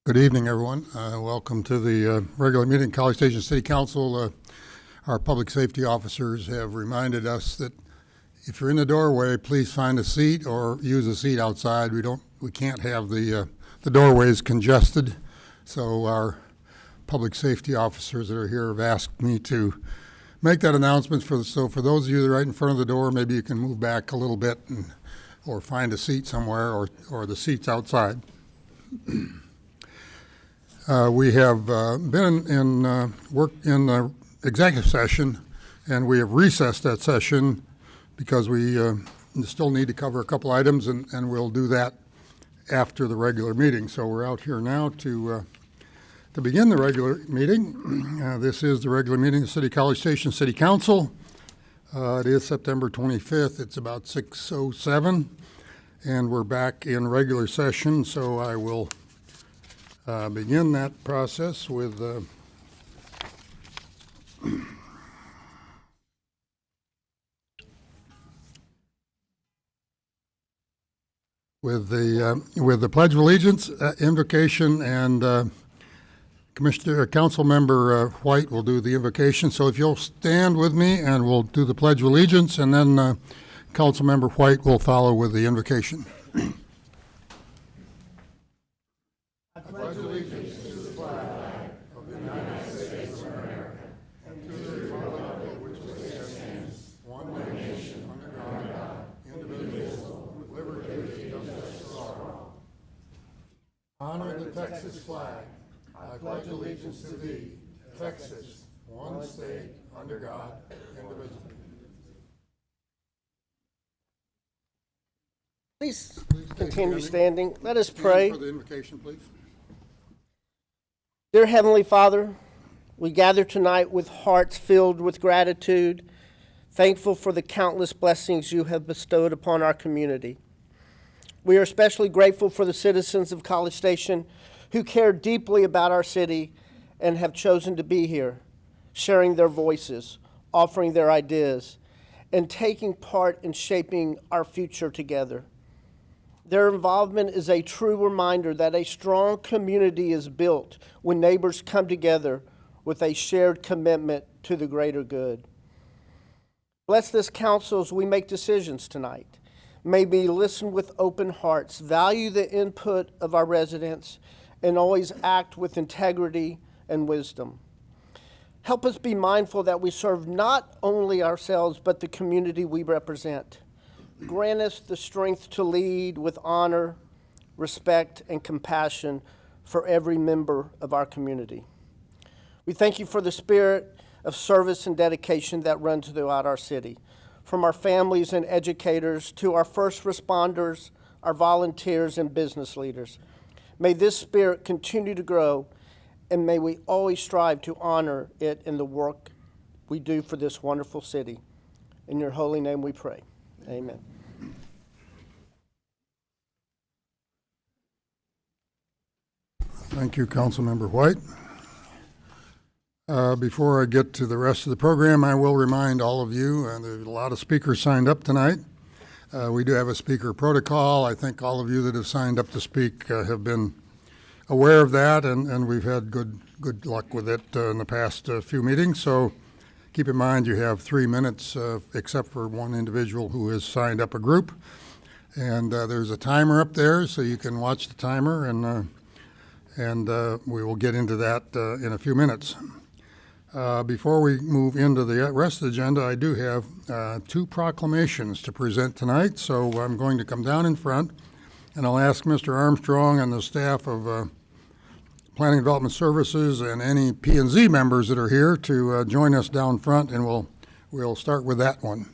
Good evening, everyone. Welcome to the regular meeting of College Station City Council. Our public safety officers have reminded us that if you're in the doorway, please find a seat or use a seat outside. We can't have the doorways congested. So our public safety officers that are here have asked me to make that announcement. So for those of you that are right in front of the door, maybe you can move back a little bit or find a seat somewhere or the seats outside. We have been in work in the executive session, and we have recessed that session because we still need to cover a couple items, and we'll do that after the regular meeting. So we're out here now to begin the regular meeting. This is the regular meeting of the City College Station City Council. It is September 25th. It's about 6:07, and we're back in regular session, so I will begin that process with the Pledge of Allegiance, invocation, and Council Member White will do the invocation. So if you'll stand with me, and we'll do the Pledge of Allegiance, and then Council Member White will follow with the invocation. I pledge allegiance to the flag of the United States of America and to the republic which stands one nation under God, indivisible, with liberty and justice for all. Honor the Texas flag. I pledge allegiance to thee, Texas, one state, under God, indivisible. Please continue standing. Let us pray. For the invocation, please. Dear Heavenly Father, we gather tonight with hearts filled with gratitude, thankful for the countless blessings you have bestowed upon our community. We are especially grateful for the citizens of College Station who care deeply about our city and have chosen to be here, sharing their voices, offering their ideas, and taking part in shaping our future together. Their involvement is a true reminder that a strong community is built when neighbors come together with a shared commitment to the greater good. Bless this council as we make decisions tonight. May we listen with open hearts, value the input of our residents, and always act with integrity and wisdom. Help us be mindful that we serve not only ourselves, but the community we represent. Grant us the strength to lead with honor, respect, and compassion for every member of our community. We thank you for the spirit of service and dedication that runs throughout our city, from our families and educators to our first responders, our volunteers, and business leaders. May this spirit continue to grow, and may we always strive to honor it in the work we do for this wonderful city. In your holy name we pray. Amen. Thank you, Councilmember White. Before I get to the rest of the program, I will remind all of you, and there's a lot of speakers signed up tonight. We do have a speaker protocol. I think all of you that have signed up to speak have been aware of that, and we've had good luck with it in the past few meetings. So keep in mind you have 3 minutes, except for one individual who has signed up a group. And there's a timer up there, so you can watch the timer, and we will get into that in a few minutes. Before we move into the rest of the agenda, I do have 2 proclamations to present tonight. So I'm going to come down in front, and I'll ask Mr. Armstrong and the staff of Planning and Development Services and any P&Z members that are here to join us down front, and we'll start with that one.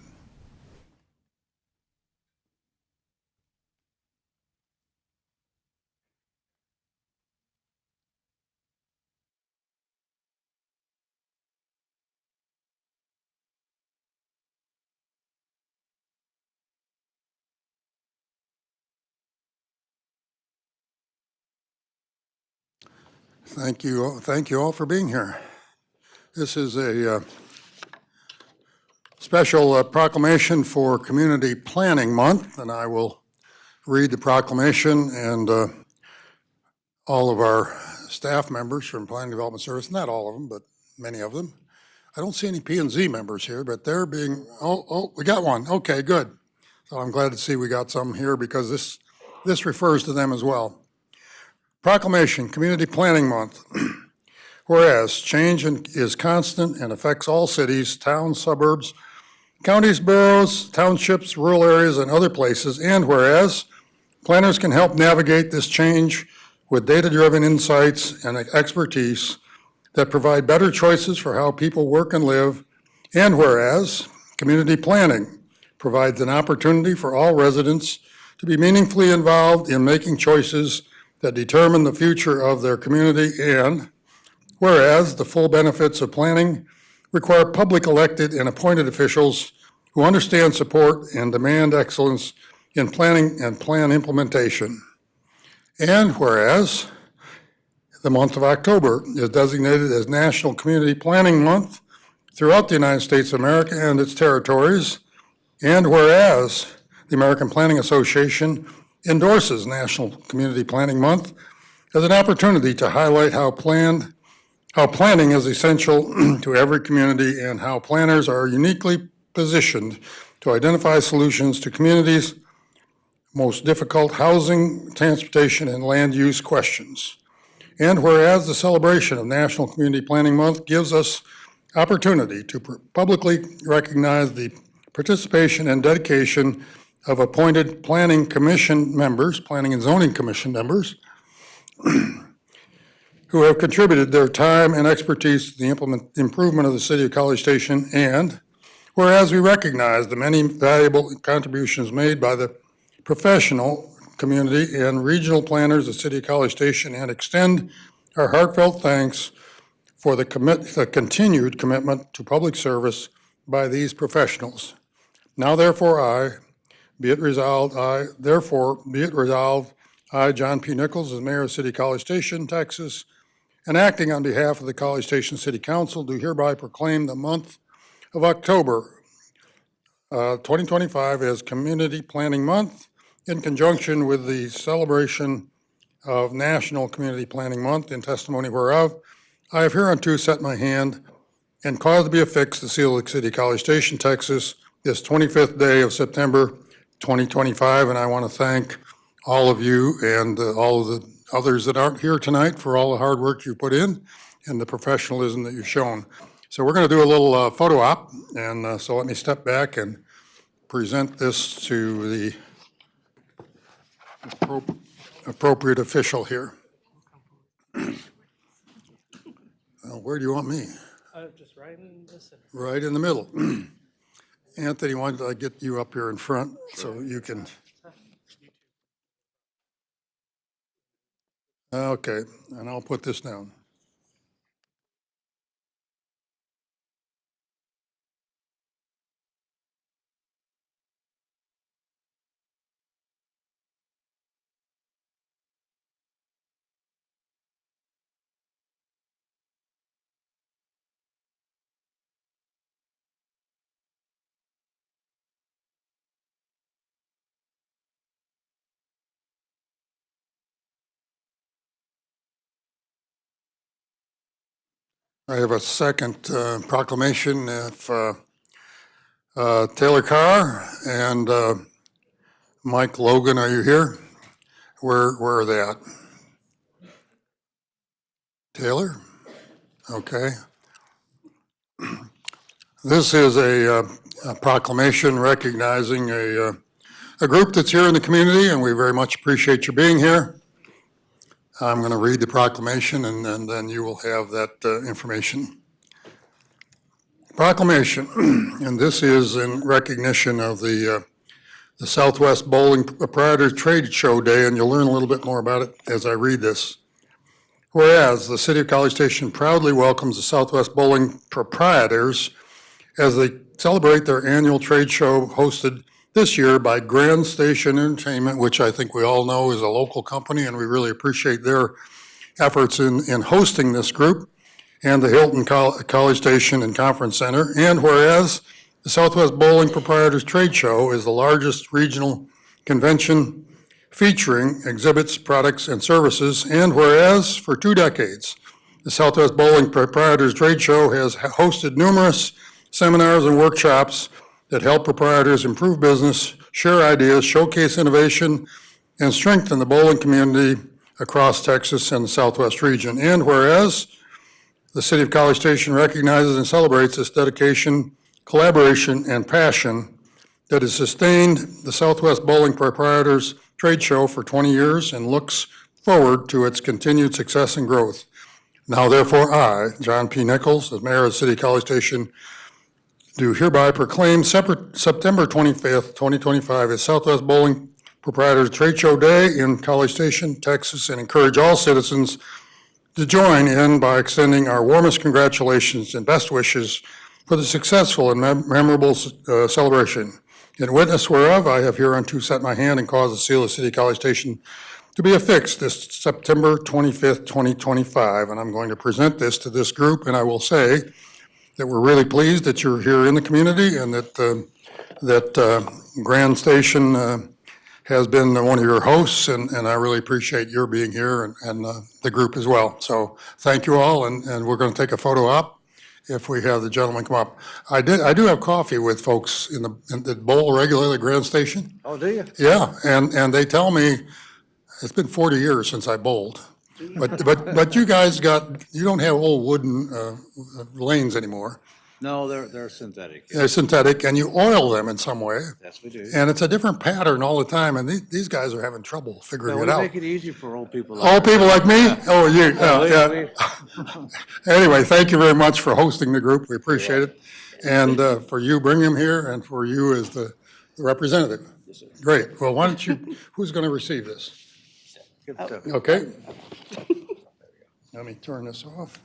Thank you all for being here. This is a special proclamation for Community Planning Month, and I will read the proclamation, and all of our staff members from Planning Development Service, not all of them, but many of them. I don't see any P&Z members here, but they're being, we got one. Okay, good. So I'm glad to see we got some here because this refers to them as well. Proclamation, Community Planning Month. Whereas change is constant and affects all cities, towns, suburbs, counties, boroughs, townships, rural areas, and other places, and whereas planners can help navigate this change with data-driven insights and expertise that provide better choices for how people work and live, and whereas community planning provides an opportunity for all residents to be meaningfully involved in making choices that determine the future of their community, and whereas the full benefits of planning require public elected and appointed officials who understand, support, and demand excellence in planning and plan implementation. And whereas the month of October is designated as National Community Planning Month throughout the United States of America and its territories, and whereas the American Planning Association endorses National Community Planning Month as an opportunity to highlight how planning is essential to every community and how planners are uniquely positioned to identify solutions to communities' most difficult housing, transportation, and land use questions. And whereas the celebration of National Community Planning Month gives us opportunity to publicly recognize the participation and dedication of appointed Planning Commission members, Planning and Zoning Commission members, who have contributed their time and expertise to the improvement of the city of College Station, and whereas we recognize the many valuable contributions made by the professional community and regional planners of the city of College Station, and extend our heartfelt thanks for the continued commitment to public service by these professionals. Now therefore be it resolved, I, John P. Nichols, as Mayor of City College Station, Texas, and acting on behalf of the College Station City Council, do hereby proclaim the month of October 2025 as Community Planning Month in conjunction with the celebration of National Community Planning Month, in testimony whereof I have hereunto set my hand and caused to be affixed the seal of the City College Station, Texas, this 25th day of September 2025, and I want to thank all of you and all of the others that aren't here tonight for all the hard work you put in and the professionalism that you've shown. So we're going to do a little photo op, and so let me step back and present this to the appropriate official here. Where do you want me? Just right in the center. Right in the middle. Anthony, why don't I get you up here in front so you can. Okay, and I'll put this down. I have a second proclamation. If Taylor Carr and Mike Logan, are you here? Where are they at? Taylor? Okay. This is a proclamation recognizing a group that's here in the community, and we very much appreciate you being here. I'm going to read the proclamation, and then you will have that information. Proclamation, and this is in recognition of the Southwest Bowling Proprietors Trade Show Day, and you'll learn a little bit more about it as I read this. Whereas the City of College Station proudly welcomes the Southwest Bowling Proprietors as they celebrate their annual trade show hosted this year by Grand Station Entertainment, which I think we all know is a local company, and we really appreciate their efforts in hosting this group, and the Hilton College Station and Conference Center. And whereas the Southwest Bowling Proprietors Trade Show is the largest regional convention featuring exhibits, products, and services. And whereas for 2 decades, the Southwest Bowling Proprietors Trade Show has hosted numerous seminars and workshops that help proprietors improve business, share ideas, showcase innovation, and strengthen the bowling community across Texas and the Southwest region. And whereas the City of College Station recognizes and celebrates this dedication, collaboration, and passion that has sustained the Southwest Bowling Proprietors Trade Show for 20 years and looks forward to its continued success and growth. Now therefore I, John P. Nichols, as Mayor of the City of College Station, do hereby proclaim September 25th, 2025 as Southwest Bowling Proprietors Trade Show Day in College Station, Texas, and encourage all citizens to join in by extending our warmest congratulations and best wishes for the successful and memorable celebration. In witness whereof, I have hereunto set my hand and caused the seal of City College Station to be affixed this September 25th, 2025. And I'm going to present this to this group, and I will say that we're really pleased that you're here in the community and that Grand Station has been one of your hosts, and I really appreciate your being here and the group as well. So thank you all, and we're going to take a photo op if we have the gentleman come up. I do have coffee with folks that bowl regularly at Grand Station. Oh, do you? Yeah, and they tell me it's been 40 years since I bowled. But you guys you don't have old wooden lanes anymore. No, they're synthetic. They're synthetic, and you oil them in some way. Yes, we do. And it's a different pattern all the time, and these guys are having trouble figuring No, it we out. make it easy for old people. All people like me? Oh, you, yeah. We- Anyway, thank you very much for hosting the group. We appreciate it. And for you bringing them here and for you as the representative. Great. Well, why don't you, who's going to receive this? Give it to- Okay. Let me turn this off.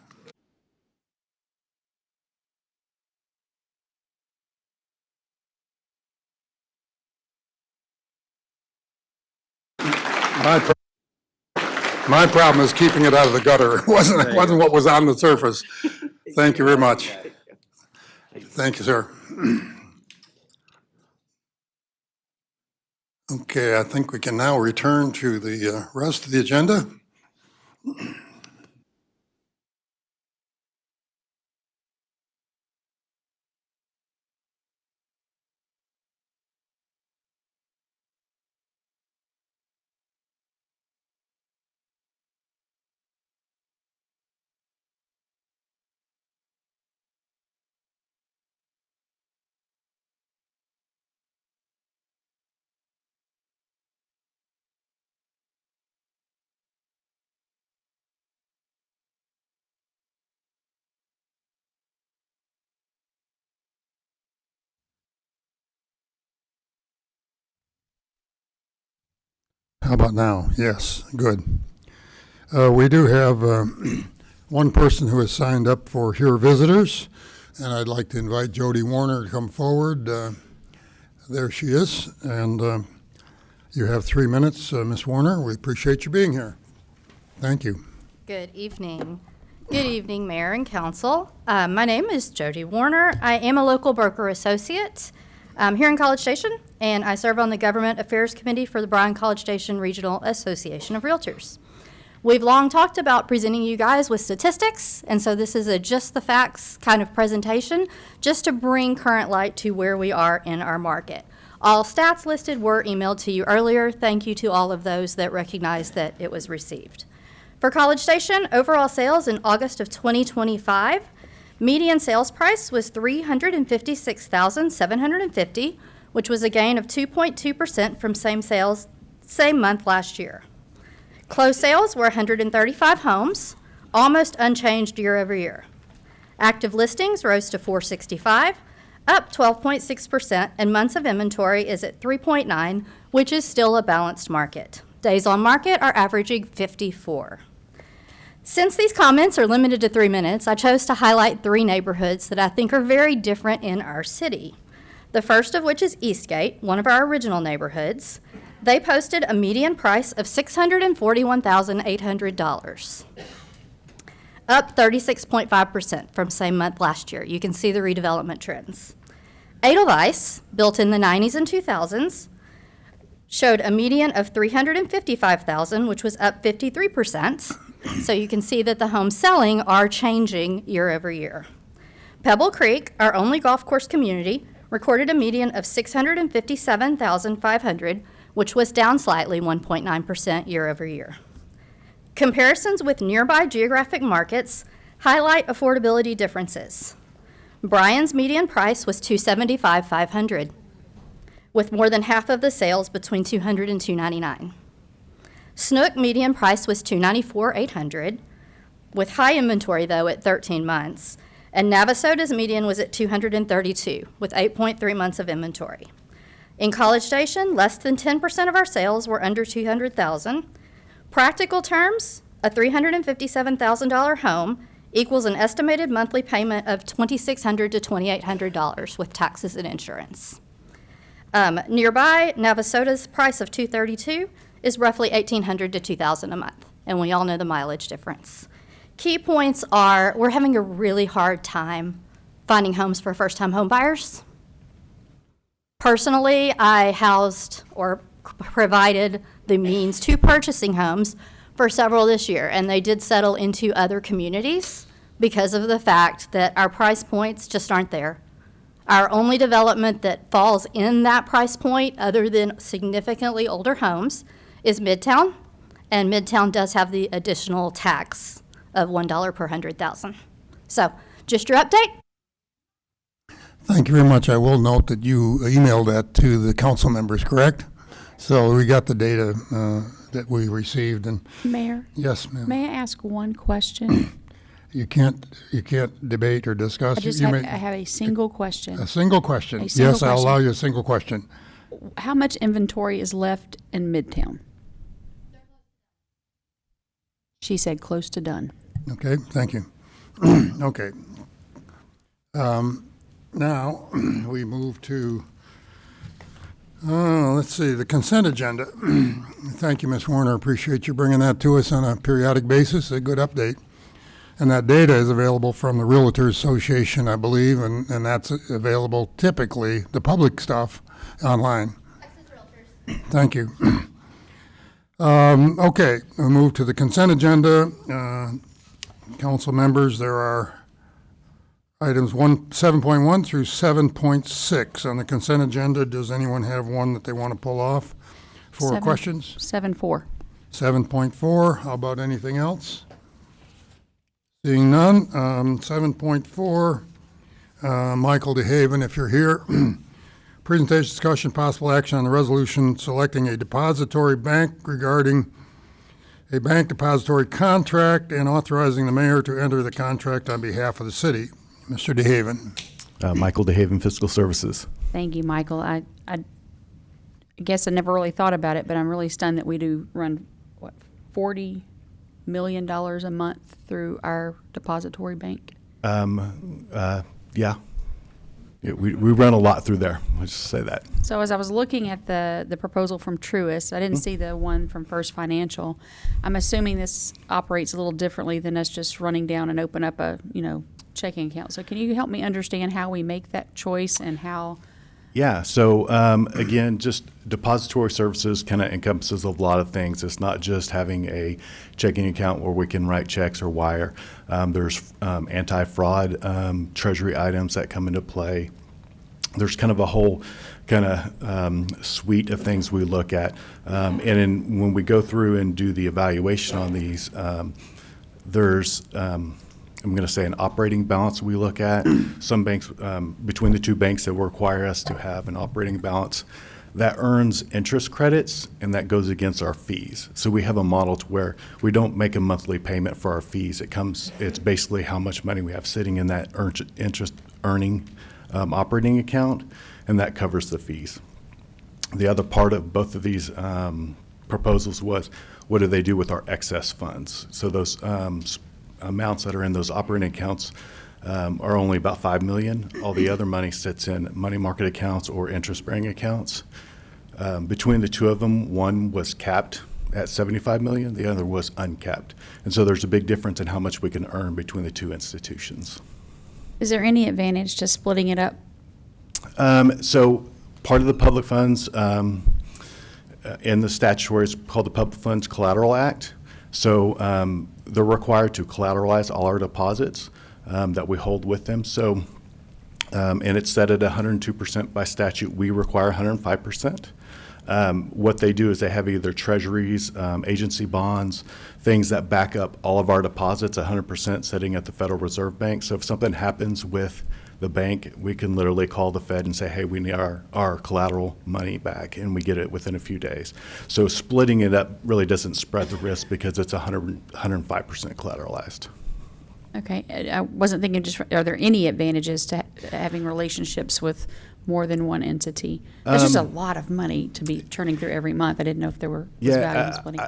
My problem is keeping it out of the gutter. It wasn't what was on the surface. Thank you very much. Thank you, sir. Okay, I think we can now return to the rest of the agenda. How about now? Yes, good. We do have one person who has signed up for Here Visitors, and I'd like to invite Jody Warner to come forward. There she is, and you have 3 minutes, Ms. Warner. We appreciate you being here. Thank you. Good evening. Good evening, Mayor and Council. My name is Jody Warner. I am a local broker associate here in College Station, and I serve on the Government Affairs Committee for the Bryan College Station Regional Association of Realtors. We've long talked about presenting you guys with statistics, and so this is a just the facts kind of presentation, just to bring current light to where we are in our market. All stats listed were emailed to you earlier. Thank you to all of those that recognized that it was received. For College Station, overall sales in August of 2025, median sales price was $356,750, which was a gain of 2.2% from same month last year. Closed sales were 135 homes, almost unchanged year over year. Active listings rose to 465, up 12.6%, and months of inventory is at 3.9, which is still a balanced market. Days on market are averaging 54. Since these comments are limited to 3 minutes, I chose to highlight 3 neighborhoods that I think are very different in our city. The first of which is Eastgate, one of our original neighborhoods. They posted a median price of $641,800, up 36.5% from same month last year. You can see the redevelopment trends. Edelweiss, built in the 90s and 2000s, showed a median of 355,000, which was up 53%. So you can see that the homes selling are changing year over year. Pebble Creek, our only golf course community, recorded a median of 657,500, which was down slightly 1.9% year over year. Comparisons with nearby geographic markets highlight affordability differences. Bryan's median price was $275,500, with more than half of the sales between $200 and $299. Snook median price was $294,800, with high inventory though at 13 months, and Navasota's median was at $232, with 8.3 months of inventory. In College Station, less than 10% of our sales were under $200,000. Practical terms, a $357,000 home equals an estimated monthly payment of $2,600 to $2,800 with taxes and insurance. Nearby, Navasota's price of $232 is roughly $1,800 to $2,000 a month, and we all know the mileage difference. Key points are we're having a really hard time finding homes for first-time home buyers. Personally, I housed or provided the means to purchasing homes for several this year, and they did settle into other communities because of the fact that our price points just aren't there. Our only development that falls in that price point, other than significantly older homes, is Midtown, and Midtown does have the additional tax of $1 per 100,000. So, just your update. Thank you very much. I will note that you emailed that to the council members, correct? So we got the data that we received, and Mayor, yes, ma'am. may I ask one question? You can't debate or discuss. I just You have, may- I have a single question. a single question. A single Yes, I'll allow question. you a single question. How much inventory is left in Midtown? She said close to done. Okay, thank you. Okay. Now, we move to, let's see, the consent agenda. Thank you, Ms. Warner. Appreciate you bringing that to us on a periodic basis, a good update. And that data is available from the Realtors Association, I believe, and that's available typically, the public stuff, online. Thank you. Okay, we'll move to the consent agenda. Council members, there are items 7.1 through 7.6 on the consent agenda. Does anyone have one that they want to pull off for questions? 7-4. 7.4, how about anything else? Seeing none, 7.4, Michael DeHaven, if you're here. Presentation, discussion, possible action on the resolution selecting a depository bank regarding a bank depository contract and authorizing the mayor to enter the contract on behalf of the city. Mr. DeHaven. Michael DeHaven, Fiscal Services. Thank you, Michael. I guess I never really thought about it, but I'm really stunned that we do run, what, $40 million a month through our depository bank. Yeah. We run a lot through there. Let's just say that. So as I was looking at the proposal from Truist, I didn't see the one from First Financial. I'm assuming this operates a little differently than us just running down and open up a, checking account. So can you help me understand how we make that choice and how? Yeah. So again, just depository services kind of encompasses a lot of things. It's not just having a checking account where we can write checks or wire. There's anti-fraud treasury items that come into play. There's kind of a whole kind of suite of things we look at. And when we go through and do the evaluation on these, there's I'm going to say an operating balance we look at. Some banks, between the two banks that will require us to have an operating balance, that earns interest credits and that goes against our fees. So we have a model to where we don't make a monthly payment for our fees. It's basically how much money we have sitting in that interest earning operating account, and that covers the fees. The other part of both of these proposals was, what do they do with our excess funds? So those amounts that are in those operating accounts are only about $5 million. All the other money sits in money market accounts or interest-bearing accounts. Between the two of them, one was capped at $75 million, the other was uncapped. And so there's a big difference in how much we can earn between the two institutions. Is there any advantage to splitting it up? So part of the public funds, in the statutory, it's called the Public Funds Collateral Act. So they're required to collateralize all our deposits that we hold with them. So, and it's set at 102% by statute. We require 105%. What they do is they have either treasuries, agency bonds, things that back up all of our deposits, 100% sitting at the Federal Reserve Bank. So if something happens with the bank, we can literally call the Fed and say, hey, we need our collateral money back, and we get it within a few days. So splitting it up really doesn't spread the risk because it's 105% collateralized. Okay, I wasn't thinking just, are there any advantages to having relationships with more than one entity? That's just a lot of money to be churning through every month. I didn't know if there was value in splitting.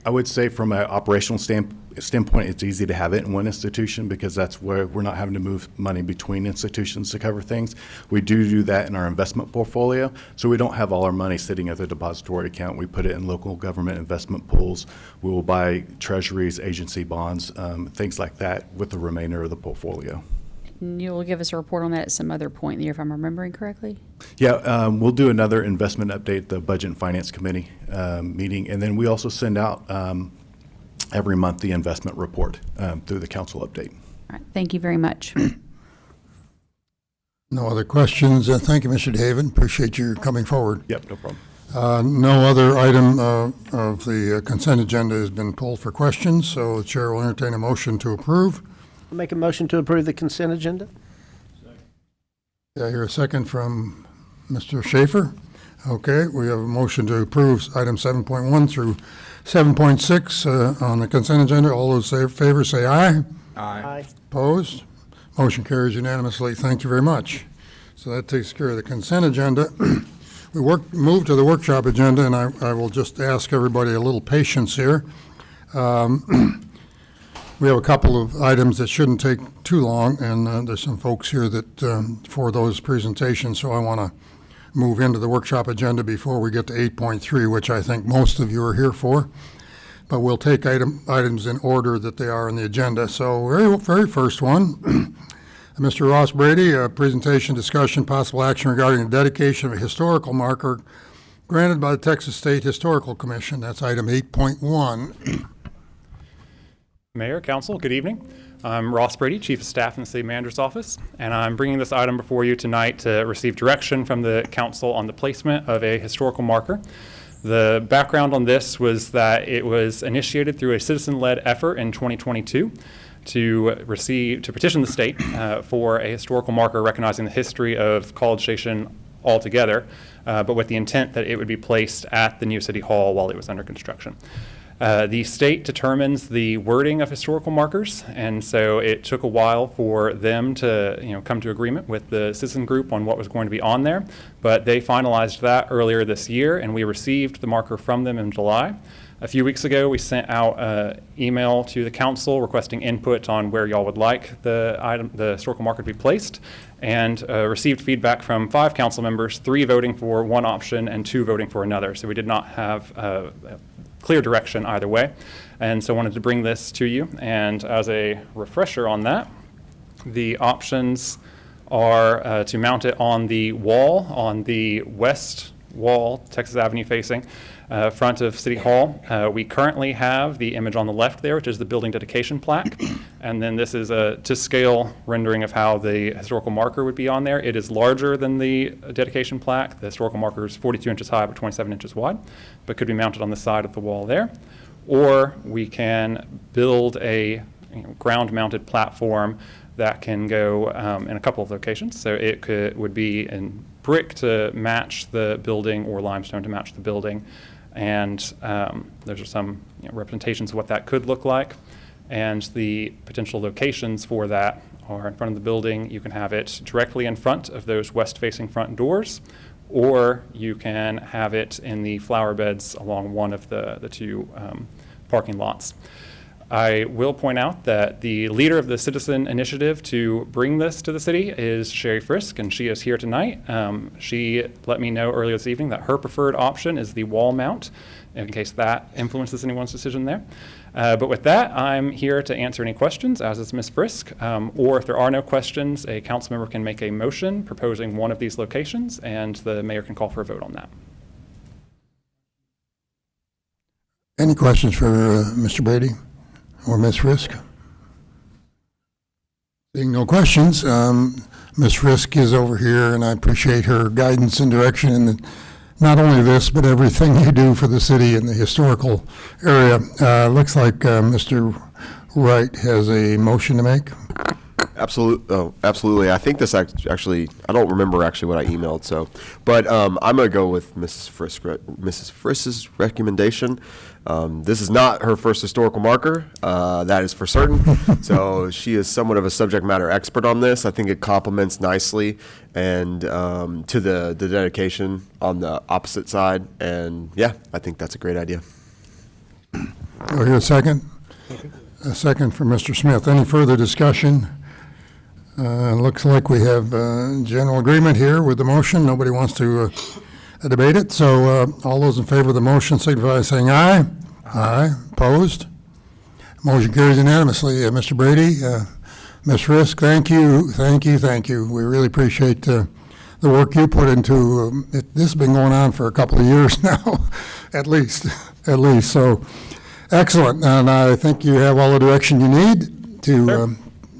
I would say from an operational standpoint, it's easy to have it in one institution because that's where we're not having to move money between institutions to cover things. We do that in our investment portfolio, so we don't have all our money sitting at the depository account. We put it in local government investment pools. We will buy treasuries, agency bonds, things like that with the remainder of the portfolio. And you'll give us a report on that at some other point in the year, if I'm remembering correctly? Yeah, we'll do another investment update at the Budget and Finance Committee meeting, and then we also send out every month the investment report through the council update. All right, thank you very much. No other questions. Thank you, Mr. DeHaven. Appreciate your coming forward. Yep, no problem. No other item of the consent agenda has been pulled for questions, so the chair will entertain a motion to approve. I'll make a motion to approve the consent agenda. I hear a second from Mr. Schaefer. Okay, we have a motion to approve item 7.1 through 7.6 on the consent agenda. All those in favor say aye. Aye. Opposed? Motion carries unanimously. Thank you very much. So that takes care of the consent agenda. We move to the workshop agenda, and I will just ask everybody a little patience here. We have a couple of items that shouldn't take too long, and there's some folks here that for those presentations, so I want to move into the workshop agenda before we get to 8.3, which I think most of you are here for. But we'll take items in order that they are in the agenda. So very first one, Mr. Ross Brady, a presentation, discussion, possible action regarding the dedication of a historical marker granted by the Texas State Historical Commission. That's item 8.1. Mayor, Council, good evening. I'm Ross Brady, Chief of Staff in the City Manager's Office, and I'm bringing this item before you tonight to receive direction from the Council on the placement of a historical marker. The background on this was that it was initiated through a citizen-led effort in 2022 to petition the state for a historical marker recognizing the history of College Station altogether, but with the intent that it would be placed at the new City Hall while it was under construction. The state determines the wording of historical markers, and so it took a while for them to come to agreement with the citizen group on what was going to be on there, but they finalized that earlier this year, and we received the marker from them in July. A few weeks ago, we sent out an email to the council requesting input on where y'all would like the historical marker to be placed, and received feedback from 5 council members, 3 voting for one option and 2 voting for another. So we did not have clear direction either way, and so I wanted to bring this to you. And as a refresher on that, the options are to mount it on the wall, on the west wall, Texas Avenue facing, front of City Hall. We currently have the image on the left there, which is the building dedication plaque, and then this is a to-scale rendering of how the historical marker would be on there. It is larger than the dedication plaque. The historical marker is 42 inches high but 27 inches wide, but could be mounted on the side of the wall there. Or we can build a ground-mounted platform that can go in a couple of locations. So it would be in brick to match the building or limestone to match the building. And there's some representations of what that could look like. And the potential locations for that are in front of the building. You can have it directly in front of those west-facing front doors, or you can have it in the flower beds along one of the 2 parking lots. I will point out that the leader of the citizen initiative to bring this to the city is Sherry Frisk, and she is here tonight. She let me know earlier this evening that her preferred option is the wall mount, in case that influences anyone's decision there. But with that, I'm here to answer any questions, as is Ms. Frisk, or if there are no questions, a council member can make a motion proposing one of these locations, and the mayor can call for a vote on that. Any questions for Mr. Brady or Ms. Frisk? Seeing no questions, Ms. Frisk is over here, and I appreciate her guidance and direction in not only this, but everything you do for the city and the historical area. Looks like Mr. Wright has a motion to make. Absolutely. I think this actually, I don't remember actually what I emailed, but I'm going to go with Mrs. Frisk's recommendation. This is not her first historical marker, that is for certain. So she is somewhat of a subject matter expert on this. I think it complements nicely and to the dedication on the opposite side. And yeah, I think that's a great idea. Do I hear a second? A second from Mr. Smith. Any further discussion? Looks like we have general agreement here with the motion. Nobody wants to debate it. So all those in favor of the motion signify by saying aye. Aye. Opposed? Motion carries unanimously. Mr. Brady, Ms. Frisk, thank you. We really appreciate the work you put into it. This has been going on for a couple of years now, at least. So excellent. And I think you have all the direction you need to Sure.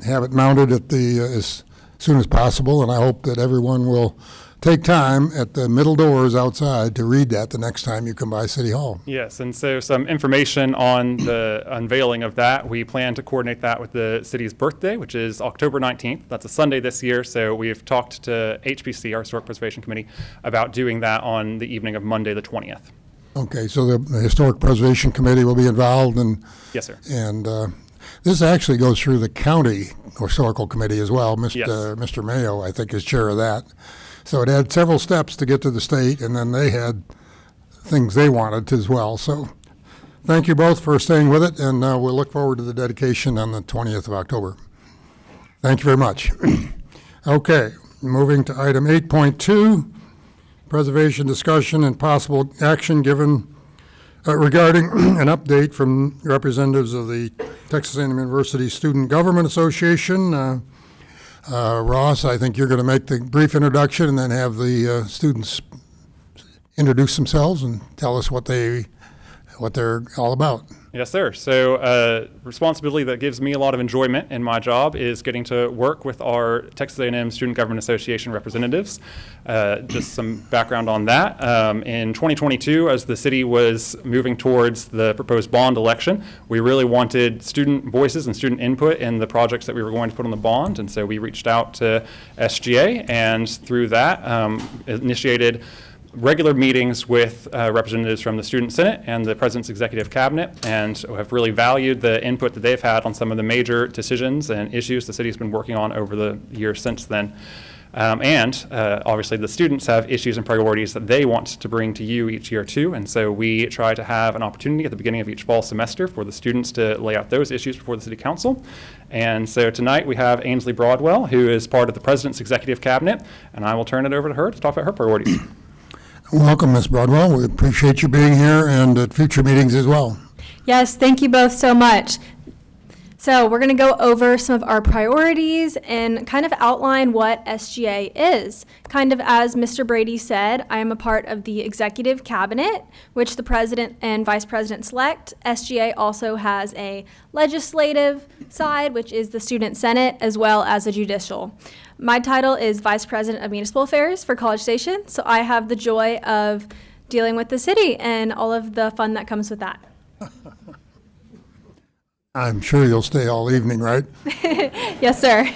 Have it mounted at the as soon as possible, and I hope that everyone will take time at the middle doors outside to read that the next time you come by City Hall. Yes, and so some information on the unveiling of that. We plan to coordinate that with the city's birthday, which is October 19th. That's a Sunday this year, so we've talked to HPC, our Historic Preservation Committee, about doing that on the evening of Monday the 20th. Okay, so the Historic Preservation Committee will be involved, and Yes, sir. This actually goes through the county historical committee as well. Yes. Mr. Mayo, I think, is chair of that. So it had several steps to get to the state, and then they had things they wanted as well. So thank you both for staying with it, and we'll look forward to the dedication on the 20th of October. Thank you very much. Okay, moving to item 8.2, preservation discussion and possible action given regarding an update from representatives of the Texas A&M University Student Government Association. Ross, I think you're going to make the brief introduction and then have the students introduce themselves and tell us what they're all about. Yes, sir. So responsibility that gives me a lot of enjoyment in my job is getting to work with our Texas A&M Student Government Association representatives. Just some background on that. In 2022, as the city was moving towards the proposed bond election, we really wanted student voices and student input in the projects that we were going to put on the bond. And so we reached out to SGA, and through that initiated regular meetings with representatives from the Student Senate and the President's Executive Cabinet, and have really valued the input that they've had on some of the major decisions and issues the city's been working on over the years since then. Obviously the students have issues and priorities that they want to bring to you each year too, and so we try to have an opportunity at the beginning of each fall semester for the students to lay out those issues before the City Council. And so tonight we have Ainsley Broadwell, who is part of the President's Executive Cabinet, and I will turn it over to her to talk about her priorities. Welcome, Ms. Broadwell. We appreciate you being here and at future meetings as well. Yes, thank you both so much. So we're going to go over some of our priorities and kind of outline what SGA is. Kind of as Mr. Brady said, I am a part of the executive cabinet, which the president and vice president select. SGA also has a legislative side, which is the student senate, as well as a judicial. My title is Vice President of Municipal Affairs for College Station, so I have the joy of dealing with the city and all of the fun that comes with that. I'm sure you'll stay all evening, right? Yes, sir.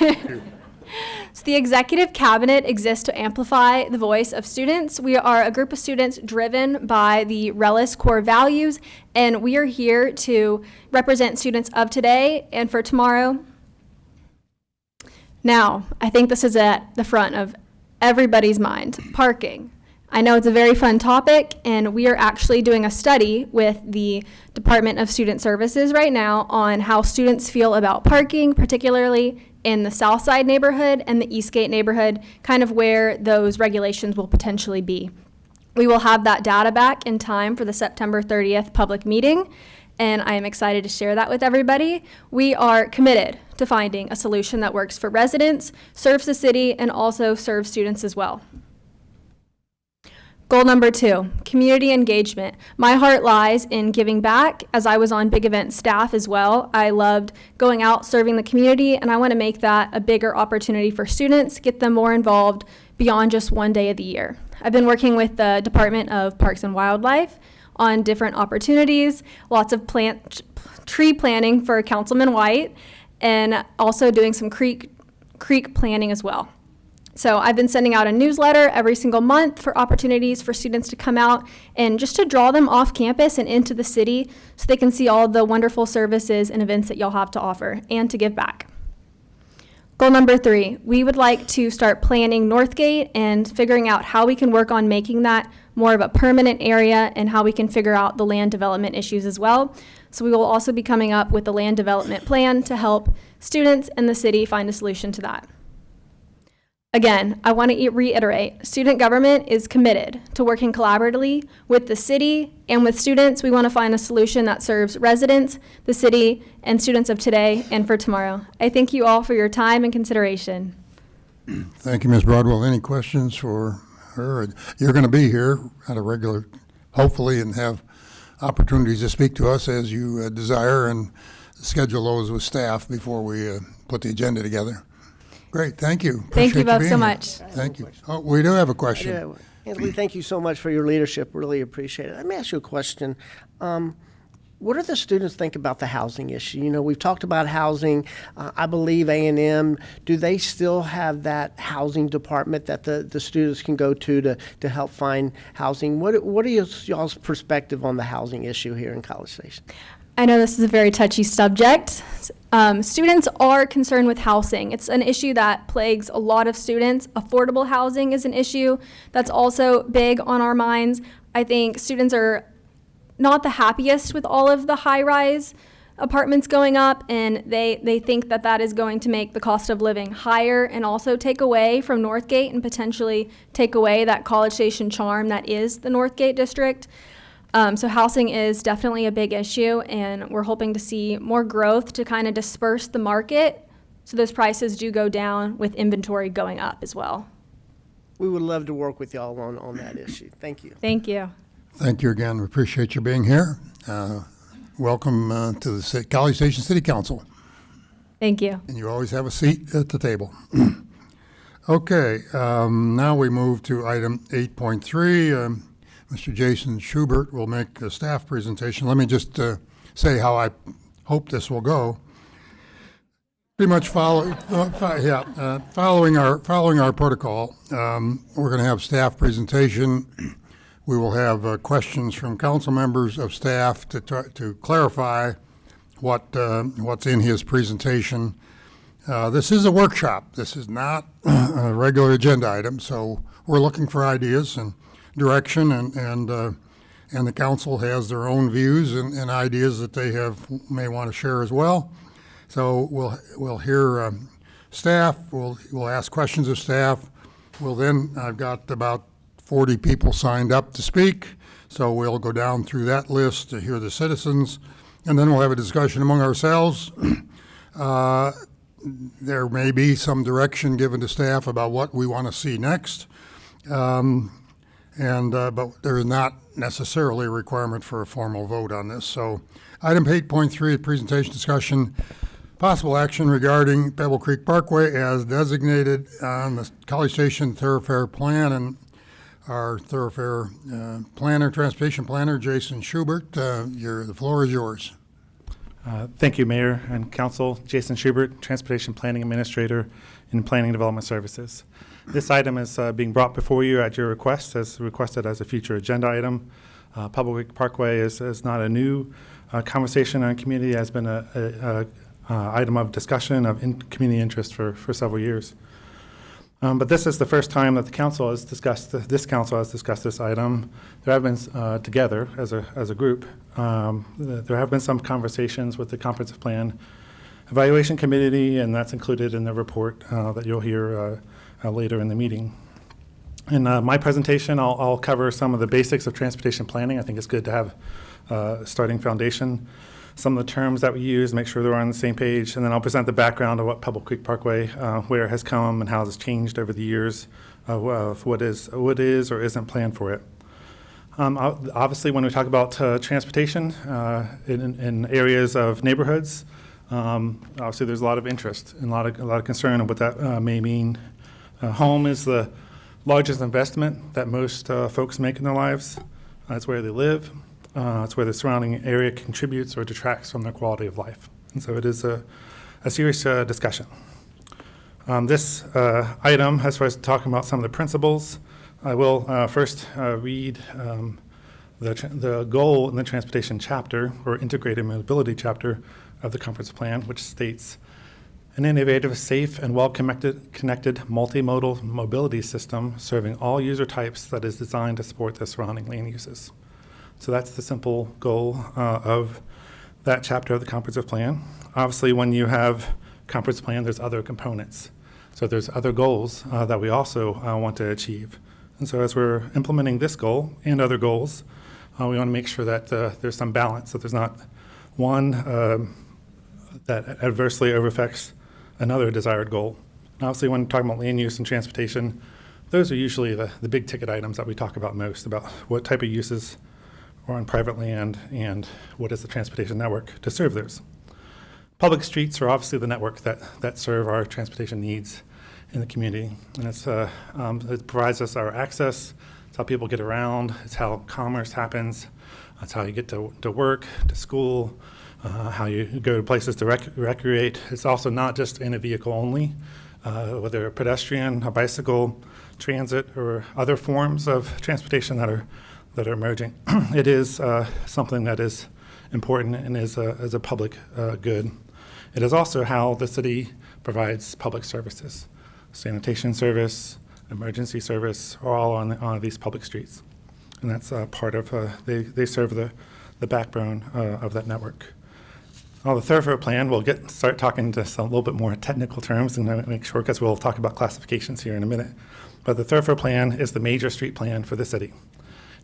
So the executive cabinet exists to amplify the voice of students. We are a group of students driven by the RELIS core values, and we are here to represent students of today and for tomorrow. Now, I think this is at the front of everybody's mind, parking. I know it's a very fun topic, and we are actually doing a study with the Department of Student Services right now on how students feel about parking, particularly in the Southside neighborhood and the Eastgate neighborhood, kind of where those regulations will potentially be. We will have that data back in time for the September 30th public meeting, and I am excited to share that with everybody. We are committed to finding a solution that works for residents, serves the city, and also serves students as well. Goal number 2, community engagement. My heart lies in giving back. As I was on big event staff as well, I loved going out, serving the community, and I want to make that a bigger opportunity for students, get them more involved beyond just one day of the year. I've been working with the Department of Parks and Wildlife on different opportunities, lots of tree planting for Councilman White, and also doing some creek planning as well. So I've been sending out a newsletter every single month for opportunities for students to come out and just to draw them off campus and into the city so they can see all the wonderful services and events that y'all have to offer and to give back. Goal number 3, we would like to start planning Northgate and figuring out how we can work on making that more of a permanent area and how we can figure out the land development issues as well. So we will also be coming up with a land development plan to help students and the city find a solution to that. Again, I want to reiterate, student government is committed to working collaboratively with the city and with students. We want to find a solution that serves residents, the city, and students of today and for tomorrow. I thank you all for your time and consideration. Thank you, Ms. Broadwell. Any questions for her? You're going to be here at a regular, hopefully, and have opportunities to speak to us as you desire and schedule those with staff before we put the agenda together. Great, thank you. Thank you Appreciate both being so here. much. Thank you. Oh, we do have a question. Yeah, Anthony, thank you so much for your leadership. Really appreciate it. Let me ask you a question. What do the students think about the housing issue? You know, we've talked about housing. I believe A&M, do they still have that housing department that the students can go to help find housing? What are y'all's perspective on the housing issue here in College Station? I know this is a very touchy subject. Students are concerned with housing. It's an issue that plagues a lot of students. Affordable housing is an issue that's also big on our minds. I think students are not the happiest with all of the high-rise apartments going up, and they think that that is going to make the cost of living higher and also take away from Northgate and potentially take away that College Station charm that is the Northgate district. So housing is definitely a big issue, and we're hoping to see more growth to kind of disperse the market so those prices do go down with inventory going up as well. We would love to work with y'all on that issue. Thank you. Thank you. Thank you again. We appreciate you being here. Welcome to the College Station City Council. Thank you. And you always have a seat at the table. Okay, now we move to item 8.3. Mr. Jason Schubert will make a staff presentation. Let me just say how I hope this will go. Pretty much following our protocol, we're going to have staff presentation. We will have questions from council members of staff to try to clarify what's in his presentation. This is a workshop. This is not a regular agenda item, so we're looking for ideas and direction, and the council has their own views and ideas that they may want to share as well. So we'll hear staff. We'll ask questions of staff. I've got about 40 people signed up to speak, so we'll go down through that list to hear the citizens, and then we'll have a discussion among ourselves. There may be some direction given to staff about what we want to see next. But there is not necessarily a requirement for a formal vote on this. So item 8.3, presentation discussion, possible action regarding Pebble Creek Parkway as designated on the College Station Thoroughfare Plan, and our thoroughfare transportation planner, Jason Schubert. The floor is yours. Thank you, Mayor and Council. Jason Schubert, Transportation Planning Administrator in Planning Development Services. This item is being brought before you at your request, as requested as a future agenda item. Pebble Creek Parkway is not a new conversation in our community. It has been a item of discussion of community interest for several years. But this is the first time that the council has discussed this item. There have been together as a group. There have been some conversations with the Comprehensive Plan Evaluation Committee, and that's included in the report that you'll hear later in the meeting. In my presentation, I'll cover some of the basics of transportation planning. I think it's good to have a starting foundation, some of the terms that we use, make sure they're on the same page, and then I'll present the background of what Pebble Creek Parkway, where it has come and how it's changed over the years, of what is or isn't planned for it. Obviously, when we talk about transportation in areas of neighborhoods, obviously there's a lot of interest and a lot of concern of what that may mean. Home is the largest investment that most folks make in their lives. It's where they live. It's where the surrounding area contributes or detracts from their quality of life. And so it is a serious discussion. This item, as far as talking about some of the principles, I will first read the goal in the transportation chapter, or integrated mobility chapter of the conference plan, which states, an innovative, safe, and well-connected multimodal mobility system serving all user types that is designed to support the surrounding land uses. So that's the simple goal of that chapter of the comprehensive plan. Obviously, when you have comprehensive plan, there's other components. So there's other goals that we also want to achieve. And so as we're implementing this goal and other goals, we want to make sure that there's some balance, that there's not one that adversely affects another desired goal. And obviously, when talking about land use and transportation, those are usually the big ticket items that we talk about most, about what type of uses are on private land and what is the transportation network to serve those. Public streets are obviously the network that serve our transportation needs in the community. And it provides us our access. It's how people get around. It's how commerce happens. It's how you get to work, to school, how you go to places to recreate. It's also not just in a vehicle only, whether a pedestrian, a bicycle, transit, or other forms of transportation that are emerging. It is something that is important and is a public good. It is also how the city provides public services. Sanitation service, emergency service are all on these public streets. And that's part of, they serve the backbone of that network. The thoroughfare plan, we'll start talking to a little bit more technical terms and make sure, because we'll talk about classifications here in a minute. But the thoroughfare plan is the major street plan for the city.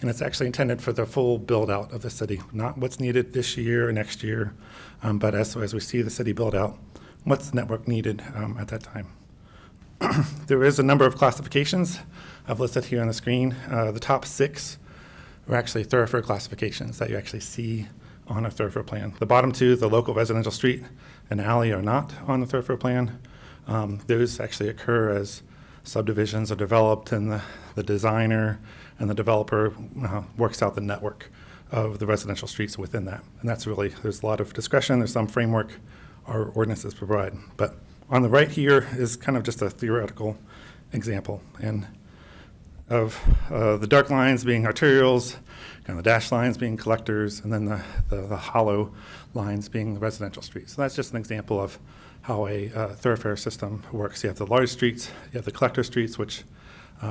And it's actually intended for the full build out of the city, not what's needed this year or next year, but as we see the city build out, what's the network needed at that time. There is a number of classifications I've listed here on the screen. The top 6 are actually thoroughfare classifications that you actually see on a thoroughfare plan. The bottom 2, the local residential street and alley, are not on the thoroughfare plan. Those actually occur as subdivisions are developed and the designer and the developer works out the network of the residential streets within that. And that's really, there's a lot of discretion, there's some framework our ordinances provide. But on the right here is kind of just a theoretical example, and of the dark lines being arterials, kind of the dashed lines being collectors, and then the hollow lines being the residential streets. So that's just an example of how a thoroughfare system works. You have the large streets, you have the collector streets, which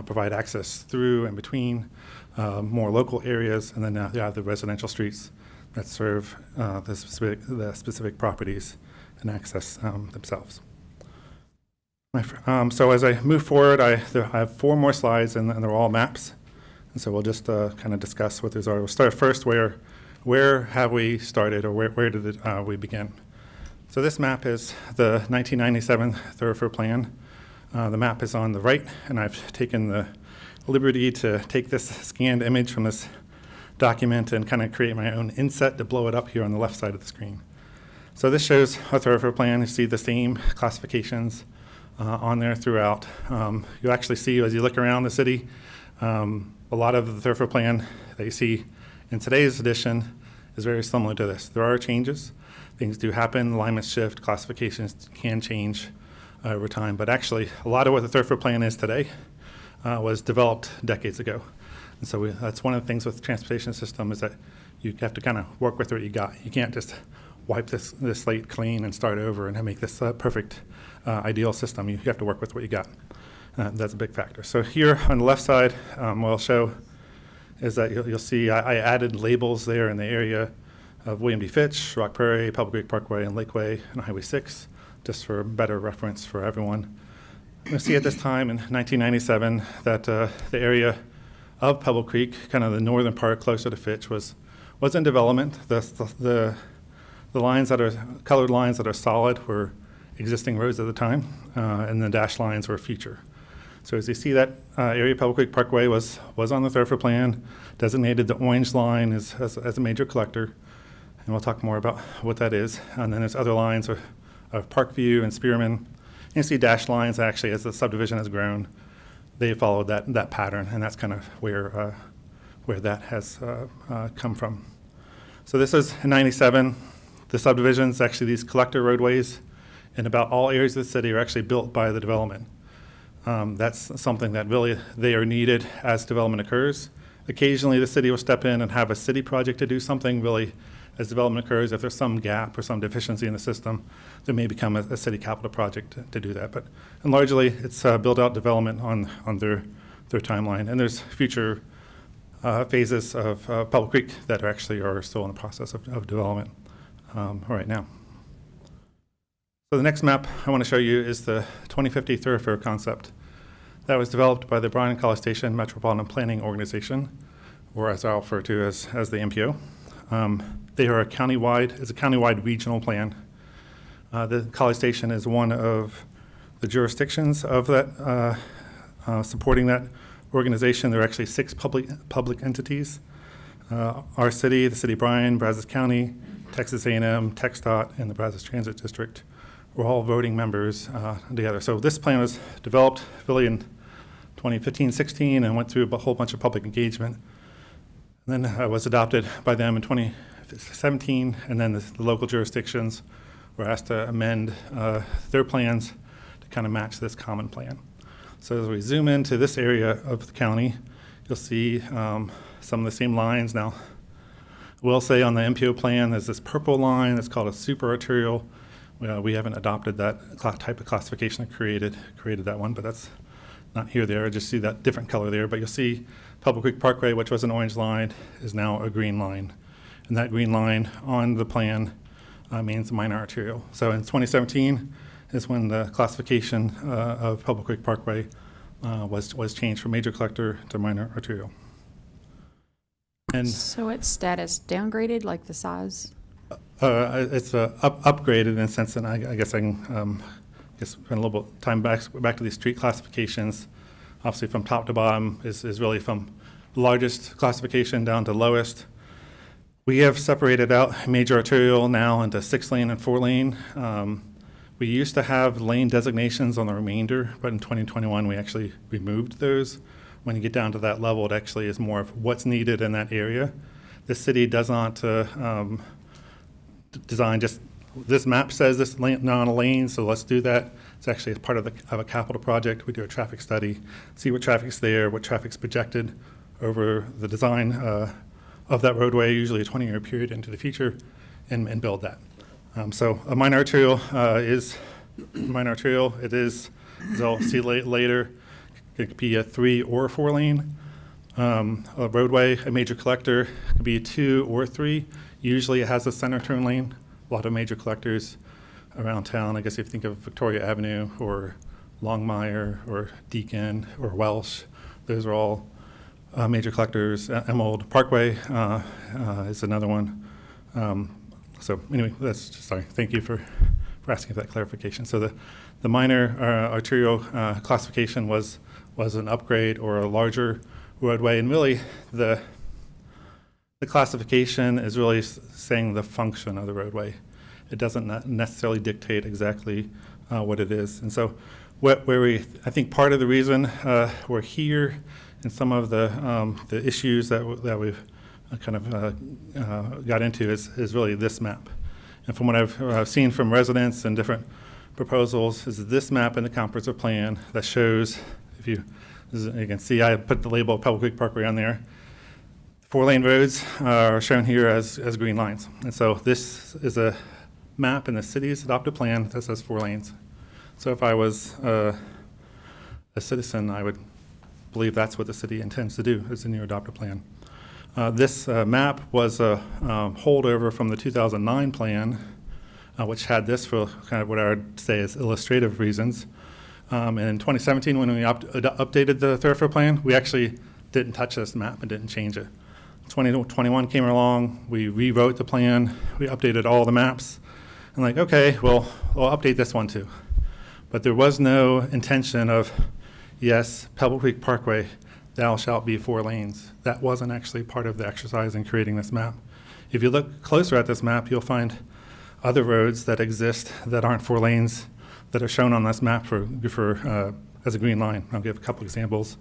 provide access through and between more local areas, and then you have the residential streets that serve the specific properties and access themselves. So as I move forward, I have 4 more slides, and they're all maps. And so we'll just kind of discuss what those are. We'll start first where have we started, or where did we begin? So this map is the 1997 thoroughfare plan. The map is on the right, and I've taken the liberty to take this scanned image from this document and kind of create my own inset to blow it up here on the left side of the screen. So this shows a thoroughfare plan. You see the same classifications on there throughout. You actually see, as you look around the city, a lot of the thoroughfare plan that you see in today's edition is very similar to this. There are changes. Things do happen. Alignments shift. Classifications can change over time. But actually, a lot of what the thoroughfare plan is today was developed decades ago. And so that's one of the things with the transportation system, is that you have to kind of work with what you got. You can't just wipe this slate clean and start over and make this perfect ideal system. You have to work with what you got. That's a big factor. So here on the left side, what I'll show is that you'll see I added labels there in the area of William D. Fitch, Rock Prairie, Pebble Creek Parkway, and Lakeway, and Highway 6, just for better reference for everyone. You'll see at this time in 1997 that the area of Pebble Creek, kind of the northern part closer to Fitch, was in development. The lines that are colored lines that are solid were existing roads at the time, and the dashed lines were future. So as you see, that area Pebble Creek Parkway was on the thoroughfare plan, designated the orange line as a major collector. And we'll talk more about what that is. And then there's other lines of Parkview and Spearman. And you see dashed lines, actually, as the subdivision has grown, they followed that pattern, and that's kind of where that has come from. So this is in 97. The subdivisions, actually these collector roadways in about all areas of the city are actually built by the development. That's something that really they are needed as development occurs. Occasionally the city will step in and have a city project to do something really as development occurs. If there's some gap or some deficiency in the system, there may become a city capital project to do that. But and largely it's build out development on their timeline. And there's future phases of Pebble Creek that are still in the process of development right now. So the next map I want to show you is the 2050 thoroughfare concept that was developed by the Bryan College Station Metropolitan Planning Organization, or as I'll refer to as the MPO. They are it's a countywide regional plan. The College Station is one of the jurisdictions of that, supporting that organization. There are actually 6 public entities. Our city, the city of Bryan, Brazos County, Texas A&M, TxDOT, and the Brazos Transit District were all voting members together. So this plan was developed really in 2015-16 and went through a whole bunch of public engagement. And then was adopted by them in 2017, and then the local jurisdictions were asked to amend their plans to kind of match this common plan. So as we zoom into this area of the county, you'll see some of the same lines. Now, we'll say on the MPO plan, there's this purple line that's called a super arterial. We haven't adopted that type of classification that created that one, but that's not here there. I just see that different color there. But you'll see Pebble Creek Parkway, which was an orange line, is now a green line. And that green line on the plan means minor arterial. So in 2017 is when the classification of Pebble Creek Parkway was changed from major collector to minor arterial. And So its status downgraded, like the size? it's upgraded in a sense, and I guess I can spend a little bit of time back to these street classifications. Obviously, from top to bottom is really from largest classification down to lowest. We have separated out major arterial now into 6-lane and 4-lane. We used to have lane designations on the remainder, but in 2021 we actually removed those. When you get down to that level, it actually is more of what's needed in that area. The city does not design just, this map says this lane, not a lane, so let's do that. It's actually as part of a capital project. We do a traffic study, see what traffic's there, what traffic's projected over the design of that roadway, usually a 20-year period into the future, and build that. So a minor arterial is minor arterial. It is, as I'll see later, it could be a 3 or 4-lane a roadway. A major collector could be 2 or 3. Usually it has a center turn lane. A lot of major collectors around town, I guess if you think of Victoria Avenue or Longmire or Deacon or Welsh, those are all major collectors. Emerald Parkway is another one. So anyway, that's just, sorry. Thank you for asking for that clarification. So the minor arterial classification was an upgrade or a larger roadway, and really the classification is really saying the function of the roadway. It doesn't necessarily dictate exactly what it is. And so I think part of the reason we're here and some of the issues that we've kind of got into is really this map. And from what I've seen from residents and different proposals is this map in the comprehensive plan that shows, if you can see, I put the label of Pebble Creek Parkway on there. 4-lane roads are shown here as green lines. And so this is a map in the city's adopted plan that says 4 lanes. So if I was a citizen, I would believe that's what the city intends to do, is in your adopted plan. This map was a holdover from the 2009 plan, which had this for kind of what I would say is illustrative reasons. And in 2017, when we updated the thoroughfare plan, we actually didn't touch this map and didn't change it. 2021 came along, we rewrote the plan, we updated all the maps, and like, okay, well, we'll update this one too. But there was no intention of, yes, Pebble Creek Parkway, thou shalt be 4 lanes. That wasn't actually part of the exercise in creating this map. If you look closer at this map, you'll find other roads that exist that aren't 4 lanes that are shown on this map as a green line. I'll give a couple examples.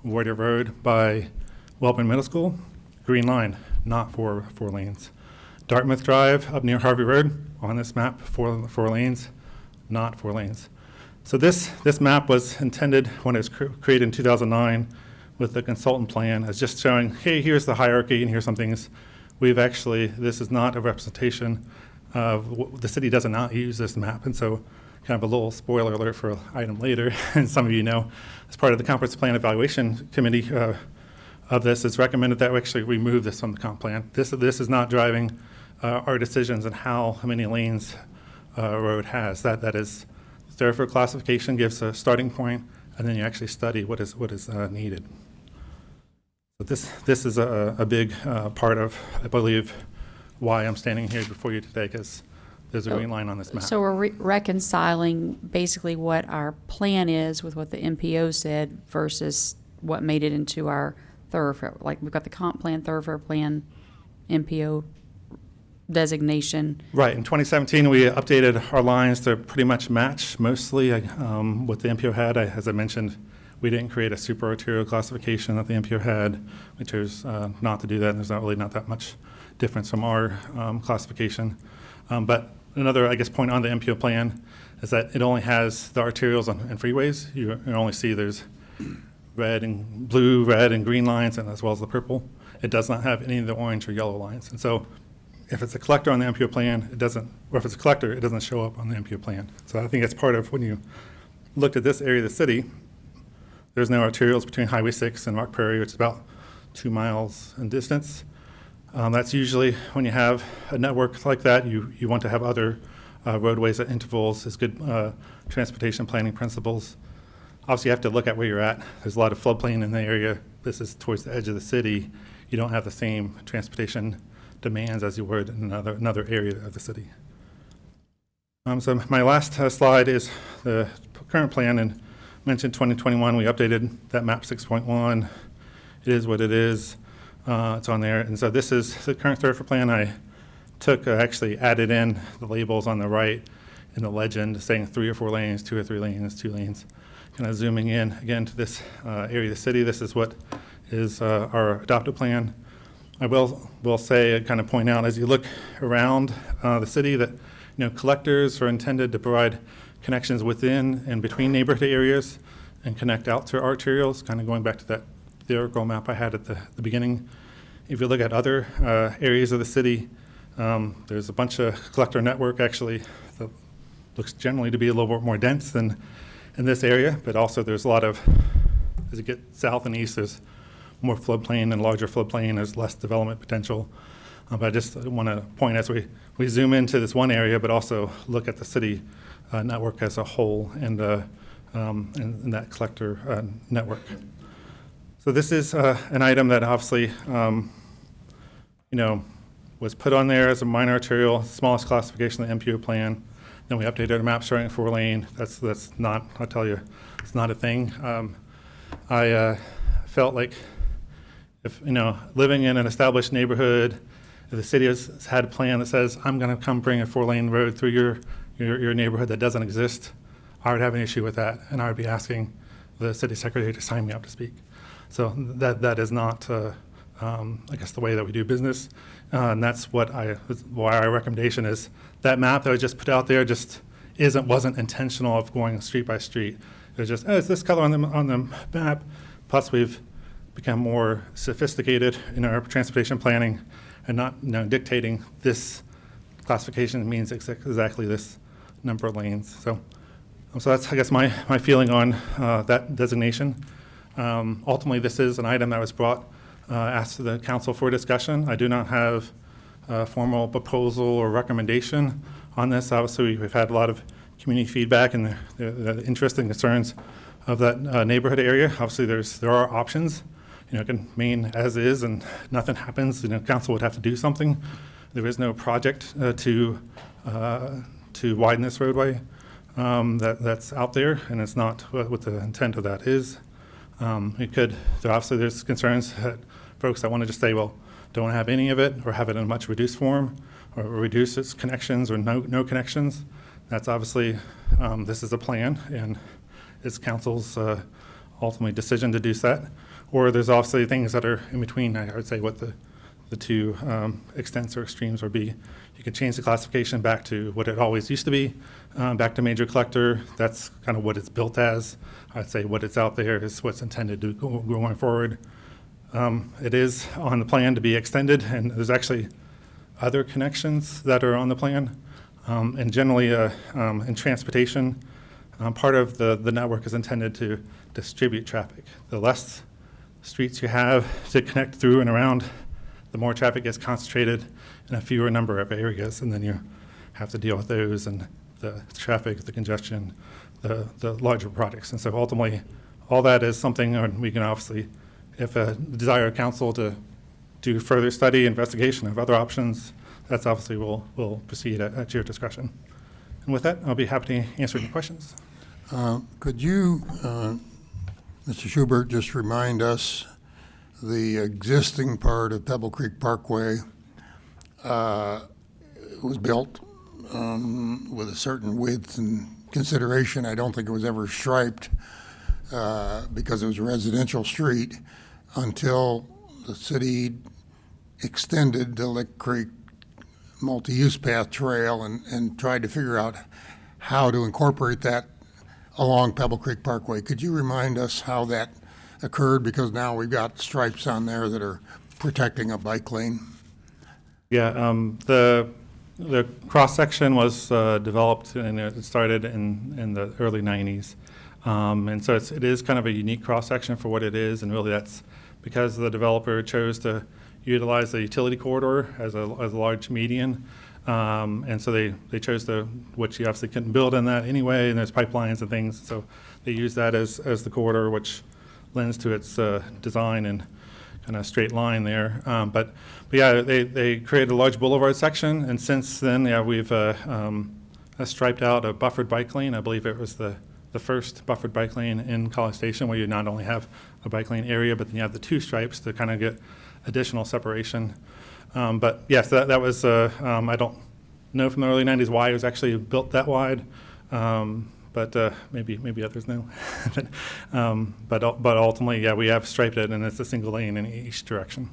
Warrior Road by Wellman Middle School, green line, not 4 lanes. Dartmouth Drive up near Harvey Road, on this map, 4 lanes, not 4 lanes. So this map was intended when it was created in 2009 with the consultant plan as just showing, hey, here's the hierarchy and here's some things. This is not a representation of, the city does not use this map. And so kind of a little spoiler alert for an item later, and some of you know, as part of the comprehensive plan evaluation committee of this, it's recommended that we actually remove this from the comp plan. This is not driving our decisions on how many lanes a road has. That is there for classification, gives a starting point, and then you actually study what is needed. But this is a big part of, I believe, why I'm standing here before you today, because there's a green line on this map. So we're reconciling basically what our plan is with what the MPO said versus what made it into our thoroughfare. Like, we've got the comp plan, thoroughfare plan, MPO designation. Right. In 2017, we updated our lines to pretty much match mostly what the MPO had. As I mentioned, we didn't create a super arterial classification that the MPO had. We chose not to do that, and there's not that much difference from our classification. But another, I guess, point on the MPO plan is that it only has the arterials and freeways. You only see there's red and blue, red and green lines, and as well as the purple. It does not have any of the orange or yellow lines. And so if it's a collector on the MPO plan, it doesn't, or if it's a collector, it doesn't show up on the MPO plan. So I think it's part of when you looked at this area of the city, there's no arterials between Highway 6 and Rock Prairie, which is about 2 miles in distance. That's usually when you have a network like that, you want to have other roadways at intervals. It's good transportation planning principles. Obviously, you have to look at where you're at. There's a lot of floodplain in the area. This is towards the edge of the city. You don't have the same transportation demands as you would in another area of the city. So my last slide is the current plan, and mentioned 2021, we updated that map 6.1. It is what it is. It's on there. And so this is the current thoroughfare plan. I took, actually added in the labels on the right in the legend saying 3 or 4 lanes, 2 or 3 lanes, 2 lanes. Kind of zooming in again to this area of the city. This is what is our adopted plan. I will say, kind of point out as you look around the city that, collectors are intended to provide connections within and between neighborhood areas and connect out to arterials, kind of going back to that theoretical map I had at the beginning. If you look at other areas of the city, there's a bunch of collector network actually that looks generally to be a little bit more dense than in this area, but also there's a lot of, as you get south and east, there's more floodplain and larger floodplain, there's less development potential. But I just want to point as we zoom into this one area, but also look at the city network as a whole and that collector network. So this is an item that obviously, was put on there as a minor arterial, smallest classification of the MPO plan. Then we updated our map showing 4 lane. That's not, I'll tell you, it's not a thing. I felt like if, living in an established neighborhood, if the city has had a plan that says, I'm going to come bring a 4-lane road through your neighborhood that doesn't exist, I would have an issue with that, and I would be asking the city secretary to sign me up to speak. So that is not, I guess, the way that we do business, and that's why our recommendation is that map that was just put out there just wasn't intentional of going street by street. It was just, it's this color on the map. Plus, we've become more sophisticated in our transportation planning and not dictating this classification means exactly this number of lanes. So that's, I guess, my feeling on that designation. Ultimately, this is an item that was brought, asked to the council for discussion. I do not have a formal proposal or recommendation on this. Obviously, we've had a lot of community feedback and the interest and concerns of that neighborhood area. Obviously, there are options. It can mean as is and nothing happens. Council would have to do something. There is no project to widen this roadway. that's out there, and it's not what the intent of that is. Obviously there's concerns that folks that want to just say, well, don't have any of it or have it in a much reduced form or reduce its connections or no connections. That's obviously, this is a plan and it's council's ultimately decision to do that. Or there's obviously things that are in between, I would say, what the two extents or extremes would be. You can change the classification back to what it always used to be, back to major collector. That's kind of what it's built as. I'd say what it's out there is what's intended to go going forward. It is on the plan to be extended, and there's actually other connections that are on the plan. And generally, in transportation, part of the network is intended to distribute traffic. The less streets you have to connect through and around, the more traffic gets concentrated in a fewer number of areas, and then you have to deal with those and the traffic, the congestion, the larger projects. And so ultimately, all that is something we can obviously, if a desire of council to do further study, investigation of other options, that's obviously will proceed at your discretion. And with that, I'll be happy to answer any questions. Could you, Mr. Schubert, just remind us the existing part of Pebble Creek Parkway was built with a certain width and consideration. I don't think it was ever striped because it was a residential street until the city extended the Lick Creek multi-use path trail and tried to figure out how to incorporate that along Pebble Creek Parkway. Could you remind us how that occurred? Because now we've got stripes on there that are protecting a bike lane. Yeah, the cross-section was developed and it started in the early 90s. And so it is kind of a unique cross-section for what it is, and really that's because the developer chose to utilize the utility corridor as a large median. And so they chose which you obviously couldn't build in that anyway, and there's pipelines and things. So they use that as the corridor, which lends to its design and kind of straight line there. But yeah, they created a large boulevard section, and since then, yeah, we've striped out a buffered bike lane. I believe it was the first buffered bike lane in College Station, where you not only have a bike lane area, but then you have the two stripes to kind of get additional separation. But yes, that was, I don't know from the early 90s why it was actually built that wide, but maybe others know. but ultimately, yeah, we have striped it, and it's a single lane in each direction.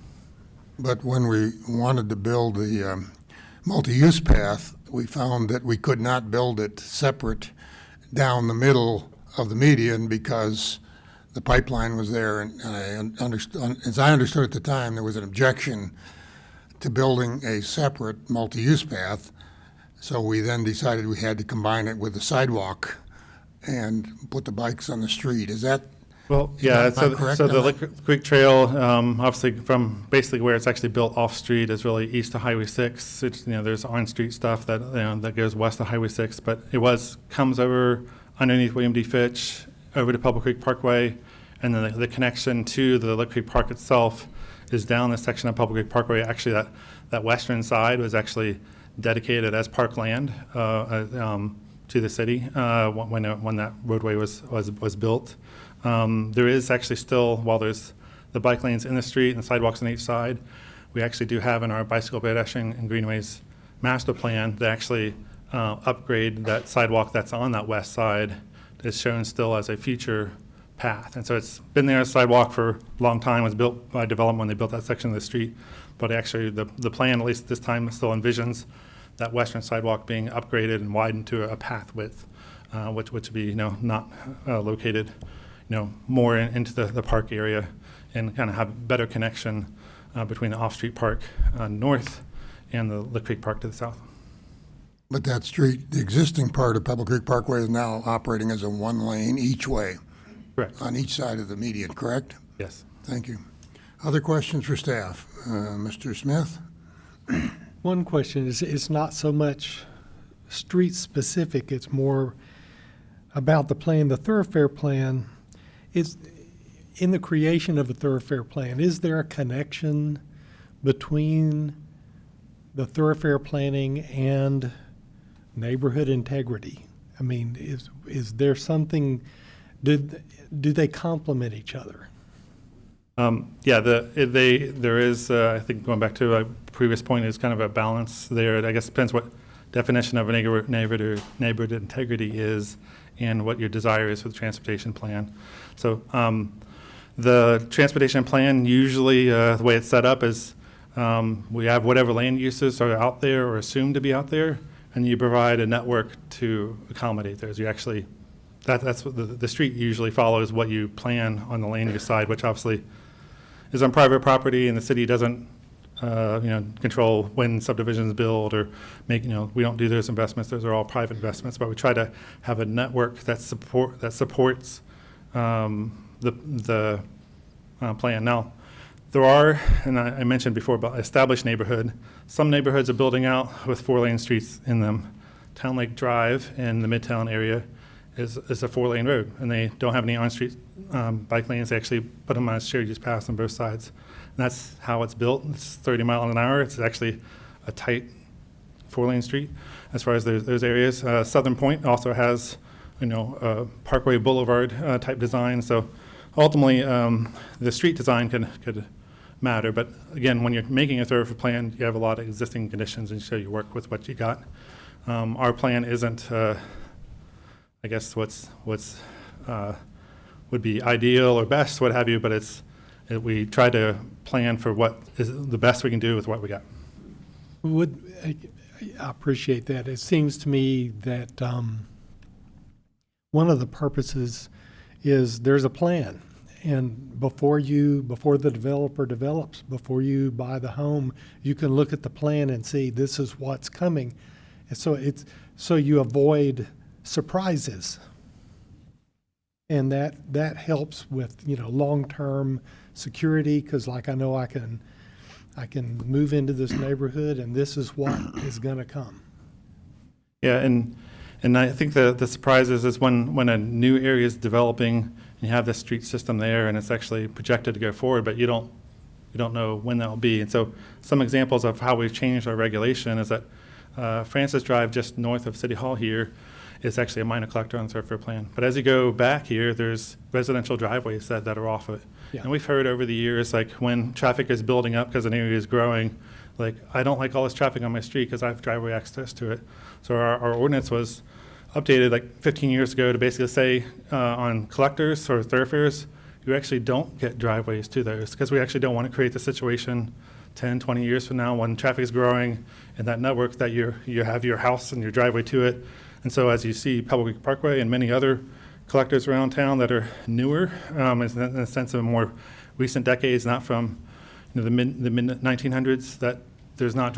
But when we wanted to build the multi-use path, we found that we could not build it separate down the middle of the median because the pipeline was there, and as I understood at the time, there was an objection to building a separate multi-use path. So we then decided we had to combine it with the sidewalk and put the bikes on the street. Is that? Well, yeah, Is that not correct so the on Lick Creek Trail, obviously from basically where it's actually built off-street is really east of Highway 6. It's, there's on-street stuff that goes west of Highway 6, but it comes over underneath William D. Fitch, over to Pebble Creek Parkway, and then the connection to the Lick Creek Park itself is down this section of Pebble Creek Parkway. Actually, that western side was actually dedicated as parkland to the city when that roadway was built. There is actually still, while there's the bike lanes in the street and sidewalks on each side, we actually do have in our bicycle pedestrian and greenways master plan to actually upgrade that sidewalk that's on that west side. It's shown still as a future path. And so it's been there as a sidewalk for a long time. It was built by development when they built that section of the street. But actually the plan, at least this time, still envisions that western sidewalk being upgraded and widened to a path width, which would be not located more into the park area, and kind of have better connection between the off-street park north and the Lick Creek Park to the south. But that street, the existing part of Pebble Creek Parkway is now operating as a one lane each way. Correct. On each side of the median, correct? Yes. Thank you. Other questions for staff? Mr. Smith? One question is, it's not so much street specific, it's more about the plan. The thoroughfare plan is, in the creation of a thoroughfare plan, is there a connection between the thoroughfare planning and neighborhood integrity? I mean, is there something, do they complement each other? Yeah, there is, I think going back to a previous point, is kind of a balance there. I guess it depends what definition of a neighborhood integrity is and what your desire is for the transportation plan. So the transportation plan, usually the way it's set up is we have whatever land uses are out there or assumed to be out there, and you provide a network to accommodate those. You actually, that's what the street usually follows what you plan on the land use side, which obviously is on private property, and the city doesn't control when subdivisions build or make, we don't do those investments. Those are all private investments, but we try to have a network that supports the plan. Now, there are, and I mentioned before about established neighborhood. Some neighborhoods are building out with 4-lane streets in them. Town Lake Drive in the Midtown area is a 4-lane road, and they don't have any on-street bike lanes. They actually put them on shared use paths on both sides. And that's how it's built. It's 30 miles an hour. It's actually a tight 4-lane street as far as those areas. Southern Point also has, Parkway Boulevard type design. So ultimately, the street design could matter. But again, when you're making a thoroughfare plan, you have a lot of existing conditions, and so you work with what you got. Our plan isn't, I guess, what's would be ideal or best, what have you, but we try to plan for what is the best we can do with what we got. I appreciate that. It seems to me that one of the purposes is there's a plan. And before the developer develops, before you buy the home, you can look at the plan and see this is what's coming. And so you avoid surprises. And that helps with, long-term security, because like I know I can move into this neighborhood and this is what is going to come. Yeah, and I think the surprises is when a new area is developing and you have this street system there and it's actually projected to go forward, but you don't know when that'll be. And so some examples of how we've changed our regulation is that Francis Drive, just north of City Hall here, is actually a minor collector on the thoroughfare plan. But as you go back here, there's residential driveways that are off of it. Yeah. And we've heard over the years, like when traffic is building up because an area is growing, like I don't like all this traffic on my street because I have driveway access to it. So our ordinance was updated like 15 years ago to basically say on collectors or thoroughfares, you actually don't get driveways to those, because we actually don't want to create the situation 10, 20 years from now when traffic is growing and that network that you have your house and your driveway to it. And so as you see Pebble Creek Parkway and many other collectors around town that are newer, in a sense of more recent decades, not from the mid 1900s, that there's not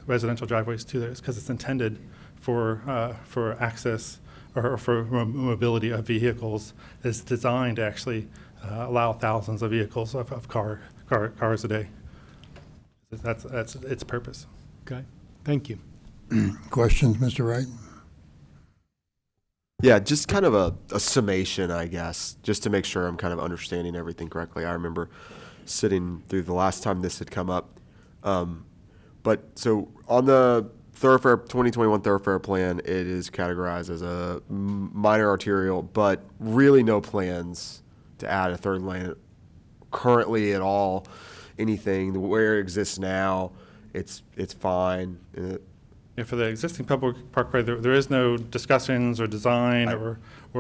residential driveways to those, because it's intended for access or for mobility of vehicles. It's designed to actually allow thousands of vehicles of cars a day. That's its purpose. Okay, thank you. Questions, Mr. Wright? Yeah, just kind of a summation, I guess, just to make sure I'm kind of understanding everything correctly. I remember sitting through the last time this had come up. But so on the 2021 thoroughfare plan, it is categorized as a minor arterial, but really no plans to add a third lane currently at all. Anything where it exists now, it's fine. Yeah, for the existing public parkway, there is no discussions or design or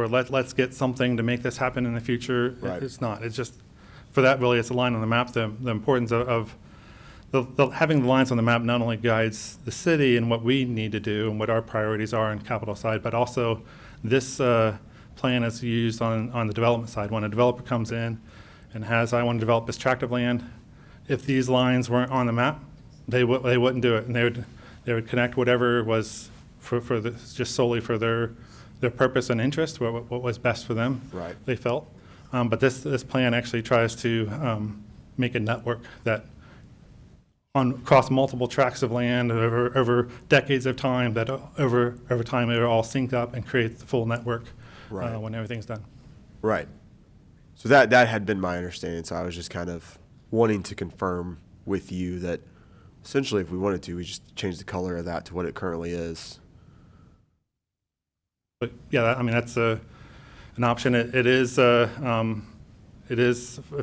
let's get something to make this happen in the future. Right. It's not. It's just, for that really, it's a line on the map. The importance of having the lines on the map not only guides the city and what we need to do and what our priorities are on the capital side, but also this plan is used on the development side. When a developer comes in and I want to develop this tract of land, if these lines weren't on the map, they wouldn't do it, and they would connect whatever was just solely for their purpose and interest, what was best for them. Right. They felt, but this plan actually tries to make a network that across multiple tracts of land over decades of time, that over time it all sync up and create the full network. Right. When everything's done. Right. So that had been my understanding. So I was just kind of wanting to confirm with you that essentially, if we wanted to, we just change the color of that to what it currently is. But yeah, I mean, that's an option. It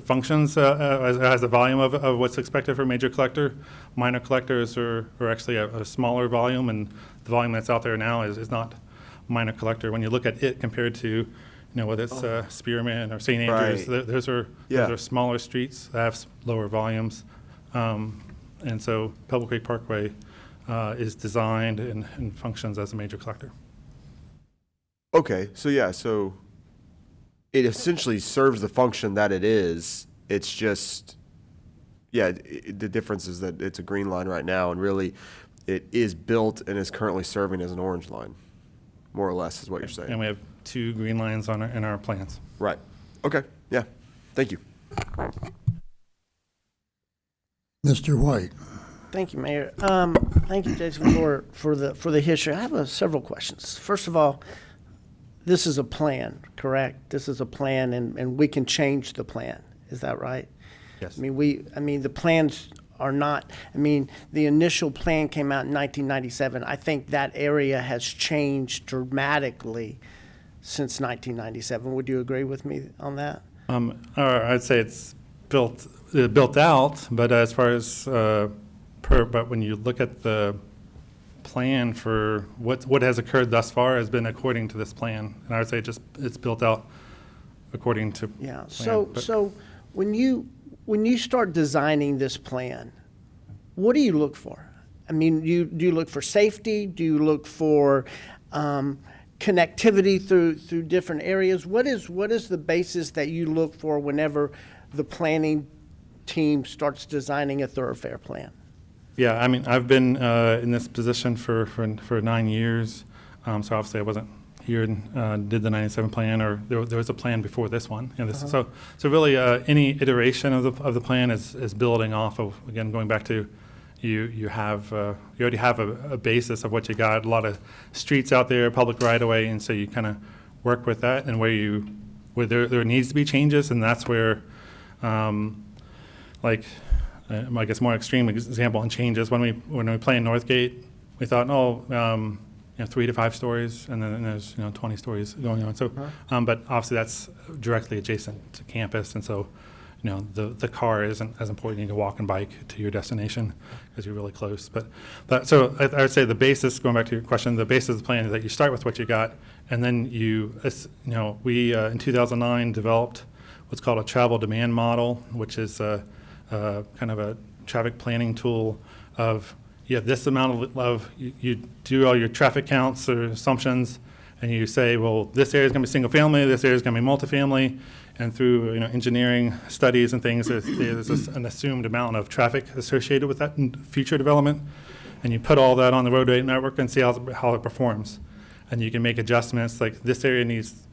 functions as the volume of what's expected for a major collector. Minor collectors are actually a smaller volume, and the volume that's out there now is not minor collector. When you look at it compared to, whether it's Spearman or St. Andrews, Right. those are smaller streets that have lower volumes. And so Pebble Creek Parkway is designed and functions as a major collector. Okay, so it essentially serves the function that it is. It's just, the difference is that it's a green line right now, and really, it is built and is currently serving as an orange line, more or less, is what you're saying. And we have 2 green lines in our plans. Right. Okay. Yeah. Thank you. Mr. White. Thank you, Mayor. Thank you, Jason, for the history. I have several questions. First of all, this is a plan, correct? This is a plan, and we can change the plan. Is that right? Yes. I mean, the plans are not, the initial plan came out in 1997. I think that area has changed dramatically since 1997. Would you agree with me on that? Or I'd say it's built out, but as far as but when you look at the plan for what has occurred thus far has been according to this plan, and I would say it's built out according to Yeah. plan. But So when you start designing this plan, what do you look for? Do you look for safety? Do you look for connectivity through different areas? What is the basis that you look for whenever the planning team starts designing a thoroughfare plan? yeah, I've been in this position for 9 years, so obviously I wasn't here and did the 97 plan, or there was a plan before this one. So really any iteration of the plan is building off of, again, going back to you already have a basis of what you got, a lot of streets out there, public right of way, and so you kind of work with that, and where there needs to be changes, and that's where I guess more extreme example on changes, when we play in Northgate, we thought, 3 to 5 stories, and then there's 20 stories going on. So, but obviously that's directly adjacent to campus, and so the car isn't as important. You can walk and bike to your destination because you're really close. But so I would say the basis, going back to your question, the basis of the plan is that you start with what you got, and then we in 2009 developed what's called a travel demand model, which is kind of a traffic planning tool of this amount of you do all your traffic counts or assumptions, and you say, well, this area is going to be single family, this area is going to be multifamily, and through engineering studies and things, there's an assumed amount of traffic associated with that in future development, and you put all that on the roadway network and see how it performs, and you can make adjustments like this area needs.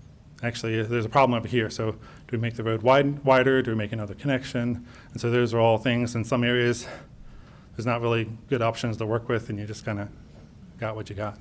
Actually, there's a problem over here, so do we make the road wider? Do we make another connection? And so those are all things. In some areas, there's not really good options to work with, and you just kind of got what you got.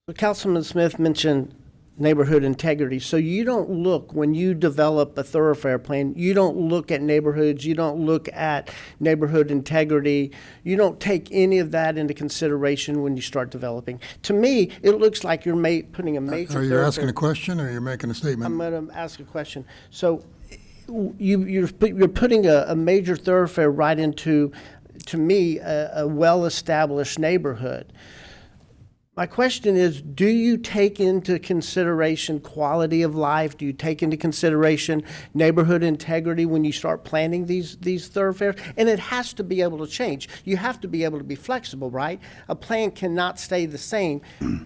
So Councilman Smith mentioned neighborhood integrity. So you don't look, when you develop a thoroughfare plan, you don't look at neighborhoods, you don't look at neighborhood integrity, you don't take any of that into consideration when you start developing. To me, it looks like you're putting a major. Are you asking a question or you're making a statement? I'm going to ask a question. So you're putting a major thoroughfare right into, to me, a well-established neighborhood. My question is, do you take into consideration quality of life? Do you take into consideration neighborhood integrity when you start planning these thoroughfares? And it has to be able to change. You have to be able to be flexible, right? A plan cannot stay the same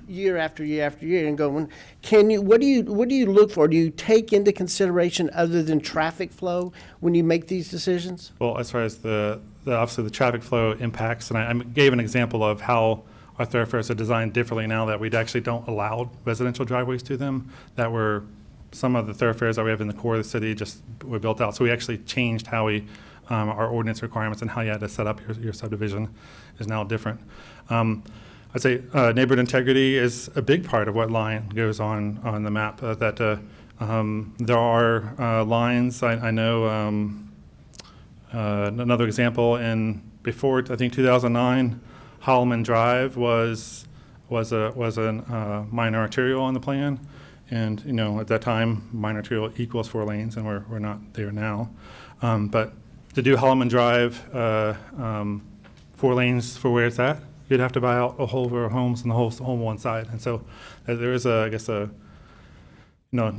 year after year after year and go, what do you look for? Do you take into consideration other than traffic flow when you make these decisions? Well, as far as obviously the traffic flow impacts, and I gave an example of how our thoroughfares are designed differently now that we actually don't allow residential driveways to them, that were some of the thoroughfares that we have in the core of the city just were built out. So we actually changed how our ordinance requirements and how you had to set up your subdivision is now different. I'd say neighborhood integrity is a big part of what line goes on the map. There are lines, I know another example before, I think 2009, Holloman Drive was was a minor arterial on the plan. And, you know, at that time, minor arterial equals 4 lanes, and we're not there now. But to do Holloman Drive, 4 lanes for where it's at, you'd have to buy out a whole row of homes and the whole one side. And so there is you know,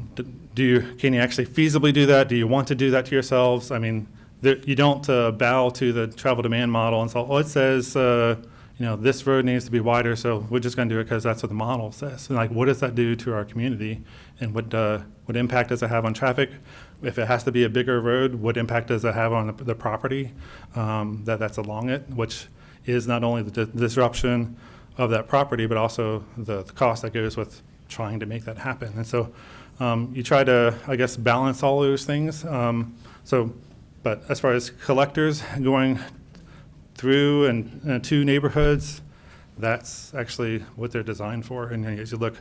can you actually feasibly do that? Do you want to do that to yourselves? I mean, you don't bow to the travel demand model and say, oh, it says, you know, this road needs to be wider, so we're just going to do it because that's what the model says. And like, what does that do to our community? And what impact does it have on traffic? If it has to be a bigger road, what impact does it have on the property that's along it, which is not only the disruption of that property, but also the cost that goes with trying to make that happen. And so you try to, I guess, balance all those things. But as far as collectors going through and to neighborhoods, that's actually what they're designed for. And as you look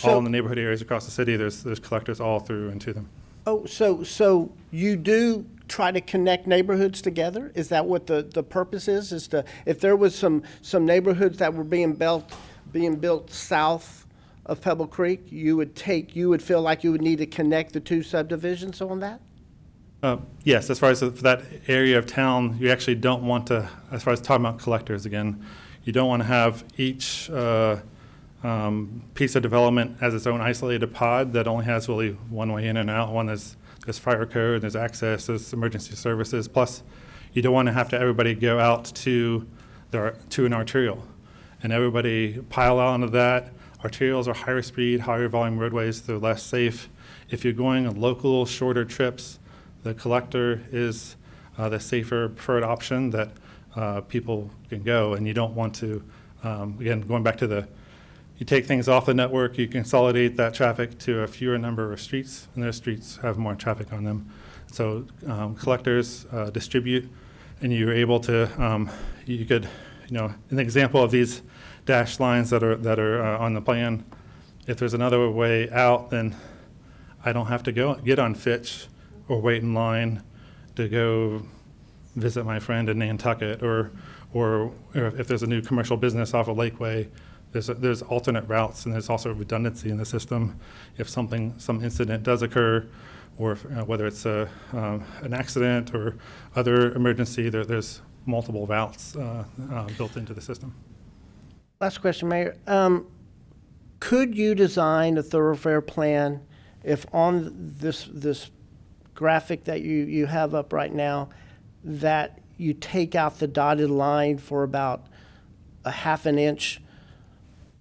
all in the neighborhood areas across the city, there's collectors all through and to them. Oh, so you do try to connect neighborhoods together? Is that what the purpose is? If there was some neighborhoods that were being built south of Pebble Creek, you would feel like you would need to connect the 2 subdivisions on that? Yes, as far as for that area of town, you actually don't want to, as far as talking about collectors again, you don't want to have each piece of development as its own isolated pod that only has really one way in and out. One is there's fire code, there's access, there's emergency services. Plus, you don't want to have everybody go out to an arterial and everybody pile out onto that. Arterials are higher speed, higher volume roadways, they're less safe. If you're going on local, shorter trips, the collector is the safer preferred option that people can go, and you don't want to, again, going back to you take things off the network, you consolidate that traffic to a fewer number of streets, and those streets have more traffic on them. So collectors distribute, and you're able to, you could, you know, an example of these dashed lines that are on the plan, if there's another way out, then I don't have to get on Fitch or wait in line to go visit my friend in Nantucket, or if there's a new commercial business off of Lakeway, there's alternate routes, and there's also redundancy in the system. If some incident does occur, or whether it's an accident or other emergency, there's multiple routes built into the system. Last question, Mayor. Could you design a thoroughfare plan if on this graphic that you have up right now, that you take out the dotted line for about a ½ an inch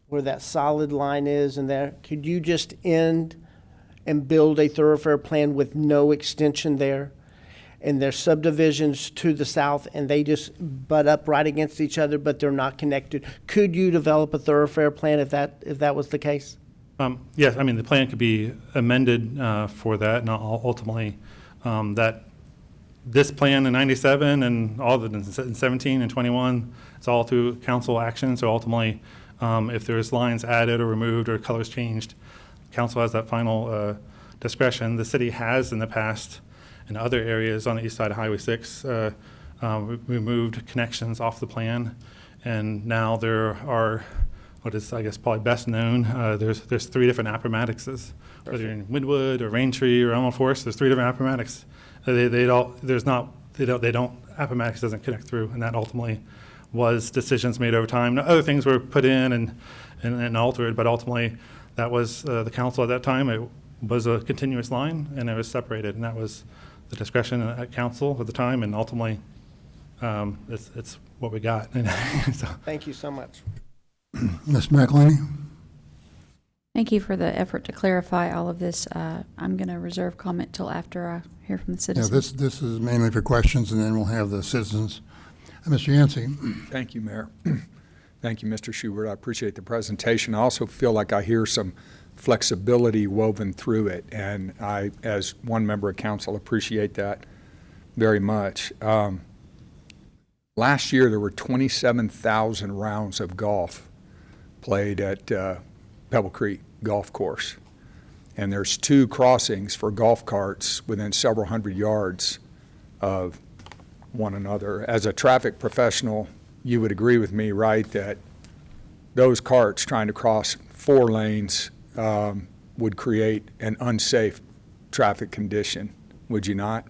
where that solid line is, and there, could you just end and build a thoroughfare plan with no extension there? And there's subdivisions to the south, and they just butt up right against each other, but they're not connected. Could you develop a thoroughfare plan if that was the case? Yes, I mean, the plan could be amended for that, and ultimately this plan in 97 and all the in 17 and 21, it's all through council action. So ultimately, if there's lines added or removed or colors changed, council has that final discretion. The city has in the past in other areas on the east side of Highway 6 removed connections off the plan, and now there are what is, I guess, probably best known. There's 3 different Appomattoxes. Whether you're in Wynwood or Raintree or Elmo Forest, there's 3 different Appomattox. Appomattox doesn't connect through, and that ultimately was decisions made over time. Now, other things were put in and altered, but ultimately that was the council at that time. It was a continuous line, and it was separated, and that was the discretion at council at the time, and ultimately it's what we got. So. Thank you so much. Ms. McElhaney? Thank you for the effort to clarify all of this. I'm going to reserve comment till after I hear from the Yeah, citizens. this is mainly for questions, and then we'll have the citizens. Mr. Yancey? Thank you, Mayor. Thank you, Mr. Schubert. I appreciate the presentation. I also feel like I hear some flexibility woven through it, and I, as one member of council, appreciate that very much. Last year, there were 27,000 rounds of golf played at Pebble Creek Golf Course. And there's 2 crossings for golf carts within several hundred yards of one another. As a traffic professional, you would agree with me, right, that those carts trying to cross 4 lanes would create an unsafe traffic condition, would you not?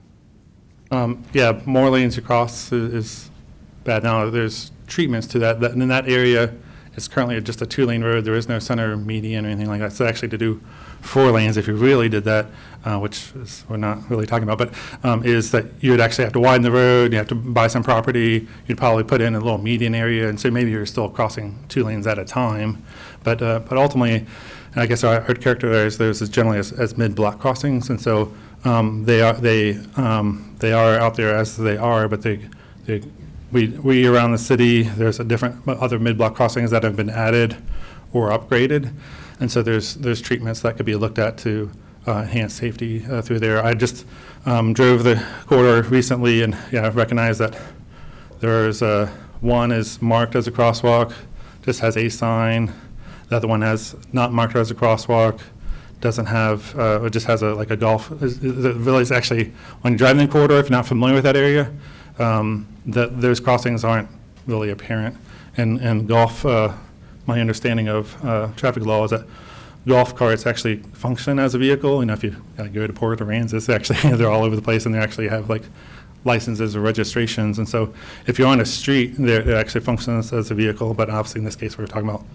Yeah, more lanes across is bad. Now, there's treatments to that. In that area, it's currently just a 2-lane road. There is no center median or anything like that. So actually to do 4 lanes, if you really did that, which is, we're not really talking about, but is that you would actually have to widen the road, you have to buy some property, you'd probably put in a little median area, and so maybe you're still crossing 2 lanes at a time. But ultimately, I guess I would characterize those as generally as mid-block crossings, and so they are out there as they are, but we around the city, there's a different other mid-block crossings that have been added or upgraded, and so there's treatments that could be looked at to enhance safety through there. I just drove the corridor recently, and yeah, I recognize that there's one is marked as a crosswalk, just has a sign. The other one has not marked as a crosswalk, doesn't have, it just has like a golf. The village actually, when you're driving the corridor, if you're not familiar with that area, those crossings aren't really apparent. And golf, my understanding of traffic law is that golf carts actually function as a vehicle. You know, if you go to Port Aransas, actually they're all over the place, and they actually have like licenses or registrations. And so if you're on a street, it actually functions as a vehicle. But obviously in this case, we're talking about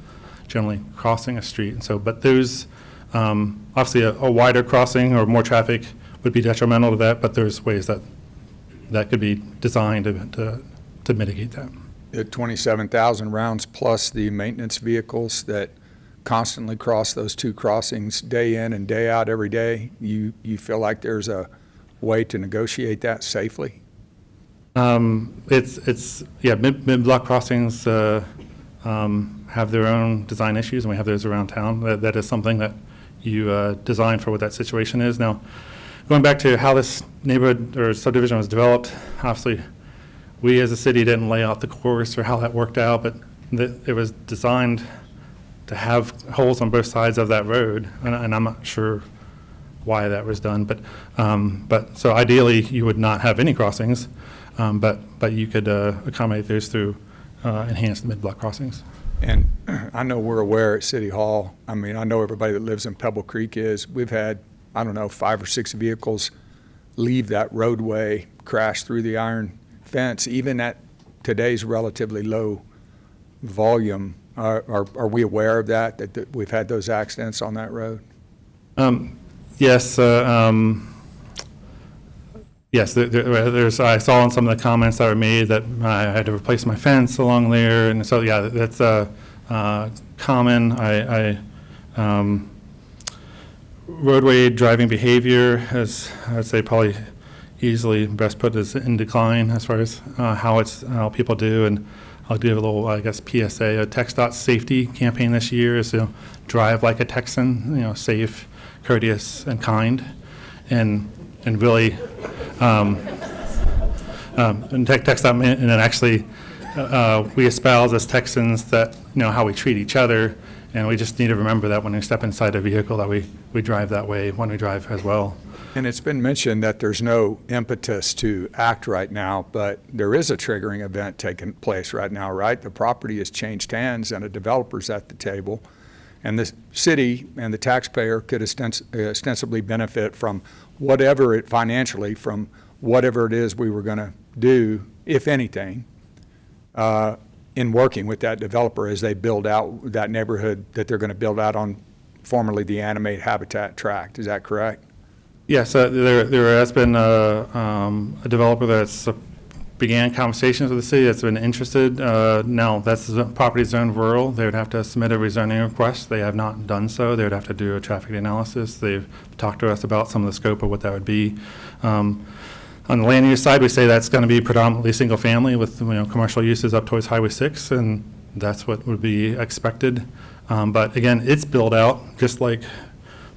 generally crossing a street. And so, but those, obviously a wider crossing or more traffic would be detrimental to that, but there's ways that could be designed to mitigate that. The 27,000 rounds plus the maintenance vehicles that constantly cross those 2 crossings day in and day out every day, you feel like there's a way to negotiate that safely? It's mid-block crossings have their own design issues, and we have those around town. That is something that you design for what that situation is. Now, going back to how this neighborhood or subdivision was developed, obviously, we as a city didn't lay out the course or how that worked out, but it was designed to have holes on both sides of that road, and I'm not sure why that was done, but so ideally you would not have any crossings, but you could accommodate those through enhanced mid-block crossings. And I know we're aware at City Hall, I mean, I know everybody that lives in Pebble Creek is, we've had, I don't know, 5 or 6 vehicles leave that roadway, crash through the iron fence, even at today's relatively low volume. Are we aware of that we've had those accidents on that road? Yes. Yes, there's. I saw in some of the comments that were made that I had to replace my fence along there, and so yeah, that's common. Roadway driving behavior, as I'd say, probably easily best put is in decline as far as how people do. And I'll give a little, I guess, PSA. A TxDOT safety campaign this year is to drive like a Texan, safe, courteous, and kind, and really, and TxDOT, and then actually, we espouse as Texans that how we treat each other, and we just need to remember that when we step inside a vehicle that we drive that way when we drive as well. And it's been mentioned that there's no impetus to act right now, but there is a triggering event taking place right now, right? The property has changed hands and a developer's at the table, and the city and the taxpayer could ostensibly benefit from whatever it financially, from whatever it is we were going to do, if anything, in working with that developer as they build out that neighborhood that they're going to build out on formerly the Animate Habitat Tract. Is that correct? Yes, there has been a developer that's began conversations with the city that's been interested. Now, that's property zone rural. They would have to submit a rezoning request. They have not done so. They would have to do a traffic analysis. They've talked to us about some of the scope of what that would be. On the land use side, we say that's going to be predominantly single family with commercial uses up towards Highway 6, and that's what would be expected. But again, it's built out just like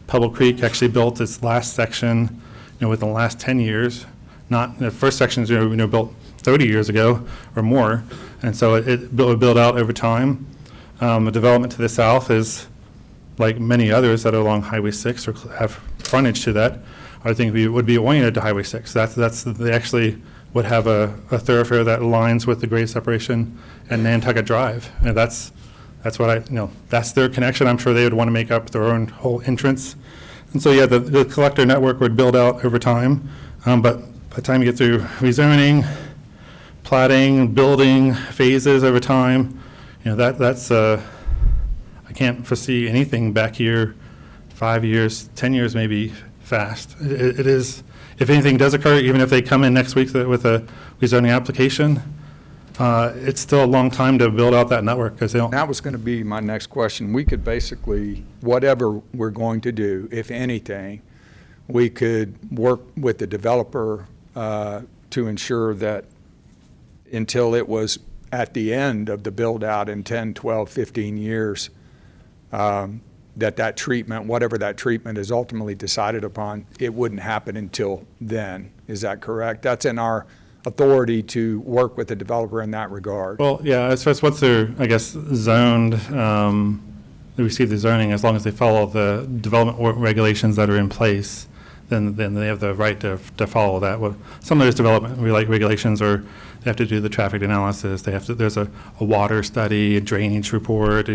Pebble Creek actually built its last section, within the last 10 years. Not the first sections, built 30 years ago or more, and so it built out over time. The development to the south is like many others that are along Highway 6 or have frontage to that. I think we would be oriented to Highway 6. They actually would have a thoroughfare that aligns with the grade separation and Nantucket Drive, and that's That's what that's their connection. I'm sure they would want to make up their own whole entrance. And so, yeah, the collector network would build out over time. But by the time you get through rezoning, platting, building phases over time, that's I can't foresee anything back here 5 years, 10 years maybe fast. It is, if anything does occur, even if they come in next week with a rezoning application, it's still a long time to build out that network because they don't. That was going to be my next question. We could basically, whatever we're going to do, if anything, we could work with the developer to ensure that until it was at the end of the build-out in 10, 12, 15 years, that treatment, whatever that treatment is ultimately decided upon, it wouldn't happen until then. Is that correct? That's in our authority to work with the developer in that regard. Well, yeah, as far as once they're, I guess, zoned, they receive the zoning, as long as they follow the development regulations that are in place, then they have the right to follow that. Well, some of those development regulations are, they have to do the traffic analysis. They have to. There's a water study, a drainage report.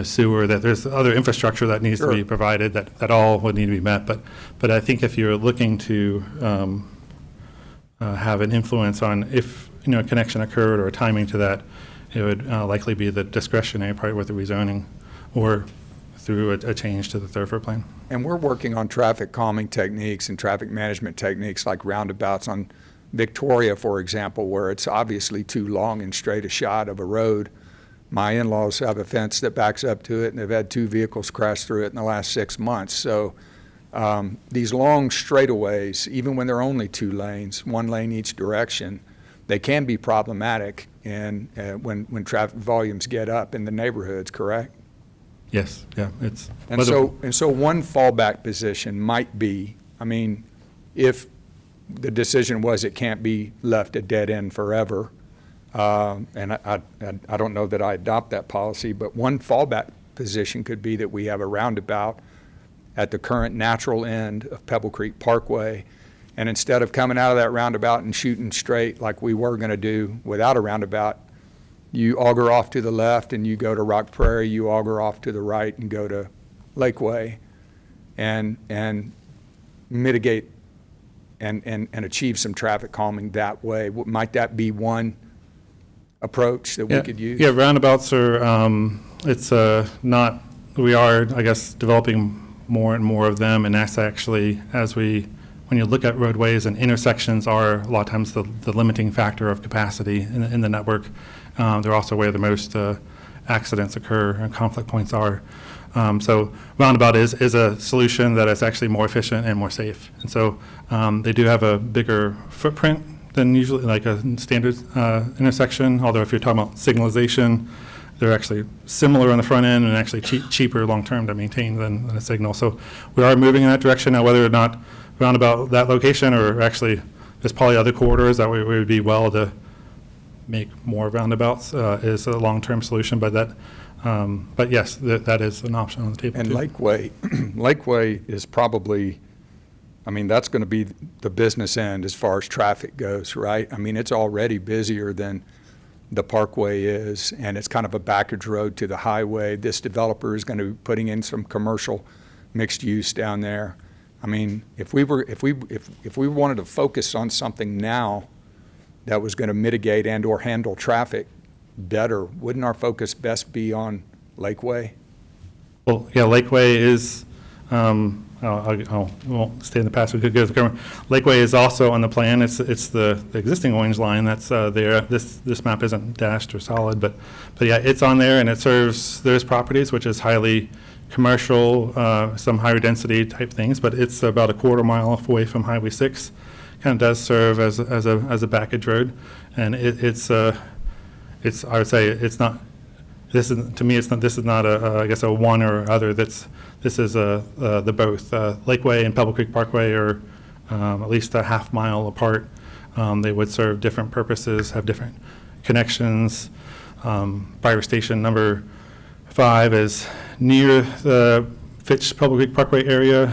Sewer. That there's other infrastructure that needs to be provided. That all would need to be met. But I think if you're looking to have an influence on if a connection occurred or a timing to that, it would likely be the discretionary part with the rezoning, or through a change to the thoroughfare plan. And we're working on traffic calming techniques and traffic management techniques like roundabouts on Victoria, for example, where it's obviously too long and straight a shot of a road. My in-laws have a fence that backs up to it, and they've had 2 vehicles crash through it in the last 6 months. So these long straightaways, even when they're only 2 lanes, 1 lane each direction, they can be problematic and when traffic volumes get up in the neighborhoods, correct? Yes, yeah, it's. And so one fallback position might be, if the decision was it can't be left a dead end forever, and I don't know that I adopt that policy, but one fallback position could be that we have a roundabout at the current natural end of Pebble Creek Parkway, and instead of coming out of that roundabout and shooting straight like we were going to do without a roundabout, you auger off to the left and you go to Rock Prairie, you auger off to the right and go to Lakeway, and mitigate and achieve some traffic calming that way. Might that be one approach that we could use? Yeah, roundabouts are, we are, I guess, developing more and more of them, and that's actually, when you look at roadways, and intersections are a lot of times the limiting factor of capacity in the network. They're also where the most accidents occur and conflict points are. So roundabout is a solution that is actually more efficient and more safe. And so they do have a bigger footprint than usually like a standard intersection, although if you're talking about signalization, they're actually similar on the front end and actually cheaper long-term to maintain than a signal. So we are moving in that direction. Now, whether or not roundabout that location or actually there's probably other corridors that we would be well to make more roundabouts is a long-term solution, but yes, that is an option on the table. And too. Lakeway is probably, that's going to be the business end as far as traffic goes, right? It's already busier than the Parkway is, and it's kind of a backage road to the highway. This developer is going to be putting in some commercial mixed use down there. If we wanted to focus on something now that was going to mitigate and or handle traffic better, wouldn't our focus best be on Lakeway? Well, yeah, Lakeway is, I won't stay in the past, we could go to the camera. Lakeway is also on the plan. It's the existing orange line that's there. This map isn't dashed or solid, but yeah, it's on there, and it serves those properties, which is highly commercial, some higher density type things, but it's about a quarter mile away from Highway 6. Kind of does serve as a backage road, and it's I would say it's not. This is, to me, it's not. This is not I guess a one or other. This is the both. Lakeway and Pebble Creek Parkway are at least a half mile apart. They would serve different purposes, have different connections. Fire station number 5 is near the Fitch Pebble Creek Parkway area.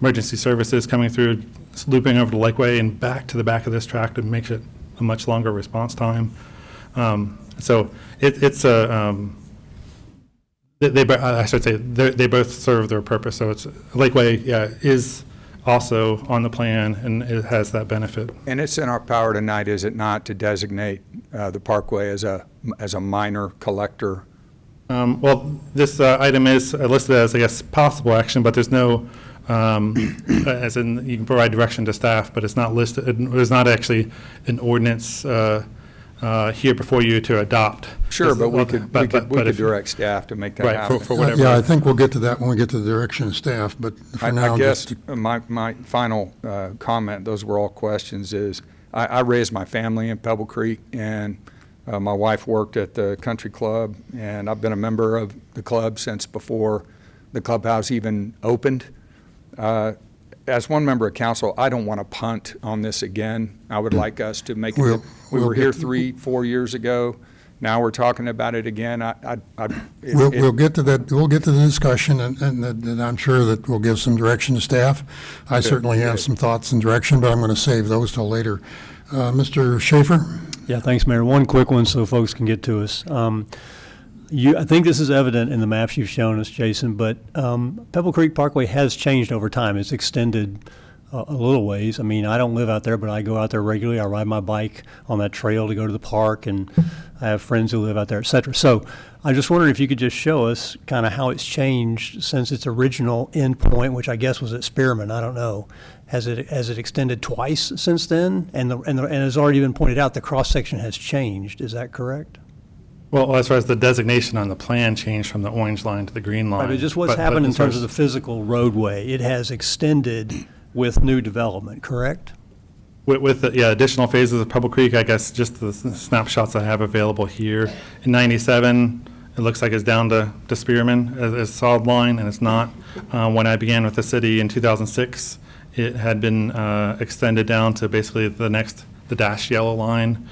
Emergency services coming through, looping over the Lakeway and back to the back of this track to make it a much longer response time. So it's a I should say, they both serve their purpose. So it's, Lakeway, yeah, is also on the plan, and it has that benefit. And it's in our power tonight, is it not, to designate the Parkway as a minor collector? Well, this item is listed as, I guess, possible action, but there's no, as in, you can provide direction to staff, but it's not listed, there's not actually an ordinance here before you to adopt. Sure, but we could if- direct staff to make that Right, happen. for whatever. Yeah, I think we'll get to that when we get to the direction of staff, but for now, I guess just my final comment, those were all questions, is I raised my family in Pebble Creek, and my wife worked at the country club, and I've been a member of the club since before the clubhouse even opened. As one member of council, I don't want to punt on this again. I would like us to make it. We We'll were here get- 3-4 years ago. Now we're talking about it again. we'll get to that, we'll get to the discussion, and I'm sure that we'll give some direction to staff. I certainly have some thoughts and direction, but I'm going to save those till later. Mr. Schaefer? Yeah, thanks, Mayor. One quick one so folks can get to us. I think this is evident in the maps you've shown us, Jason, but Pebble Creek Parkway has changed over time. It's extended a little ways. I mean, I don't live out there, but I go out there regularly. I ride my bike on that trail to go to the park, and I have friends who live out there, et cetera. So I just wondered if you could just show us kind of how it's changed since its original endpoint, which I guess was at Spearman. I don't know. Has it extended twice since then? And as already been pointed out, the cross-section has changed. Is that correct? Well, as far as the designation on the plan changed from the orange line to the green line. Right, but just what's happened in terms of the physical roadway, it has extended with new development, correct? With the, yeah, additional phases of Pebble Creek, I guess just the snapshots I have available here. In 97, it looks like it's down to Spearman as a solid line, and it's not. When I began with the city in 2006, it had been extended down to basically the dash yellow line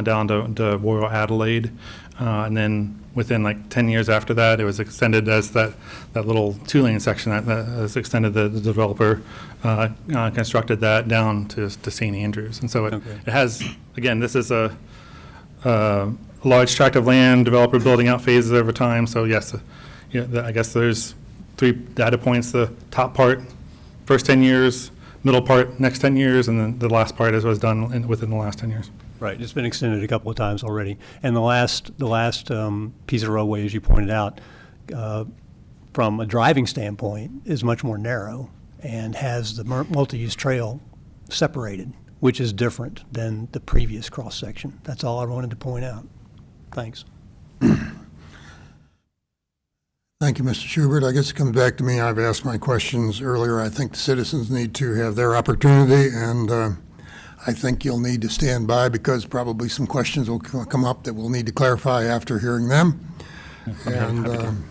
down to Royal Adelaide. And then within like 10 years after that, it was extended as that little two-lane section that has extended. The developer constructed that down to St. Andrews. And so it has, again, this is a large tract of land, developer building out phases over time. So yes, I guess there's 3 data points. The top part, first 10 years, middle part, next 10 years, and then the last part was done within the last 10 years. Right, it's been extended a couple of times already. And the last piece of roadway, as you pointed out, from a driving standpoint, is much more narrow and has the multi-use trail separated, which is different than the previous cross-section. That's all I wanted to point out. Thanks. Thank you, Mr. Schubert. I guess it comes back to me. I've asked my questions earlier. I think the citizens need to have their opportunity, and I think you'll need to stand by because probably some questions will come up that we'll need to clarify after hearing them. And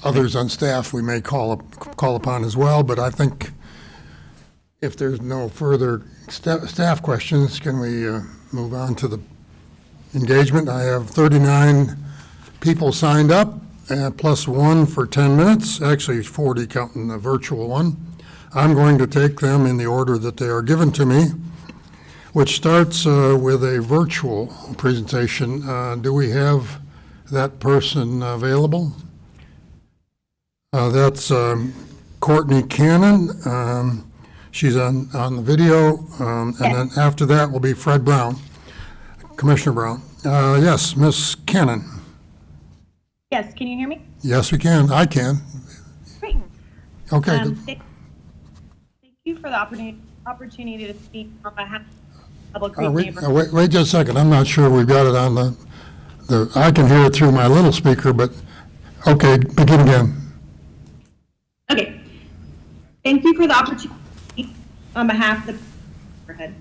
others on staff we may call upon as well, but I think if there's no further staff questions, can we move on to the engagement? I have 39 people signed up, plus 1 for 10 minutes, actually 40 counting the virtual one. I'm going to take them in the order that they are given to me, which starts with a virtual presentation. Do we have that person available? That's Courtney Cannon. She's on the video, and then after that will be Fred Brown, Commissioner Brown. Yes, Ms. Cannon. Yes, can you hear me? Yes, we can. I can. Great. Okay. Thank you for the opportunity to speak on behalf of Pebble Creek neighborhood. Wait just a second. I'm not sure we've got it on the. I can hear it through my little speaker, but okay, begin again. Okay. Thank you for the opportunity to speak on behalf of the neighborhood.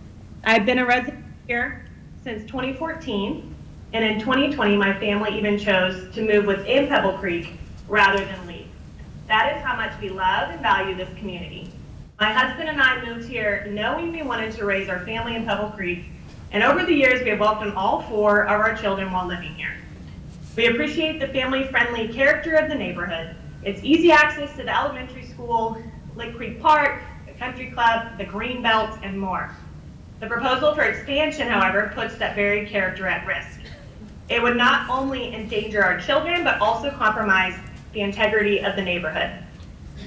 I've been a resident here since 2014, and in 2020, my family even chose to move within Pebble Creek rather than leave. That is how much we love and value this community. My husband and I moved here knowing we wanted to raise our family in Pebble Creek, and over the years, we have welcomed all 4 of our children while living here. We appreciate the family-friendly character of the neighborhood, its easy access to the elementary school, Lick Creek Park, the country club, the green belt, and more. The proposal for expansion, however, puts that very character at risk. It would not only endanger our children, but also compromise the integrity of the neighborhood.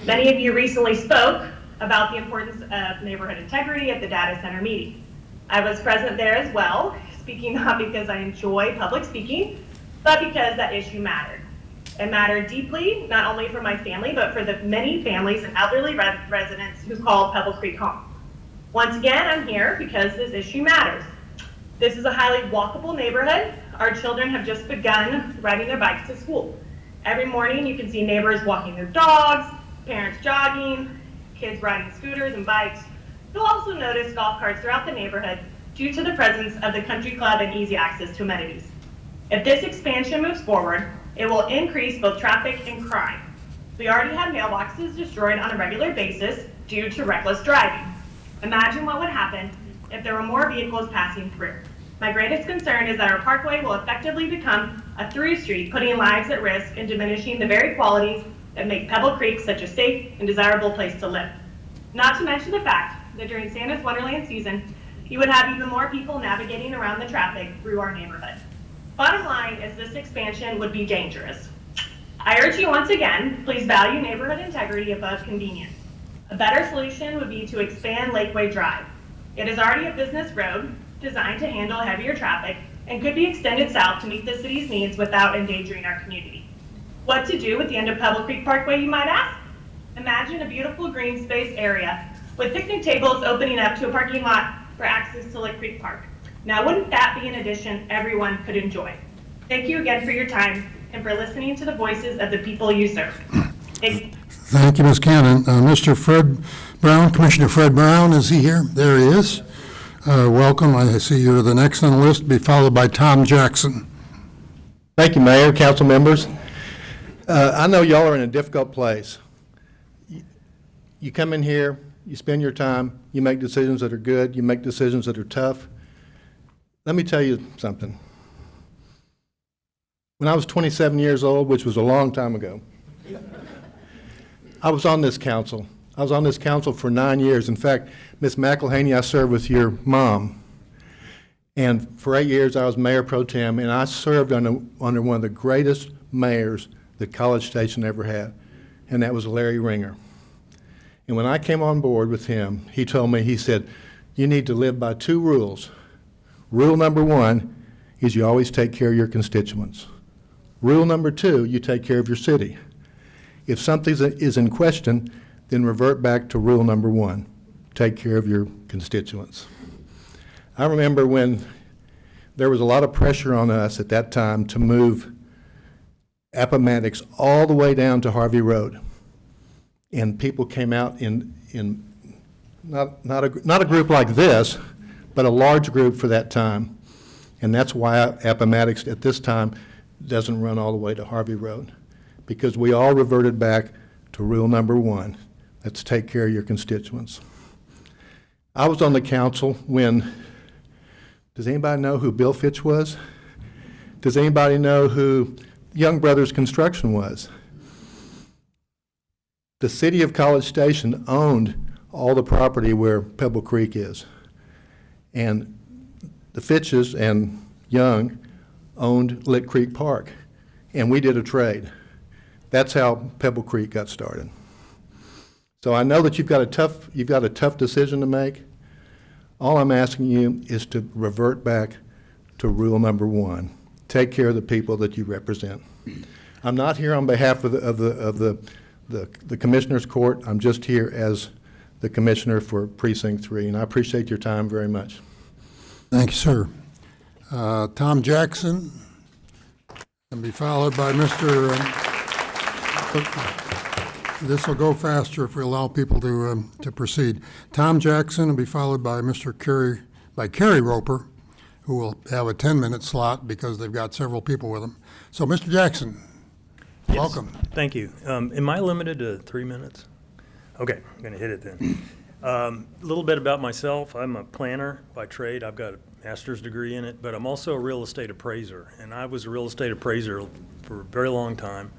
Many of you recently spoke about the importance of neighborhood integrity at the data center meeting. I was present there as well, speaking not because I enjoy public speaking, but because that issue mattered. It mattered deeply, not only for my family, but for the many families and elderly residents who call Pebble Creek home. Once again, I'm here because this issue matters. This is a highly walkable neighborhood. Our children have just begun riding their bikes to school. Every morning you can see neighbors walking their dogs, parents jogging, kids riding scooters and bikes. You'll also notice golf carts throughout the neighborhood due to the presence of the country club and easy access to amenities. If this expansion moves forward, it will increase both traffic and crime. We already have mailboxes destroyed on a regular basis due to reckless driving. Imagine what would happen if there were more vehicles passing through. My greatest concern is that our parkway will effectively become a through street, putting lives at risk and diminishing the very qualities that make Pebble Creek such a safe and desirable place to live. Not to mention the fact that during Santa's Wonderland season, you would have even more people navigating around the traffic through our neighborhood. Bottom line is this expansion would be dangerous. I urge you once again, please value neighborhood integrity above convenience. A better solution would be to expand Lakeway Drive. It is already a business road designed to handle heavier traffic and could be extended south to meet the city's needs without endangering our community. What to do with the end of Pebble Creek Parkway, you might ask? Imagine a beautiful green space area with picnic tables opening up to a parking lot for access to Lick Creek Park. Now, wouldn't that be an addition everyone could enjoy? Thank you again for your time and for listening to the voices of the people you serve. Thank you. Thank you, Ms. Cannon. Mr. Fred Brown, Commissioner Fred Brown, is he here? There he is. Welcome. I see you're the next on the list, be followed by Tom Jackson. Thank you, Mayor, council members. I know y'all are in a difficult place. You come in here, you spend your time, you make decisions that are good, you make decisions that are tough. Let me tell you something. When I was 27 years old, which was a long time ago, I was on this council. I was on this council for 9 years. In fact, Ms. McElhaney, I served with your mom. And for 8 years, I was mayor pro tem, and I served under one of the greatest mayors that College Station ever had, and that was Larry Ringer. And when I came on board with him, he told me, he said, you need to live by 2 rules. Rule number 1 is you always take care of your constituents. Rule number 2, you take care of your city. If something is in question, then revert back to rule number 1, take care of your constituents. I remember when there was a lot of pressure on us at that time to move Appomattox all the way down to Harvey Road. And people came out in not a group like this, but a large group for that time. And that's why Appomattox at this time doesn't run all the way to Harvey Road, because we all reverted back to rule number 1. Let's take care of your constituents. I was on the council when, does anybody know who Bill Fitch was? Does anybody know who Young Brothers Construction was? The city of College Station owned all the property where Pebble Creek is. And the Fitches and Young owned Lick Creek Park. And we did a trade. That's how Pebble Creek got started. So I know that you've got a tough decision to make. All I'm asking you is to revert back to rule number 1. Take care of the people that you represent. I'm not here on behalf of the Commissioner's Court. I'm just here as the Commissioner for Precinct 3, and I appreciate your time very much. Thank you, sir. Tom Jackson, and be followed by Mr. This will go faster if we allow people to proceed. Tom Jackson will be followed by Kerry Roper, who will have a 10-minute slot because they've got several people with them. So, Mr. Jackson, yes. Welcome. Thank you. Am I limited to 3 minutes? Okay, I'm going to hit it then. A little bit about myself. I'm a planner by trade. I've got a master's degree in it, but I'm also a real estate appraiser, and I was a real estate appraiser for a very long time.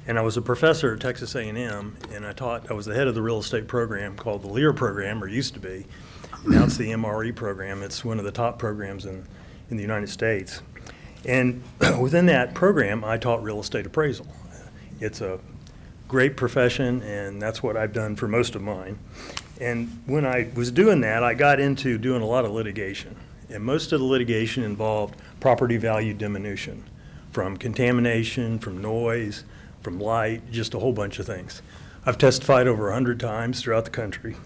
And I was a professor at Texas A&M, and I was the head of the real estate program called the LEAR program, or used to be. Now it's the MRE program. It's one of the top programs in the United States. And within that program, I taught real estate appraisal. It's a great profession, and that's what I've done for most of mine. And when I was doing that, I got into doing a lot of litigation. And most of the litigation involved property value diminution, from contamination, from noise, from light, just a whole bunch of things. I've testified over 100 times throughout the country.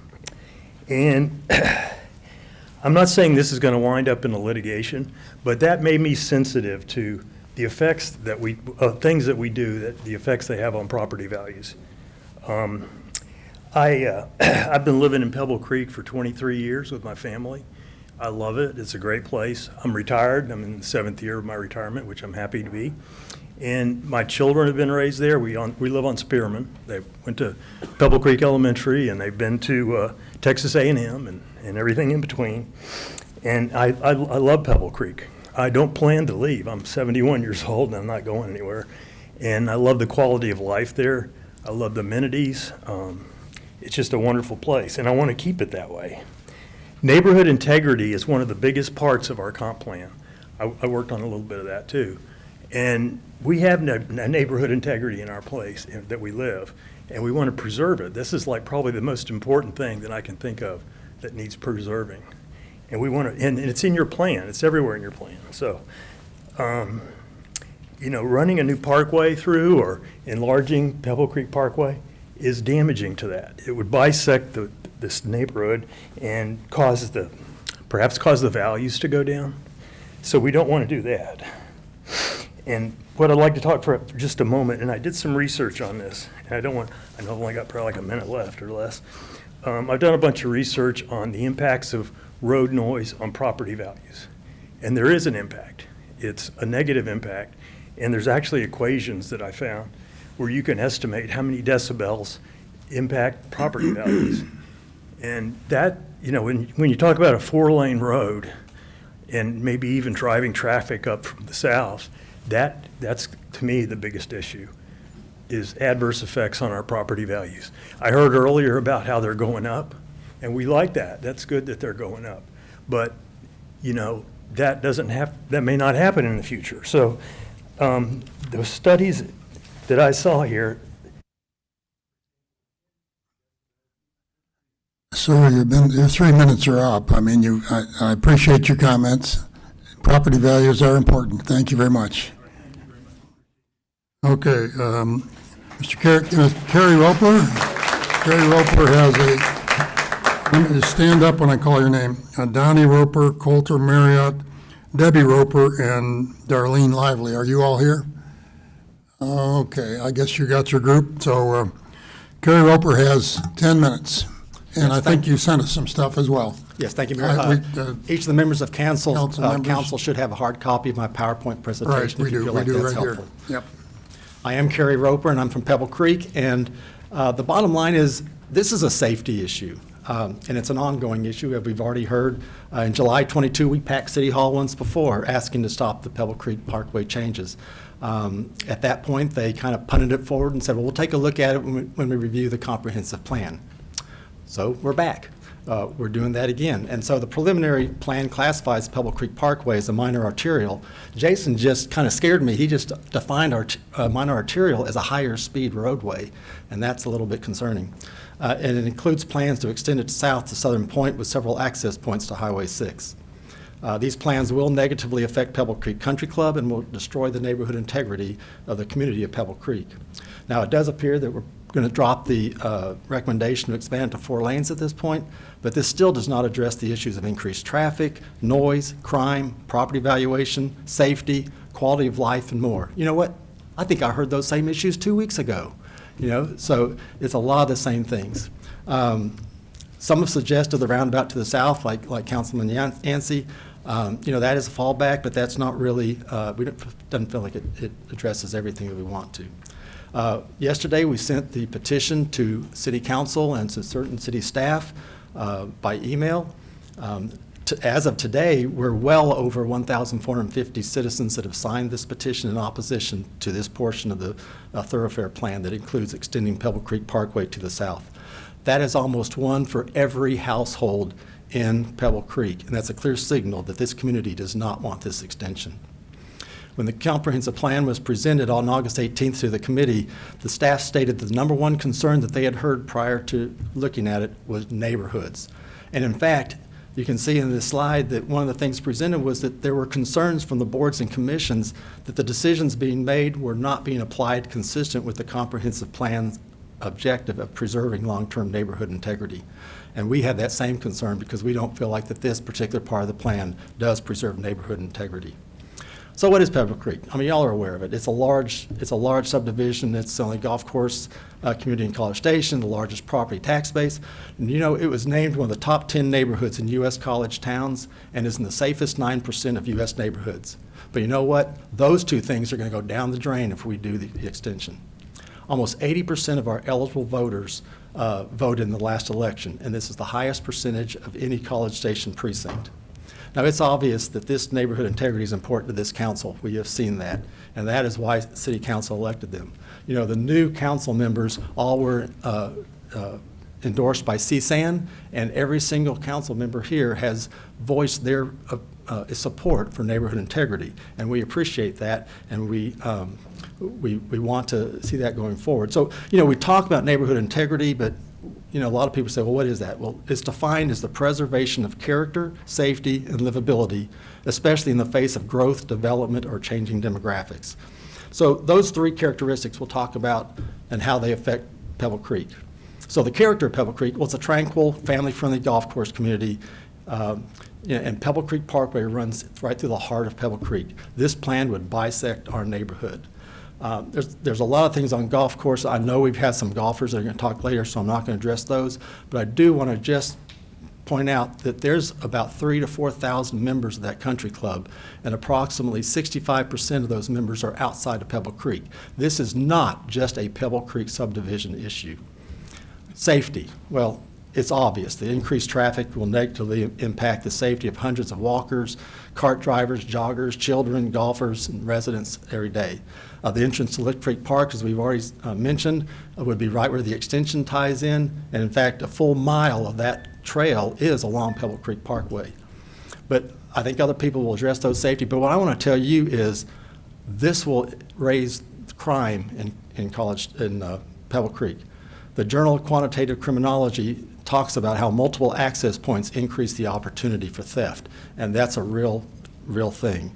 And I'm not saying this is going to wind up in a litigation, but that made me sensitive to the effects that things that we do, that the effects they have on property values. I've been living in Pebble Creek for 23 years with my family. I love it. It's a great place. I'm retired. I'm in the 7th year of my retirement, which I'm happy to be. And my children have been raised there. We live on Spearman. They went to Pebble Creek Elementary, and they've been to Texas A&M and everything in between. And I love Pebble Creek. I don't plan to leave. I'm 71 years old, and I'm not going anywhere. And I love the quality of life there. I love the amenities. It's just a wonderful place, and I want to keep it that way. Neighborhood integrity is one of the biggest parts of our comp plan. I worked on a little bit of that too. And we have neighborhood integrity in our place that we live, and we want to preserve it. This is like probably the most important thing that I can think of that needs preserving. And we want to, and it's in your plan. It's everywhere in your plan. So, you know, running a new parkway through or enlarging Pebble Creek Parkway is damaging to that. It would bisect this neighborhood and perhaps cause the values to go down. So we don't want to do that. And what I'd like to talk for just a moment, and I did some research on this, and I know I've only got probably like a minute left or less. I've done a bunch of research on the impacts of road noise on property values. And there is an impact. It's a negative impact. And there's actually equations that I found where you can estimate how many decibels impact property values. And that, you know, when you talk about a 4-lane road and maybe even driving traffic up from the south, that's to me the biggest issue, is adverse effects on our property values. I heard earlier about how they're going up, and we like that. That's good that they're going up. But, you know, that may not happen in the future. So the studies that I saw here. Sir, your 3 minutes are up. I mean, I appreciate your comments. Property values are important. Thank you very much. Okay, Mr. Kerry Roper. Kerry Roper let me just stand up when I call your name. Donnie Roper, Coulter Marriott, Debbie Roper, and Darlene Lively. Are you all here? Okay, I guess you got your group. So Kerry Roper has 10 minutes. And I think you sent us some stuff as well. Yes, thank you, Mayor. Each of the members of council should have a hard copy of my PowerPoint presentation. Right, we do right here. Yep. I am Kerry Roper, and I'm from Pebble Creek. And the bottom line is, this is a safety issue, and it's an ongoing issue. As we've already heard, in July 22, we packed City Hall once before, asking to stop the Pebble Creek Parkway changes. At that point, they kind of punted it forward and said, well, we'll take a look at it when we review the comprehensive plan. So we're back. We're doing that again. And so the preliminary plan classifies Pebble Creek Parkway as a minor arterial. Jason just kind of scared me. He just defined minor arterial as a higher speed roadway, and that's a little bit concerning. And it includes plans to extend it south to Southern Point with several access points to Highway 6. These plans will negatively affect Pebble Creek Country Club and will destroy the neighborhood integrity of the community of Pebble Creek. Now, it does appear that we're going to drop the recommendation to expand to 4 lanes at this point, but this still does not address the issues of increased traffic, noise, crime, property valuation, safety, quality of life, and more. You know what? I think I heard those same issues 2 weeks ago. You know, so it's a lot of the same things. Some have suggested the roundabout to the south, like Councilman Yancey. You know, that is a fallback, but that's not really, doesn't feel like it addresses everything that we want to. Yesterday, we sent the petition to City Council and to certain city staff by email. As of today, we're well over 1,450 citizens that have signed this petition in opposition to this portion of the thoroughfare plan that includes extending Pebble Creek Parkway to the south. That is almost one for every household in Pebble Creek, and that's a clear signal that this community does not want this extension. When the comprehensive plan was presented on August 18th to the committee, the staff stated that the number one concern that they had heard prior to looking at it was neighborhoods. And in fact, you can see in this slide that one of the things presented was that there were concerns from the boards and commissions that the decisions being made were not being applied consistent with the comprehensive plan's objective of preserving long-term neighborhood integrity. And we had that same concern because we don't feel like that this particular part of the plan does preserve neighborhood integrity. So what is Pebble Creek? I mean, y'all are aware of it. It's a large subdivision. It's the only golf course community in College Station, the largest property tax base. And you know, it was named one of the top 10 neighborhoods in U.S. college towns and is in the safest 9% of U.S. neighborhoods. But you know what? Those two things are going to go down the drain if we do the extension. Almost 80% of our eligible voters voted in the last election, and this is the highest percentage of any College Station precinct. Now, it's obvious that this neighborhood integrity is important to this council. We have seen that, and that is why City Council elected them. You know, the new council members all were endorsed by CSAN, and every single council member here has voiced their support for neighborhood integrity, and we appreciate that, and we want to see that going forward. So, you know, we talk about neighborhood integrity, but you know, a lot of people say, well, what is that? Well, it's defined as the preservation of character, safety, and livability, especially in the face of growth, development, or changing demographics. So those three characteristics we'll talk about and how they affect Pebble Creek. So the character of Pebble Creek, well, it's a tranquil, family-friendly golf course community, and Pebble Creek Parkway runs right through the heart of Pebble Creek. This plan would bisect our neighborhood. There's a lot of things on golf course. I know we've had some golfers that are going to talk later, so I'm not going to address those. But I do want to just point out that there's about 3,000 to 4,000 members of that country club, and approximately 65% of those members are outside of Pebble Creek. This is not just a Pebble Creek subdivision issue. Safety, well, it's obvious. The increased traffic will negatively impact the safety of hundreds of walkers, cart drivers, joggers, children, golfers, and residents every day. The entrance to Lick Creek Park, as we've already mentioned, would be right where the extension ties in. And in fact, a full mile of that trail is along Pebble Creek Parkway. But I think other people will address those safety. But what I want to tell you is this will raise crime in Pebble Creek. The Journal of Quantitative Criminology talks about how multiple access points increase the opportunity for theft, and that's a real thing.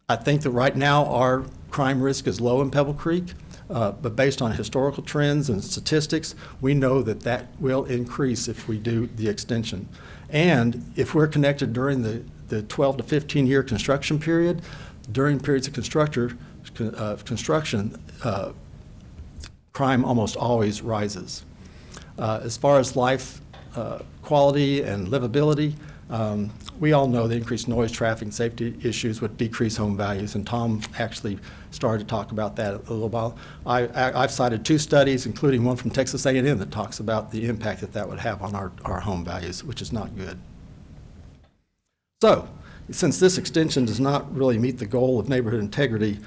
I think that right now our crime risk is low in Pebble Creek, but based on historical trends and statistics, we know that that will increase if we do the extension. And if we're connected during the 12 to 15 year construction period, during periods of construction, crime almost always rises. As far as life quality and livability, we all know the increased noise, traffic, and safety issues would decrease home values, and Tom actually started to talk about that a little while. I've cited 2 studies, including one from Texas A&M, that talks about the impact that that would have on our home values, which is not good. So, since this extension does not really meet the goal of neighborhood integrity,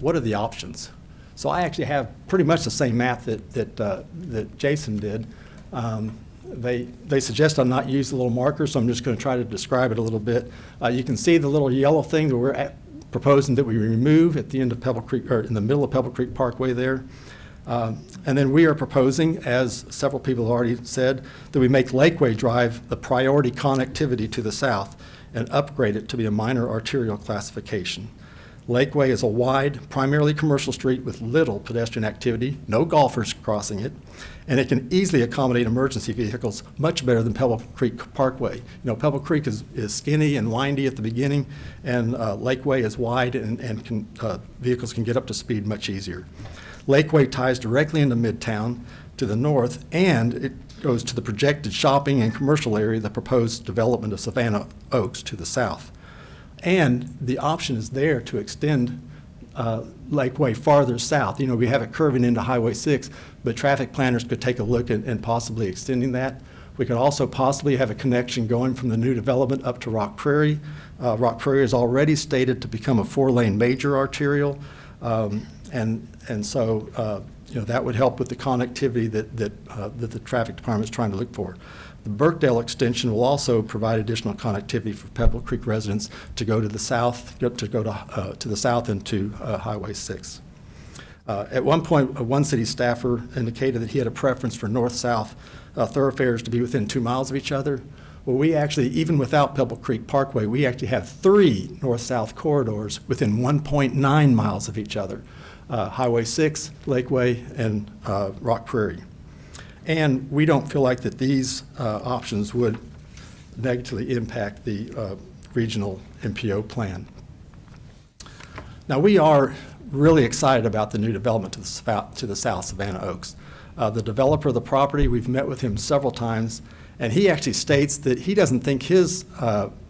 what are the options? So I actually have pretty much the same map that Jason did. They suggest I not use the little marker, so I'm just going to try to describe it a little bit. You can see the little yellow thing that we're proposing that we remove at the end of Pebble Creek, or in the middle of Pebble Creek Parkway there. And then we are proposing, as several people have already said, that we make Lakeway Drive the priority connectivity to the south and upgrade it to be a minor arterial classification. Lakeway is a wide, primarily commercial street with little pedestrian activity, no golfers crossing it, and it can easily accommodate emergency vehicles much better than Pebble Creek Parkway. You know, Pebble Creek is skinny and windy at the beginning, and Lakeway is wide, and vehicles can get up to speed much easier. Lakeway ties directly into Midtown to the north, and it goes to the projected shopping and commercial area, the proposed development of Savannah Oaks to the south. And the option is there to extend Lakeway farther south. You know, we have it curving into Highway 6, but traffic planners could take a look at possibly extending that. We could also possibly have a connection going from the new development up to Rock Prairie. Rock Prairie is already stated to become a 4-lane major arterial, and so That would help with the connectivity that the traffic department is trying to look for. The Burkdale extension will also provide additional connectivity for Pebble Creek residents to go to the south, to the south and to Highway 6. At one point, one city staffer indicated that he had a preference for north-south thoroughfares to be within 2 miles of each other. Well, we actually, even without Pebble Creek Parkway, we actually have 3 north-south corridors within 1.9 miles of each other. Highway 6, Lakeway, and Rock Prairie. And we don't feel like that these options would negatively impact the regional MPO plan. Now, we are really excited about the new development to the south, Savannah Oaks. The developer of the property, we've met with him several times, and he actually states that he doesn't think his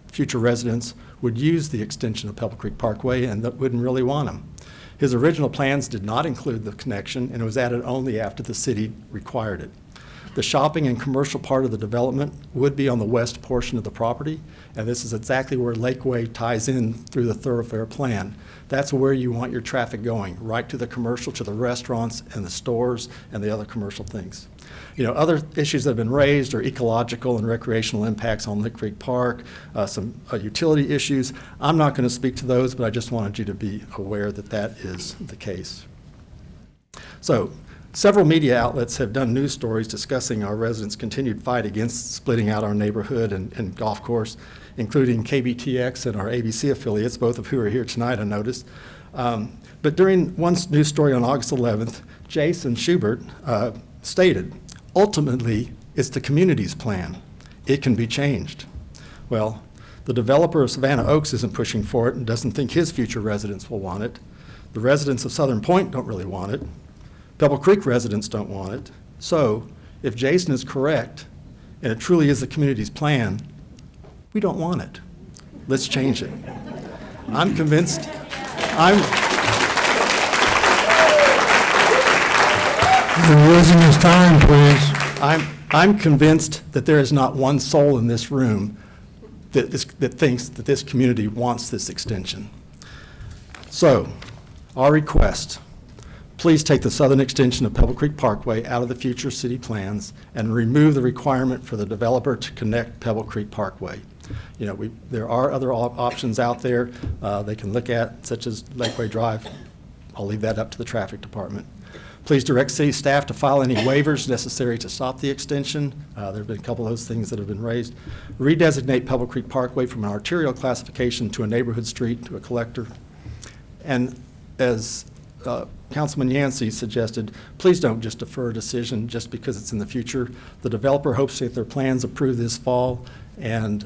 future residents would use the extension of Pebble Creek Parkway and that wouldn't really want them. His original plans did not include the connection, and it was added only after the city required it. The shopping and commercial part of the development would be on the west portion of the property, and this is exactly where Lakeway ties in through the thoroughfare plan. That's where you want your traffic going, right to the commercial, to the restaurants and the stores and the other commercial things. Other issues that have been raised are ecological and recreational impacts on Lick Creek Park, some utility issues. I'm not going to speak to those, but I just wanted you to be aware that that is the case. So, several media outlets have done news stories discussing our residents' continued fight against splitting out our neighborhood and golf course, including KBTX and our ABC affiliates, both of who are here tonight, I noticed. But during one news story on August 11th, Jason Schubert stated, "Ultimately, it's the community's plan. It can be changed." Well, the developer of Savannah Oaks isn't pushing for it and doesn't think his future residents will want it. The residents of Southern Point don't really want it. Pebble Creek residents don't want it. So if Jason is correct, and it truly is the community's plan, we don't want it. Let's change it. I'm convinced, You're losing his time, please. I'm convinced that there is not one soul in this room that thinks that this community wants this extension. So, our request, please take the southern extension of Pebble Creek Parkway out of the future city plans and remove the requirement for the developer to connect Pebble Creek Parkway. There are other options out there they can look at, such as Lakeway Drive. I'll leave that up to the traffic department. Please direct city staff to file any waivers necessary to stop the extension. There have been a couple of those things that have been raised. Redesignate Pebble Creek Parkway from an arterial classification to a neighborhood street to a collector. And as Councilman Yancey suggested, please don't just defer a decision just because it's in the future. The developer hopes to get their plans approved this fall, and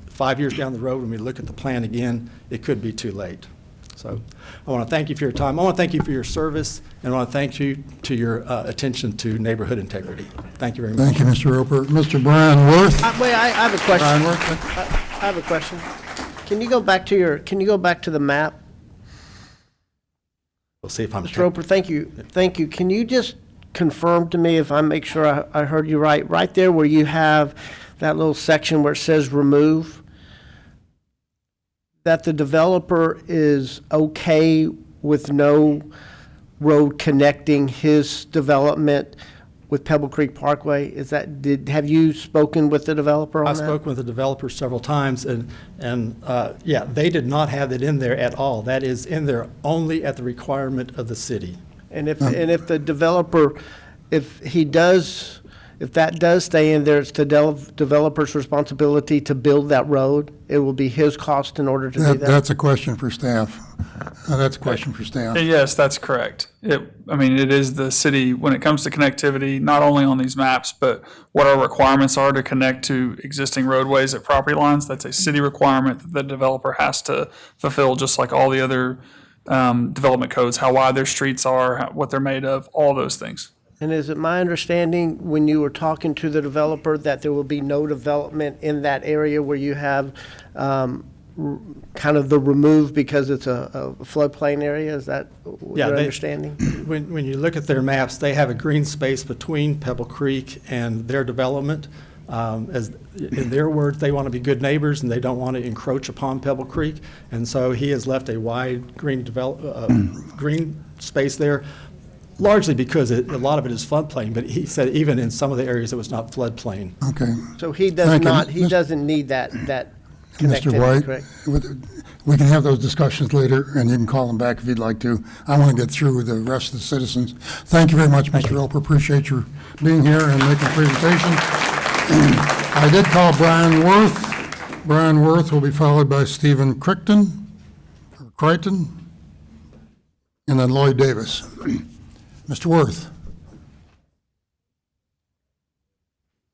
5 years down the road when we look at the plan again, it could be too late. So I want to thank you for your time. I want to thank you for your service, and I want to thank you to your attention to neighborhood integrity. Thank you very much. Thank you, Mr. Roper. Mr. Brian Worth? Wait, I have a question. Brian Worth? I have a question. Can you go back to the map? We'll see if I'm. Mr. Roper, thank you. Thank you. Can you just confirm to me if I make sure I heard you right? Right there where you have that little section where it says remove, that the developer is okay with no road connecting his development with Pebble Creek Parkway? Have you spoken with the developer on that? I've spoken with the developer several times, and yeah, they did not have it in there at all. That is in there only at the requirement of the city. And if the developer, if that does stay in there, it's the developer's responsibility to build that road. It will be his cost in order to do that. That's a question for staff. That's a question for staff. Yes, that's correct. It is the city, when it comes to connectivity, not only on these maps, but what our requirements are to connect to existing roadways at property lines. That's a city requirement that the developer has to fulfill, just like all the other development codes, how wide their streets are, what they're made of, all those things. And is it my understanding, when you were talking to the developer, that there will be no development in that area where you have kind of the remove because it's a floodplain area? Is that your understanding? When you look at their maps, they have a green space between Pebble Creek and their development. As in their words, they want to be good neighbors and they don't want to encroach upon Pebble Creek. And so he has left a wide green green space there, largely because a lot of it is floodplain, but he said even in some of the areas it was not floodplain. Okay. So he does Thank you. not, he doesn't need that Mr. connectivity, White, correct? we can have those discussions later, and you can call them back if you'd like to. I want to get through with the rest of the citizens. Thank you very much, Mr. Roper. Appreciate your being here and making a presentation. I did call Brian Worth. Brian Worth will be followed by Stephen Crichton, and then Lloyd Davis. Mr. Worth.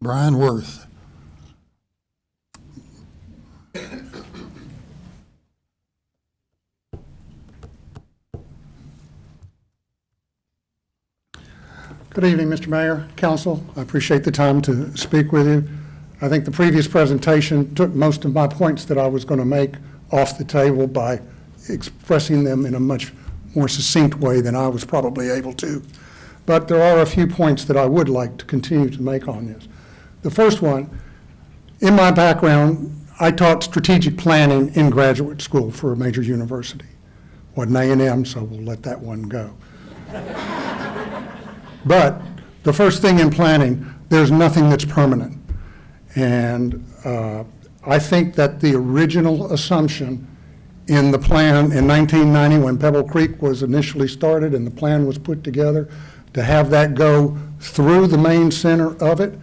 Brian Worth. Good evening, Mr. Mayor, Council. I appreciate the time to speak with you. I think the previous presentation took most of my points that I was going to make off the table by expressing them in a much more succinct way than I was probably able to. But there are a few points that I would like to continue to make on this. The first one, in my background, I taught strategic planning in graduate school for a major university. Wasn't A&M, so we'll let that one go. But the first thing in planning, there's nothing that's permanent. And I think that the original assumption in the plan in 1990, when Pebble Creek was initially started and the plan was put together, to have that go through the main center of it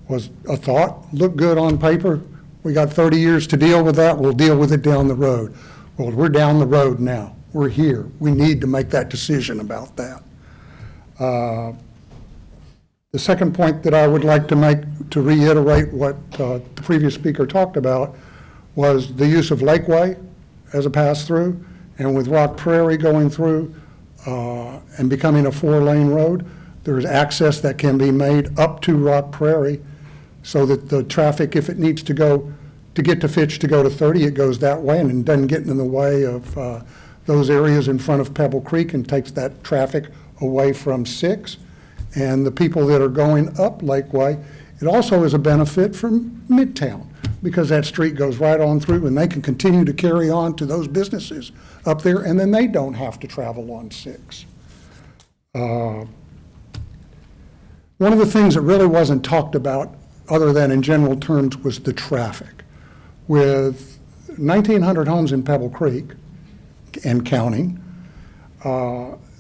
was a thought, looked good on paper. We got 30 years to deal with that, we'll deal with it down the road. Well, we're down the road now. We're here. We need to make that decision about that. The second point that I would like to make, to reiterate what the previous speaker talked about, was the use of Lakeway as a pass-through, and with Rock Prairie going through and becoming a 4-lane road, there's access that can be made up to Rock Prairie so that the traffic, if it needs to go, to get to Fitch to go to 30, it goes that way and it doesn't get in the way of those areas in front of Pebble Creek and takes that traffic away from 6. And the people that are going up Lakeway, it also is a benefit from Midtown because that street goes right on through and they can continue to carry on to those businesses up there and then they don't have to travel on 6. One of the things that really wasn't talked about other than in general terms was the traffic. With 1,900 homes in Pebble Creek and counting,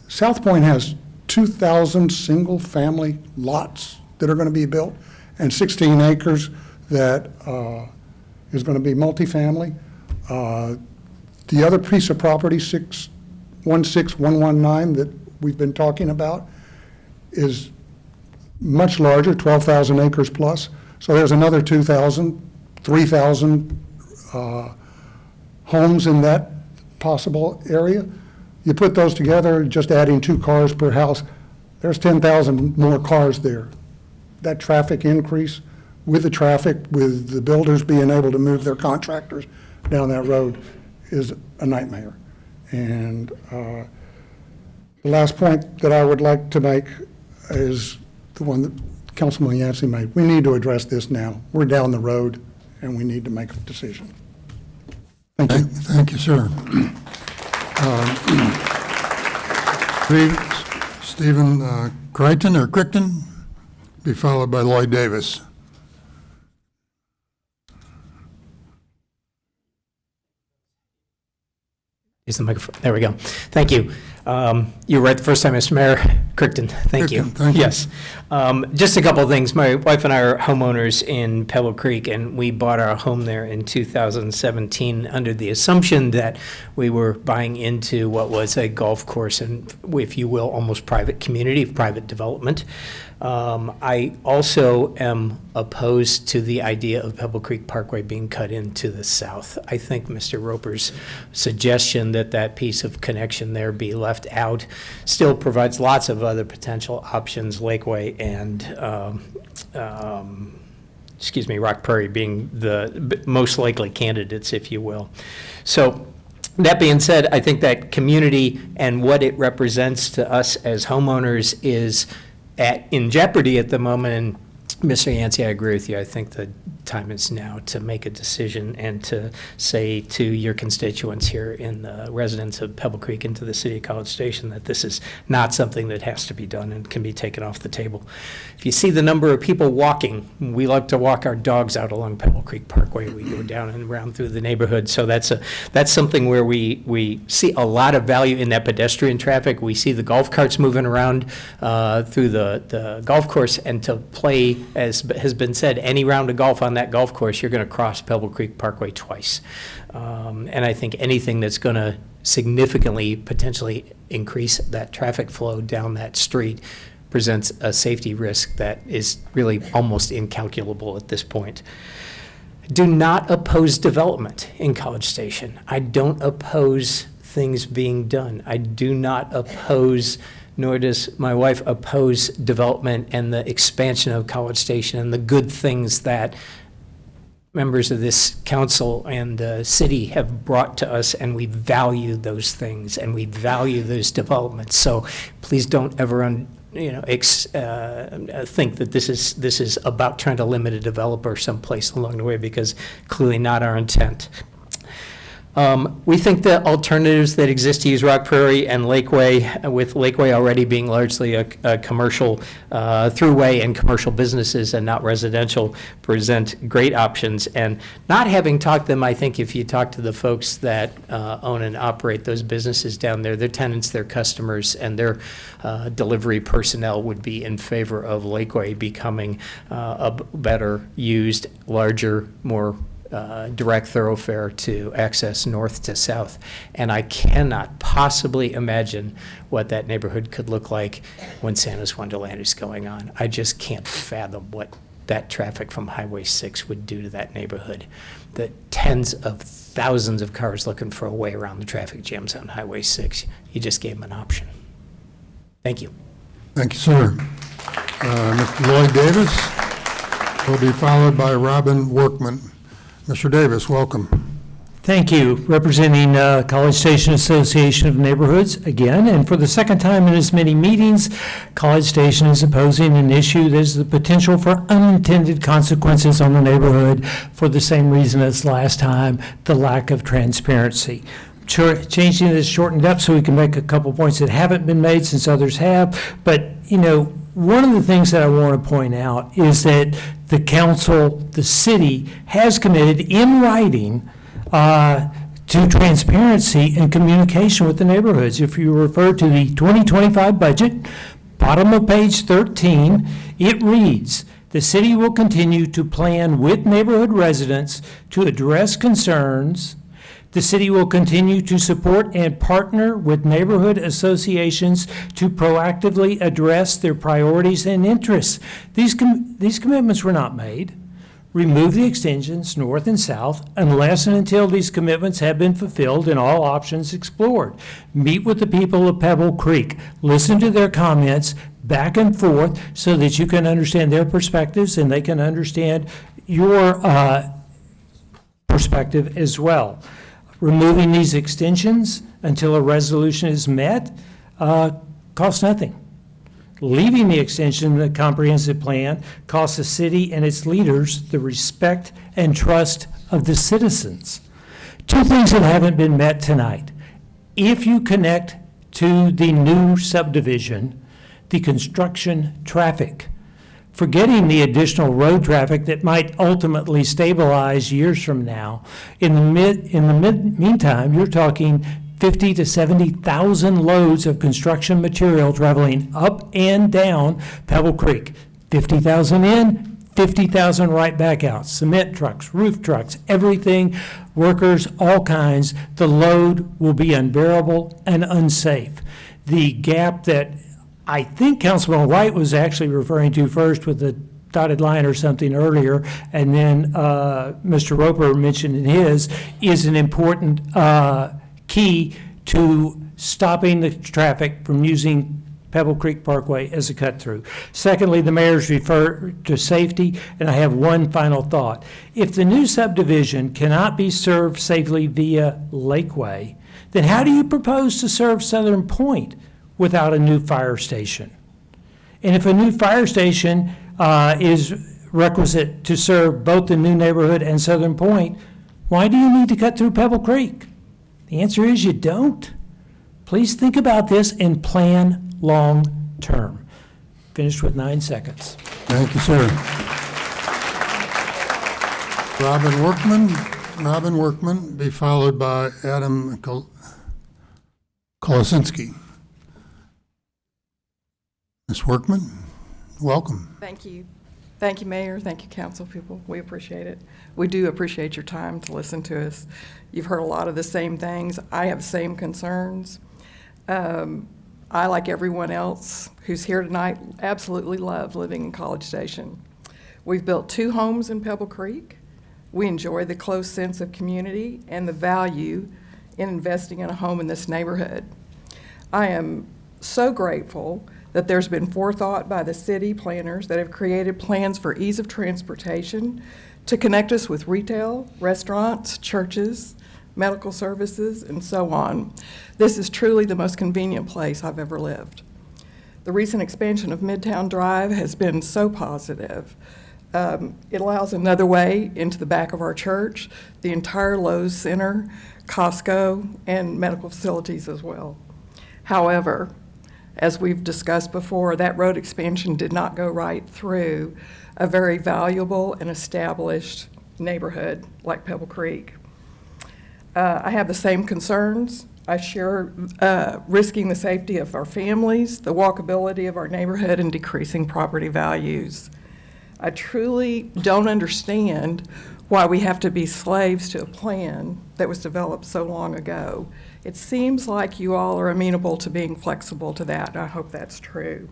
South Point has 2,000 single-family lots that are going to be built and 16 acres that is going to be multifamily. The other piece of property, 616119, that we've been talking about, is much larger, 12,000 acres plus. So there's another 2,000, 3,000 homes in that possible area. You put those together, just adding 2 cars per house, there's 10,000 more cars there. That traffic increase with the traffic, with the builders being able to move their contractors down that road is a nightmare. And the last point that I would like to make is the one that Councilman Yancey made. We need to address this now. We're down the road and we need to make a decision. Thank you. Thank you, sir. Stephen Crichton, be followed by Lloyd Davis. Use the microphone. There we go. Thank you. You were right the first time, Mr. Mayor. Crichton, thank you. Thank you. Yes. Just a couple of things. My wife and I are homeowners in Pebble Creek, and we bought our home there in 2017 under the assumption that we were buying into what was a golf course and, if you will, almost private community, private development. I also am opposed to the idea of Pebble Creek Parkway being cut into the south. I think Mr. Roper's suggestion that that piece of connection there be left out still provides lots of other potential options, Lakeway and Rock Prairie being the most likely candidates, if you will. So that being said, I think that community and what it represents to us as homeowners is in jeopardy at the moment. And Mr. Yancey, I agree with you. I think the time is now to make a decision and to say to your constituents here in the residents of Pebble Creek and to the city of College Station that this is not something that has to be done and can be taken off the table. If you see the number of people walking, we love to walk our dogs out along Pebble Creek Parkway. We go down and around through the neighborhood. So that's something where we see a lot of value in that pedestrian traffic. We see the golf carts moving around through the golf course, and to play, as has been said, any round of golf on that golf course, you're going to cross Pebble Creek Parkway twice. And I think anything that's going to significantly, potentially increase that traffic flow down that street presents a safety risk that is really almost incalculable at this point. Do not oppose development in College Station. I don't oppose things being done. I do not oppose, nor does my wife oppose, development and the expansion of College Station and the good things that members of this council and the city have brought to us, and we value those things and we value those developments. So please don't ever think that this is about trying to limit a developer someplace along the way, because clearly not our intent. We think the alternatives that exist to use Rock Prairie and Lakeway, with Lakeway already being largely a commercial throughway and commercial businesses and not residential, present great options. And not having talked to them, I think if you talk to the folks that own and operate those businesses down there, their tenants, their customers, and their delivery personnel would be in favor of Lakeway becoming a better used, larger, more direct thoroughfare to access north to south. And I cannot possibly imagine what that neighborhood could look like when Santa's Wonderland is going on. I just can't fathom what that traffic from Highway 6 would do to that neighborhood. The tens of thousands of cars looking for a way around the traffic jams on Highway 6. You just gave them an option. Thank you. Thank you, sir. Mr. Lloyd Davis will be followed by Robin Workman. Mr. Davis, welcome. Thank you. Representing College Station Association of Neighborhoods again, and for the second time in as many meetings, College Station is opposing an issue that has the potential for unintended consequences on the neighborhood for the same reason as last time, the lack of transparency. Changing this shortened up so we can make a couple points that haven't been made since others have, but one of the things that I want to point out is that the council, the city, has committed in writing to transparency and communication with the neighborhoods. If you refer to the 2025 budget, bottom of page 13, it reads, "The city will continue to plan with neighborhood residents to address concerns. The city will continue to support and partner with neighborhood associations to proactively address their priorities and interests." These commitments were not made. Remove the extensions north and south unless and until these commitments have been fulfilled and all options explored. Meet with the people of Pebble Creek. Listen to their comments back and forth so that you can understand their perspectives and they can understand your perspective as well. Removing these extensions until a resolution is met costs nothing. Leaving the extension in the comprehensive plan costs the city and its leaders the respect and trust of the citizens. Two things that haven't been met tonight. If you connect to the new subdivision, the construction traffic, forgetting the additional road traffic that might ultimately stabilize years from now. In the meantime, you're talking 50 to 70,000 loads of construction material traveling up and down Pebble Creek. 50,000 in, 50,000 right back out. Cement trucks, roof trucks, everything, workers, all kinds. The load will be unbearable and unsafe. The gap that I think Councilman White was actually referring to first with the dotted line or something earlier, and then Mr. Roper mentioned in his, is an important key to stopping the traffic from using Pebble Creek Parkway as a cut-through. Secondly, the mayor's referred to safety, and I have one final thought. If the new subdivision cannot be served safely via Lakeway, then how do you propose to serve Southern Point without a new fire station? And if a new fire station is requisite to serve both the new neighborhood and Southern Point, why do you need to cut through Pebble Creek? The answer is you don't. Please think about this and plan long-term. Finished with 9 seconds. Thank you, sir. Robin Workman, be followed by Adam Kolosinski. Ms. Workman, welcome. Thank you. Thank you, Mayor. Thank you, council people. We appreciate it. We do appreciate your time to listen to us. You've heard a lot of the same things. I have the same concerns. I, like everyone else who's here tonight, absolutely love living in College Station. We've built 2 homes in Pebble Creek. We enjoy the close sense of community and the value in investing in a home in this neighborhood. I am so grateful that there's been forethought by the city planners that have created plans for ease of transportation to connect us with retail, restaurants, churches, medical services, and so on. This is truly the most convenient place I've ever lived. The recent expansion of Midtown Drive has been so positive. It allows another way into the back of our church, the entire Lowe's Center, Costco, and medical facilities as well. However, as we've discussed before, that road expansion did not go right through a very valuable and established neighborhood like Pebble Creek. I have the same concerns. I share risking the safety of our families, the walkability of our neighborhood, and decreasing property values. I truly don't understand why we have to be slaves to a plan that was developed so long ago. It seems like you all are amenable to being flexible to that, and I hope that's true.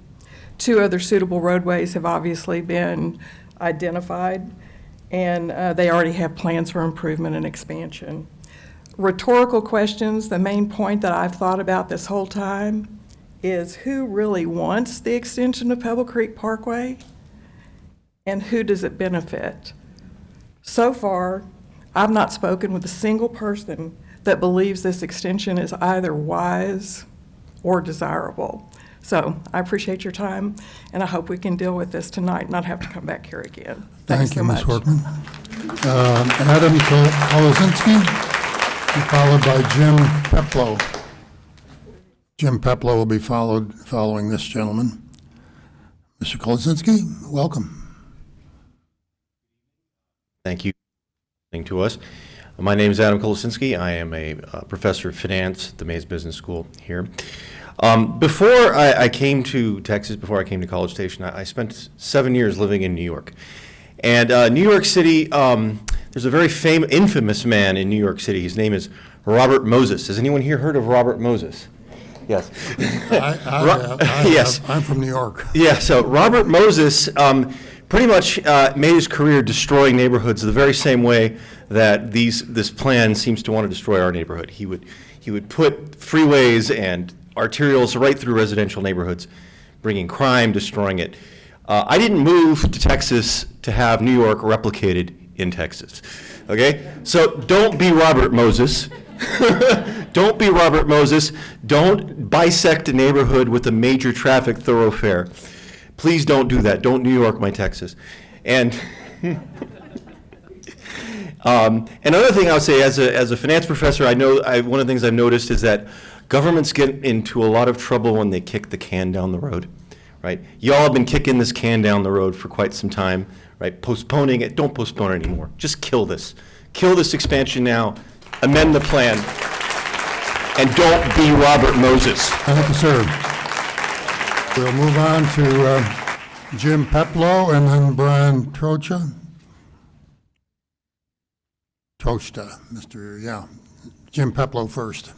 2 other suitable roadways have obviously been identified, and they already have plans for improvement and expansion. Rhetorical questions, the main point that I've thought about this whole time is who really wants the extension of Pebble Creek Parkway and who does it benefit? So far, I've not spoken with a single person that believes this extension is either wise or desirable. So I appreciate your time, and I hope we can deal with this tonight and not have to come back here again. Thanks Thank you, so Ms. much. Workman. Adam Kolosinski, followed by Jim Peplow. Jim Peplow will be following this gentleman. Mr. Kolosinski, welcome. Thank you for listening to us. My name is Adam Kolosinski. I am a professor of finance at the Mays Business School here. Before I came to Texas, before I came to College Station, I spent 7 years living in New York. And New York City, there's a very infamous man in New York City. His name is Robert Moses. Has anyone here heard of Robert Moses? Yes. Yes. I'm from New York. Yeah, so Robert Moses pretty much made his career destroying neighborhoods the very same way that this plan seems to want to destroy our neighborhood. He would put freeways and arterials right through residential neighborhoods, bringing crime, destroying it. I didn't move to Texas to have New York replicated in Texas, okay? So don't be Robert Moses. Don't be Robert Moses. Don't bisect a neighborhood with a major traffic thoroughfare. Please don't do that. Don't New York my Texas. And another thing I would say, as a finance professor, one of the things I've noticed is that governments get into a lot of trouble when they kick the can down the road, right? Y'all have been kicking this can down the road for quite some time, right? Postponing it. Don't postpone it anymore. Just kill this. Kill this expansion now. Amend the plan. And don't be Robert Moses. Thank you, sir. We'll move on to Jim Peplow and then Brian Trocha. Jim Peplow first.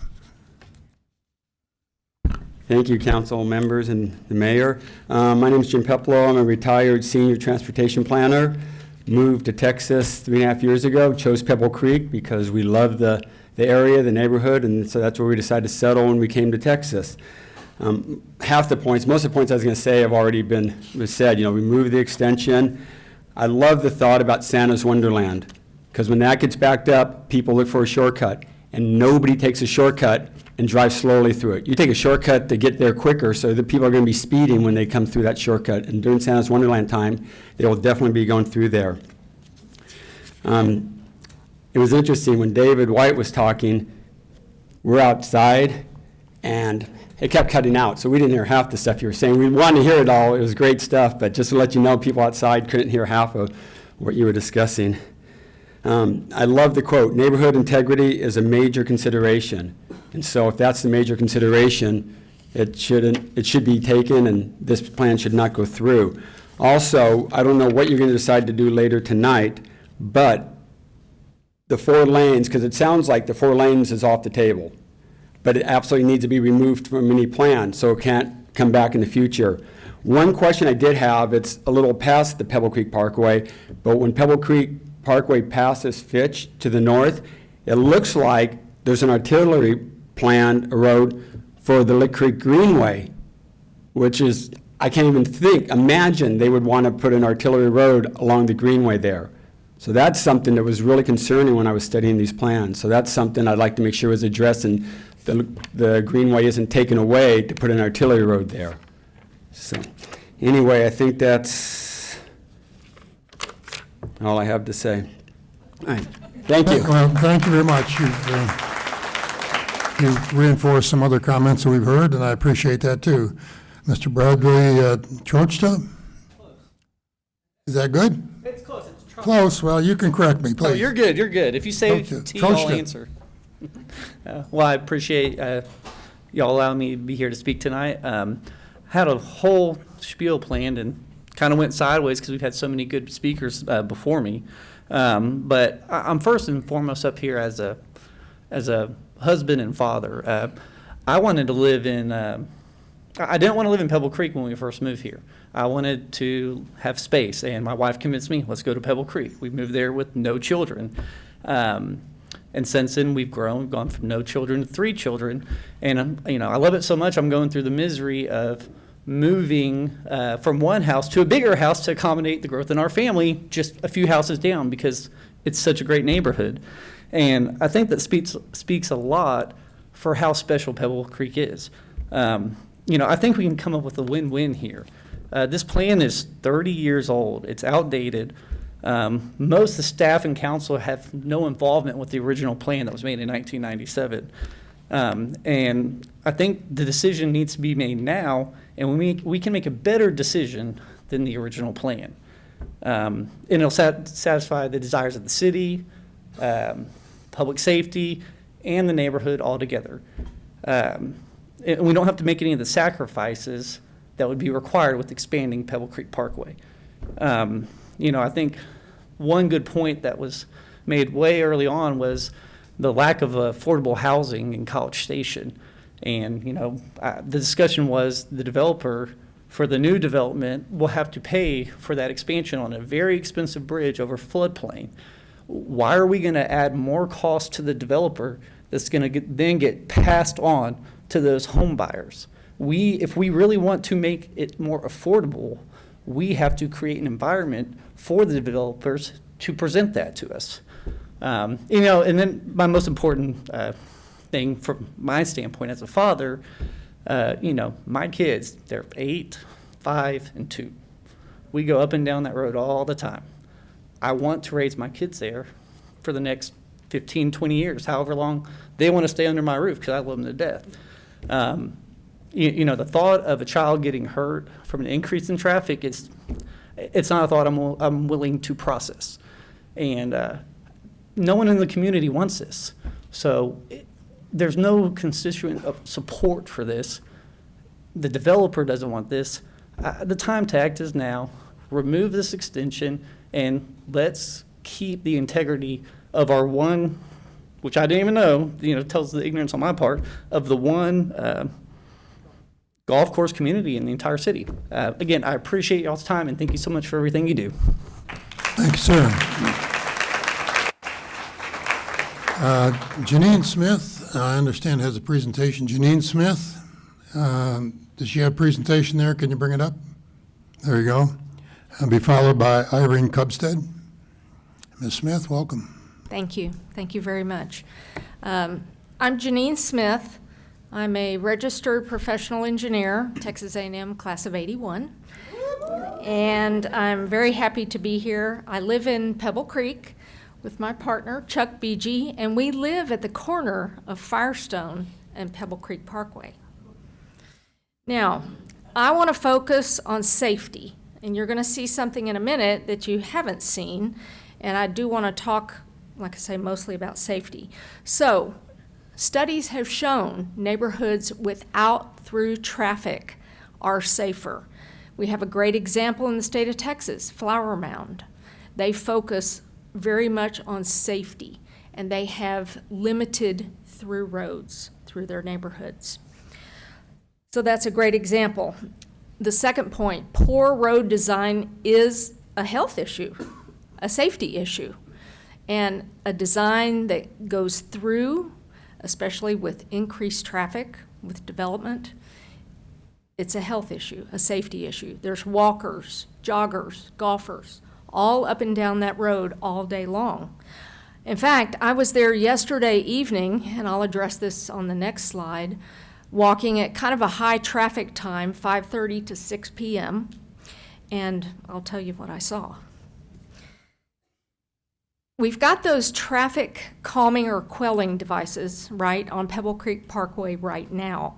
Thank you, council members and the mayor. My name is Jim Peplow. I'm a retired senior transportation planner. Moved to Texas 3.5 years ago, chose Pebble Creek because we love the area, the neighborhood, and so that's where we decided to settle when we came to Texas. Most of the points I was going to say have already been said. We moved the extension. I love the thought about Santa's Wonderland, because when that gets backed up, people look for a shortcut, and nobody takes a shortcut and drive slowly through it. You take a shortcut to get there quicker, so that people are going to be speeding when they come through that shortcut. And during Santa's Wonderland time, they will definitely be going through there. It was interesting, when David White was talking, we're outside, and it kept cutting out, so we didn't hear half the stuff you were saying. We wanted to hear it all. It was great stuff, but just to let you know, people outside couldn't hear half of what you were discussing. I love the quote, "Neighborhood integrity is a major consideration." And so if that's the major consideration, it should be taken, and this plan should not go through. Also, I don't know what you're going to decide to do later tonight, but the 4 lanes, because it sounds like the 4 lanes is off the table, but it absolutely needs to be removed from any plan, so it can't come back in the future. One question I did have, it's a little past the Pebble Creek Parkway, but when Pebble Creek Parkway passes Fitch to the north, it looks like there's an artillery planned road for the Lick Creek Greenway, which is, I can't even imagine they would want to put an artillery road along the Greenway there. So that's something that was really concerning when I was studying these plans. So that's something I'd like to make sure was addressed, and the Greenway isn't taken away to put an artillery road there. So anyway, I think that's all I have to say. All right. Thank you. Well, thank you very much. You've reinforced some other comments that we've heard, and I appreciate that too. Mr. Bradley Trochta? Is that good? It's close. It's Close. Well, you can correct me, please. Oh, you're good. You're good. If you say T, I'll Trochta. answer. Well, I appreciate y'all allowing me to be here to speak tonight. Had a whole spiel planned and kind of went sideways because we've had so many good speakers before me. But I'm first and foremost up here as a husband and father. I wanted to live in. I didn't want to live in Pebble Creek when we first moved here. I wanted to have space, and my wife convinced me, let's go to Pebble Creek. We moved there with no children. And since then, we've gone from no children to 3 children. And, I love it so much, I'm going through the misery of moving from one house to a bigger house to accommodate the growth in our family, just a few houses down, because it's such a great neighborhood. And I think that speaks a lot for how special Pebble Creek is. I think we can come up with a win-win here. This plan is 30 years old. It's outdated. Most of the staff and council have no involvement with the original plan that was made in 1997. And I think the decision needs to be made now, and we can make a better decision than the original plan. And it'll satisfy the desires of the city, public safety, and the neighborhood all together. And we don't have to make any of the sacrifices that would be required with expanding Pebble Creek Parkway. I think one good point that was made way early on was the lack of affordable housing in College Station. And, the discussion was the developer for the new development will have to pay for that expansion on a very expensive bridge over floodplain. Why are we going to add more cost to the developer that's going to then get passed on to those home buyers? If we really want to make it more affordable, we have to create an environment for the developers to present that to us. And then my most important thing from my standpoint as a father, my kids, they're 8, 5, and 2. We go up and down that road all the time. I want to raise my kids there for the next 15, 20 years, however long they want to stay under my roof, because I love them to death. The thought of a child getting hurt from an increase in traffic it's not a thought I'm willing to process. And no one in the community wants this. So there's no constituent of support for this. The developer doesn't want this. The time to act is now. Remove this extension, and let's keep the integrity of our one, which I didn't even know, tells the ignorance on my part, of the one golf course community in the entire city. Again, I appreciate y'all's time, and thank you so much for everything you do. Thank you, sir. Janine Smith, I understand, has a presentation. Janine Smith, does she have a presentation there? Can you bring it up? There you go. I'll be followed by Irene Cubstead. Ms. Smith, welcome. Thank you. Thank you very much. I'm Janine Smith. I'm a registered professional engineer, Texas A&M class of 81. And I'm very happy to be here. I live in Pebble Creek with my partner, Chuck Beege, and we live at the corner of Firestone and Pebble Creek Parkway. Now, I want to focus on safety, and you're going to see something in a minute that you haven't seen, and I do want to talk, like I say, mostly about safety. So, studies have shown neighborhoods without through traffic are safer. We have a great example in the state of Texas, Flower Mound. They focus very much on safety, and they have limited through roads through their neighborhoods. So that's a great example. The second point, poor road design is a health issue, a safety issue, and a design that goes through, especially with increased traffic, with development, it's a health issue, a safety issue. There's walkers, joggers, golfers, all up and down that road all day long. In fact, I was there yesterday evening, and I'll address this on the next slide, walking at kind of a high traffic time, 5:30 to 6 p.m., and I'll tell you what I saw. We've got those traffic calming or quelling devices, right, on Pebble Creek Parkway right now.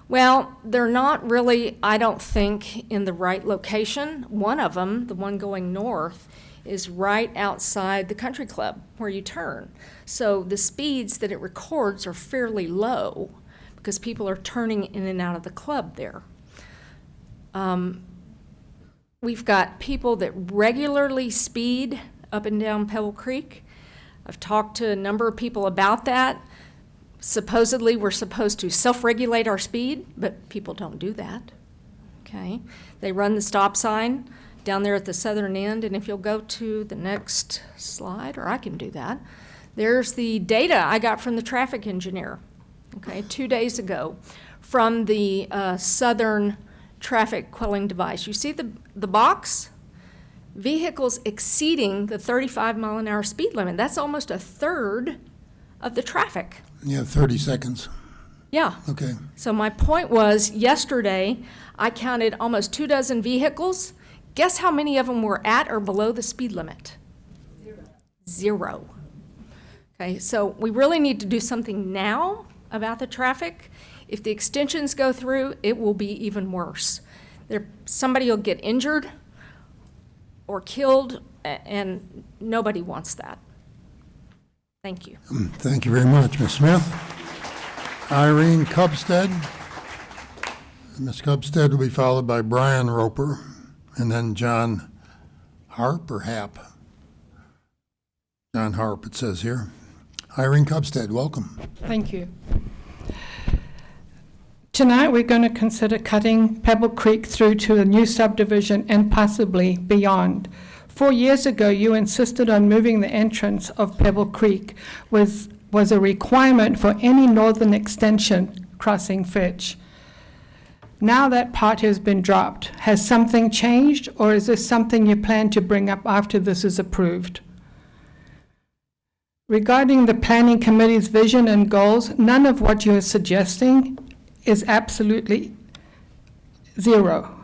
Well, they're not really, I don't think, in the right location. One of them, the one going north, is right outside the country club where you turn. So the speeds that it records are fairly low because people are turning in and out of the club there. We've got people that regularly speed up and down Pebble Creek. I've talked to a number of people about that. Supposedly, we're supposed to self-regulate our speed, but people don't do that, okay? They run the stop sign down there at the southern end, and if you'll go to the next slide, or I can do that, there's the data I got from the traffic engineer, okay, 2 days ago, from the southern traffic quelling device. You see the box? Vehicles exceeding the 35-mile-an-hour speed limit. That's almost a third of the traffic. Yeah, 30 seconds. Yeah. Okay. So my point was, yesterday, I counted almost 24 vehicles. Guess how many of them were at or below the speed limit? Zero. Okay, so we really need to do something now about the traffic. If the extensions go through, it will be even worse. Somebody will get injured or killed, and nobody wants that. Thank you. Thank you very much, Ms. Smith. Irene Cubstead. Ms. Cubstead will be followed by Brian Roper, and then John Harp or Hap? John Harp, it says here. Irene Cubstead, welcome. Thank you. Tonight, we're going to consider cutting Pebble Creek through to a new subdivision and possibly beyond. 4 years ago, you insisted on moving the entrance of Pebble Creek was a requirement for any northern extension crossing Fitch. Now that part has been dropped. Has something changed, or is this something you plan to bring up after this is approved? Regarding the Planning Committee's vision and goals, none of what you're suggesting is absolutely zero.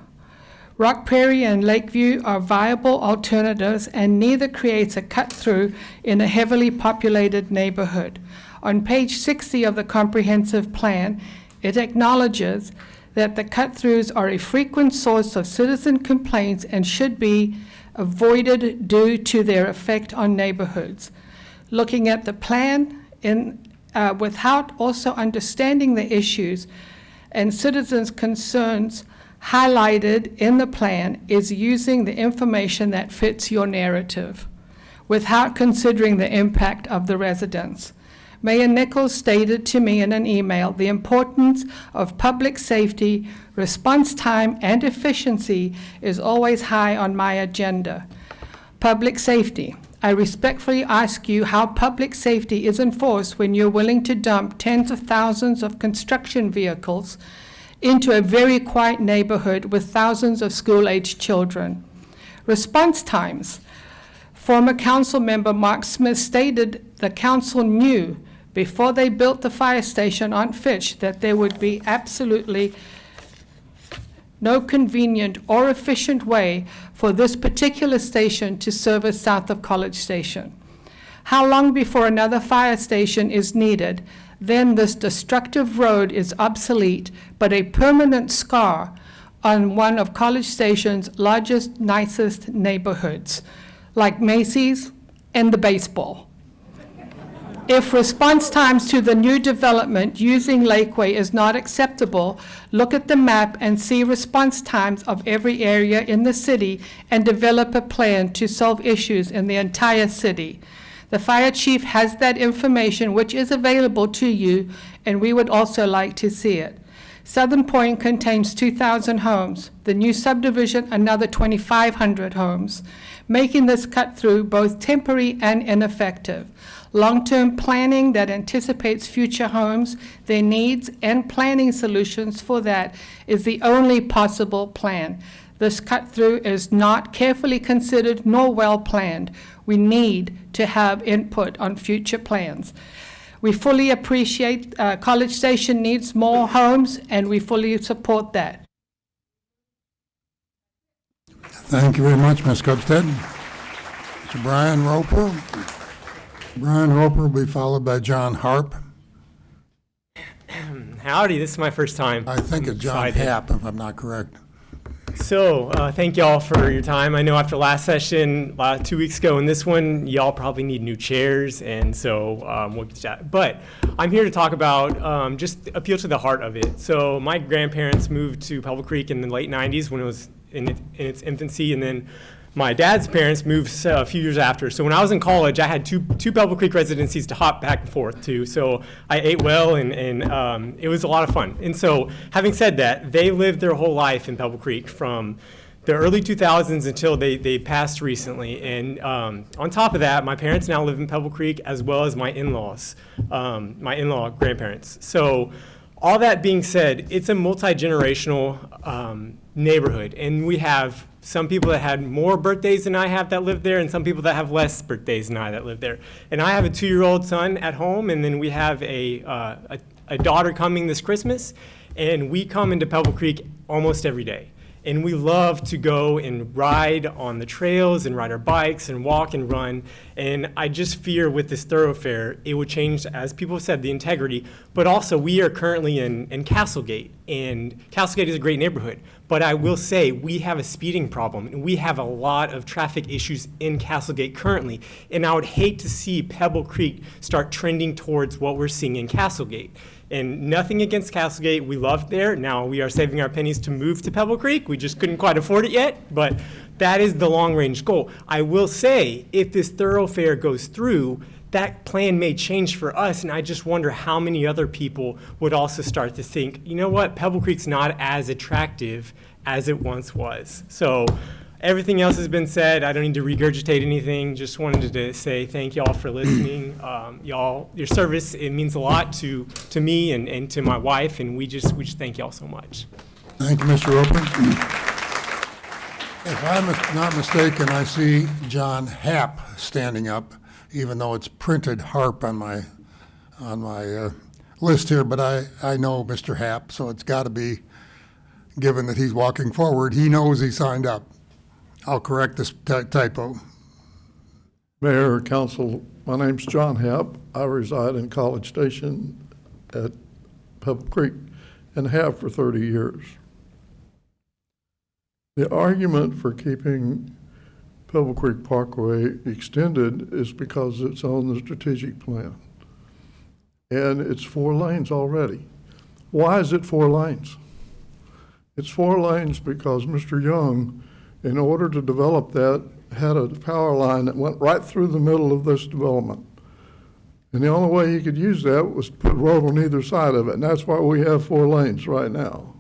Rock Prairie and Lakeview are viable alternatives, and neither creates a cut-through in a heavily populated neighborhood. On page 60 of the comprehensive plan, it acknowledges that the cut-throughs are a frequent source of citizen complaints and should be avoided due to their effect on neighborhoods. Looking at the plan without also understanding the issues and citizens' concerns highlighted in the plan is using the information that fits your narrative without considering the impact of the residents. Mayor Nichols stated to me in an email the importance of public safety, response time, and efficiency is always high on my agenda. Public safety. I respectfully ask you how public safety is enforced when you're willing to dump tens of thousands of construction vehicles into a very quiet neighborhood with thousands of school-aged children. Response times. Former council member Mark Smith stated the council knew before they built the fire station on Fitch that there would be absolutely no convenient or efficient way for this particular station to service south of College Station. How long before another fire station is needed, then this destructive road is obsolete, but a permanent scar on one of College Station's largest, nicest neighborhoods, like Macy's and the baseball. If response times to the new development using Lakeway is not acceptable, look at the map and see response times of every area in the city and develop a plan to solve issues in the entire city. The fire chief has that information, which is available to you, and we would also like to see it. Southern Point contains 2,000 homes. The new subdivision, another 2,500 homes, making this cut through both temporary and ineffective. Long-term planning that anticipates future homes, their needs, and planning solutions for that is the only possible plan. This cut-through is not carefully considered nor well-planned. We need to have input on future plans. We fully appreciate College Station needs more homes, and we fully support that. Thank you very much, Ms. Kupstad. Mr. Brian Roper. Brian Roper will be followed by John Harp. Howdy, this is my first time. I think it's John Excited. Happ, if I'm not correct. So, thank y'all for your time. I know after last session, 2 weeks ago, and this one, y'all probably need new chairs, and so we'll get to that. But I'm here to talk about just appeal to the heart of it. So, my grandparents moved to Pebble Creek in the late 90s when it was in its infancy, and then my dad's parents moved a few years after. So when I was in college, I had two Pebble Creek residencies to hop back and forth to. So I ate well, and it was a lot of fun. And so having said that, they lived their whole life in Pebble Creek from the early 2000s until they passed recently. And on top of that, my parents now live in Pebble Creek, as well as my in-laws, my in-law grandparents. So all that being said, it's a multi-generational neighborhood, and we have some people that had more birthdays than I have that live there, and some people that have less birthdays than I that live there. And I have a 2-year-old son at home, and then we have a daughter coming this Christmas, and we come into Pebble Creek almost every day. And we love to go and ride on the trails and ride our bikes and walk and run. And I just fear with this thoroughfare, it would change, as people have said, the integrity. But also, we are currently in Castlegate, and Castlegate is a great neighborhood. But I will say, we have a speeding problem, and we have a lot of traffic issues in Castlegate currently. And I would hate to see Pebble Creek start trending towards what we're seeing in Castlegate. And nothing against Castlegate, we love there. Now we are saving our pennies to move to Pebble Creek. We just couldn't quite afford it yet, but that is the long-range goal. I will say, if this thoroughfare goes through, that plan may change for us, and I just wonder how many other people would also start to think, you know what, Pebble Creek's not as attractive as it once was. So everything else has been said. I don't need to regurgitate anything. Just wanted to say thank y'all for listening. Y'all, your service, it means a lot to me and to my wife, and we just thank y'all so much. Thank you, Mr. Roper. If I'm not mistaken, I see John Happ standing up, even though it's printed Harp on my list here, but I know Mr. Happ, so it's got to be, given that he's walking forward, he knows he signed up. I'll correct this typo. Mayor, Council, my name's John Happ. I reside in College Station at Pebble Creek and have for 30 years. The argument for keeping Pebble Creek Parkway extended is because it's on the strategic plan. And it's 4 lanes already. Why is it 4 lanes? It's 4 lanes because Mr. Young, in order to develop that, had a power line that went right through the middle of this development. And the only way he could use that was to put road on either side of it, and that's why we have 4 lanes right now.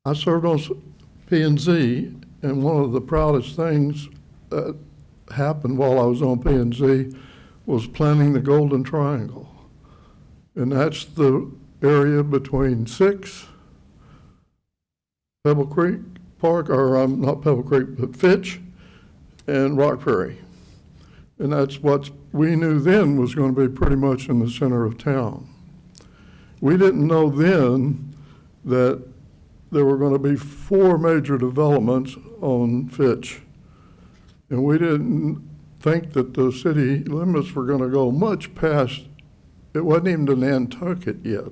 I served on P&Z, and one of the proudest things that happened while I was on P&Z was planning the Golden Triangle. And that's the area between 6, Pebble Creek Park, or not Pebble Creek, but Fitch and Rock Prairie. And that's what we knew then was going to be pretty much in the center of town. We didn't know then that there were going to be 4 major developments on Fitch. And we didn't think that the city limits were going to go much past, it wasn't even to Nantucket yet.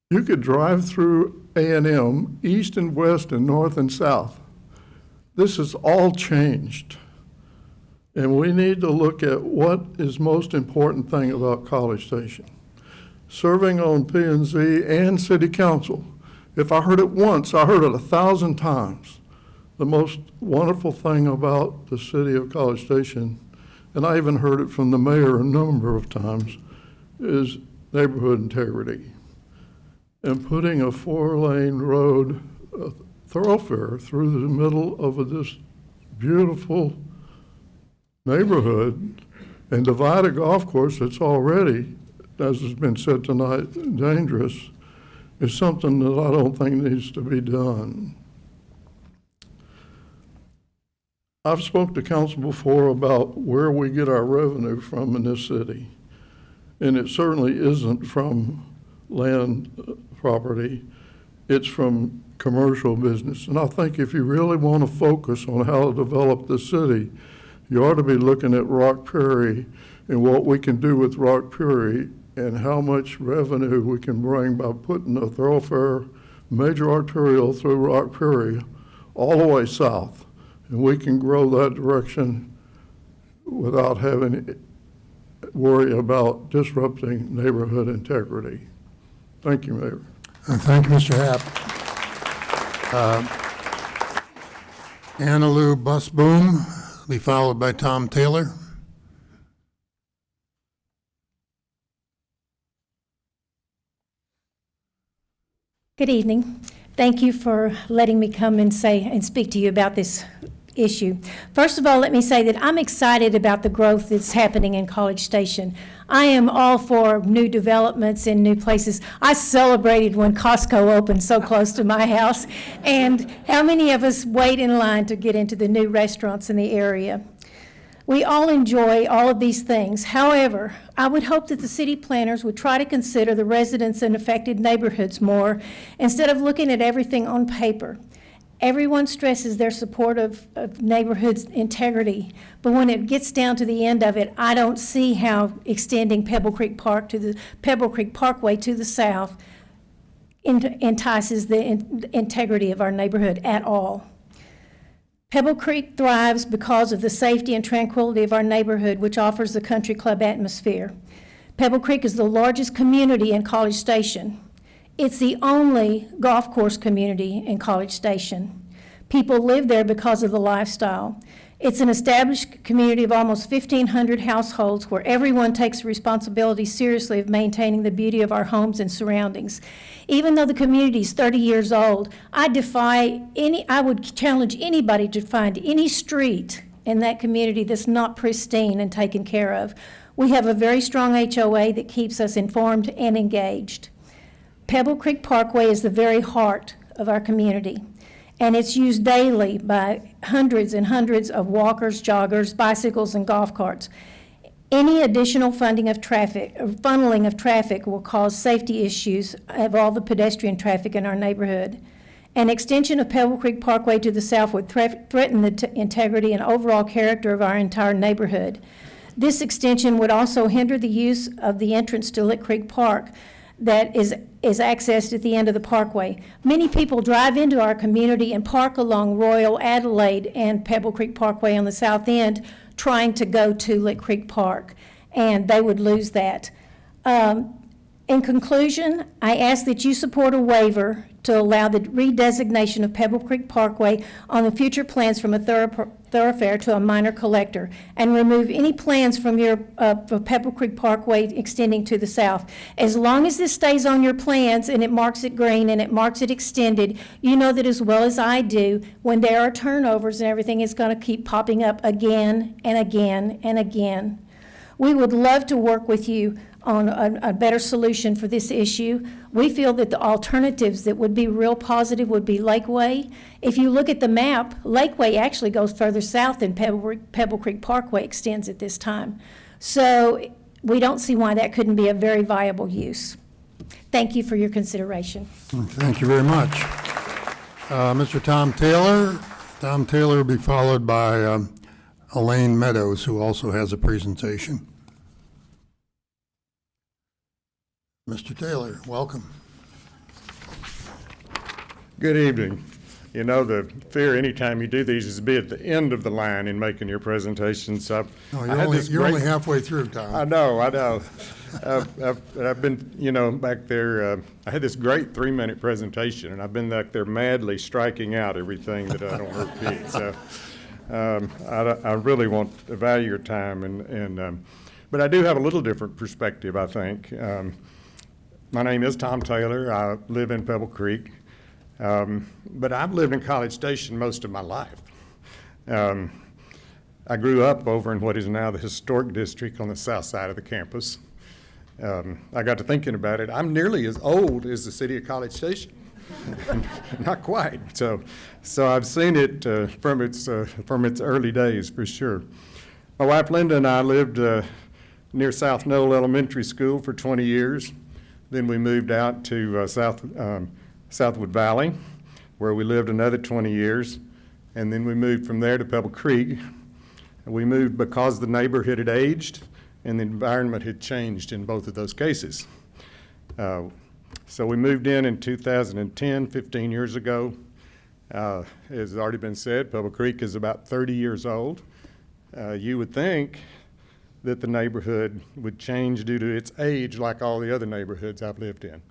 You could drive through A&M, east and west and north and south. This has all changed. And we need to look at what is most important thing about College Station. Serving on P&Z and City Council, if I heard it once, I heard it 1,000 times. The most wonderful thing about the city of College Station, and I even heard it from the mayor a number of times, is neighborhood integrity. And putting a 4-lane road, a thoroughfare through the middle of this beautiful neighborhood and divide a golf course that's already, as has been said tonight, dangerous, is something that I don't think needs to be done. I've spoke to council before about where we get our revenue from in this city, and it certainly isn't from land property, it's from commercial business. And I think if you really want to focus on how to develop the city, you ought to be looking at Rock Prairie and what we can do with Rock Prairie and how much revenue we can bring by putting a thoroughfare, major arterial through Rock Prairie all the way south. And we can grow that direction without having to worry about disrupting neighborhood integrity. Thank you, Mayor. Thank you, Mr. Happ. Anna Lou Busboom will be followed by Tom Taylor. Good evening. Thank you for letting me come and speak to you about this issue. First of all, let me say that I'm excited about the growth that's happening in College Station. I am all for new developments and new places. I celebrated when Costco opened so close to my house, and how many of us wait in line to get into the new restaurants in the area? We all enjoy all of these things. However, I would hope that the city planners would try to consider the residents in affected neighborhoods more instead of looking at everything on paper. Everyone stresses their support of neighborhood integrity, but when it gets down to the end of it, I don't see how extending Pebble Creek Parkway to the south entices the integrity of our neighborhood at all. Pebble Creek thrives because of the safety and tranquility of our neighborhood, which offers the country club atmosphere. Pebble Creek is the largest community in College Station. It's the only golf course community in College Station. People live there because of the lifestyle. It's an established community of almost 1,500 households where everyone takes responsibility seriously of maintaining the beauty of our homes and surroundings. Even though the community is 30 years old, I would challenge anybody to find any street in that community that's not pristine and taken care of. We have a very strong HOA that keeps us informed and engaged. Pebble Creek Parkway is the very heart of our community, and it's used daily by hundreds and hundreds of walkers, joggers, bicycles, and golf carts. Any additional funneling of traffic will cause safety issues of all the pedestrian traffic in our neighborhood. An extension of Pebble Creek Parkway to the south would threaten the integrity and overall character of our entire neighborhood. This extension would also hinder the use of the entrance to Lick Creek Park that is accessed at the end of the parkway. Many people drive into our community and park along Royal, Adelaide, and Pebble Creek Parkway on the south end trying to go to Lick Creek Park, and they would lose that. In conclusion, I ask that you support a waiver to allow the redesignation of Pebble Creek Parkway on the future plans from a thoroughfare to a minor collector, and remove any plans from your for Pebble Creek Parkway extending to the south. As long as this stays on your plans and it marks it green and it marks it extended, you know that as well as I do, when there are turnovers and everything, it's going to keep popping up again and again and again. We would love to work with you on a better solution for this issue. We feel that the alternatives that would be real positive would be Lakeway. If you look at the map, Lakeway actually goes further south than Pebble Creek Parkway extends at this time. So we don't see why that couldn't be a very viable use. Thank you for your consideration. Thank you very much. Mr. Tom Taylor. Tom Taylor will be followed by Elaine Meadows, who also has a presentation. Mr. Taylor, welcome. Good evening. You know, the fear anytime you do these is to be at the end of the line in making your presentation. So Oh, you're only halfway through, Tom. I know. I've been, you know, back there. I had this great 3-minute presentation, and I've been back there madly striking out everything that I don't repeat. So I really want to value your time, but I do have a little different perspective, I think. My name is Tom Taylor. I live in Pebble Creek. But I've lived in College Station most of my life. I grew up over in what is now the historic district on the south side of the campus. I got to thinking about it. I'm nearly as old as the city of College Station. Not quite. So I've seen it from its early days, for sure. My wife Linda and I lived near South Knoll Elementary School for 20 years. Then we moved out to Southwood Valley, where we lived another 20 years. And then we moved from there to Pebble Creek. We moved because the neighborhood had aged and the environment had changed in both of those cases. So we moved in 2010, 15 years ago. As has already been said, Pebble Creek is about 30 years old. You would think that the neighborhood would change due to its age like all the other neighborhoods I've lived in.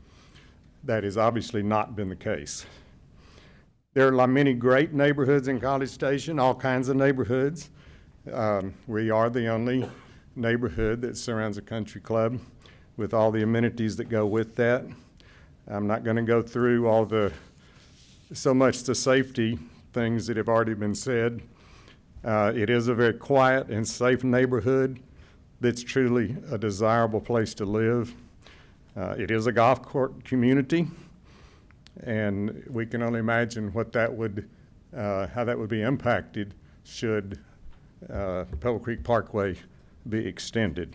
That has obviously not been the case. There are many great neighborhoods in College Station, all kinds of neighborhoods. We are the only neighborhood that surrounds a country club with all the amenities that go with that. I'm not going to go through so much the safety things that have already been said. It is a very quiet and safe neighborhood that's truly a desirable place to live. It is a golf court community, and we can only imagine how that would be impacted should Pebble Creek Parkway be extended.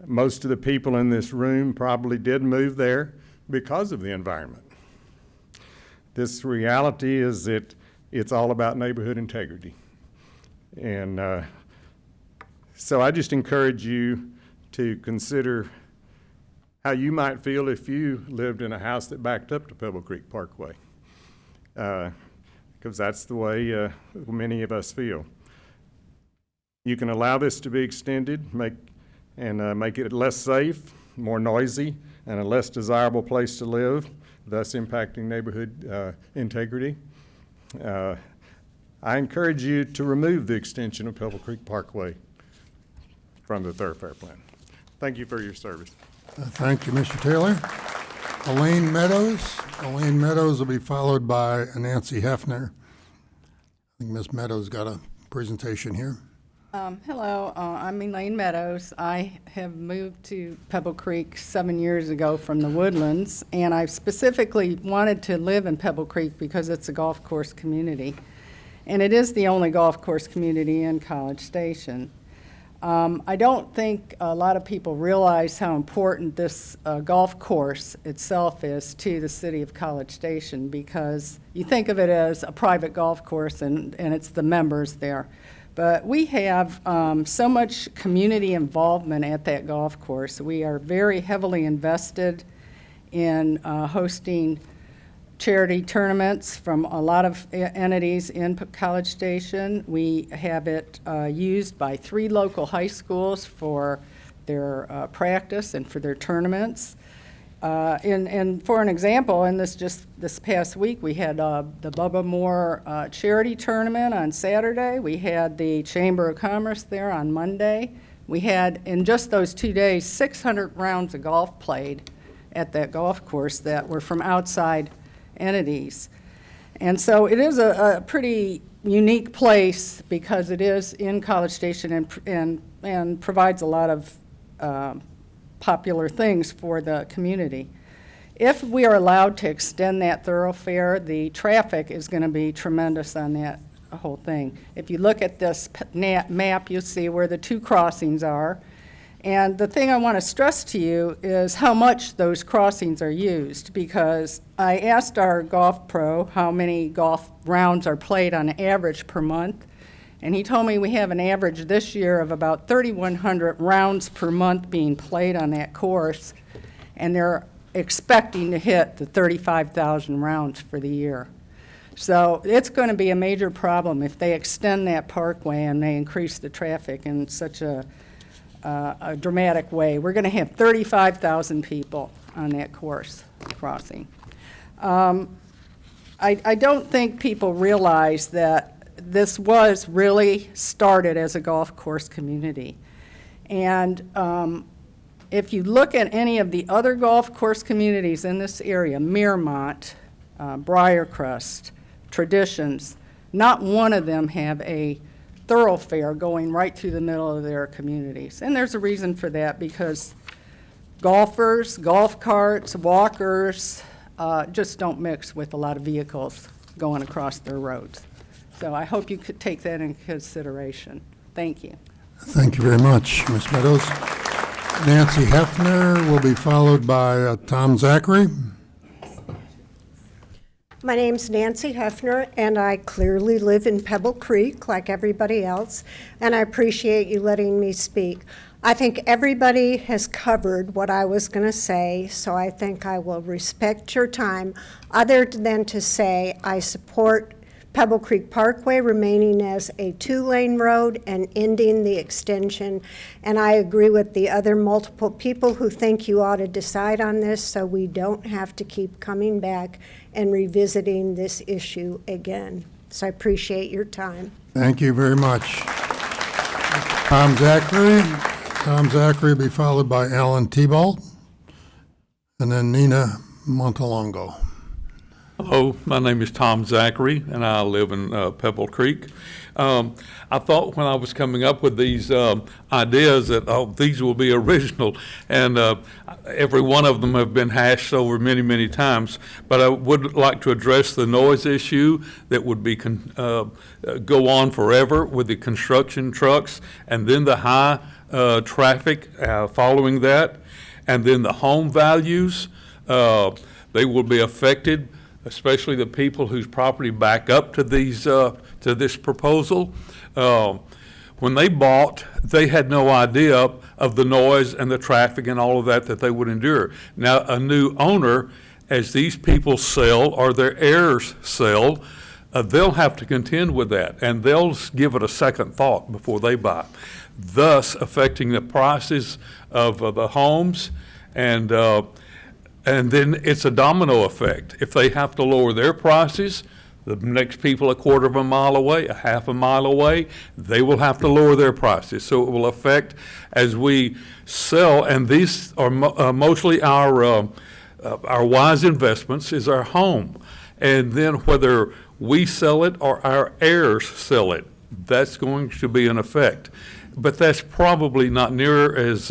Most of the people in this room probably did move there because of the environment. This reality is that it's all about neighborhood integrity. And so I just encourage you to consider how you might feel if you lived in a house that backed up to Pebble Creek Parkway, because that's the way many of us feel. You can allow this to be extended, make it less safe, more noisy, and a less desirable place to live, thus impacting neighborhood integrity. I encourage you to remove the extension of Pebble Creek Parkway from the thoroughfare plan. Thank you for your service. Thank you, Mr. Taylor. Elaine Meadows. Elaine Meadows will be followed by Nancy Hefner. I think Ms. Meadows got a presentation here. Hello, I'm Elaine Meadows. I have moved to Pebble Creek 7 years ago from the Woodlands, and I specifically wanted to live in Pebble Creek because it's a golf course community. And it is the only golf course community in College Station. I don't think a lot of people realize how important this golf course itself is to the city of College Station, because you think of it as a private golf course and it's the members there. But we have so much community involvement at that golf course. We are very heavily invested in hosting charity tournaments from a lot of entities in College Station. We have it used by 3 local high schools for their practice and for their tournaments. And for an example, in this past week, we had the Bubba Moore charity tournament on Saturday. We had the Chamber of Commerce there on Monday. We had, in just those 2 days, 600 rounds of golf played at that golf course that were from outside entities. And so it is a pretty unique place because it is in College Station and provides a lot of popular things for the community. If we are allowed to extend that thoroughfare, the traffic is going to be tremendous on that whole thing. If you look at this map, you'll see where the two crossings are. And the thing I want to stress to you is how much those crossings are used, because I asked our golf pro how many golf rounds are played on average per month, and he told me we have an average this year of about 3,100 rounds per month being played on that course, and they're expecting to hit the 35,000 rounds for the year. So it's going to be a major problem if they extend that parkway and they increase the traffic in such a dramatic way. We're going to have 35,000 people on that course crossing. I don't think people realize that this was really started as a golf course community. And if you look at any of the other golf course communities in this area, Miramont, Briarcrest, Traditions, not one of them have a thoroughfare going right through the middle of their communities. And there's a reason for that, because golfers, golf carts, walkers just don't mix with a lot of vehicles going across their roads. So I hope you could take that into consideration. Thank you. Thank you very much, Ms. Meadows. Nancy Hefner will be followed by Tom Zachary. My name's Nancy Hefner, and I clearly live in Pebble Creek like everybody else, and I appreciate you letting me speak. I think everybody has covered what I was going to say, so I think I will respect your time, other than to say I support Pebble Creek Parkway remaining as a two-lane road and ending the extension. And I agree with the other multiple people who think you ought to decide on this so we don't have to keep coming back and revisiting this issue again. So I appreciate your time. Thank you very much. Tom Zachary. Tom Zachary will be followed by Alan Tebow, and then Nina Montalongo. Hello, my name is Tom Zachary, and I live in Pebble Creek. I thought when I was coming up with these ideas that, these will be original, and every one of them have been hashed over many, many times. But I would like to address the noise issue that would be go on forever with the construction trucks, and then the high traffic following that, and then the home values. They will be affected, especially the people whose property back up to these to this proposal. When they bought, they had no idea of the noise and the traffic and all of that they would endure. Now, a new owner, as these people sell or their heirs sell, they'll have to contend with that, and they'll give it a second thought before they buy, thus affecting the prices of the homes. And then it's a domino effect. If they have to lower their prices, the next people a quarter of a mile away, a half a mile away, they will have to lower their prices. So it will affect as we sell, and these are mostly our wise investments is our home. And then whether we sell it or our heirs sell it, that's going to be an effect. But that's probably not near as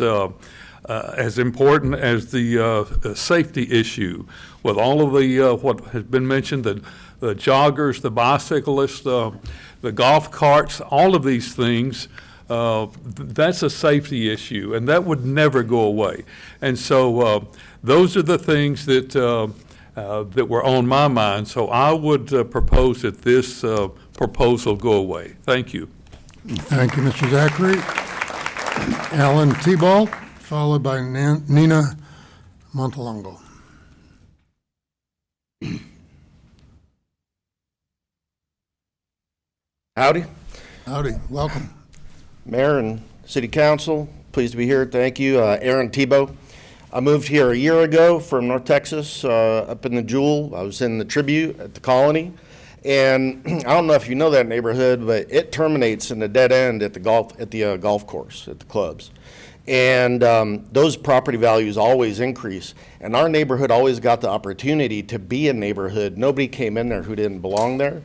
important as the safety issue. With all of the what has been mentioned, the joggers, the bicyclists, the golf carts, all of these things, that's a safety issue, and that would never go away. And so those are the things that that were on my mind. So I would propose that this proposal go away. Thank you. Thank you, Mr. Zachary. Alan Tebow, followed by Nina Montalongo. Howdy. Howdy, welcome. Mayor and City Council, pleased to be here. Thank you. Aaron Tebow. I moved here a year ago from North Texas, up in the Jewel. I was in the Tribute at the Colony. And I don't know if you know that neighborhood, but it terminates in the dead end at the golf course, at the clubs. And those property values always increase. And our neighborhood always got the opportunity to be a neighborhood. Nobody came in there who didn't belong there.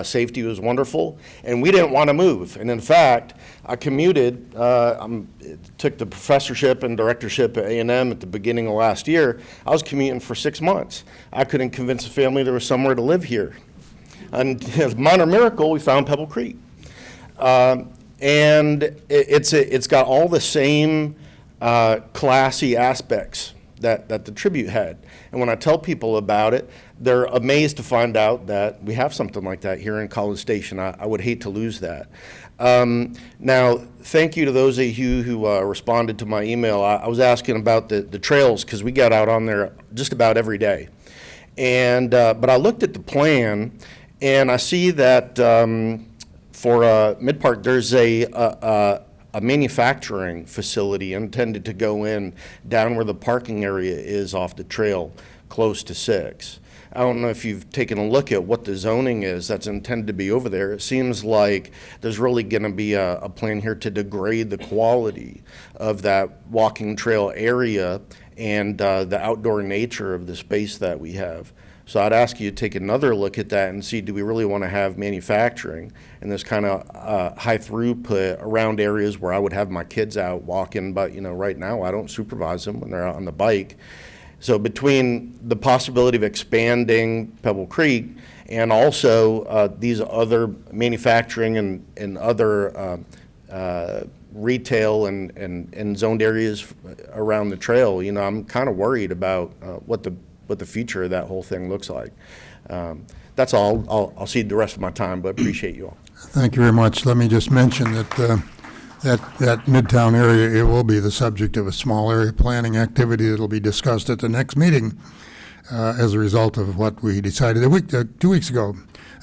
Safety was wonderful, and we didn't want to move. And in fact, I commuted, took the professorship and directorship at A&M at the beginning of last year. I was commuting for 6 months. I couldn't convince a family there was somewhere to live here. And as a minor miracle, we found Pebble Creek. And it's got all the same classy aspects that the Tribute had. And when I tell people about it, they're amazed to find out that we have something like that here in College Station. I would hate to lose that. Now, thank you to those of you who responded to my email. I was asking about the trails, because we got out on there just about every day. And but I looked at the plan, and I see that for Mid-Park, there's a manufacturing facility intended to go in down where the parking area is off the trail, close to 6. I don't know if you've taken a look at what the zoning is that's intended to be over there. It seems like there's really going to be a plan here to degrade the quality of that walking trail area and the outdoor nature of the space that we have. So I'd ask you to take another look at that and see, do we really want to have manufacturing and this kind of high throughput around areas where I would have my kids out walking, but right now I don't supervise them when they're out on the bike. So between the possibility of expanding Pebble Creek and also these other manufacturing and other retail and zoned areas around the trail, I'm kind of worried about what the future of that whole thing looks like. That's all. I'll cede the rest of my time, but appreciate you all. Thank you very much. Let me just mention that that Midtown area, it will be the subject of a small area planning activity that will be discussed at the next meeting as a result of what we decided 2 weeks ago.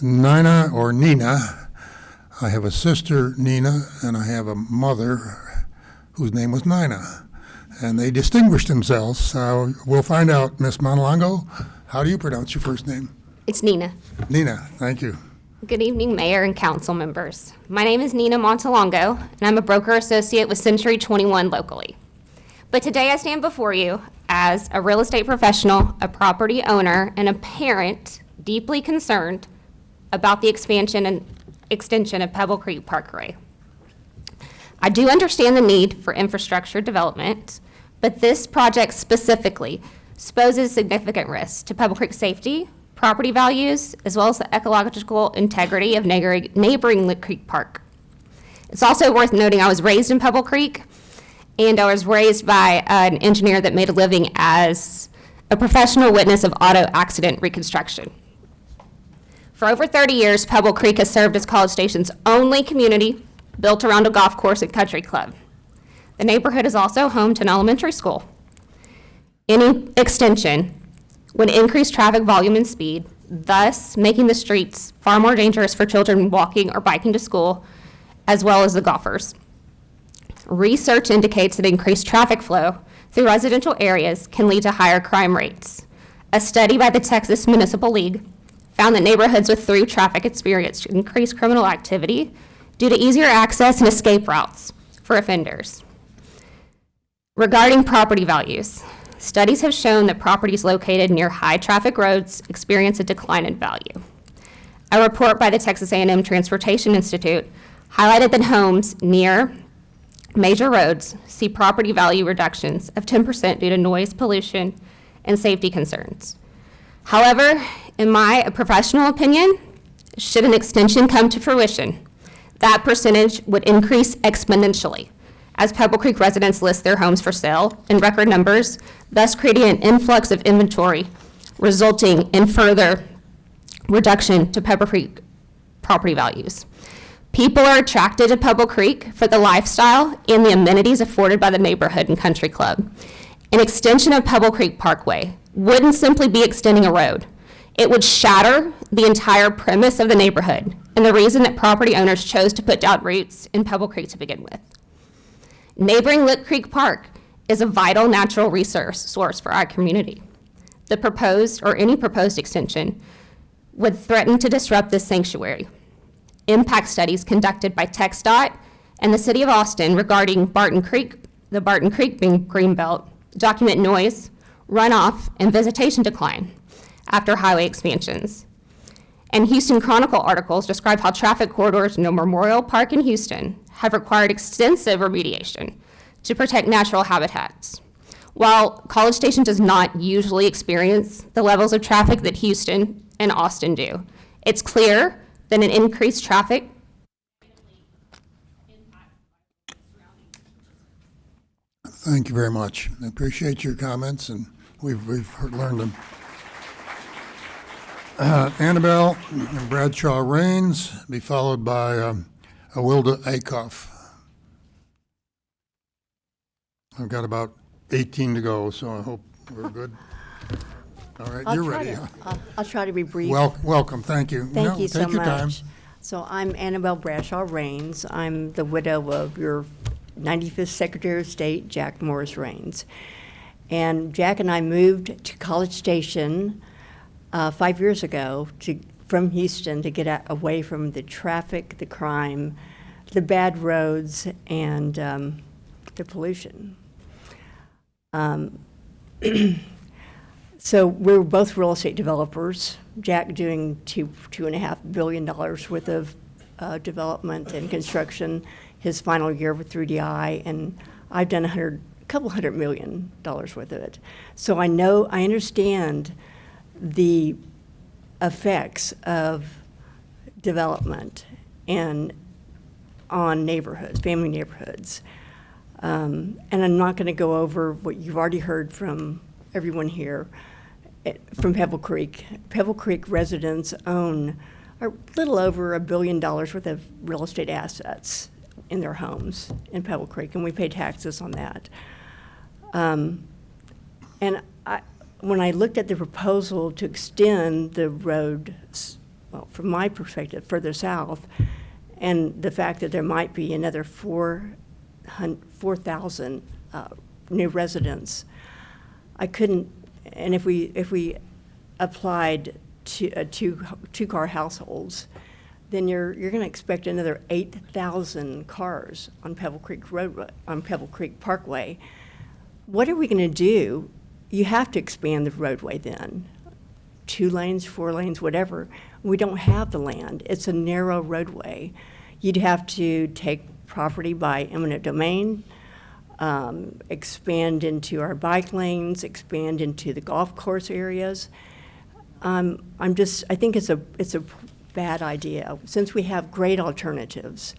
Nina, I have a sister, Nina, and I have a mother whose name was Nina. And they distinguished themselves. So we'll find out. Miss Montalongo, how do you pronounce your first name? It's Nina. Nina, thank you. Good evening, Mayor and council members. My name is Nina Montalongo, and I'm a broker associate with Century 21 locally. But today I stand before you as a real estate professional, a property owner, and a parent deeply concerned about the expansion and extension of Pebble Creek Parkway. I do understand the need for infrastructure development, but this project specifically poses significant risks to Pebble Creek safety, property values, as well as the ecological integrity of neighboring Lick Creek Park. It's also worth noting I was raised in Pebble Creek, and I was raised by an engineer that made a living as a professional witness of auto accident reconstruction. For over 30 years, Pebble Creek has served as College Station's only community built around a golf course and country club. The neighborhood is also home to an elementary school. Any extension would increase traffic volume and speed, thus making the streets far more dangerous for children walking or biking to school, as well as the golfers. Research indicates that increased traffic flow through residential areas can lead to higher crime rates. A study by the Texas Municipal League found that neighborhoods with through traffic experienced increased criminal activity due to easier access and escape routes for offenders. Regarding property values, studies have shown that properties located near high-traffic roads experience a decline in value. A report by the Texas A&M Transportation Institute highlighted that homes near major roads see property value reductions of 10% due to noise, pollution, and safety concerns. However, in my professional opinion, should an extension come to fruition, that percentage would increase exponentially as Pebble Creek residents list their homes for sale in record numbers, thus creating an influx of inventory, resulting in further reduction to Pebble Creek property values. People are attracted to Pebble Creek for the lifestyle and the amenities afforded by the neighborhood and country club. An extension of Pebble Creek Parkway wouldn't simply be extending a road. It would shatter the entire premise of the neighborhood and the reason that property owners chose to put down roots in Pebble Creek to begin with. Neighboring Lick Creek Park is a vital natural resource source for our community. The proposed or any proposed extension would threaten to disrupt this sanctuary. Impact studies conducted by TxDOT and the City of Austin regarding Barton Creek the Barton Creek Greenbelt, document noise, runoff, and visitation decline after highway expansions. And Houston Chronicle articles describe how traffic corridors near Memorial Park in Houston have required extensive remediation to protect natural habitats. While College Station does not usually experience the levels of traffic that Houston and Austin do, it's clear that an increased traffic Thank you very much. I appreciate your comments, and we've learned them. Annabelle Bradshaw Rains, be followed by Awilda Acuff. I've got about 18 to go, so I hope we're good. All right, you're ready. I'll try to be brief. Welcome, thank you. Thank you so take your time. much. So I'm Annabelle Bradshaw Rains. I'm the widow of your 95th Secretary of State, Jack Morris Rains. And Jack and I moved to College Station 5 years ago from Houston to get away from the traffic, the crime, the bad roads, and the pollution. So we're both real estate developers. Jack doing $2.5 billion worth of development and construction his final year with 3DI, and I've done a couple $100 million worth of it. So I understand the effects of development and on neighborhoods, family neighborhoods. And I'm not going to go over what you've already heard from everyone here from Pebble Creek. Pebble Creek residents own a little over $1 billion worth of real estate assets in their homes in Pebble Creek, and we pay taxes on that. And when I looked at the proposal to extend the road, well, from my perspective, further south, and the fact that there might be another 4,000 new residents, I couldn't. And if we applied to two-car households, then you're going to expect another 8,000 cars on Pebble Creek Parkway. What are we going to do? You have to expand the roadway then. 2 lanes, 4 lanes, whatever. We don't have the land. It's a narrow roadway. You'd have to take property by eminent domain, expand into our bike lanes, expand into the golf course areas. I think it's a bad idea since we have great alternatives.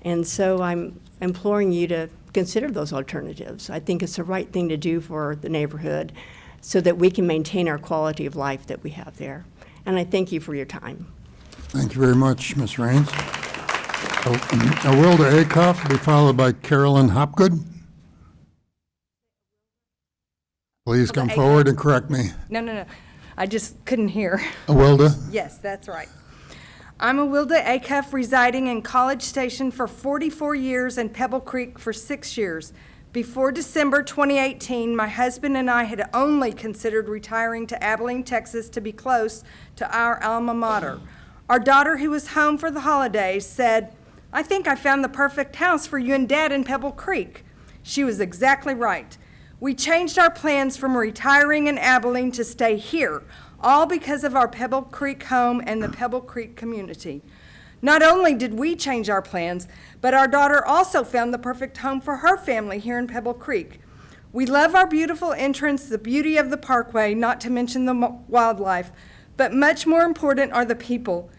And so I'm imploring you to consider those alternatives. I think it's the right thing to do for the neighborhood so that we can maintain our quality of life that we have there. And I thank you for your time. Thank you very much, Ms. Rains. Awilda Acuff will be followed by Carolyn Hopgood. Please come forward and correct me. No. I just couldn't hear. Awilda? Yes, that's right. I'm Awilda Acuff, residing in College Station for 44 years and Pebble Creek for 6 years. Before December 2018, my husband and I had only considered retiring to Abilene, Texas to be close to our alma mater. Our daughter, who was home for the holidays, said, "I think I found the perfect house for you and Dad in Pebble Creek." She was exactly right. We changed our plans from retiring in Abilene to stay here, all because of our Pebble Creek home and the Pebble Creek community. Not only did we change our plans, but our daughter also found the perfect home for her family here in Pebble Creek. We love our beautiful entrance, the beauty of the parkway, not to mention the wildlife, but much more important are the people.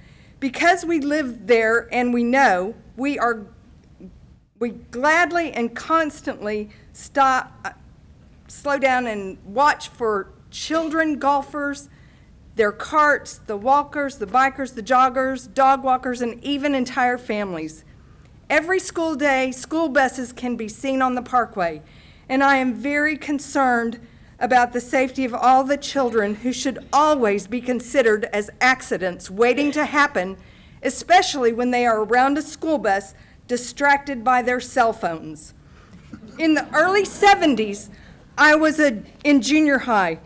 Because we live there and we know, we gladly and constantly slow down and watch for children, golfers, their carts, the walkers, the bikers, the joggers, dog walkers, and even entire families. Every school day, school buses can be seen on the parkway, and I am very concerned about the safety of all the children who should always be considered as accidents waiting to happen, especially when they are around a school bus distracted by their cell phones. In the early 70s, I was in junior high.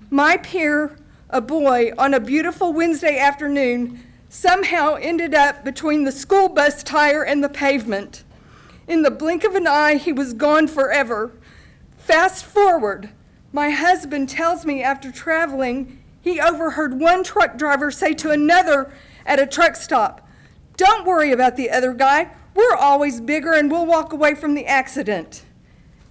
My peer, a boy, on a beautiful Wednesday afternoon, somehow ended up between the school bus tire and the pavement. In the blink of an eye, he was gone forever. Fast forward, my husband tells me after traveling, he overheard one truck driver say to another at a truck stop, "Don't worry about the other guy. We're always bigger and we'll walk away from the accident."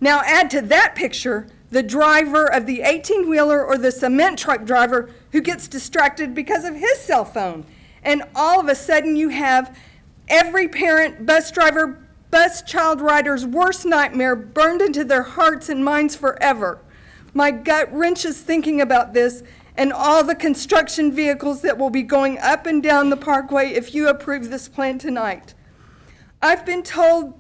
Now add to that picture the driver of the 18-wheeler or the cement truck driver who gets distracted because of his cell phone. And all of a sudden you have every parent, bus driver, bus child rider's worst nightmare burned into their hearts and minds forever. My gut wrenches thinking about this and all the construction vehicles that will be going up and down the parkway if you approve this plan tonight. I've been told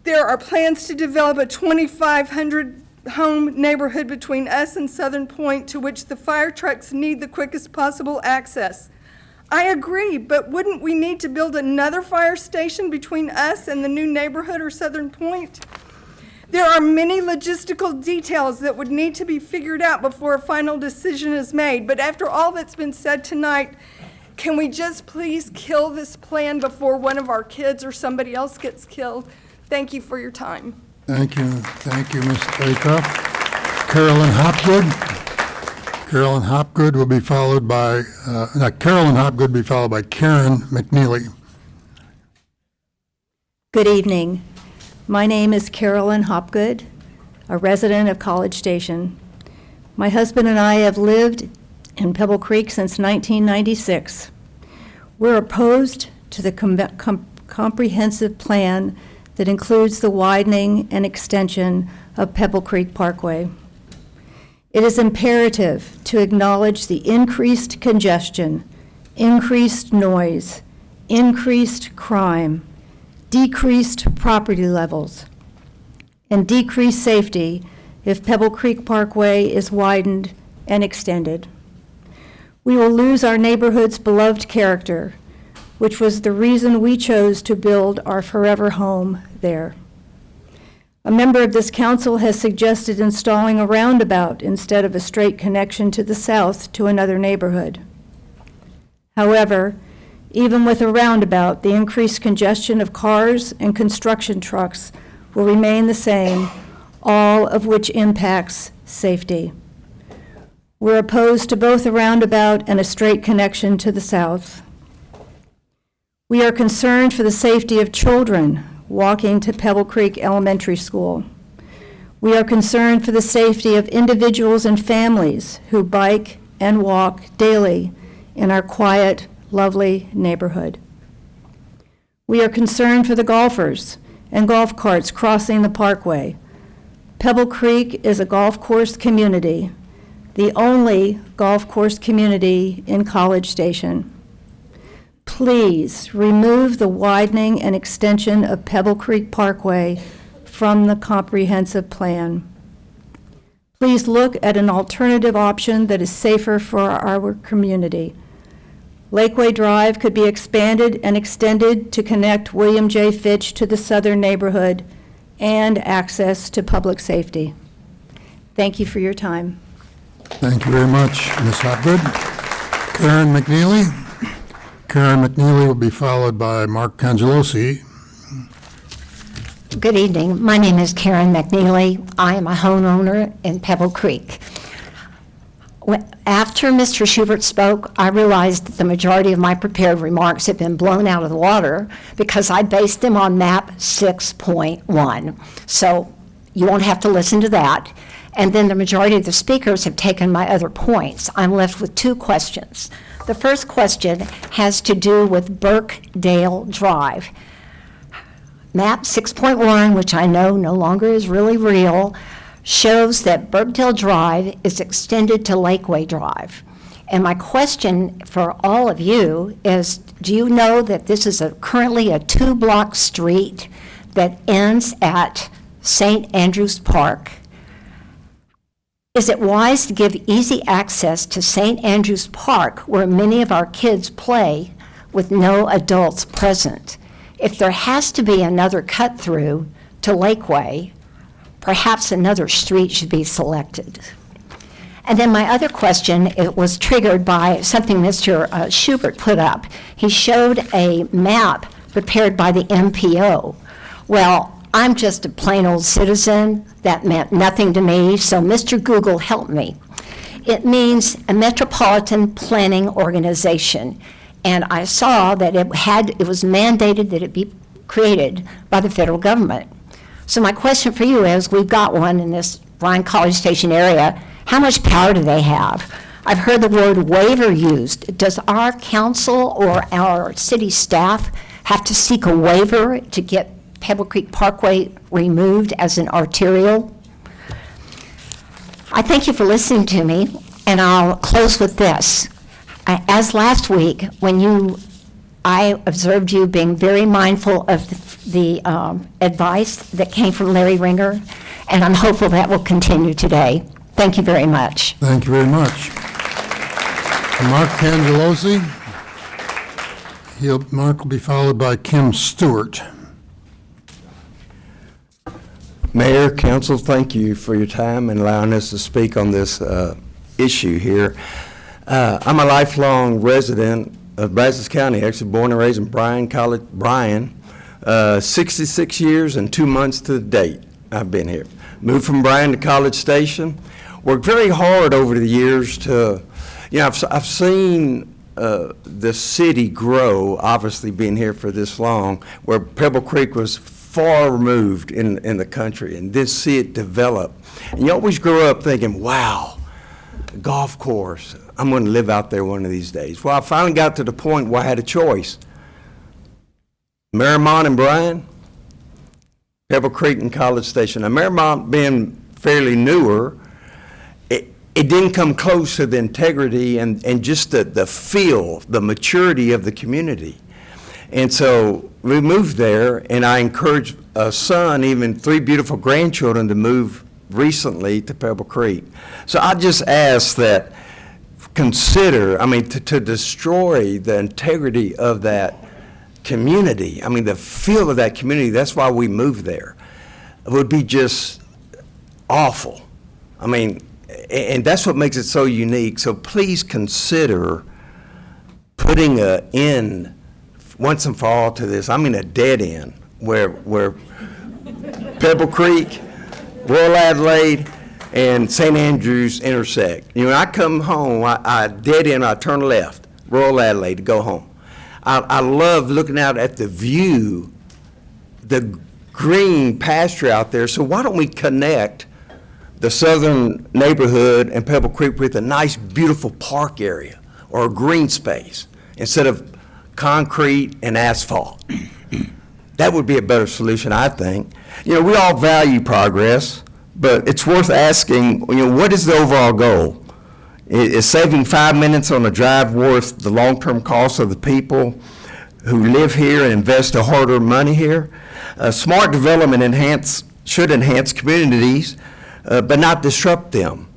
there are plans to develop a 2,500 home neighborhood between us and Southern Point to which the fire trucks need the quickest possible access. I agree, but wouldn't we need to build another fire station between us and the new neighborhood or Southern Point? There are many logistical details that would need to be figured out before a final decision is made, but after all that's been said tonight, can we just please kill this plan before one of our kids or somebody else gets killed? Thank you for your time. Thank you, Ms. Acuff. Carolyn Hopgood. Carolyn Hopgood will be followed by, Karen McNeely. Good evening. My name is Carolyn Hopgood, a resident of College Station. My husband and I have lived in Pebble Creek since 1996. We're opposed to the comprehensive plan that includes the widening and extension of Pebble Creek Parkway. It is imperative to acknowledge the increased congestion, increased noise, increased crime, decreased property levels, and decreased safety if Pebble Creek Parkway is widened and extended. We will lose our neighborhood's beloved character, which was the reason we chose to build our forever home there. A member of this council has suggested installing a roundabout instead of a straight connection to the south to another neighborhood. However, even with a roundabout, the increased congestion of cars and construction trucks will remain the same, all of which impacts safety. We're opposed to both a roundabout and a straight connection to the south. We are concerned for the safety of children walking to Pebble Creek Elementary School. We are concerned for the safety of individuals and families who bike and walk daily in our quiet, lovely neighborhood. We are concerned for the golfers and golf carts crossing the parkway. Pebble Creek is a golf course community, the only golf course community in College Station. Please remove the widening and extension of Pebble Creek Parkway from the comprehensive plan. Please look at an alternative option that is safer for our community. Lakeway Drive could be expanded and extended to connect William J. Fitch to the southern neighborhood and access to public safety. Thank you for your time. Thank you very much, Ms. Hopgood. Karen McNeely. Karen McNeely will be followed by Mark Congelosi. Good evening. My name is Karen McNeely. I am a homeowner in Pebble Creek. After Mr. Schubert spoke, I realized that the majority of my prepared remarks had been blown out of the water because I based them on map 6.1. So you won't have to listen to that. And then the majority of the speakers have taken my other points. I'm left with two questions. The first question has to do with Birkdale Drive. Map 6.1, which I know no longer is really real, shows that Birkdale Drive is extended to Lakeway Drive. And my question for all of you is, do you know that this is currently a 2-block street that ends at St. Andrews Park? Is it wise to give easy access to St. Andrews Park, where many of our kids play, with no adults present? If there has to be another cut-through to Lakeway, perhaps another street should be selected. And then my other question, it was triggered by something Mr. Schubert put up. He showed a map prepared by the MPO. Well, I'm just a plain old citizen. That meant nothing to me, so Mr. Google helped me. It means a metropolitan planning organization, and I saw that it was mandated that it be created by the federal government. So my question for you is, we've got one in this Bryan College Station area. How much power do they have? I've heard the word waiver used. Does our council or our city staff have to seek a waiver to get Pebble Creek Parkway removed as an arterial? I thank you for listening to me, and I'll close with this. As last week, when I observed you being very mindful of the advice that came from Larry Ringer, and I'm hopeful that will continue today. Thank you very much. Thank you very much. Mark Cangelosi. Mark will be followed by Kim Stewart. Mayor, council, thank you for your time and allowing us to speak on this issue here. I'm a lifelong resident of Brazos County, actually born and raised in Bryan, 66 years and 2 months to the date I've been here. Moved from Bryan to College Station. Worked very hard over the years to, I've seen the city grow, obviously being here for this long, where Pebble Creek was far removed in the country, and then see it develop. And you always grow up thinking, wow, a golf course, I'm going to live out there one of these days. Well, I finally got to the point where I had a choice. Marymount and Bryan, Pebble Creek and College Station. Now, Marymount being fairly newer, it didn't come close to the integrity and just the feel, the maturity of the community. And so we moved there, and I encouraged a son, even 3 beautiful grandchildren, to move recently to Pebble Creek. So I just ask that consider, to destroy the integrity of that community, the feel of that community, that's why we moved there, it would be just awful. And that's what makes it so unique. So please consider putting an end once and for all to this. A dead end where Pebble Creek, Royal Adelaide, and St. Andrews intersect. I come home, I dead end, I turn left, Royal Adelaide to go home. I love looking out at the view, the green pasture out there. So why don't we connect the southern neighborhood and Pebble Creek with a nice, beautiful park area or a green space instead of concrete and asphalt? That would be a better solution, I think. We all value progress, but it's worth asking, what is the overall goal? Is saving 5 minutes on a drive worth the long-term cost of the people who live here and invest their hard-earned money here? Smart development should enhance communities, but not disrupt them.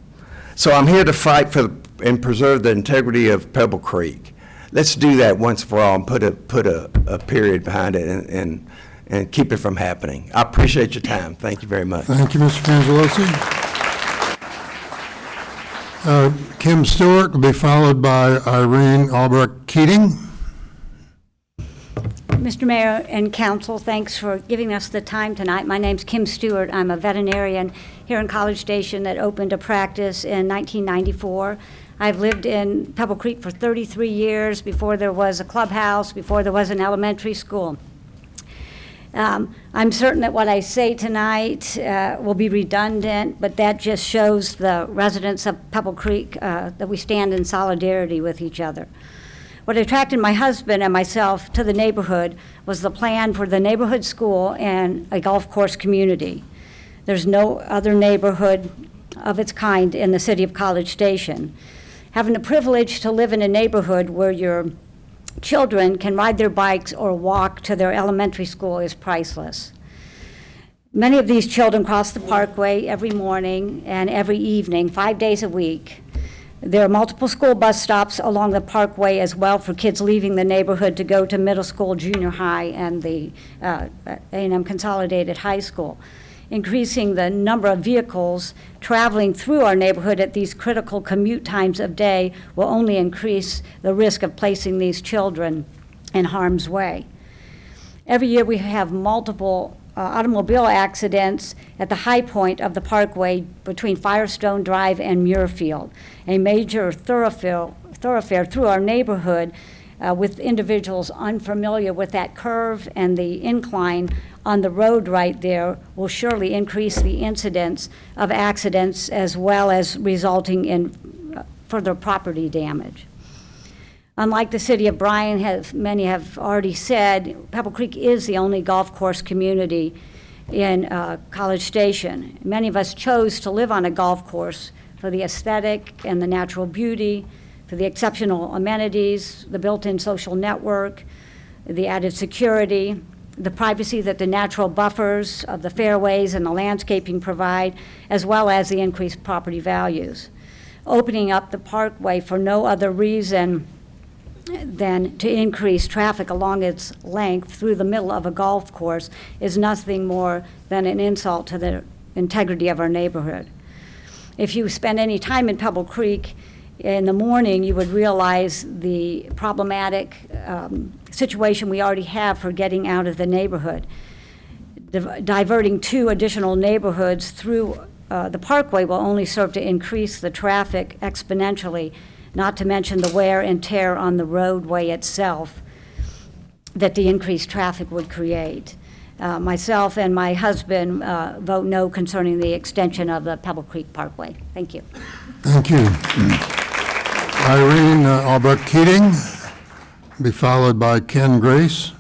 So I'm here to fight for and preserve the integrity of Pebble Creek. Let's do that once for all and put a period behind it and keep it from happening. I appreciate your time. Thank you very much. Thank you, Mr. Cangelosi. Kim Stewart will be followed by Irene Albrecht Keating. Mr. Mayor and Council, thanks for giving us the time tonight. My name's Kim Stewart. I'm a veterinarian here in College Station that opened a practice in 1994. I've lived in Pebble Creek for 33 years, before there was a clubhouse, before there was an elementary school. I'm certain that what I say tonight will be redundant, but that just shows the residents of Pebble Creek that we stand in solidarity with each other. What attracted my husband and myself to the neighborhood was the plan for the neighborhood school and a golf course community. There's no other neighborhood of its kind in the city of College Station. Having the privilege to live in a neighborhood where your children can ride their bikes or walk to their elementary school is priceless. Many of these children cross the parkway every morning and every evening, 5 days a week. There are multiple school bus stops along the parkway as well for kids leaving the neighborhood to go to middle school, junior high, and the A&M Consolidated High School. Increasing the number of vehicles traveling through our neighborhood at these critical commute times of day will only increase the risk of placing these children in harm's way. Every year we have multiple automobile accidents at the high point of the parkway between Firestone Drive and Muirfield, a major thoroughfare through our neighborhood with individuals unfamiliar with that curve and the incline on the road right there will surely increase the incidence of accidents as well as resulting in further property damage. Unlike the city of Bryan, many have already said, Pebble Creek is the only golf course community in College Station. Many of us chose to live on a golf course for the aesthetic and the natural beauty, for the exceptional amenities, the built-in social network, the added security, the privacy that the natural buffers of the fairways and the landscaping provide, as well as the increased property values. Opening up the parkway for no other reason than to increase traffic along its length through the middle of a golf course is nothing more than an insult to the integrity of our neighborhood. If you spend any time in Pebble Creek in the morning, you would realize the problematic situation we already have for getting out of the neighborhood. Diverting 2 additional neighborhoods through the parkway will only serve to increase the traffic exponentially, not to mention the wear and tear on the roadway itself that the increased traffic would create. Myself and my husband vote no concerning the extension of the Pebble Creek Parkway. Thank you. Thank you. Irene Albrecht Keating, be followed by Ken Grace.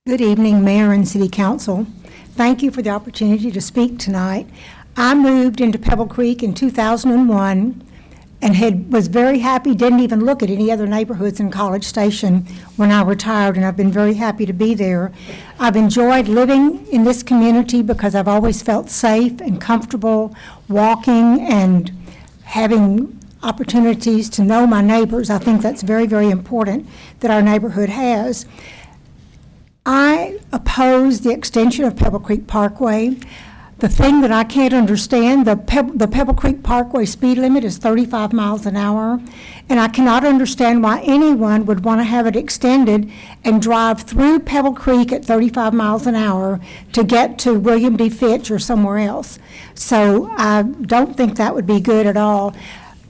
Good evening, Mayor and City Council. Thank you for the opportunity to speak tonight. I moved into Pebble Creek in 2001 and was very happy, didn't even look at any other neighborhoods in College Station when I retired, and I've been very happy to be there. I've enjoyed living in this community because I've always felt safe and comfortable walking and having opportunities to know my neighbors. I think that's very, very important that our neighborhood has. I oppose the extension of Pebble Creek Parkway. The thing that I can't understand, the Pebble Creek Parkway speed limit is 35 miles an hour, and I cannot understand why anyone would want to have it extended and drive through Pebble Creek at 35 miles an hour to get to William D. Fitch or somewhere else. So I don't think that would be good at all.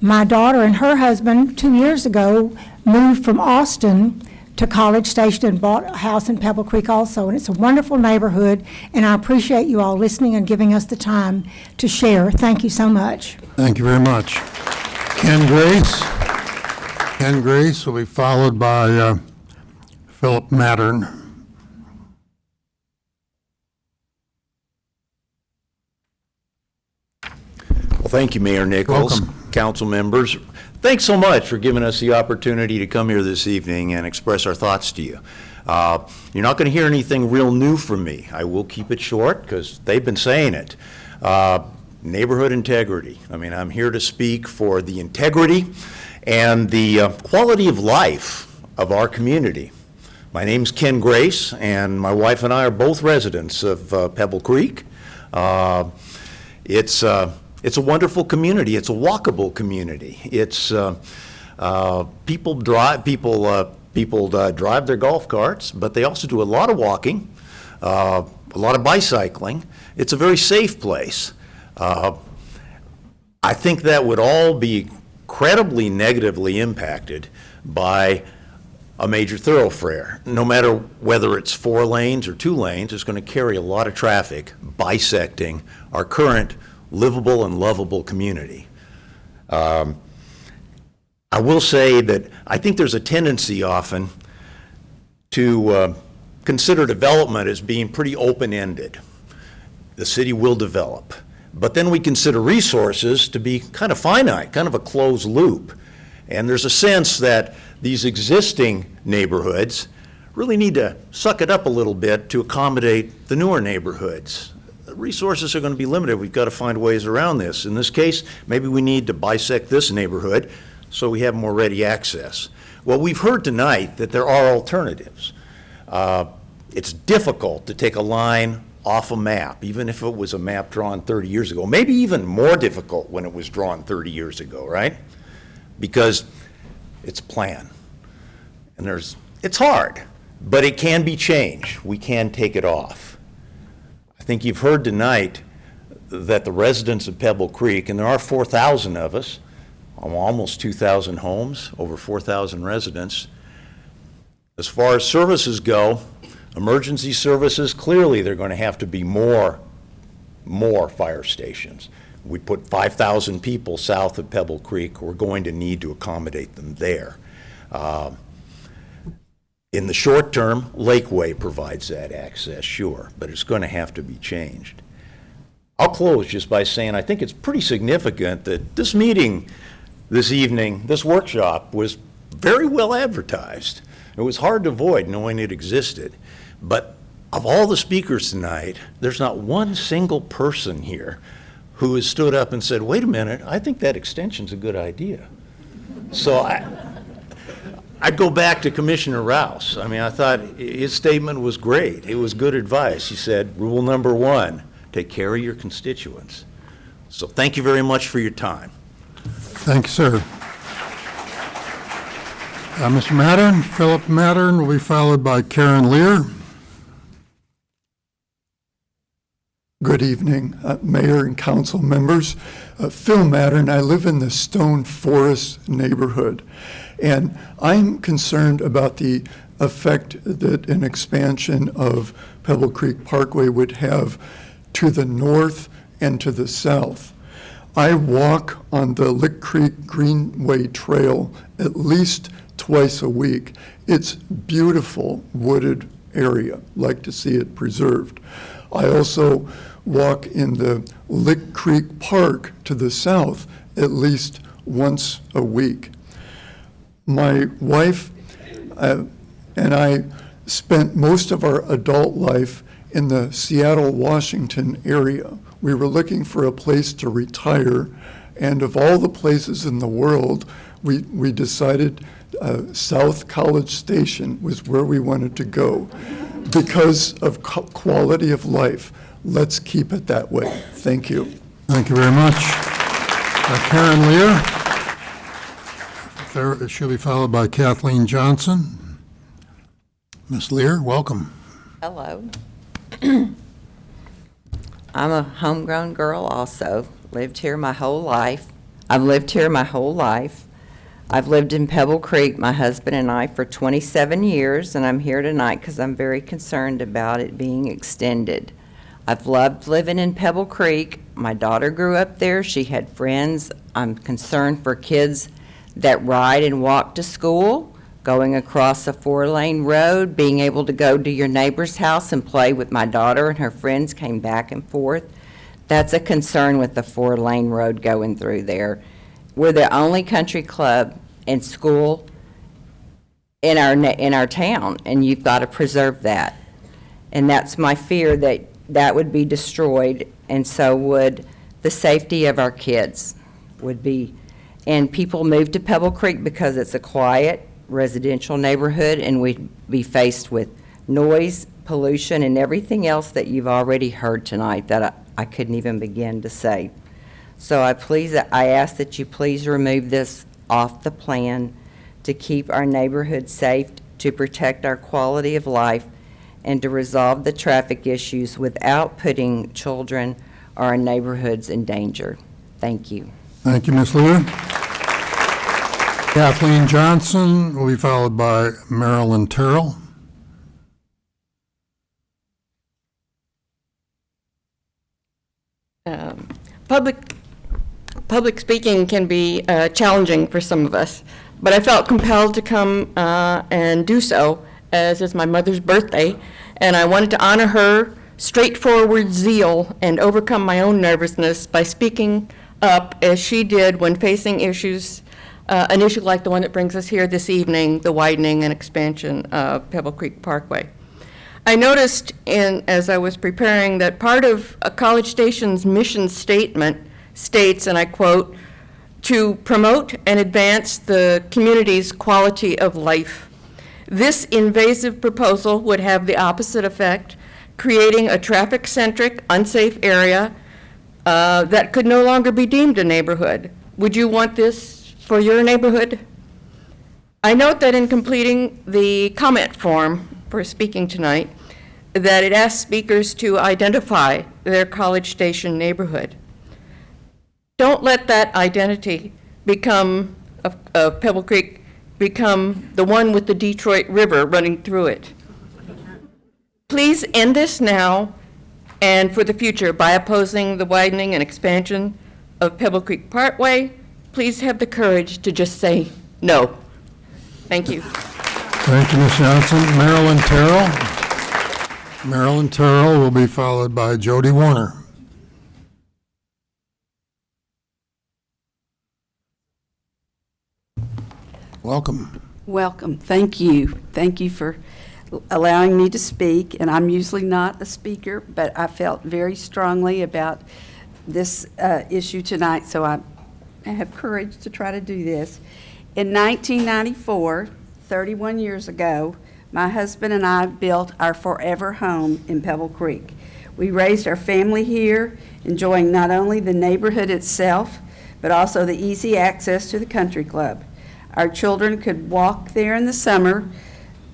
My daughter and her husband 2 years ago moved from Austin to College Station and bought a house in Pebble Creek also, and it's a wonderful neighborhood, and I appreciate you all listening and giving us the time to share. Thank you so much. Thank you very much. Ken Grace. Ken Grace will be followed by Philip Mattern. Well, thank you, Mayor Nichols. Welcome. Council members. Thanks so much for giving us the opportunity to come here this evening and express our thoughts to you. You're not going to hear anything real new from me. I will keep it short because they've been saying it. Neighborhood integrity. I mean, I'm here to speak for the integrity and the quality of life of our community. My name's Ken Grace, and my wife and I are both residents of Pebble Creek. It's a wonderful community. It's a walkable community. It's people drive their golf carts, but they also do a lot of walking, a lot of bicycling. It's a very safe place. I think that would all be incredibly negatively impacted by a major thoroughfare. No matter whether it's 4 lanes or 2 lanes, it's going to carry a lot of traffic bisecting our current livable and lovable community. I will say that I think there's a tendency often to consider development as being pretty open-ended. The city will develop. But then we consider resources to be kind of finite, kind of a closed loop. And there's a sense that these existing neighborhoods really need to suck it up a little bit to accommodate the newer neighborhoods. Resources are going to be limited. We've got to find ways around this. In this case, maybe we need to bisect this neighborhood so we have more ready access. Well, we've heard tonight that there are alternatives. It's difficult to take a line off a map, even if it was a map drawn 30 years ago. Maybe even more difficult when it was drawn 30 years ago, right? Because it's a plan. And it's hard. But it can be changed. We can take it off. I think you've heard tonight that the residents of Pebble Creek, and there are 4,000 of us, almost 2,000 homes, over 4,000 residents. As far as services go, emergency services, clearly they're going to have to be more fire stations. We put 5,000 people south of Pebble Creek. We're going to need to accommodate them there. In the short term, Lakeway provides that access, sure, but it's going to have to be changed. I'll close just by saying I think it's pretty significant that this meeting this evening, this workshop, was very well advertised. It was hard to avoid knowing it existed. But of all the speakers tonight, there's not one single person here who has stood up and said, wait a minute, I think that extension's a good idea. So I'd go back to Commissioner Rouse. I mean, I thought his statement was great. It was good advice. He said, rule number 1, take care of your constituents. So thank you very much for your time. Thank you, sir. Mr. Mattern, Philip Mattern will be followed by Karen Lear. Good evening, Mayor and council members. Phil Mattern, I live in the Stone Forest neighborhood, and I'm concerned about the effect that an expansion of Pebble Creek Parkway would have to the north and to the south. I walk on the Lick Creek Greenway Trail at least twice a week. It's beautiful wooded area, like to see it preserved. I also walk in the Lick Creek Park to the south at least once a week. My wife and I spent most of our adult life in the Seattle, Washington area. We were looking for a place to retire, and of all the places in the world, we decided South College Station was where we wanted to go because of quality of life. Let's keep it that way. Thank you. Thank you very much. Karen Lear. She'll be followed by Kathleen Johnson. Ms. Lear, welcome. Hello. I'm a homegrown girl also. Lived here my whole life. I've lived here my whole life. I've lived in Pebble Creek, my husband and I, for 27 years, and I'm here tonight because I'm very concerned about it being extended. I've loved living in Pebble Creek. My daughter grew up there. She had friends. I'm concerned for kids that ride and walk to school, going across a 4-lane road, being able to go to your neighbor's house and play with my daughter and her friends came back and forth. That's a concern with the 4-lane road going through there. We're the only country club and school in our town, and you've got to preserve that. And that's my fear, that that would be destroyed, and so would the safety of our kids would be. And people move to Pebble Creek because it's a quiet residential neighborhood, and we'd be faced with noise, pollution, and everything else that you've already heard tonight that I couldn't even begin to say. So I ask that you please remove this off the plan to keep our neighborhood safe, to protect our quality of life, and to resolve the traffic issues without putting children or our neighborhoods in danger. Thank you. Thank you, Ms. Lear. Kathleen Johnson will be followed by Marilyn Terrell. Public speaking can be challenging for some of us, but I felt compelled to come and do so, as it's my mother's birthday, and I wanted to honor her straightforward zeal and overcome my own nervousness by speaking up as she did when facing issues, an issue like the one that brings us here this evening, the widening and expansion of Pebble Creek Parkway. I noticed as I was preparing that part of College Station's mission statement states, and I quote, "to promote and advance the community's quality of life. This invasive proposal would have the opposite effect, creating a traffic-centric, unsafe area that could no longer be deemed a neighborhood. Would you want this for your neighborhood?" I note that in completing the comment form for speaking tonight, that it asks speakers to identify their College Station neighborhood. Don't let that identity become, of Pebble Creek, become the one with the Detroit River running through it. Please end this now and for the future by opposing the widening and expansion of Pebble Creek Parkway. Please have the courage to just say no. Thank you. Thank you, Ms. Johnson. Marilyn Terrell. Marilyn Terrell will be followed by Jody Warner. Welcome. Welcome. Thank you. Thank you for allowing me to speak. And I'm usually not a speaker, but I felt very strongly about this issue tonight, so I have courage to try to do this. In 1994, 31 years ago, my husband and I built our forever home in Pebble Creek. We raised our family here, enjoying not only the neighborhood itself, but also the easy access to the country club. Our children could walk there in the summer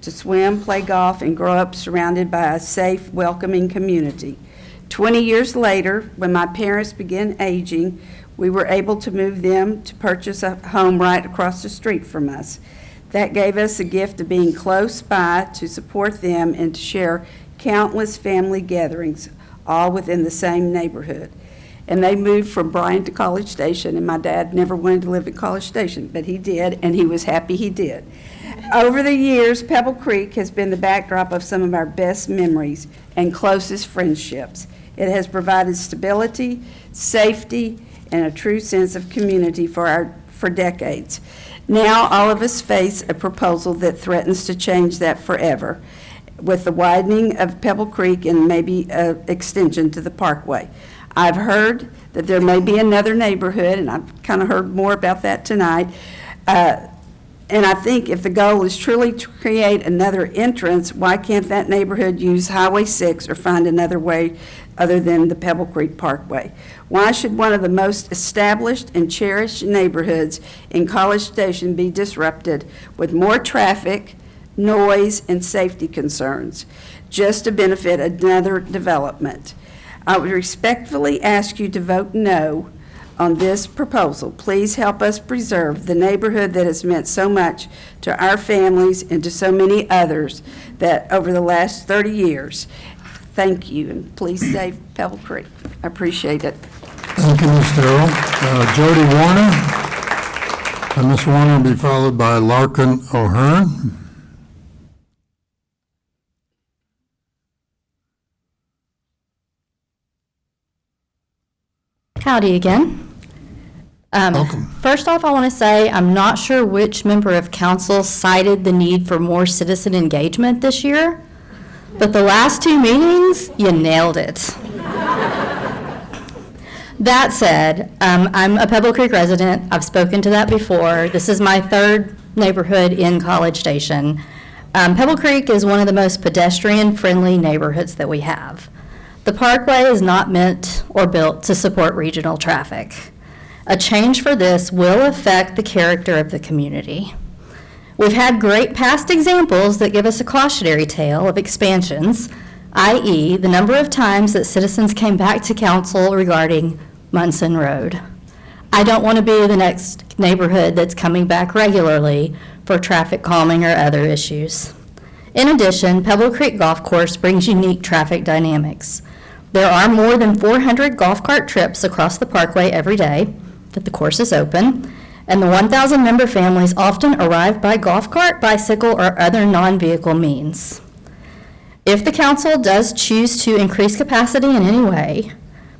to swim, play golf, and grow up surrounded by a safe, welcoming community. 20 years later, when my parents began aging, we were able to move them to purchase a home right across the street from us. That gave us the gift of being close by to support them and to share countless family gatherings, all within the same neighborhood. And they moved from Bryan to College Station, and my dad never wanted to live in College Station, but he did, and he was happy he did. Over the years, Pebble Creek has been the backdrop of some of our best memories and closest friendships. It has provided stability, safety, and a true sense of community for decades. Now, all of us face a proposal that threatens to change that forever, with the widening of Pebble Creek and maybe an extension to the Parkway. I've heard that there may be another neighborhood, and I've kind of heard more about that tonight. And I think if the goal is truly to create another entrance, why can't that neighborhood use Highway 6 or find another way other than the Pebble Creek Parkway? Why should one of the most established and cherished neighborhoods in College Station be disrupted with more traffic, noise, and safety concerns just to benefit another development? I would respectfully ask you to vote no on this proposal. Please help us preserve the neighborhood that has meant so much to our families and to so many others that over the last 30 years. Thank you, and please save Pebble Creek. I appreciate it. Thank you, Ms. Terrell. Jody Warner. And Ms. Warner will be followed by Larkin O'Hearn. Howdy again. First off, I want to say I'm not sure which member of council cited the need for more citizen engagement this year, but the last two meetings, you nailed it. That said, I'm a Pebble Creek resident. I've spoken to that before. This is my third neighborhood in College Station. Pebble Creek is one of the most pedestrian-friendly neighborhoods that we have. The Parkway is not meant or built to support regional traffic. A change for this will affect the character of the community. We've had great past examples that give us a cautionary tale of expansions, i.e. the number of times that citizens came back to council regarding Munson Road. I don't want to be the next neighborhood that's coming back regularly for traffic calming or other issues. In addition, Pebble Creek Golf Course brings unique traffic dynamics. There are more than 400 golf cart trips across the Parkway every day that the course is open, and the 1,000 member families often arrive by golf cart, bicycle, or other non-vehicle means. If the council does choose to increase capacity in any way,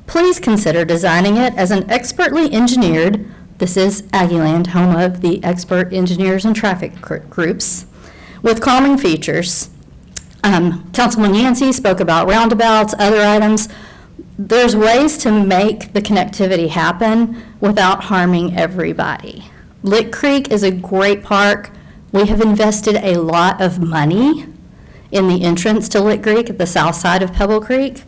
please consider designing it as an expertly engineered, this is Aggieland, home of the expert engineers and traffic groups, with calming features. Councilman Yancey spoke about roundabouts, other items. There's ways to make the connectivity happen without harming everybody. Lick Creek is a great park. We have invested a lot of money in the entrance to Lick Creek at the south side of Pebble Creek.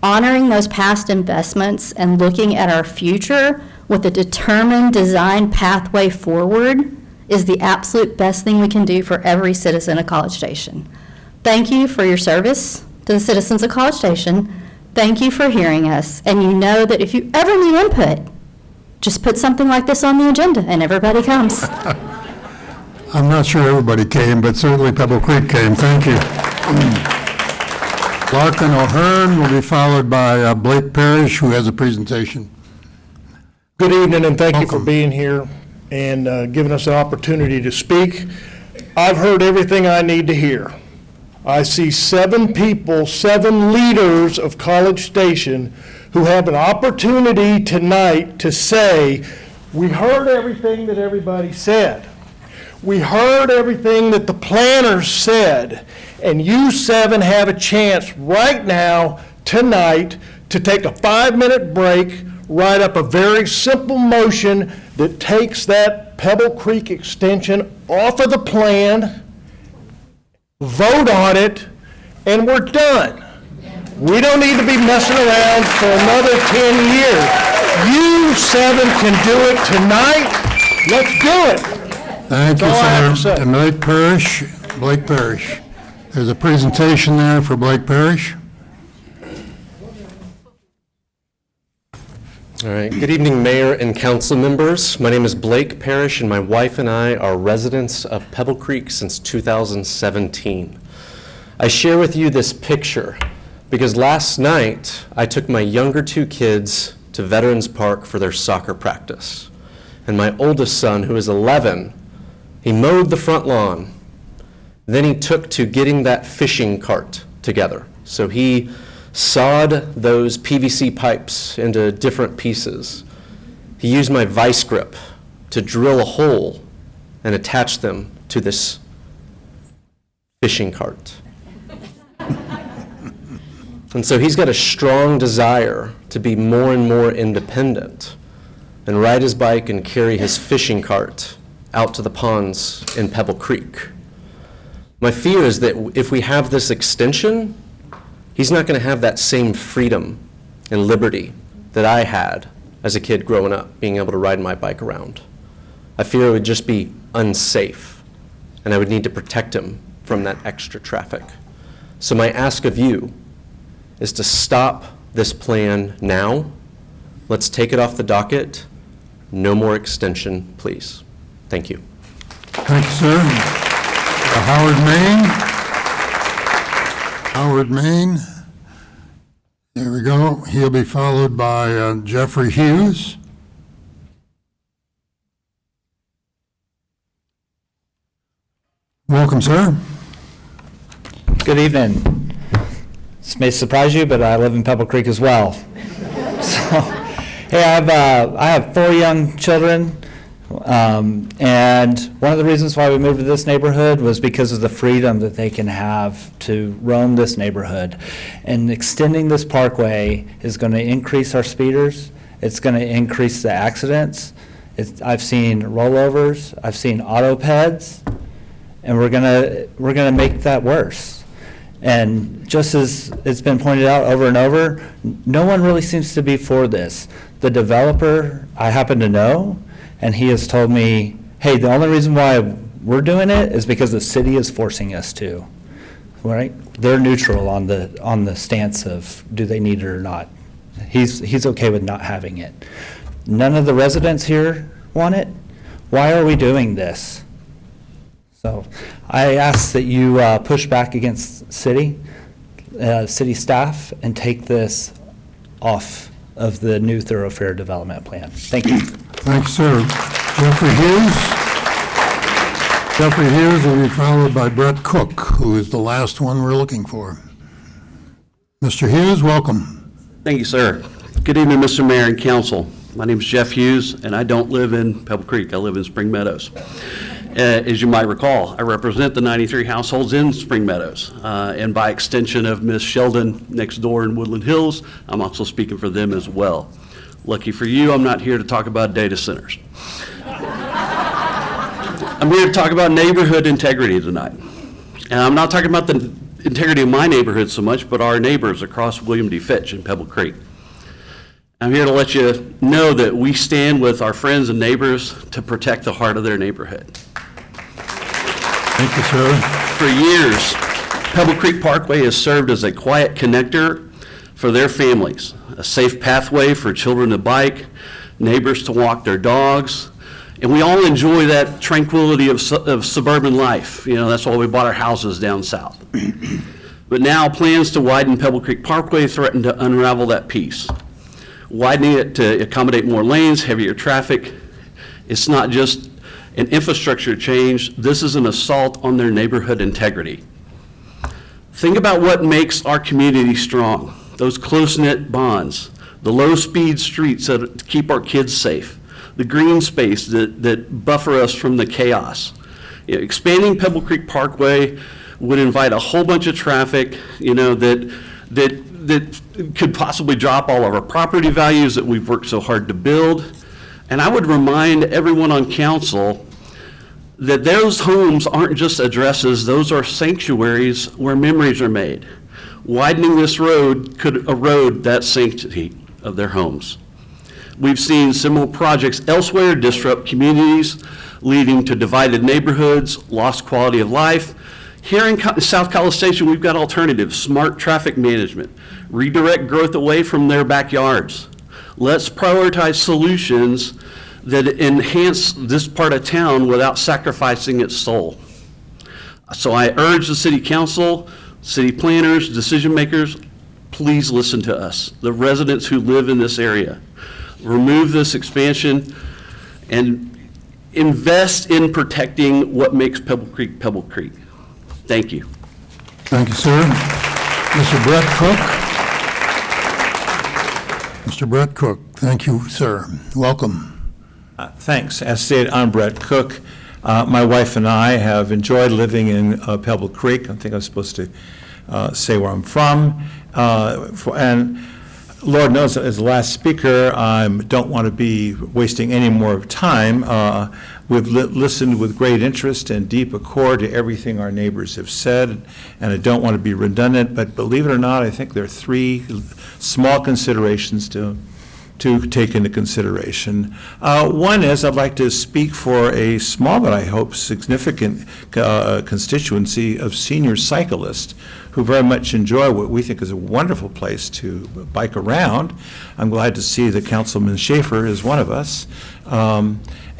Honoring those past investments and looking at our future with a determined design pathway forward is the absolute best thing we can do for every citizen of College Station. Thank you for your service to the citizens of College Station. Thank you for hearing us. And you know that if you ever need input, just put something like this on the agenda and everybody comes. I'm not sure everybody came, but certainly Pebble Creek came. Thank you. Larkin O'Hearn will be followed by Blake Parrish, who has a presentation. Good evening, and thank you for Welcome. being here and giving us an opportunity to speak. I've heard everything I need to hear. I see 7 people, 7 leaders of College Station who have an opportunity tonight to say, we heard everything that everybody said. We heard everything that the planners said, and you 7 have a chance right now, tonight, to take a 5-minute break, write up a very simple motion that takes that Pebble Creek extension off of the plan, vote on it, and we're done. We don't need to be messing around for another 10 years. You 7 can do it tonight. Let's do it. Thank you, That's all I have to sir. say. And Blake Parrish. There's a presentation there for Blake Parrish. All right. Good evening, Mayor and council members. My name is Blake Parrish, and my wife and I are residents of Pebble Creek since 2017. I share with you this picture because last night I took my younger 2 kids to Veterans Park for their soccer practice. And my oldest son, who is 11, he mowed the front lawn. Then he took to getting that fishing cart together. So he sawed those PVC pipes into different pieces. He used my vice grip to drill a hole and attach them to this fishing cart. And so he's got a strong desire to be more and more independent and ride his bike and carry his fishing cart out to the ponds in Pebble Creek. My fear is that if we have this extension, he's not going to have that same freedom and liberty that I had as a kid growing up, being able to ride my bike around. I fear it would just be unsafe, and I would need to protect him from that extra traffic. So my ask of you is to stop this plan now. Let's take it off the docket. No more extension, please. Thank you. Thank you, sir. Howard Main. There we go. He'll be followed by Jeffrey Hughes. Welcome, sir. Good evening. This may surprise you, but I live in Pebble Creek as well. So, hey, I have 4 young children, and one of the reasons why we moved to this neighborhood was because of the freedom that they can have to roam this neighborhood. And extending this parkway is going to increase our speeders. It's going to increase the accidents. I've seen rollovers. I've seen auto peds, and we're gonna make that worse. And just as it's been pointed out over and over, no one really seems to be for this. The developer I happen to know, and he has told me, hey, the only reason why we're doing it is because the city is forcing us to, right? They're neutral on the stance of do they need it or not. He's okay with not having it. None of the residents here want it. Why are we doing this? So I ask that you push back against city staff and take this off of the new thoroughfare development plan. Thank you. Thanks, sir. Jeffrey Hughes. Jeffrey Hughes will be followed by Brett Cook, who is the last one we're looking for. Mr. Hughes, welcome. Thank you, sir. Good evening, Mr. Mayor and Council. My name is Jeff Hughes, and I don't live in Pebble Creek. I live in Spring Meadows. As you might recall, I represent the 93 households in Spring Meadows, and by extension of Ms. Sheldon next door in Woodland Hills, I'm also speaking for them as well. Lucky for you, I'm not here to talk about data centers. I'm here to talk about neighborhood integrity tonight. And I'm not talking about the integrity of my neighborhood so much, but our neighbors across William D. Fitch in Pebble Creek. I'm here to let you know that we stand with our friends and neighbors to protect the heart of their neighborhood. Thank you, sir. For years, Pebble Creek Parkway has served as a quiet connector for their families, a safe pathway for children to bike, neighbors to walk their dogs, and we all enjoy that tranquility of suburban life. You know, that's why we bought our houses down south. But now plans to widen Pebble Creek Parkway threaten to unravel that peace. Widening it to accommodate more lanes, heavier traffic, it's not just an infrastructure change, this is an assault on their neighborhood integrity. Think about what makes our community strong, those close-knit bonds, the low-speed streets that keep our kids safe, the green space that buffer us from the chaos. You know, expanding Pebble Creek Parkway would invite a whole bunch of traffic, you know, that could possibly drop all of our property values that we've worked so hard to build. And I would remind everyone on council that those homes aren't just addresses, those are sanctuaries where memories are made. Widening this road could erode that sanctity of their homes. We've seen similar projects elsewhere disrupt communities, leading to divided neighborhoods, lost quality of life. Here in South College Station, we've got alternatives, smart traffic management, redirect growth away from their backyards. Let's prioritize solutions that enhance this part of town without sacrificing its soul. So I urge the city council, city planners, decision makers, please listen to us, the residents who live in this area. Remove this expansion and invest in protecting what makes Pebble Creek Pebble Creek. Thank you. Thank you, sir. Mr. Brett Cook. Mr. Brett Cook, thank you, sir. Welcome. Thanks. As stated, I'm Brett Cook. My wife and I have enjoyed living in Pebble Creek. I think I'm supposed to say where I'm from. And Lord knows, as the last speaker, I don't want to be wasting any more time. We've listened with great interest and deep accord to everything our neighbors have said, and I don't want to be redundant, but believe it or not, I think there are three small considerations to take into consideration. One is I'd like to speak for a small but I hope significant constituency of senior cyclists who very much enjoy what we think is a wonderful place to bike around. I'm glad to see that Councilman Schaefer is one of us.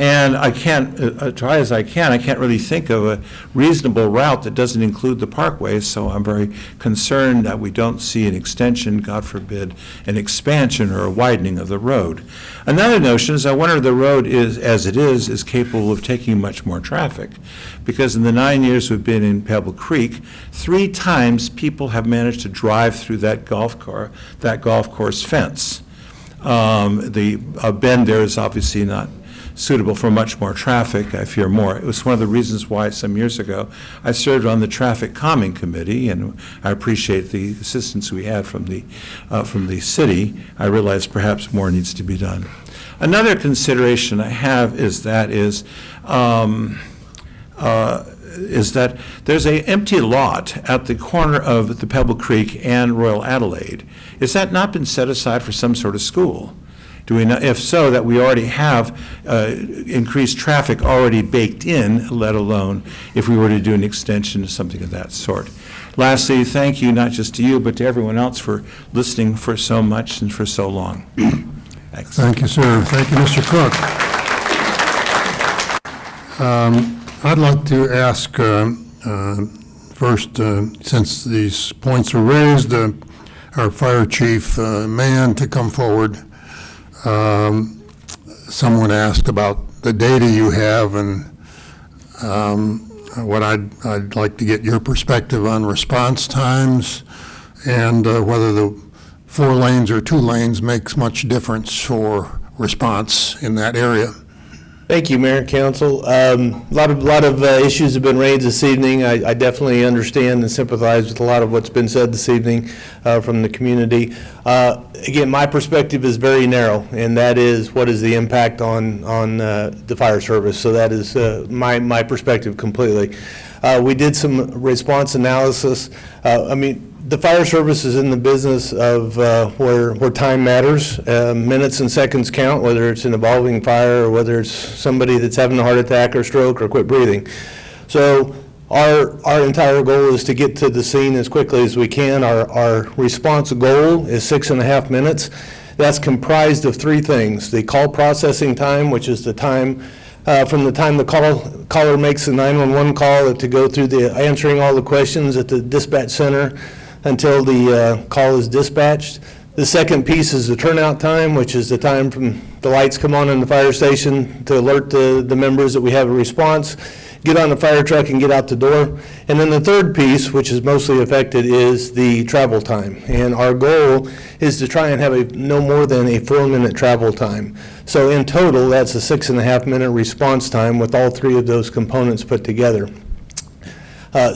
And I can't, try as I can't really think of a reasonable route that doesn't include the parkway, so I'm very concerned that we don't see an extension, God forbid, an expansion or a widening of the road. Another notion is I wonder if the road is, as it is capable of taking much more traffic, because in the 9 years we've been in Pebble Creek, 3 times people have managed to drive through that golf course fence. The bend there is obviously not suitable for much more traffic, I fear more. It was one of the reasons why some years ago I served on the Traffic Calming Committee, and I appreciate the assistance we had from the city. I realize perhaps more needs to be done. Another consideration I have is that there's an empty lot at the corner of the Pebble Creek and Royal Adelaide. Has that not been set aside for some sort of school? Do we know, if so, that we already have increased traffic already baked in, let alone if we were to do an extension to something of that sort? Lastly, thank you, not just to you, but to everyone else for listening for so much and for so long. Thanks. Thank you, sir. Thank you, Mr. Cook. I'd like to ask first, since these points were raised, our fire chief, Mann, to come forward. Someone asked about the data you have, and what I'd like to get your perspective on response times and whether the 4 lanes or 2 lanes makes much difference for response in that area. Thank you, Mayor and Council. A lot of issues have been raised this evening. I definitely understand and sympathize with a lot of what's been said this evening from the community. Again, my perspective is very narrow, and that is what is the impact on the fire service. So that is my perspective completely. We did some response analysis. The fire service is in the business of where time matters. Minutes and seconds count, whether it's an evolving fire or whether it's somebody that's having a heart attack or stroke or quit breathing. So Our entire goal is to get to the scene as quickly as we can. Our response goal is 6.5 minutes. That's comprised of three things: the call processing time, which is the time from the time the caller makes the 911 call to go through the answering all the questions at the dispatch center until the call is dispatched. The second piece is the turnout time, which is the time from the lights come on in the fire station to alert the members that we have a response, get on the fire truck and get out the door. And then the third piece, which is mostly affected, is the travel time. And our goal is to try and have no more than a 4-minute travel time. So in total, that's a 6.5-minute response time with all three of those components put together.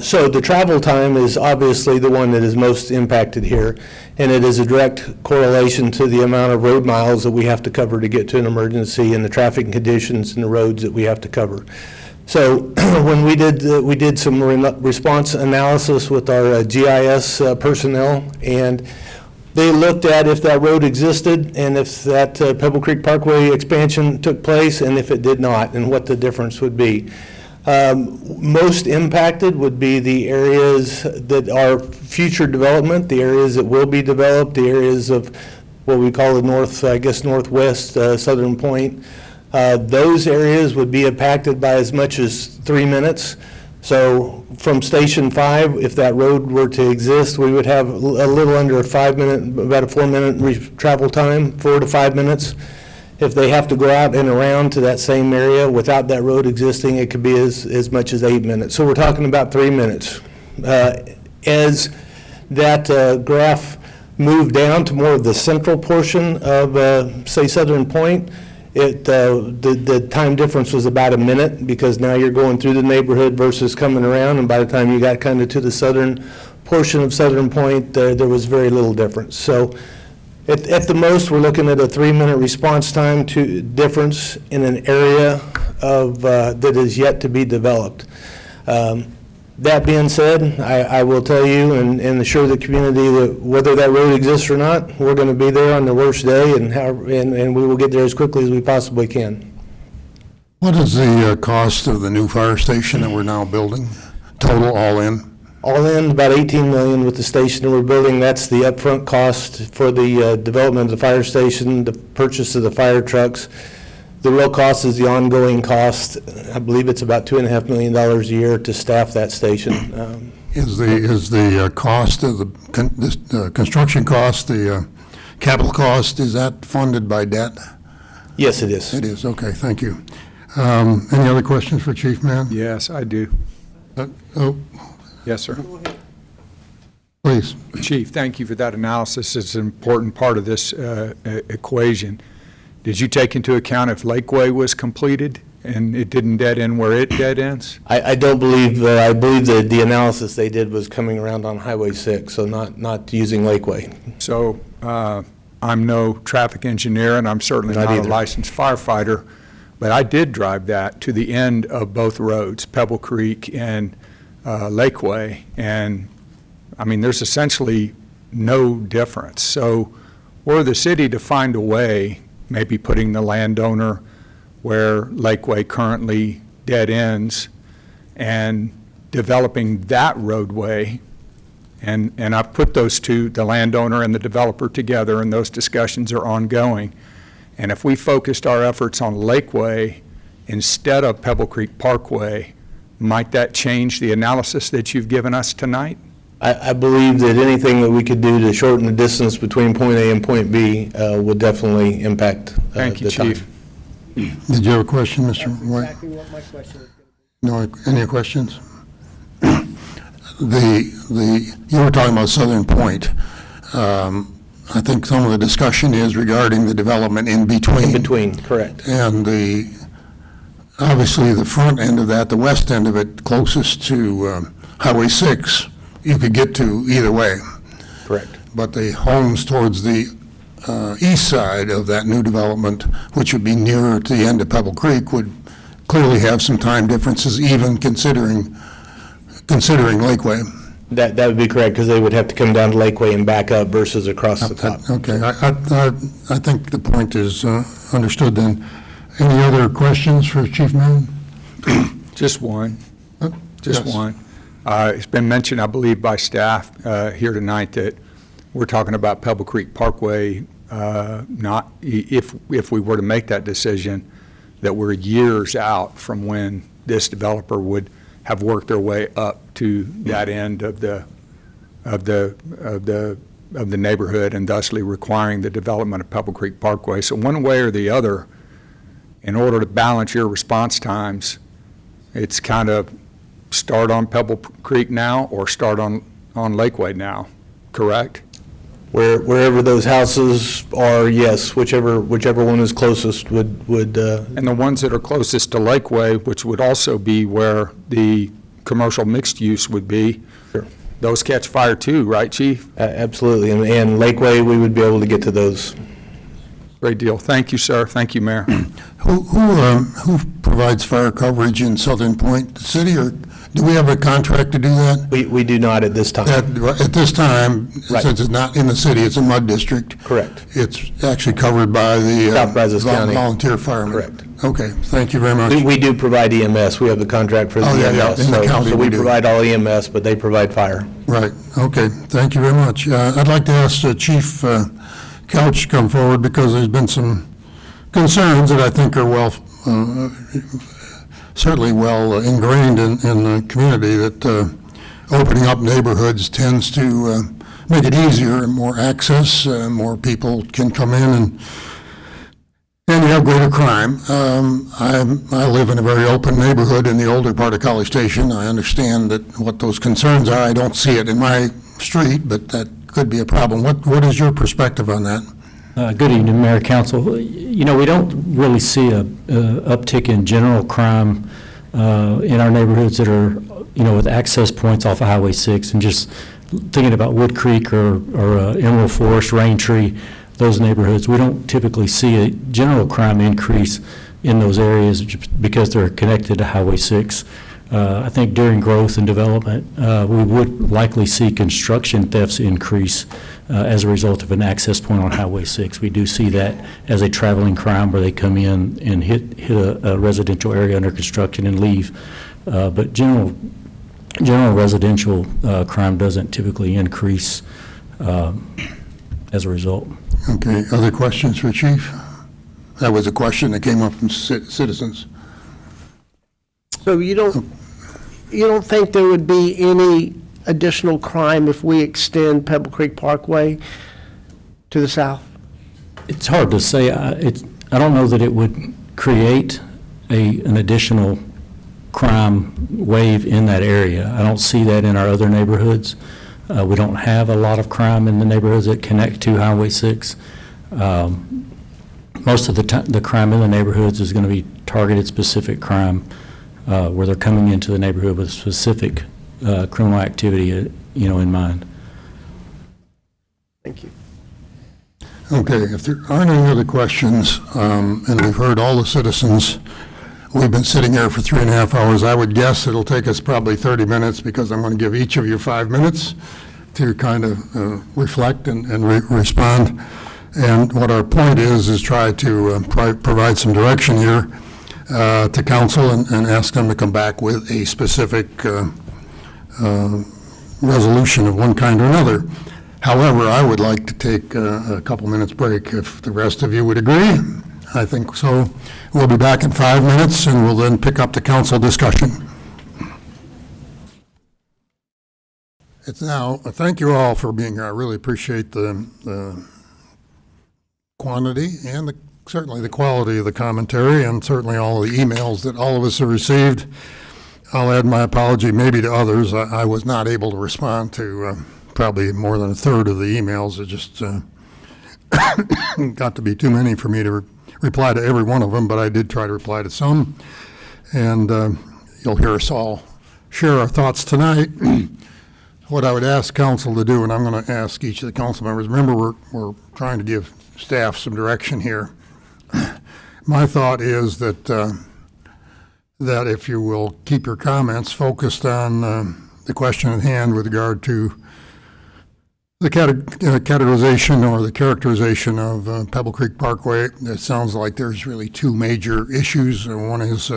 So the travel time is obviously the one that is most impacted here, and it is a direct correlation to the amount of road miles that we have to cover to get to an emergency and the traffic conditions and the roads that we have to cover. So when we did some response analysis with our GIS personnel, and they looked at if that road existed and if that Pebble Creek Parkway expansion took place and if it did not, and what the difference would be. Most impacted would be the areas that are future development, the areas that will be developed, the areas of what we call the northwest southern point. Those areas would be impacted by as much as 3 minutes. So from Station 5, if that road were to exist, we would have a little under a 5-minute, about a 4-minute travel time, 4 to 5 minutes. If they have to go out and around to that same area without that road existing, it could be as much as 8 minutes. So we're talking about 3 minutes. As that graph moved down to more of the central portion of, say, Southern Point, the time difference was about a minute, because now you're going through the neighborhood versus coming around, and by the time you got kind of to the southern portion of Southern Point, there was very little difference. So at the most, we're looking at a 3-minute response time to difference in an area of that is yet to be developed. That being said, I will tell you and assure the community that whether that road exists or not, we're going to be there on the worst day, and we will get there as quickly as we possibly can. What is the cost of the new fire station that we're now building, total all in? All in, about $18 million with the station that we're building. That's the upfront cost for the development of the fire station, the purchase of the fire trucks. The real cost is the ongoing cost. I believe it's about $2.5 million a year to staff that station. Is the cost of the construction cost, the capital cost, is that funded by debt? Yes, it is. It is, okay, thank you. Any other questions for Chief Mann? Yes, I do. Yes, sir. Please. Chief, thank you for that analysis. It's an important part of this equation. Did you take into account if Lakeway was completed and it didn't dead end where it dead ends? I don't believe, I believe that the analysis they did was coming around on Highway 6, so not using Lakeway. So I'm no traffic engineer, and I'm certainly not a licensed firefighter, but I did drive that to the end of both roads, Pebble Creek and Lakeway, and I mean, there's essentially no difference. So were the city to find a way, maybe putting the landowner where Lakeway currently dead ends and developing that roadway, and I've put those two, the landowner and the developer, together, and those discussions are ongoing. And if we focused our efforts on Lakeway instead of Pebble Creek Parkway, might that change the analysis that you've given us tonight? I believe that anything that we could do to shorten the distance between point A and point B would definitely impact Thank you, the time. Chief. Did you have a question, Mr. White? Exactly what my question was. No, any questions? You were talking about Southern Point. I think some of the discussion is regarding the development in between. In between, correct. And obviously the front end of that, the west end of it, closest to Highway 6, you could get to either way. Correct. But the homes towards the east side of that new development, which would be nearer to the end of Pebble Creek, would clearly have some time differences, even considering Lakeway. That would be correct, because they would have to come down to Lakeway and back up versus across the top. Okay, I think the point is understood then. Any other questions for Chief Mann? Just one. Just Yes. one. It's been mentioned, I believe, by staff here tonight that we're talking about Pebble Creek Parkway, not, if we were to make that decision, that we're years out from when this developer would have worked their way up to that end of the neighborhood, and thusly requiring the development of Pebble Creek Parkway. So one way or the other, in order to balance your response times, it's kind of start on Pebble Creek now or start on Lakeway now, correct? Wherever those houses are, yes, whichever one is closest would. And the ones that are closest to Lakeway, which would also be where the commercial mixed use would be, Sure. Those catch fire too, right, Chief? Absolutely, and Lakeway, we would be able to get to those. Great deal. Thank you, sir. Thank you, Mayor. Who provides fire coverage in Southern Point, the city, or do we have a contract to do that? We do not at this time. At this time, Right. since it's not in the city, it's a mud district. Correct. It's actually covered by the South Brazos County. volunteer firemen. Correct. Okay, thank you very much. We do provide EMS. We have the contract for the Oh, yeah, yeah, EMS. in the so- county So we we do. provide all EMS, but they provide fire. Right, okay, thank you very much. I'd like to ask Chief Couch to come forward because there's been some concerns that I think are certainly well ingrained in the community, that opening up neighborhoods tends to make it easier and more access, more people can come in, and you have greater crime. I live in a very open neighborhood in the older part of College Station. I understand that what those concerns are. I don't see it in my street, but that could be a problem. What is your perspective on that? Good evening, Mayor, Council. You know, we don't really see a uptick in general crime in our neighborhoods that are, you know, with access points off of Highway 6, and just thinking about Wood Creek or Emerald Forest, Raintree, those neighborhoods, we don't typically see a general crime increase in those areas because they're connected to Highway 6. I think during growth and development, we would likely see construction thefts increase as a result of an access point on Highway 6. We do see that as a traveling crime where they come in and hit a residential area under construction and leave. But general residential crime doesn't typically increase as a result. Okay, other questions for Chief? That was a question that came up from citizens. So you don't think there would be any additional crime if we extend Pebble Creek Parkway to the south? It's hard to say. I don't know that it would create an additional crime wave in that area. I don't see that in our other neighborhoods. We don't have a lot of crime in the neighborhoods that connect to Highway 6. Most of the crime in the neighborhoods is going to be targeted specific crime, where they're coming into the neighborhood with specific criminal activity, in mind. Thank you. Okay, if there aren't any other questions, and we've heard all the citizens, we've been sitting here for 3.5 hours. I would guess it'll take us probably 30 minutes because I'm going to give each of you 5 minutes to kind of reflect and respond. And what our point is try to provide some direction here to council and ask them to come back with a specific resolution of one kind or another. However, I would like to take a couple minutes break if the rest of you would agree. I think so. We'll be back in 5 minutes and we'll then pick up the council discussion. It's now, thank you all for being here. I really appreciate the quantity and certainly the quality of the commentary and certainly all of the emails that all of us have received. I'll add my apology maybe to others. I was not able to respond to probably more than a third of the emails. It just got to be too many for me to reply to every one of them, but I did try to reply to some. And you'll hear us all share our thoughts tonight. What I would ask council to do, and I'm going to ask each of the council members, remember we're trying to give staff some direction here. My thought is that that if you will keep your comments focused on the question at hand with regard to the categorization or the characterization of Pebble Creek Parkway, it sounds like there's really two major issues. One is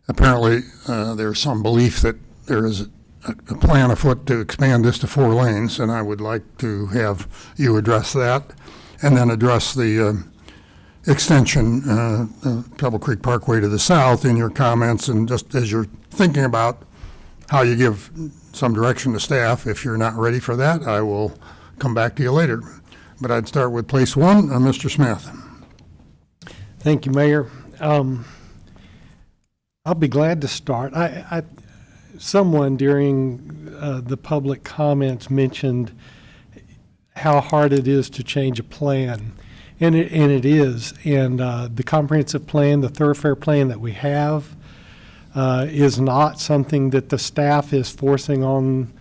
apparently there's some belief that there is a plan afoot to expand this to 4 lanes, and I would like to have you address that, and then address the extension, Pebble Creek Parkway to the south in your comments, and just as you're thinking about how you give some direction to staff. If you're not ready for that, I will come back to you later. But I'd start with place 1, Mr. Smith. Thank you, Mayor. I'll be glad to start. Someone during the public comments mentioned how hard it is to change a plan, and it is. And the comprehensive plan, the thoroughfare plan that we have, is not something that the staff is forcing on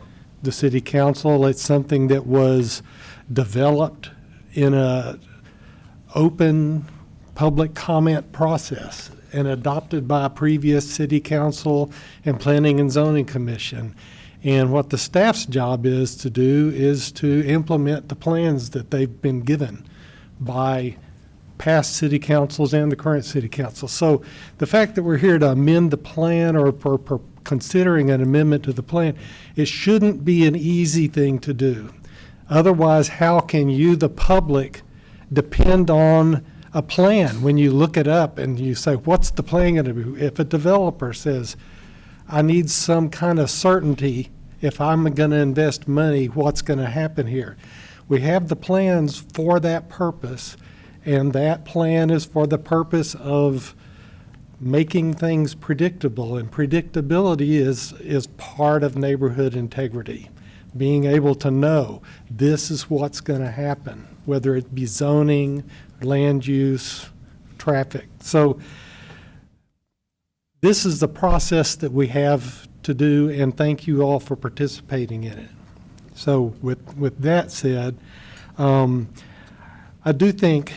the city council. It's something that was developed in a open public comment process and adopted by a previous city council and planning and zoning commission. And what the staff's job is to do is to implement the plans that they've been given by past city councils and the current city council. So the fact that we're here to amend the plan or considering an amendment to the plan, it shouldn't be an easy thing to do. Otherwise, how can you, the public, depend on a plan when you look it up and you say, what's the plan going to be? If a developer says, I need some kind of certainty if I'm going to invest money, what's going to happen here? We have the plans for that purpose, and that plan is for the purpose of making things predictable, and predictability is part of neighborhood integrity. Being able to know this is what's going to happen, whether it be zoning, land use, traffic. So this is the process that we have to do, and thank you all for participating in it. So with that said, I do think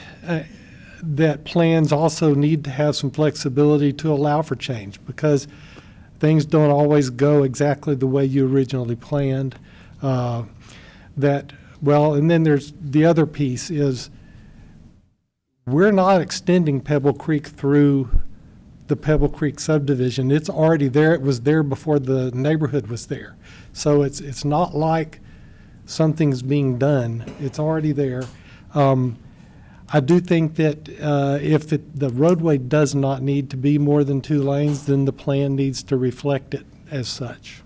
that plans also need to have some flexibility to allow for change, because things don't always go exactly the way you originally planned. And then there's the other piece is we're not extending Pebble Creek through the Pebble Creek subdivision. It's already there. It was there before the neighborhood was there. So it's not like something's being done. It's already there. I do think that if the roadway does not need to be more than 2 lanes, then the plan needs to reflect it as such.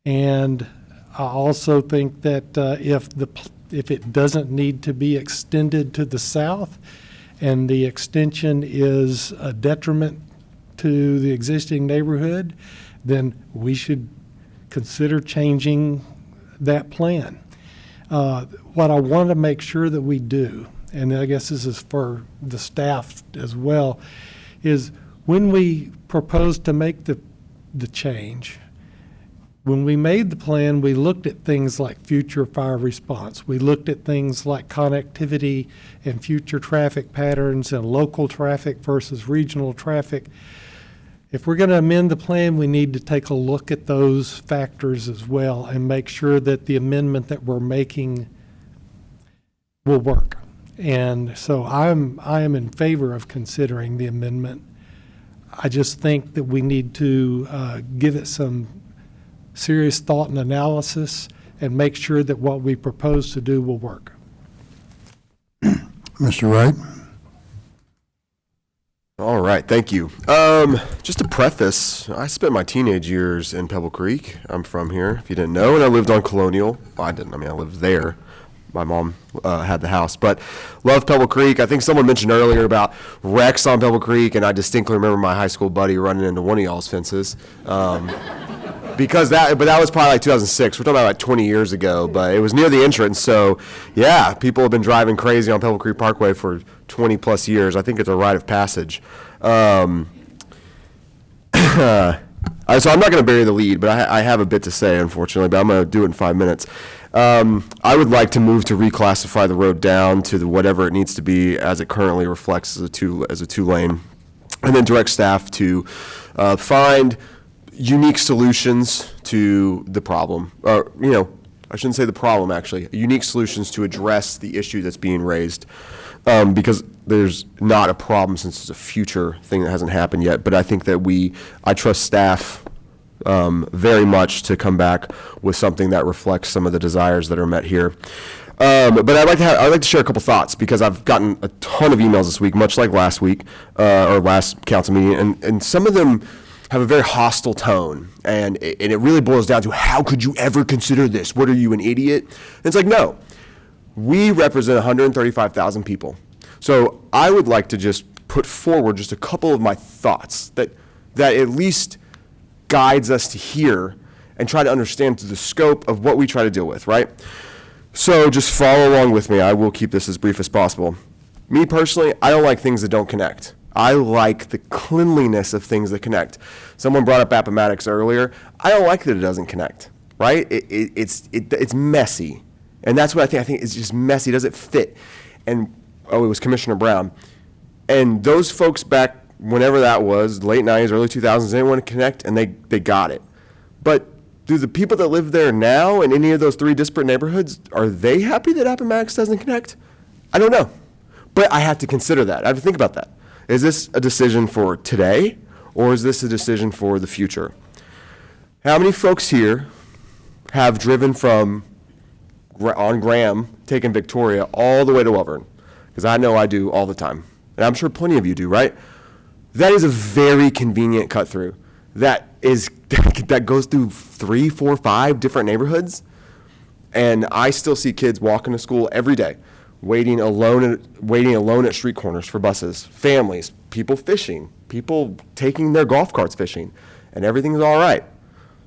And I also think that if it doesn't need to be extended to the south, and the extension is a detriment to the existing neighborhood, then we should consider changing that plan. What I want to make sure that we do, and I guess this is for the staff as well, is when we propose to make the change, when we made the plan, we looked at things like future fire response. We looked at things like connectivity and future traffic patterns and local traffic versus regional traffic. If we're going to amend the plan, we need to take a look at those factors as well and make sure that the amendment that we're making will work. And so I am in favor of considering the amendment. I just think that we need to give it some serious thought and analysis and make sure that what we propose to do will work. Mr. Wright? All right, thank you. Just to preface, I spent my teenage years in Pebble Creek. I'm from here, if you didn't know, and I lived on Colonial. Well, I didn't, I lived there. My mom had the house, but love Pebble Creek. I think someone mentioned earlier about wrecks on Pebble Creek, and I distinctly remember my high school buddy running into one of y'all's fences. But that was probably like 2006. We're talking about like 20 years ago, but it was near the entrance. So yeah, people have been driving crazy on Pebble Creek Parkway for 20 plus years. I think it's a rite of passage. So I'm not going to bury the lead, but I have a bit to say, unfortunately, but I'm going to do it in 5 minutes. I would like to move to reclassify the road down to whatever it needs to be as it currently reflects as a two lane, and then direct staff to find unique solutions to the problem. I shouldn't say the problem, actually. Unique solutions to address the issue that's being raised, because there's not a problem since it's a future thing that hasn't happened yet. But I think that I trust staff very much to come back with something that reflects some of the desires that are met here. But I'd like to share a couple thoughts, because I've gotten a ton of emails this week, much like last week, or last council meeting, and some of them have a very hostile tone, and it really boils down to, how could you ever consider this? What, are you an idiot? And it's like, no. We represent 135,000 people. So I would like to just put forward just a couple of my thoughts that at least guides us to hear and try to understand the scope of what we try to deal with, right? So just follow along with me. I will keep this as brief as possible. Me personally, I don't like things that don't connect. I like the cleanliness of things that connect. Someone brought up Appomattox earlier. I don't like that it doesn't connect, right? It's messy. And that's what I think it's just messy. It doesn't fit. And, it was Commissioner Brown. And those folks back whenever that was, late 90s, early 2000s, they didn't want to connect, and they got it. But do the people that live there now in any of those 3 disparate neighborhoods, are they happy that Appomattox doesn't connect? I don't know. But I have to consider that. I have to think about that. Is this a decision for today, or is this a decision for the future? How many folks here have driven from on Graham, taking Victoria all the way to Welborn? Because I know I do all the time. And I'm sure plenty of you do, right? That is a very convenient cut through. That goes through 3, 4, 5 different neighborhoods. And I still see kids walking to school every day, waiting alone at street corners for buses, families, people fishing, people taking their golf carts fishing, and everything's all right.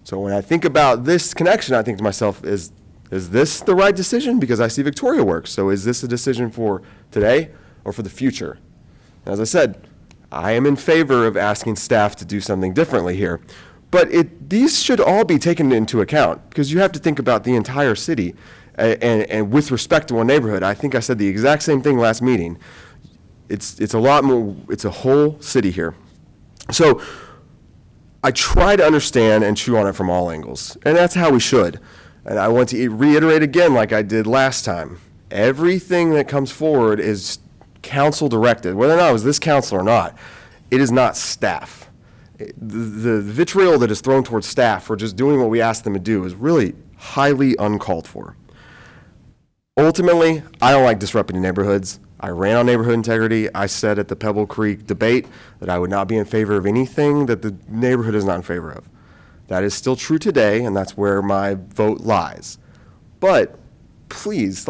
So when I think about this connection, I think to myself, is this the right decision? Because I see Victoria works. So is this a decision for today or for the future? As I said, I am in favor of asking staff to do something differently here. But these should all be taken into account, because you have to think about the entire city. And with respect to one neighborhood, I think I said the exact same thing last meeting. It's a lot more, it's a whole city here. So I try to understand and chew on it from all angles, and that's how we should. And I want to reiterate again, like I did last time, everything that comes forward is council directed, whether or not it was this council or not. It is not staff. The vitriol that is thrown towards staff for just doing what we ask them to do is really highly uncalled for. Ultimately, I don't like disrupting neighborhoods. I ran on neighborhood integrity. I said at the Pebble Creek debate that I would not be in favor of anything that the neighborhood is not in favor of. That is still true today, and that's where my vote lies. But please,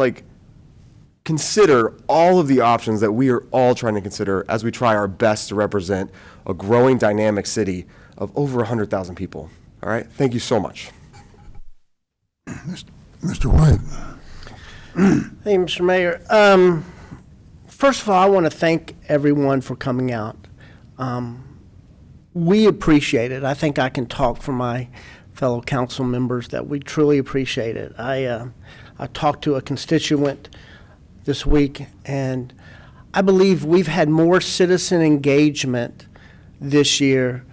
consider all of the options that we are all trying to consider as we try our best to represent a growing, dynamic city of over 100,000 people. All right? Thank you so much. Mr. White. Thank you, Mr. Mayor. First of all, I want to thank everyone for coming out. We appreciate it. I think I can talk for my fellow council members that we truly appreciate it. I talked to a constituent this week, and I believe we've had more citizen engagement this year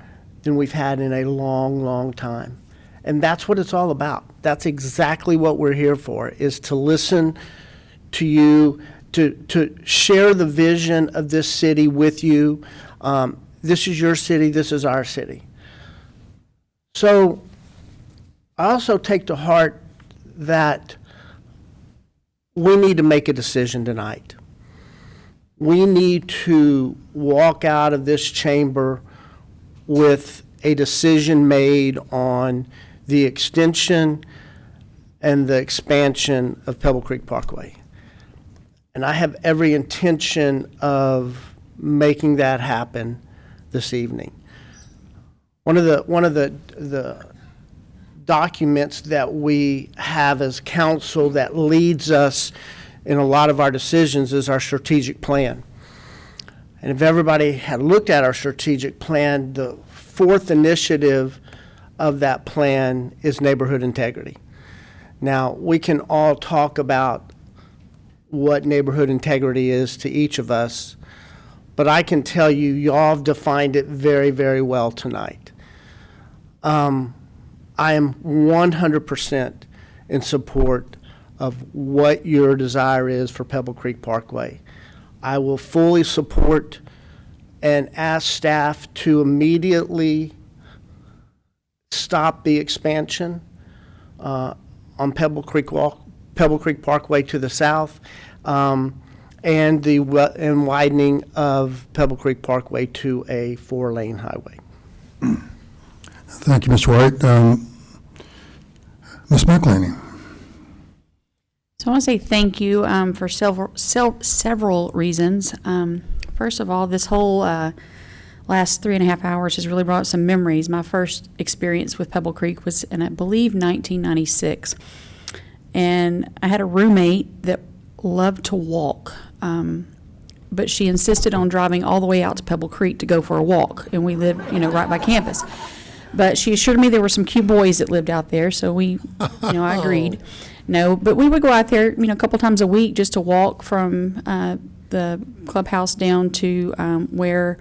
than we've had in a long, long time. And that's what it's all about. That's exactly what we're here for, is to listen to you, to share the vision of this city with you. This is your city, this is our city. So I also take to heart that we need to make a decision tonight. We need to walk out of this chamber with a decision made on the extension and the expansion of Pebble Creek Parkway. And I have every intention of making that happen this evening. One of the documents that we have as council that leads us in a lot of our decisions is our strategic plan. And if everybody had looked at our strategic plan, the 4th initiative of that plan is neighborhood integrity. Now, we can all talk about what neighborhood integrity is to each of us, but I can tell you, y'all have defined it very, very well tonight. I am 100% in support of what your desire is for Pebble Creek Parkway. I will fully support and ask staff to immediately stop the expansion on Pebble Creek Parkway to the south, and and widening of Pebble Creek Parkway to a 4-lane highway. Thank you, Mr. White. Ms. McElhaney. So I want to say thank you for several reasons. First of all, this whole last 3.5 hours has really brought up some memories. My first experience with Pebble Creek was in, I believe, 1996. And I had a roommate that loved to walk, but she insisted on driving all the way out to Pebble Creek to go for a walk. And we lived, right by campus. But she assured me there were some cute boys that lived out there, so I agreed. No, but we would go out there, a couple times a week just to walk from the clubhouse down to where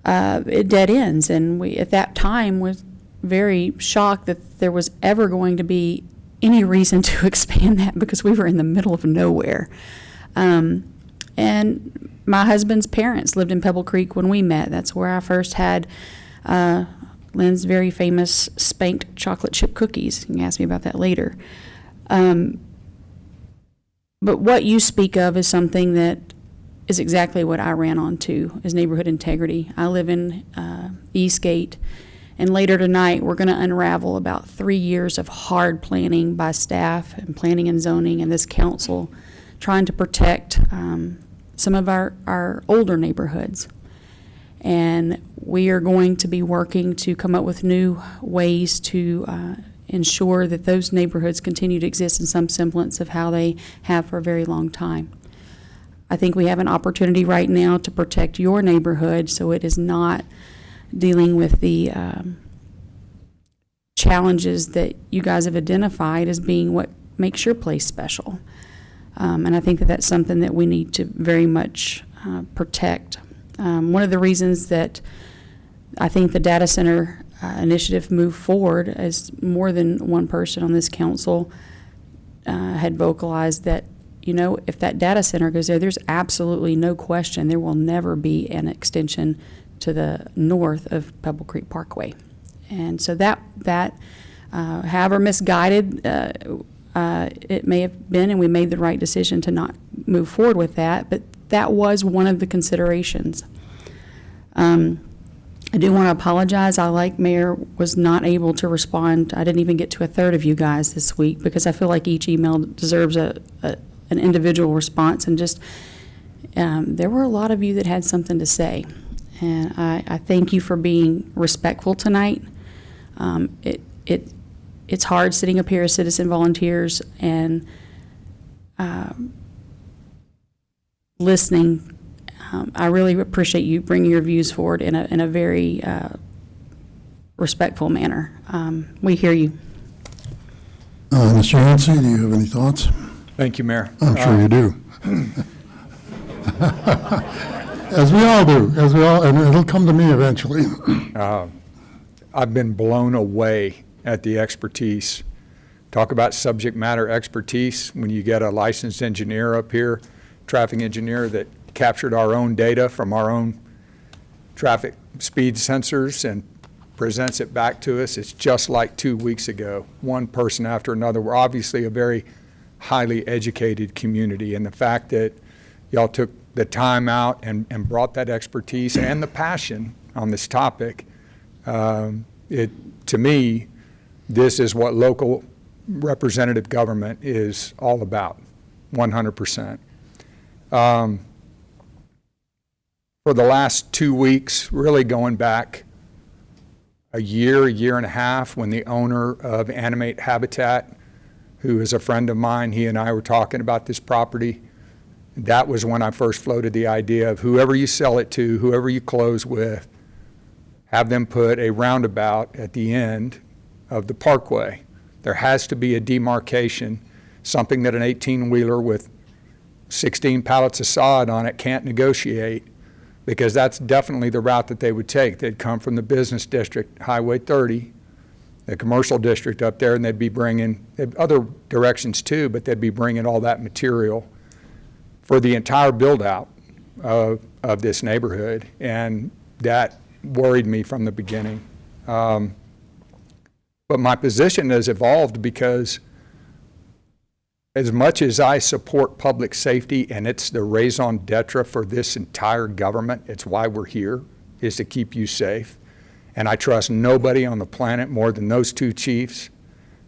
it dead ends. And we, at that time, was very shocked that there was ever going to be any reason to expand that because we were in the middle of nowhere. And my husband's parents lived in Pebble Creek when we met. That's where I first had Lynn's very famous spanked chocolate chip cookies. You can ask me about that later. But what you speak of is something that is exactly what I ran onto, is neighborhood integrity. I live in Eastgate, and later tonight we're going to unravel about 3 years of hard planning by staff and planning and zoning and this council trying to protect some of our older neighborhoods. And we are going to be working to come up with new ways to ensure that those neighborhoods continue to exist in some semblance of how they have for a very long time. I think we have an opportunity right now to protect your neighborhood so it is not dealing with the challenges that you guys have identified as being what makes your place special. And I think that that's something that we need to very much protect. One of the reasons that I think the data center initiative moved forward, as more than one person on this council had vocalized that, if that data center goes there, there's absolutely no question there will never be an extension to the north of Pebble Creek Parkway. And so that however misguided it may have been, and we made the right decision to not move forward with that, but that was one of the considerations. I do want to apologize. I, like Mayor, was not able to respond. I didn't even get to a third of you guys this week because I feel like each email deserves an individual response. And just there were a lot of you that had something to say. And I thank you for being respectful tonight. It's hard sitting up here as citizen volunteers and listening. I really appreciate you bringing your views forward in a very respectful manner. We hear you. Mr. Yancey, do you have any thoughts? Thank you, Mayor. I'm sure you do. As we all do, and it'll come to me eventually. I've been blown away at the expertise. Talk about subject matter expertise when you get a licensed engineer up here, traffic engineer that captured our own data from our own traffic speed sensors and presents it back to us. It's just like 2 weeks ago, one person after another. We're obviously a very highly educated community, and the fact that y'all took the time out and brought that expertise and the passion on this topic, to me, this is what local representative government is all about, 100%. For the last 2 weeks, really going back a year and a half, when the owner of Animate Habitat, who is a friend of mine, he and I were talking about this property. That was when I first floated the idea of whoever you sell it to, whoever you close with, have them put a roundabout at the end of the parkway. There has to be a demarcation, something that an 18-wheeler with 16 pallets of sod on it can't negotiate, because that's definitely the route that they would take. They'd come from the business district, Highway 30, the commercial district up there, and they'd be bringing other directions too, but they'd be bringing all that material for the entire build out of this neighborhood, and that worried me from the beginning. But my position has evolved because as much as I support public safety, and it's the raison d'etre for this entire government, it's why we're here, is to keep you safe. And I trust nobody on the planet more than those two chiefs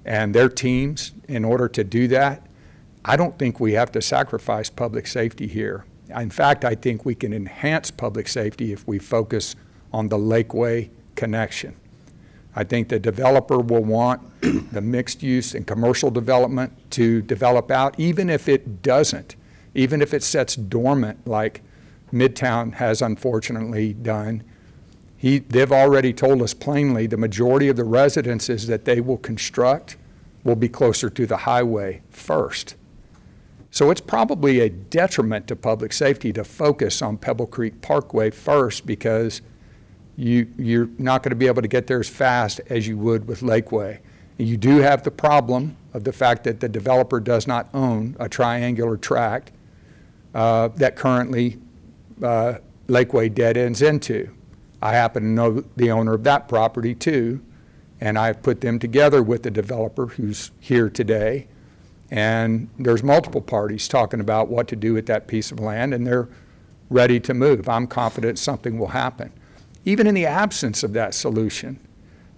and their teams in order to do that. I don't think we have to sacrifice public safety here. In fact, I think we can enhance public safety if we focus on the Lakeway connection. I think the developer will want the mixed use and commercial development to develop out, even if it doesn't, even if it sits dormant like Midtown has unfortunately done. They've already told us plainly the majority of the residences that they will construct will be closer to the highway first. So it's probably a detriment to public safety to focus on Pebble Creek Parkway first, because you're not going to be able to get there as fast as you would with Lakeway. You do have the problem of the fact that the developer does not own a triangular tract that currently Lakeway dead ends into. I happen to know the owner of that property too, and I've put them together with the developer who's here today. And there's multiple parties talking about what to do with that piece of land, and they're ready to move. I'm confident something will happen. Even in the absence of that solution,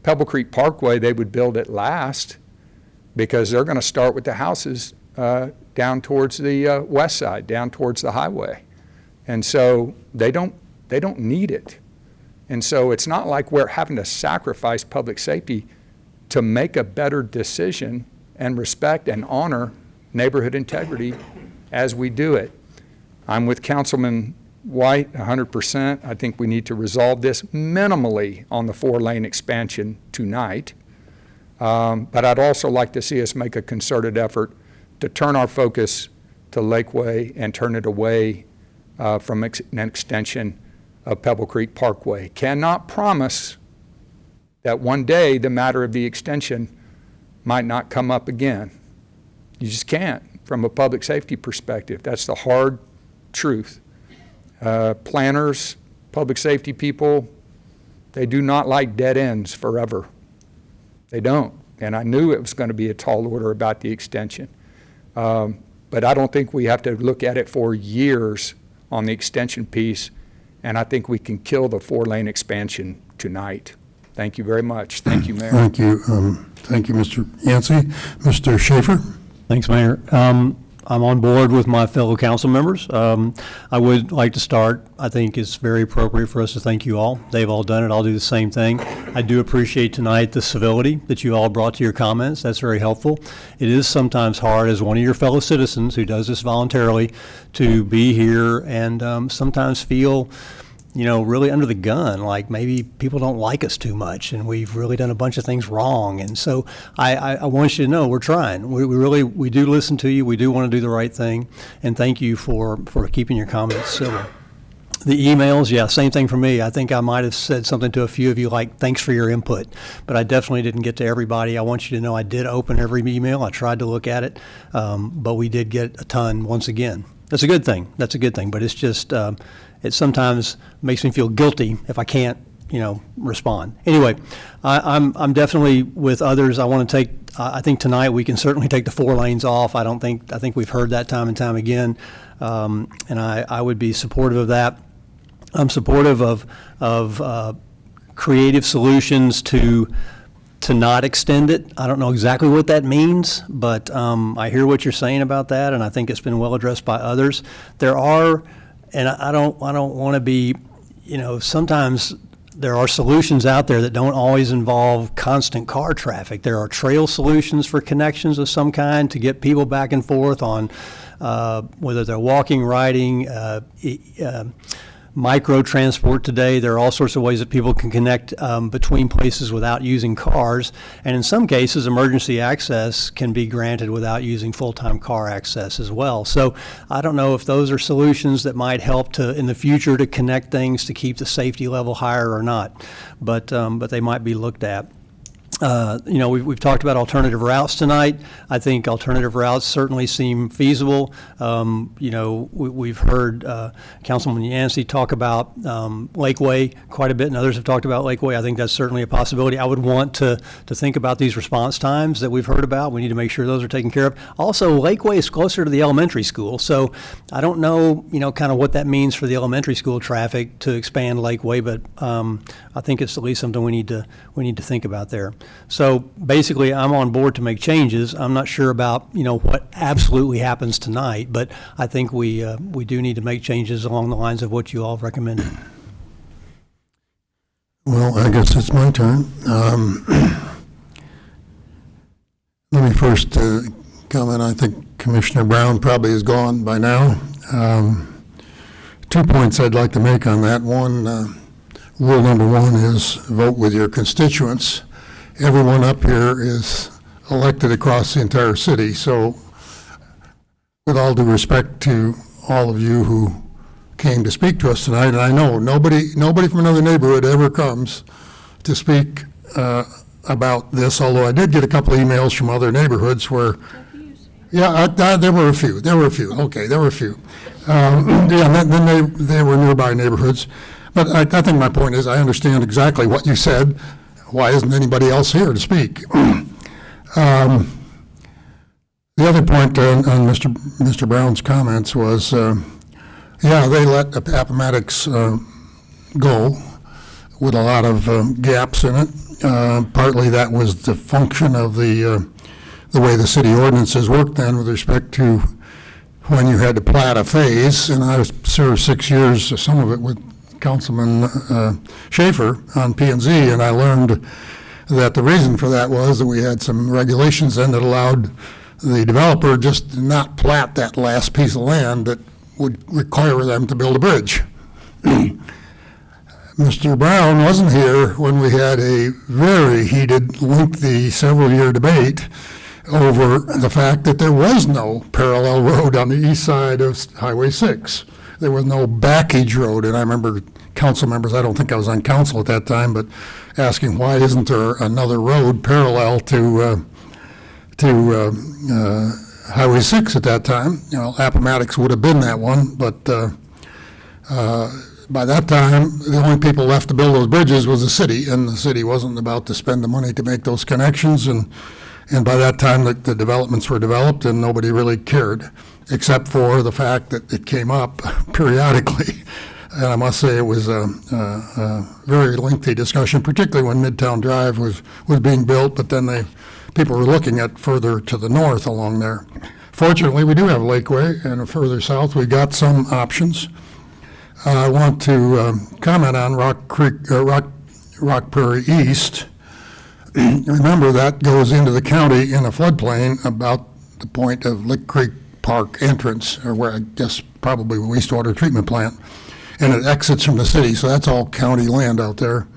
Pebble Creek Parkway, they would build it last because they're going to start with the houses down towards the west side, down towards the highway. And so they don't need it. And so it's not like we're having to sacrifice public safety to make a better decision and respect and honor neighborhood integrity as we do it. I'm with Councilman White 100%. I think we need to resolve this minimally on the 4-lane expansion tonight. But I'd also like to see us make a concerted effort to turn our focus to Lakeway and turn it away from an extension of Pebble Creek Parkway. Cannot promise that one day the matter of the extension might not come up again. You just can't from a public safety perspective. That's the hard truth. Planners, public safety people, they do not like dead ends forever. They don't. And I knew it was going to be a tall order about the extension. But I don't think we have to look at it for years on the extension piece. And I think we can kill the 4-lane expansion tonight. Thank you very much. Thank you, Mayor. Thank you. Thank you, Mr. Yancey. Mr. Schaefer? Thanks, Mayor. I'm on board with my fellow council members. I would like to start, I think it's very appropriate for us to thank you all. They've all done it. I'll do the same thing. I do appreciate tonight the civility that you all brought to your comments. That's very helpful. It is sometimes hard as one of your fellow citizens who does this voluntarily to be here and sometimes feel really under the gun, like maybe people don't like us too much and we've really done a bunch of things wrong. And so I want you to know we're trying. We do listen to you. We do want to do the right thing. And thank you for keeping your comments civil. The emails, yeah, same thing for me. I think I might have said something to a few of you like, thanks for your input, but I definitely didn't get to everybody. I want you to know I did open every email. I tried to look at it, but we did get a ton once again. That's a good thing. That's a good thing, but it's just, it sometimes makes me feel guilty if I can't, respond. Anyway, I'm definitely with others. I want to take, I think tonight we can certainly take the 4 lanes off. I think we've heard that time and time again. And I would be supportive of that. I'm supportive of creative solutions to not extend it. I don't know exactly what that means, but I hear what you're saying about that, and I think it's been well addressed by others. There are, and I don't want to be, sometimes there are solutions out there that don't always involve constant car traffic. There are trail solutions for connections of some kind to get people back and forth on whether they're walking, riding, micro transport today. There are all sorts of ways that people can connect between places without using cars. And in some cases, emergency access can be granted without using full-time car access as well. So I don't know if those are solutions that might help to, in the future, to connect things to keep the safety level higher or not. But they might be looked at. We've talked about alternative routes tonight. I think alternative routes certainly seem feasible. We've heard Councilman Yancey talk about Lakeway quite a bit, and others have talked about Lakeway. I think that's certainly a possibility. I would want to think about these response times that we've heard about. We need to make sure those are taken care of. Also, Lakeway is closer to the elementary school, so I don't know, kind of what that means for the elementary school traffic to expand Lakeway, but I think it's at least something we need to think about there. So basically, I'm on board to make changes. I'm not sure about, what absolutely happens tonight, but I think we do need to make changes along the lines of what you all recommended. Well, I guess it's my turn. Let me first comment. I think Commissioner Brown probably is gone by now. 2 points I'd like to make on that. One, rule number one is vote with your constituents. Everyone up here is elected across the entire city, so with all due respect to all of you who came to speak to us tonight, and I know nobody from another neighborhood ever comes to speak about this, although I did get a couple of emails from other neighborhoods where, there were a few. Okay, there were a few. Then they were nearby neighborhoods. But I think my point is I understand exactly what you said. Why isn't anybody else here to speak? The other point on Mr. Brown's comments was, they let Appomattox go with a lot of gaps in it. Partly that was the function of the way the city ordinances worked then with respect to when you had to plat a phase, and I served 6 years, some of it with Councilman Schaefer on P&Z, and I learned that the reason for that was that we had some regulations then that allowed the developer just to not plat that last piece of land that would require them to build a bridge. Mr. Brown wasn't here when we had a very heated, lengthy, several-year debate over the fact that there was no parallel road on the east side of Highway 6. There was no backage road, and I remember council members, I don't think I was on council at that time, but asking why isn't there another road parallel to Highway 6 at that time. Appomattox would have been that one, but by that time, the only people left to build those bridges was the city, and the city wasn't about to spend the money to make those connections, and by that time, the developments were developed, and nobody really cared, except for the fact that it came up periodically. And I must say it was a very lengthy discussion, particularly when Midtown Drive was being built, but then people were looking at further to the north along there. Fortunately, we do have Lakeway, and further south, we got some options. I want to comment on Rock Prairie East. Remember, that goes into the county in a floodplain about the point of Lick Creek Park entrance, or where I guess probably a wastewater treatment plant, and it exits from the city, so that's all county land out there.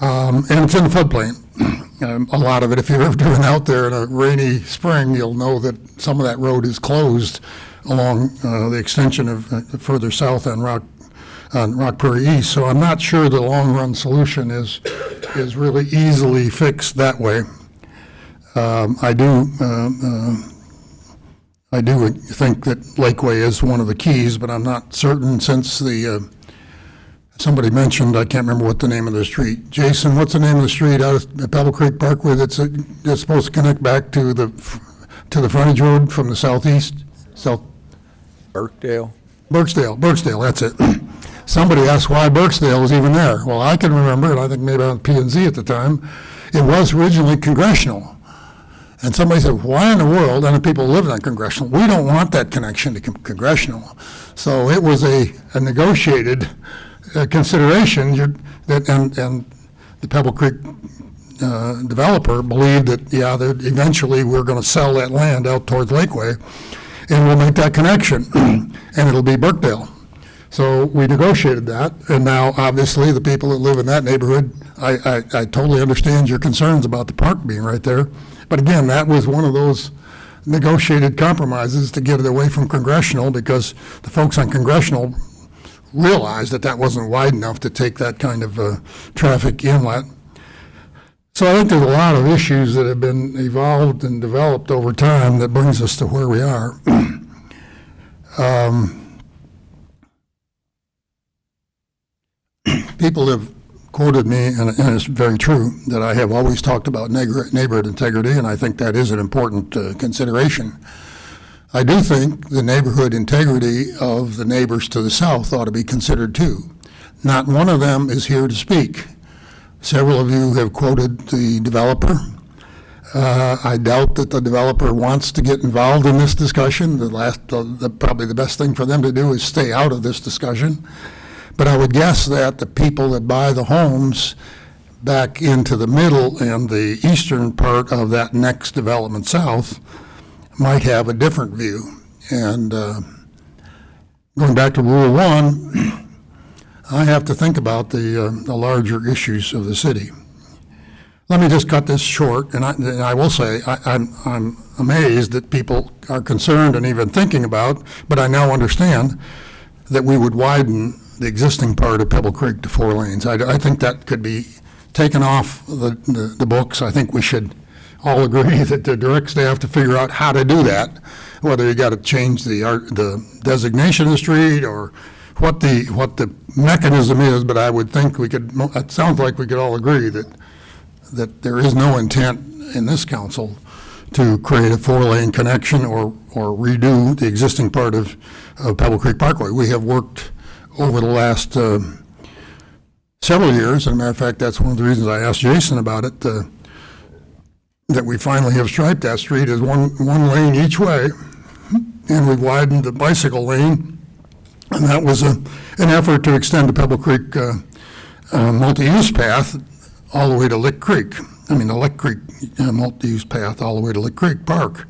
And it's in the floodplain. A lot of it, if you've ever driven out there in a rainy spring, you'll know that some of that road is closed along the extension of further south on Rock Prairie East. So I'm not sure the long-run solution is really easily fixed that way. I do think that Lakeway is one of the keys, but I'm not certain since somebody mentioned, I can't remember what the name of the street. Jason, what's the name of the street out of Pebble Creek Parkway that's supposed to connect back to the frontage road from the southeast? Birkdale, that's it. Somebody asked why Birkdale was even there. Well, I can remember, and I think maybe on P&Z at the time, it was originally congressional. And somebody said, why in the world, and the people living on Congressional, we don't want that connection to Congressional. So it was a negotiated consideration and the Pebble Creek developer believed that, that eventually we're going to sell that land out towards Lakeway, and we'll make that connection, and it'll be Birkdale. So we negotiated that, and now obviously the people that live in that neighborhood, I totally understand your concerns about the park being right there. But again, that was one of those negotiated compromises to get it away from Congressional, because the folks on Congressional realized that wasn't wide enough to take that kind of traffic inlet. So I think there's a lot of issues that have been evolved and developed over time that brings us to where we are. People have quoted me, and it's very true, that I have always talked about neighborhood integrity, and I think that is an important consideration. I do think the neighborhood integrity of the neighbors to the south ought to be considered too. Not one of them is here to speak. Several of you have quoted the developer. I doubt that the developer wants to get involved in this discussion. Probably the best thing for them to do is stay out of this discussion. But I would guess that the people that buy the homes back into the middle and the eastern part of that next development south might have a different view. And going back to Rule 1, I have to think about the larger issues of the city. Let me just cut this short, and I will say I'm amazed that people are concerned and even thinking about, but I now understand that we would widen the existing part of Pebble Creek to 4 lanes. I think that could be taken off the books. I think we should all agree that the direct staff to figure out how to do that, whether you got to change the designation of the street or what the mechanism is, but I would think we could, it sounds like we could all agree that there is no intent in this council to create a 4-lane connection or redo the existing part of Pebble Creek Parkway. We have worked over the last several years, and as a matter of fact, that's one of the reasons I asked Jason about it, that we finally have striped that street as one lane each way, and we've widened the bicycle lane, and that was an effort to extend the Pebble Creek multi-use path all the way to Lick Creek. I mean, the Lick Creek multi-use path all the way to Lick Creek Park.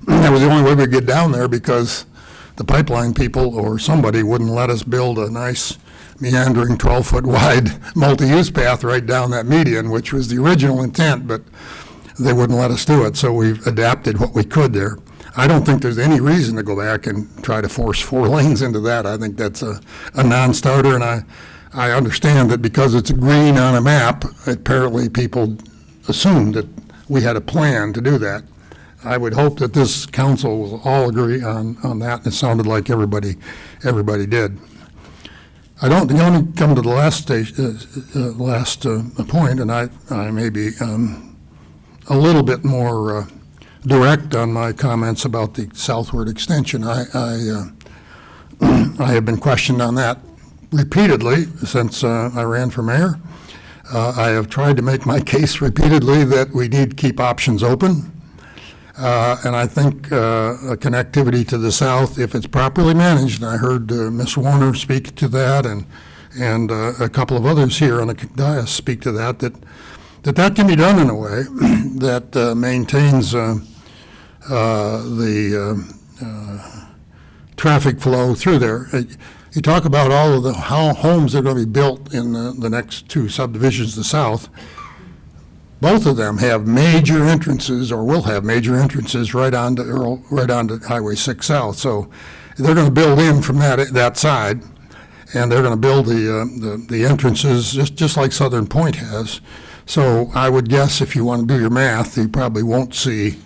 That was the only way we could get down there because the pipeline people or somebody wouldn't let us build a nice meandering 12-foot wide multi-use path right down that median, which was the original intent, but they wouldn't let us do it, so we've adapted what we could there. I don't think there's any reason to go back and try to force 4 lanes into that. I think that's a non-starter, and I understand that because it's green on a map, apparently people assumed that we had a plan to do that. I would hope that this council will all agree on that, and it sounded like everybody did. I don't want to come to the last point, and I may be a little bit more direct on my comments about the southward extension. I have been questioned on that repeatedly since I ran for mayor. I have tried to make my case repeatedly that we need to keep options open. And I think a connectivity to the south, if it's properly managed, and I heard Ms. Warner speak to that, and a couple of others here on the dais speak to that can be done in a way that maintains the traffic flow through there. You talk about all of how homes are going to be built in the next 2 subdivisions to the south. Both of them have major entrances, or will have major entrances, right onto Highway 6 South. So they're going to build in from that side, and they're going to build the entrances just like Southern Point has. So I would guess if you want to do your math, you probably won't see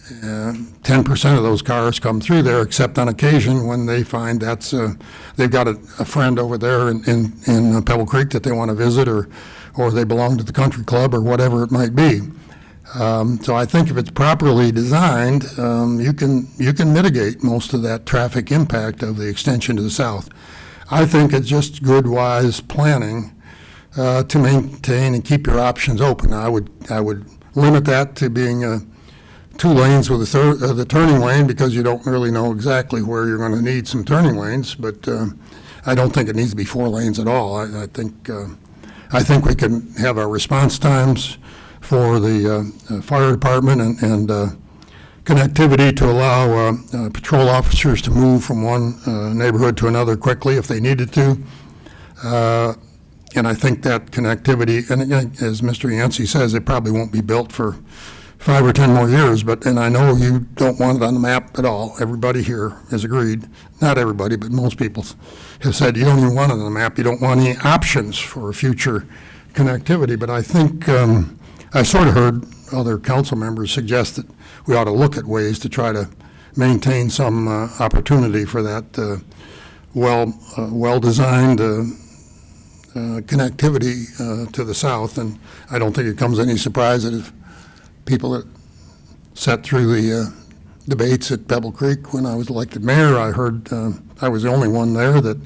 10% of those cars come through there, except on occasion when they find they've got a friend over there in Pebble Creek that they want to visit, or they belong to the country club or whatever it might be. So I think if it's properly designed, you can mitigate most of that traffic impact of the extension to the south. I think it's just good, wise planning to maintain and keep your options open. I would limit that to being 2 lanes with the turning lane, because you don't really know exactly where you're going to need some turning lanes. But I don't think it needs to be 4 lanes at all. I think we can have our response times for the fire department and connectivity to allow patrol officers to move from one neighborhood to another quickly if they needed to. And I think that connectivity, and as Mr. Yancey says, it probably won't be built for 5 or 10 more years, and I know you don't want it on the map at all. Everybody here has agreed, not everybody, but most people have said you don't even want it on the map. You don't want any options for future connectivity. But I think I sort of heard other council members suggest that we ought to look at ways to try to maintain some opportunity for that well-designed connectivity to the south. And I don't think it comes any surprise that if people that sat through the debates at Pebble Creek when I was elected mayor, I heard I was the only one there that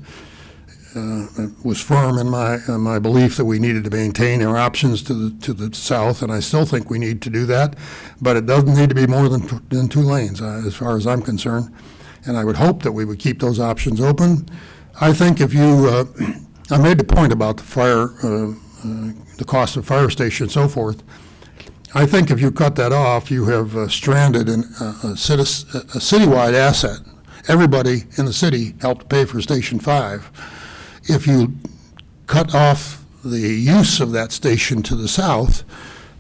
was firm in my belief that we needed to maintain our options to the south, and I still think we need to do that, but it doesn't need to be more than 2 lanes as far as I'm concerned, and I would hope that we would keep those options open. I think if you, I made the point about the fire, the cost of fire station and so forth. I think if you cut that off, you have stranded a citywide asset. Everybody in the city helped pay for Station 5. If you cut off the use of that station to the south,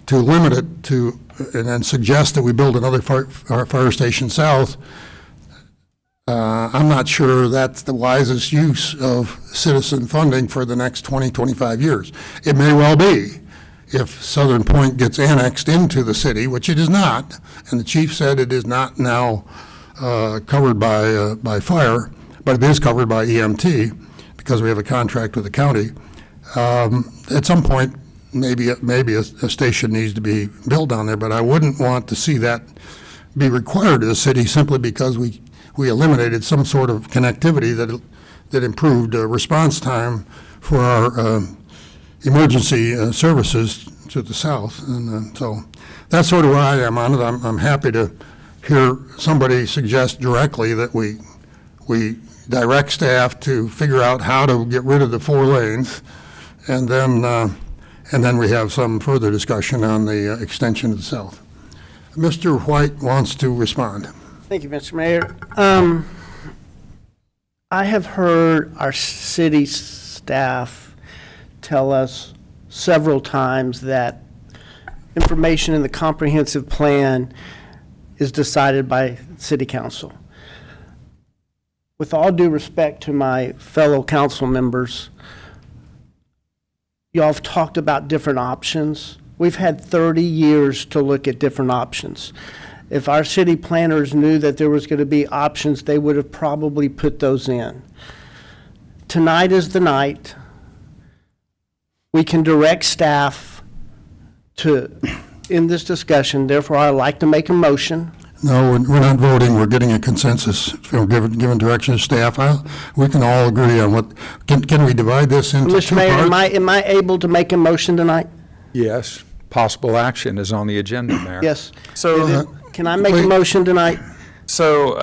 to limit it to, and then suggest that we build another fire station south, I'm not sure that's the wisest use of citizen funding for the next 20, 25 years. It may well be if Southern Point gets annexed into the city, which it is not, and the chief said it is not now covered by fire, but it is covered by EMT because we have a contract with the county. At some point, maybe a station needs to be built down there, but I wouldn't want to see that be required of the city simply because we eliminated some sort of connectivity that improved response time for our emergency services to the south. And so that's sort of where I am on it. I'm happy to hear somebody suggest directly that we direct staff to figure out how to get rid of the 4 lanes, and then we have some further discussion on the extension to the south. Mr. White wants to respond. Thank you, Mr. Mayor. I have heard our city staff tell us several times that information in the comprehensive plan is decided by city council. With all due respect to my fellow council members, y'all have talked about different options. We've had 30 years to look at different options. If our city planners knew that there was going to be options, they would have probably put those in. Tonight is the night. We can direct staff to end this discussion. Therefore, I'd like to make a motion. No, we're not voting. We're getting a consensus. We're giving direction to staff. We can all agree on what. Can we divide this into Mr. 2 Mayor, parts? am I able to make a motion tonight? Yes, possible action is on the agenda, Mayor. Yes. So, Can I make a motion tonight? So,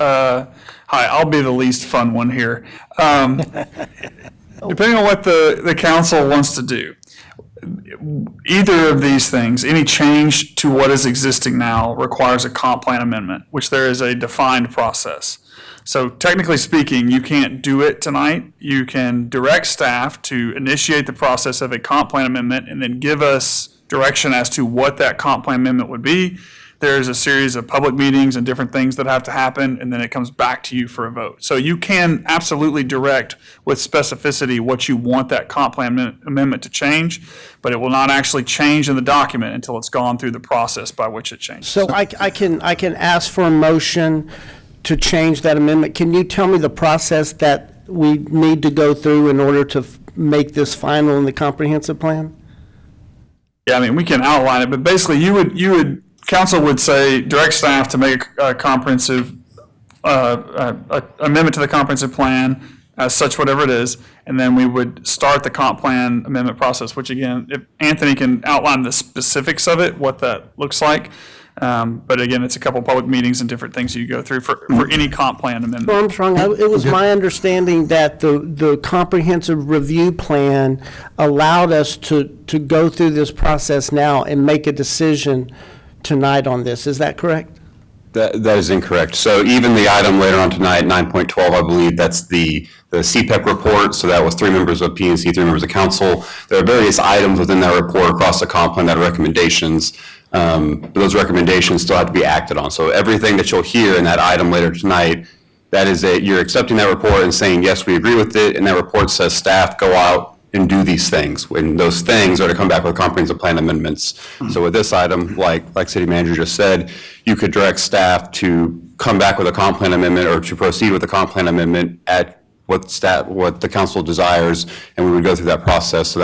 hi, I'll be the least fun one here. Depending on what the council wants to do, either of these things, any change to what is existing now requires a comp plan amendment, which there is a defined process. So technically speaking, you can't do it tonight. You can direct staff to initiate the process of a comp plan amendment and then give us direction as to what that comp plan amendment would be. There's a series of public meetings and different things that have to happen, and then it comes back to you for a vote. So you can absolutely direct with specificity what you want that comp plan amendment to change, but it will not actually change in the document until it's gone through the process by which it changes. So I can ask for a motion to change that amendment. Can you tell me the process that we need to go through in order to make this final in the comprehensive plan? Yeah, I mean, we can outline it, but basically council would say, direct staff to make a comprehensive, amendment to the comprehensive plan as such, whatever it is, and then we would start the comp plan amendment process, which again, if Anthony can outline the specifics of it, what that looks like. But again, it's a couple public meetings and different things you go through for any comp plan amendment. Well, Armstrong, it was my understanding that the comprehensive review plan allowed us to go through this process now and make a decision tonight on this. Is that correct? That is incorrect. So even the item later on tonight, 9.12, I believe that's the CPEC report. So that was 3 members of PNC, 3 members of council. There are various items within that report across the comp plan that are recommendations. But those recommendations still have to be acted on. So everything that you'll hear in that item later tonight, that is you're accepting that report and saying, yes, we agree with it. And that report says staff go out and do these things. When those things are to come back with comprehensive plan amendments. So with this item, like City Manager just said, you could direct staff to come back with a comp plan amendment or to proceed with a comp plan amendment at what the council desires, and we would go through that process. So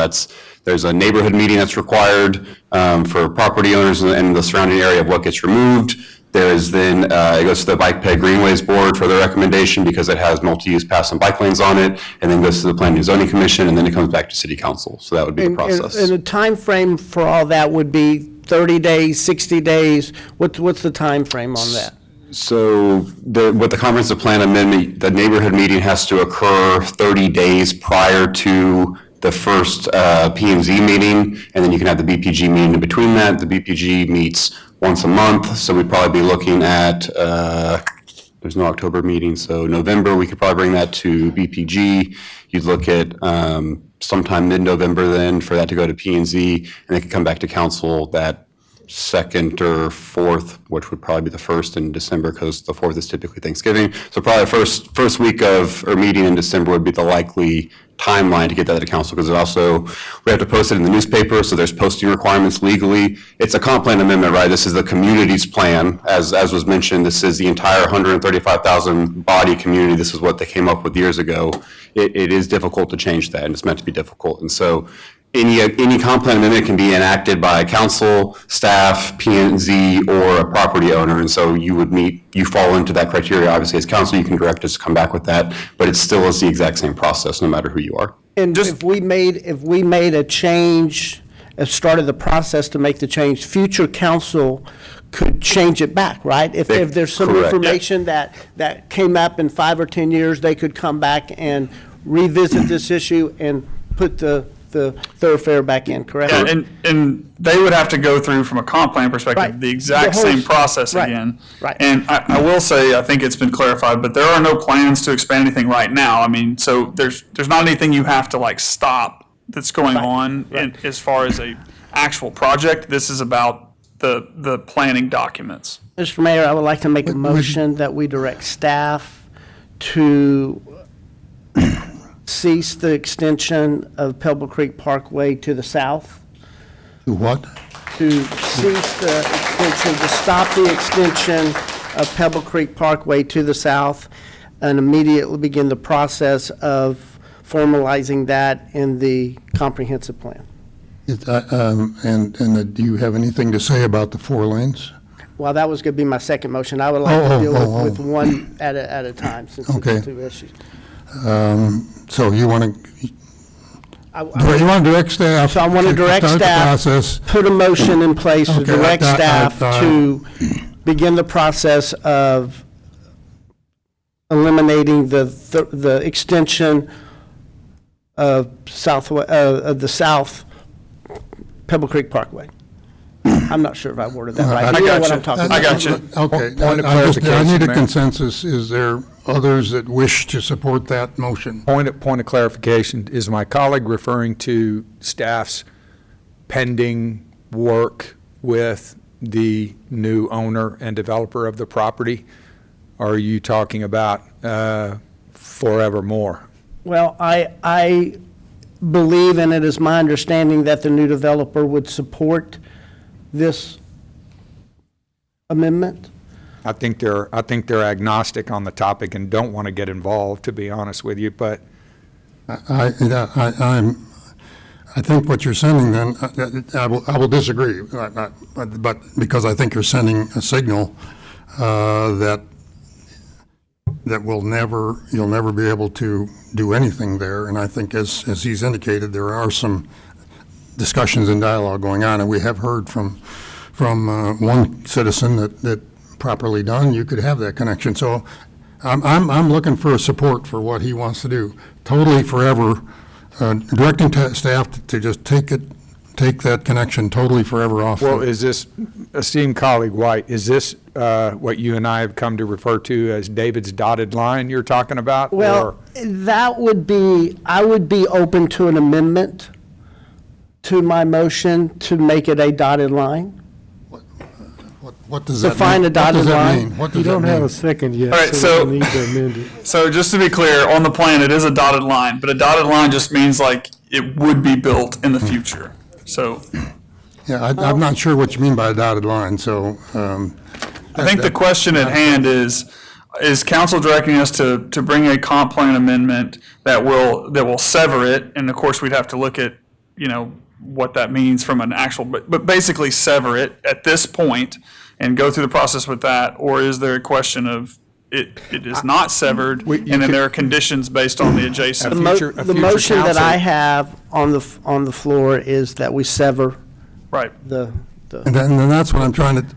there's a neighborhood meeting that's required for property owners in the surrounding area of what gets removed. There is then, it goes to the Bike Ped Greenways Board for their recommendation because it has multi-use paths and bike lanes on it, and then goes to the Planning and Zoning Commission, and then it comes back to City Council. So that would be the process. And the time frame for all that would be 30 days, 60 days? What's the time frame on that? So with the comprehensive plan amendment, the neighborhood meeting has to occur 30 days prior to the first P&Z meeting, and then you can have the BPG meeting in between that. The BPG meets once a month, so we'd probably be looking at, there's no October meeting, so November, we could probably bring that to BPG. You'd look at sometime mid-November then for that to go to P&Z, and they could come back to council that second or fourth, which would probably be the first in December because the fourth is typically Thanksgiving. So probably first week of, or meeting in December would be the likely timeline to get that to council, because it also, we have to post it in the newspaper, so there's posting requirements legally. It's a comp plan amendment, right? This is the community's plan. As was mentioned, this is the entire 135,000 body community. This is what they came up with years ago. It is difficult to change that, and it's meant to be difficult. And so any comp plan amendment can be enacted by council, staff, P&Z, or a property owner. And so you fall into that criteria. Obviously, as council, you can direct us to come back with that, but it still is the exact same process, no matter who you are. And if we made a change, started the process to make the change, future council could change it back, right? If there's some Correct. information that came up in 5 or 10 years, they could come back and revisit this issue and put the thoroughfare back in, correct? Yeah, and they would have to go through, from a comp plan perspective, Right. the exact The whole same process right, again. right. And I will say, I think it's been clarified, but there are no plans to expand anything right now. I mean, so there's not anything you have to like stop that's going on as far as a actual project. This is about the planning documents. Mr. Mayor, I would like to make a motion that we direct staff to cease the extension of Pebble Creek Parkway to the south. To what? To cease the extension, to stop the extension of Pebble Creek Parkway to the south and immediately begin the process of formalizing that in the comprehensive plan. And do you have anything to say about the 4 lanes? Well, that was going to be my second motion. I would like to deal with one at a time since Okay. it's 2 issues. So you want to, you want to direct staff? So I want to direct start the staff, process. put a motion in place to Okay, direct staff I- to begin the process of eliminating the extension of the South Pebble Creek Parkway. I'm not sure if I worded that right. I You know got what you. I'm talking I about. got you. Okay, Point of I clarification, need a Mayor. consensus. Is there others that wish to support that motion? Point of clarification, is my colleague referring to staff's pending work with the new owner and developer of the property? Or are you talking about forevermore? Well, I believe, and it is my understanding, that the new developer would support this amendment. I think they're agnostic on the topic and don't want to get involved, to be honest with you, but I think what you're sending then, I will disagree, but because I think you're sending a signal that you'll never be able to do anything there. And I think as he's indicated, there are some discussions and dialogue going on, and we have heard from one citizen that properly done, you could have that connection. So I'm looking for a support for what he wants to do. Totally forever, directing staff to just take that connection totally forever off. well, is this, esteemed colleague White, is this what you and I have come to refer to as David's dotted line you're talking about? Well, that would be, I would be open to an amendment to my motion to make it a dotted line. What does that mean? Define a dotted line. What You does that don't have mean? a second yet, All right, so so- we need to amend it. So just to be clear, on the plan, it is a dotted line, but a dotted line just means like it would be built in the future. So Yeah, I'm not sure what you mean by a dotted line, so. I think the question at hand is council directing us to bring a comp plan amendment that will sever it? And of course, we'd have to look at, what that means from an actual, but basically sever it at this point and go through the process with that? Or is there a question of it is not severed and then there are conditions based on the adjacent? The motion that I have on the floor is that we sever Right. And then that's what I'm trying to,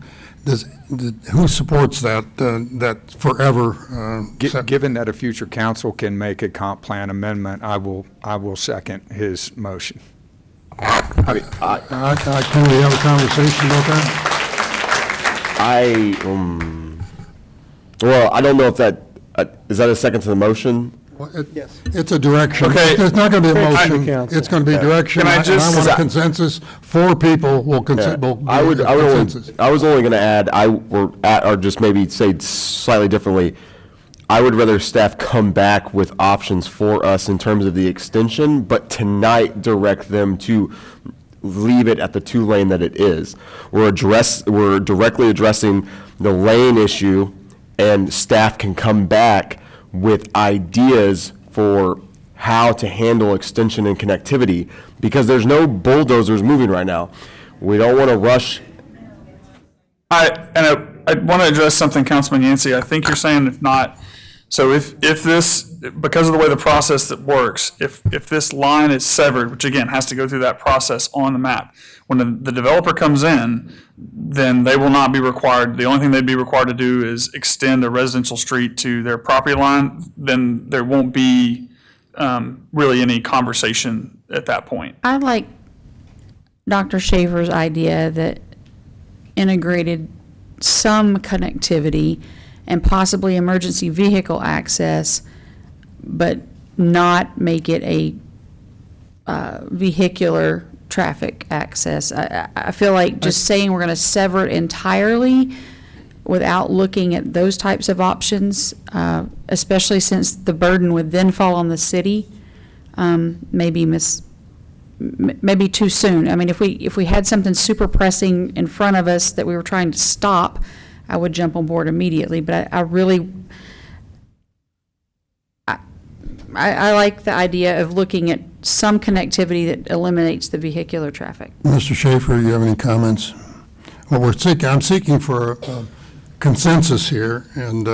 who supports that forever? Given that a future council can make a comp plan amendment, I will second his motion. Can we have a conversation about that? Well, I don't know if that, is that a second to the motion? Yes. It's a direction. Okay. It's not going to be a Direction to motion. council. It's going to be direction. Can I And just- I want a consensus. 4 people will Yeah. will I would consensus. I was only going to add, or just maybe say it slightly differently. I would rather staff come back with options for us in terms of the extension, but tonight direct them to leave it at the 2-lane that it is. We're directly addressing the lane issue, and staff can come back with ideas for how to handle extension and connectivity, because there's no bulldozers moving right now. We don't want to rush. I want to address something, Councilman Yancey. I think you're saying if not, so if this, because of the way the process that works, if this line is severed, which again has to go through that process on the map, when the developer comes in, then they will not be required, the only thing they'd be required to do is extend a residential street to their property line, then there won't be really any conversation at that point. I like Dr. Shaver's idea that integrated some connectivity and possibly emergency vehicle access, but not make it a vehicular traffic access. I feel like just saying we're going to sever it entirely without looking at those types of options, especially since the burden would then fall on the city, maybe too soon. I mean, if we had something super pressing in front of us that we were trying to stop, I would jump on board immediately. But I really like the idea of looking at some connectivity that eliminates the vehicular traffic. Mr. Schaefer, you have any comments? Well, I'm seeking for a consensus here, and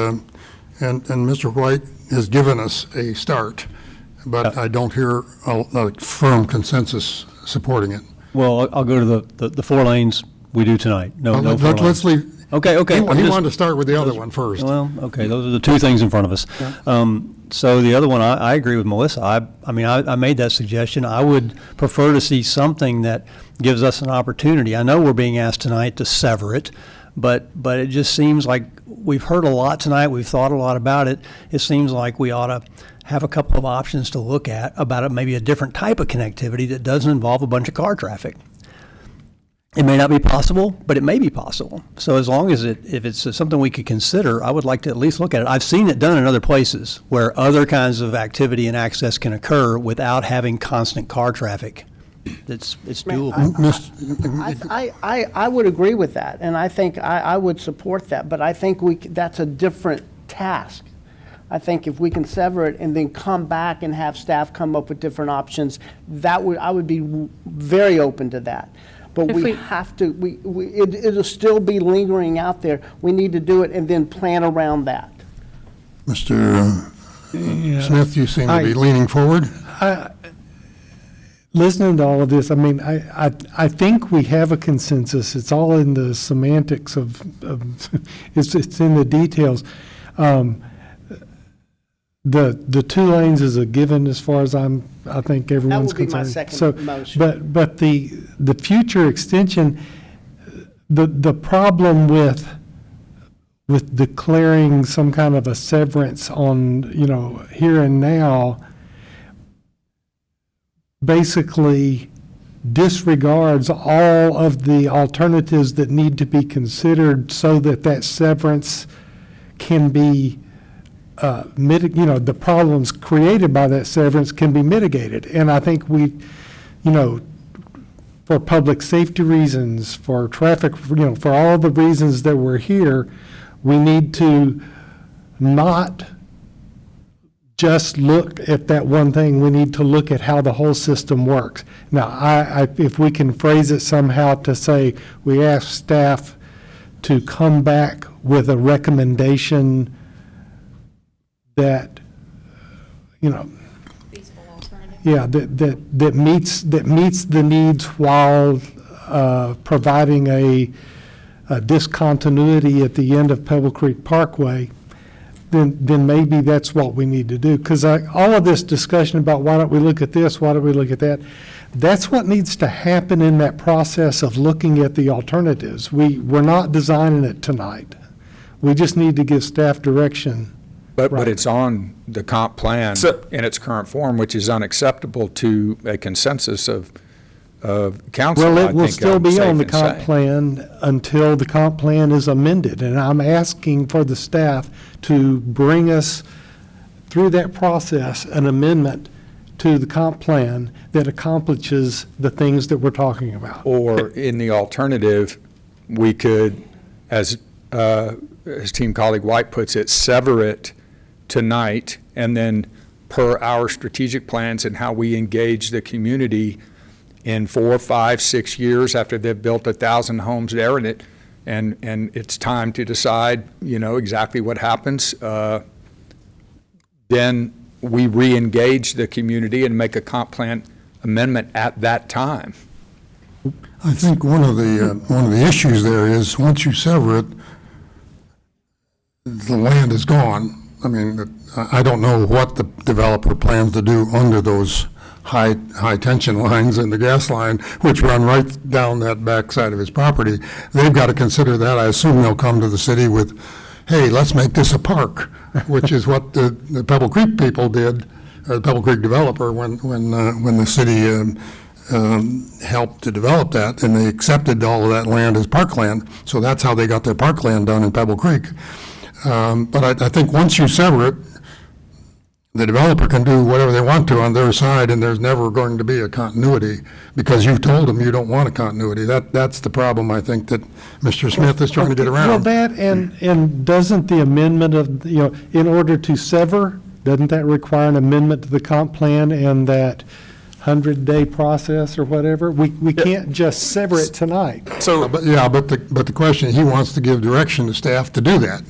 Mr. White has given us a start, but I don't hear a firm consensus supporting it. Well, I'll go to the 4 lanes we do tonight. No 4 lanes. Let's leave. Okay. He wanted to start with the other one first. Well, okay, those are the 2 things in front of us. So the other one, I agree with Melissa. I mean, I made that suggestion. I would prefer to see something that gives us an opportunity. I know we're being asked tonight to sever it, but it just seems like we've heard a lot tonight. We've thought a lot about it. It seems like we ought to have a couple of options to look at about it, maybe a different type of connectivity that doesn't involve a bunch of car traffic. It may not be possible, but it may be possible. So as long as if it's something we could consider, I would like to at least look at it. I've seen it done in other places where other kinds of activity and access can occur without having constant car traffic. It's doable. I would agree with that, and I think I would support that, but I think that's a different task. I think if we can sever it and then come back and have staff come up with different options, I would be very open to that. But we have to, it'll still be lingering out there. We need to do it and then plan around that. Mr. Smith, you seem to be leaning forward. Listening to all of this, I mean, I think we have a consensus. It's all in the semantics of it's in the details. The 2 lanes is a given as far as I think everyone's concerned. That would be my second motion. But the future extension, the problem with declaring some kind of a severance on, here and now, basically disregards all of the alternatives that need to be considered so that severance can be the problems created by that severance can be mitigated. And I think for public safety reasons, for traffic, for all the reasons that we're here, we need to not just look at that one thing. We need to look at how the whole system works. Now, if we can phrase it somehow to say, we ask staff to come back with a recommendation that, that meets the needs while providing a discontinuity at the end of Pebble Creek Parkway, then maybe that's what we need to do. Because all of this discussion about why don't we look at this, why don't we look at that, that's what needs to happen in that process of looking at the alternatives. We're not designing it tonight. We just need to give staff direction. But it's on the comp plan in its current form, which is unacceptable to a consensus of council. Well, I it will think still I'm be safe on the in comp saying. plan until the comp plan is amended. And I'm asking for the staff to bring us through that process, an amendment to the comp plan that accomplishes the things that we're talking about. Or in the alternative, we could, as Team colleague White puts it, sever it tonight, and then per our strategic plans and how we engage the community in 4, 5, 6 years after they've built 1,000 homes there, and it's time to decide, exactly what happens. Then we re-engage the community and make a comp plan amendment at that time. I think one of the issues there is, once you sever it, the land is gone. I mean, I don't know what the developer plans to do under those high tension lines and the gas line, which run right down that backside of his property. They've got to consider that. I assume they'll come to the city with, hey, let's make this a park, which is what the Pebble Creek people did, or the Pebble Creek developer, when the city helped to develop that, and they accepted all of that land as parkland. So that's how they got their parkland done in Pebble Creek. But I think once you sever it, the developer can do whatever they want to on their side, and there's never going to be a continuity, because you've told them you don't want a continuity. That's the problem, I think, that Mr. Smith is trying to get around. Well, that, and doesn't the amendment of, in order to sever, doesn't that require an amendment to the comp plan and that 100-day process or whatever? We can't just sever it tonight. So, but the question, he wants to give direction to staff to do that.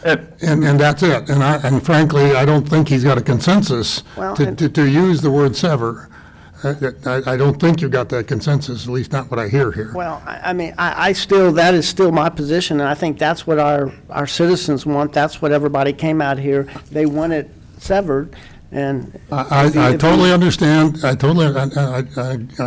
And that's it. And frankly, I don't think he's got a consensus to use the word sever. I don't think you got that consensus, at least not what I hear here. Well, that is still my position, and I think that's what our citizens want. That's what everybody came out here. They want it severed, and. I totally understand. I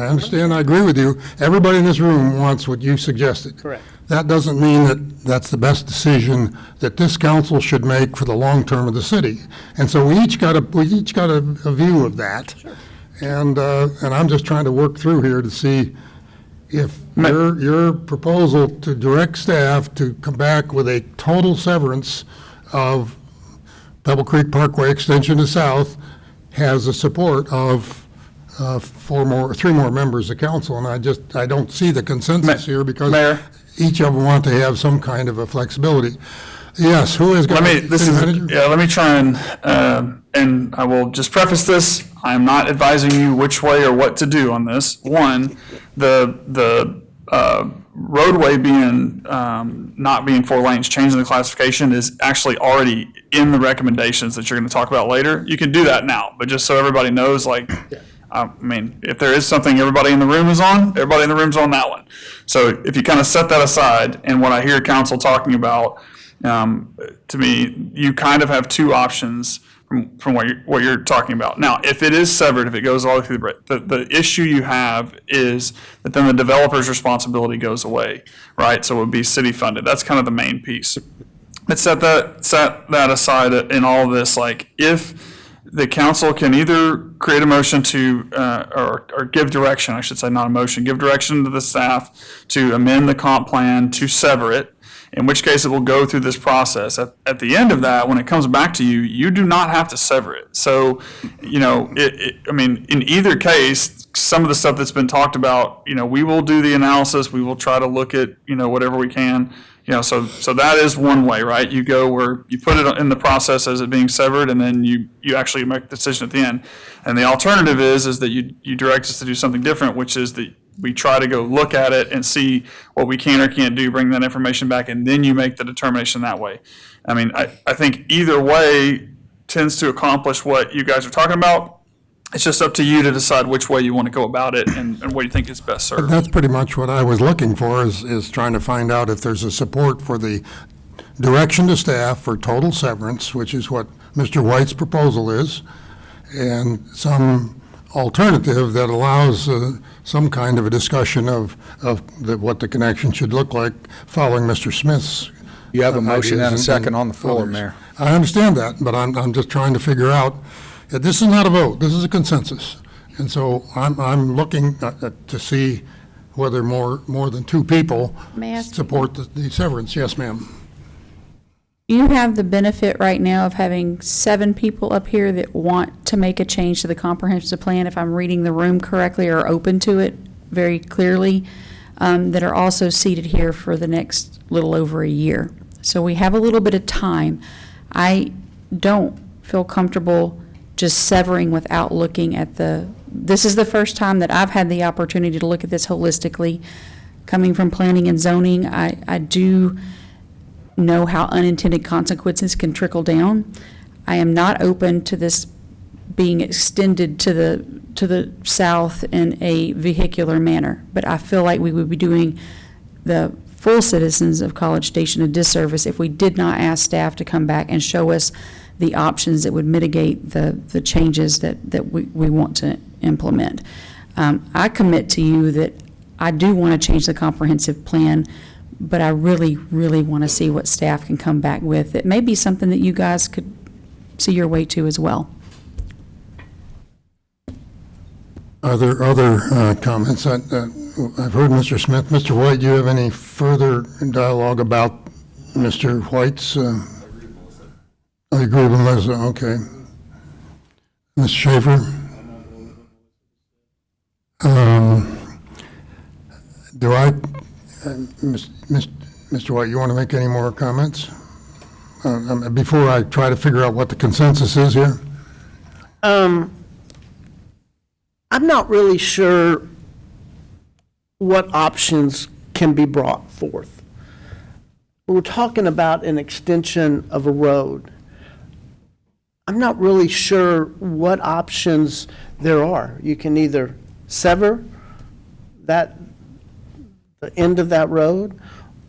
understand. I agree with you. Everybody in this room wants what you suggested. Correct. That doesn't mean that that's the best decision that this council should make for the long term of the city. And so we each got a view of that. Sure. And I'm just trying to work through here to see if your proposal to direct staff to come back with a total severance of Pebble Creek Parkway extension to south has the support of 3 more members of council. And I don't see the consensus here, because Mayor? Each of them want to have some kind of a flexibility. Yes, who has got? Let me try and I will just preface this. I'm not advising you which way or what to do on this. One, the roadway being not being 4 lanes, changing the classification is actually already in the recommendations that you're going to talk about later. You can do that now, but just so everybody knows, if there is something everybody in the room is on, everybody in the room's on that one. So if you kind of set that aside, and what I hear council talking about, to me, you kind of have 2 options from what you're talking about. Now, if it is severed, if it goes all the way through the issue you have is that then the developer's responsibility goes away, right? So it would be city funded. That's kind of the main piece. Let's set that aside in all of this. If the council can either create a motion to, or give direction, I should say, not a motion, give direction to the staff to amend the comp plan to sever it, in which case it will go through this process. At the end of that, when it comes back to you, you do not have to sever it. So, I mean, in either case, some of the stuff that's been talked about, we will do the analysis. We will try to look at, whatever we can. So that is one way, right? You go where you put it in the process as it being severed, and then you actually make the decision at the end. And the alternative is that you direct us to do something different, which is that we try to go look at it and see what we can or can't do, bring that information back, and then you make the determination that way. I mean, I think either way tends to accomplish what you guys are talking about. It's just up to you to decide which way you want to go about it and what you think is best served. That's pretty much what I was looking for, is trying to find out if there's a support for the direction to staff for total severance, which is what Mr. White's proposal is, and some alternative that allows some kind of a discussion of what the connection should look like following Mr. Smith's. You have a motion and a ideas second on the floor, others. Mayor. I understand that, but I'm just trying to figure out, this is not a vote, this is a consensus. And so I'm looking to see whether more than two people May I ask- support the severance. Yes, ma'am. You have the benefit right now of having 7 people up here that want to make a change to the comprehensive plan, if I'm reading the room correctly, or open to it very clearly, that are also seated here for the next little over a year. So we have a little bit of time. I don't feel comfortable just severing without looking at this is the first time that I've had the opportunity to look at this holistically. Coming from planning and zoning, I do know how unintended consequences can trickle down. I am not open to this being extended to the south in a vehicular manner, but I feel like we would be doing the full citizens of College Station a disservice if we did not ask staff to come back and show us the options that would mitigate the changes that we want to implement. I commit to you that I do want to change the comprehensive plan, but I really, really want to see what staff can come back with. It may be something that you guys could see your way to as well. Are there other comments? I've heard Mr. Smith. Mr. White, do you have any further dialogue about Mr. White's? I agree with Melissa. Okay. Ms. Schaefer? Mr. White, you want to make any more comments? Before I try to figure out what the consensus is here? I'm not really sure what options can be brought forth. We're talking about an extension of a road. I'm not really sure what options there are. You can either sever the end of that road,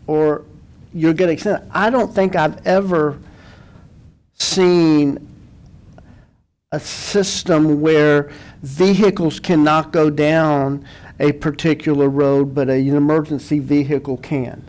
or you're going to extend it. I don't think I've ever seen a system where vehicles cannot go down a particular road, but an emergency vehicle can.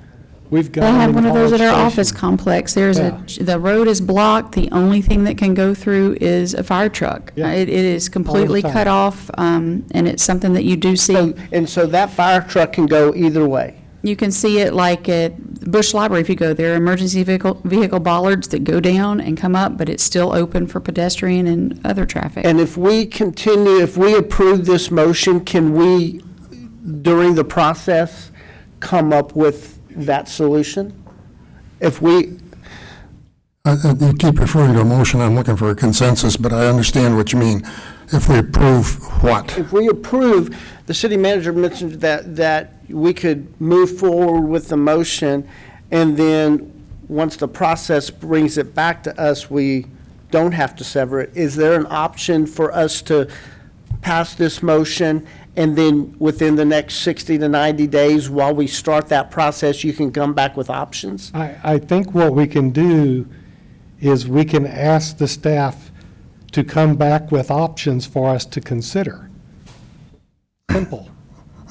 We've got They them have in one of those at our College office Station. complex. The road is blocked. The only thing that can go through is a fire truck. Yeah. It is completely time. cut off, and it's something that you do see. And so that fire truck can go either way. You can see it like at Bush Library if you go there, emergency vehicle bollards that go down and come up, but it's still open for pedestrian and other traffic. And if we approve this motion, can we, during the process, come up with that solution? If we, You keep referring to a motion, I'm looking for a consensus, but I understand what you mean. If we approve what? if we approve, the city manager mentioned that we could move forward with the motion, and then once the process brings it back to us, we don't have to sever it. Is there an option for us to pass this motion, and then within the next 60 to 90 days, while we start that process, you can come back with options? I think what we can do is we can ask the staff to come back with options for us to consider. Simple.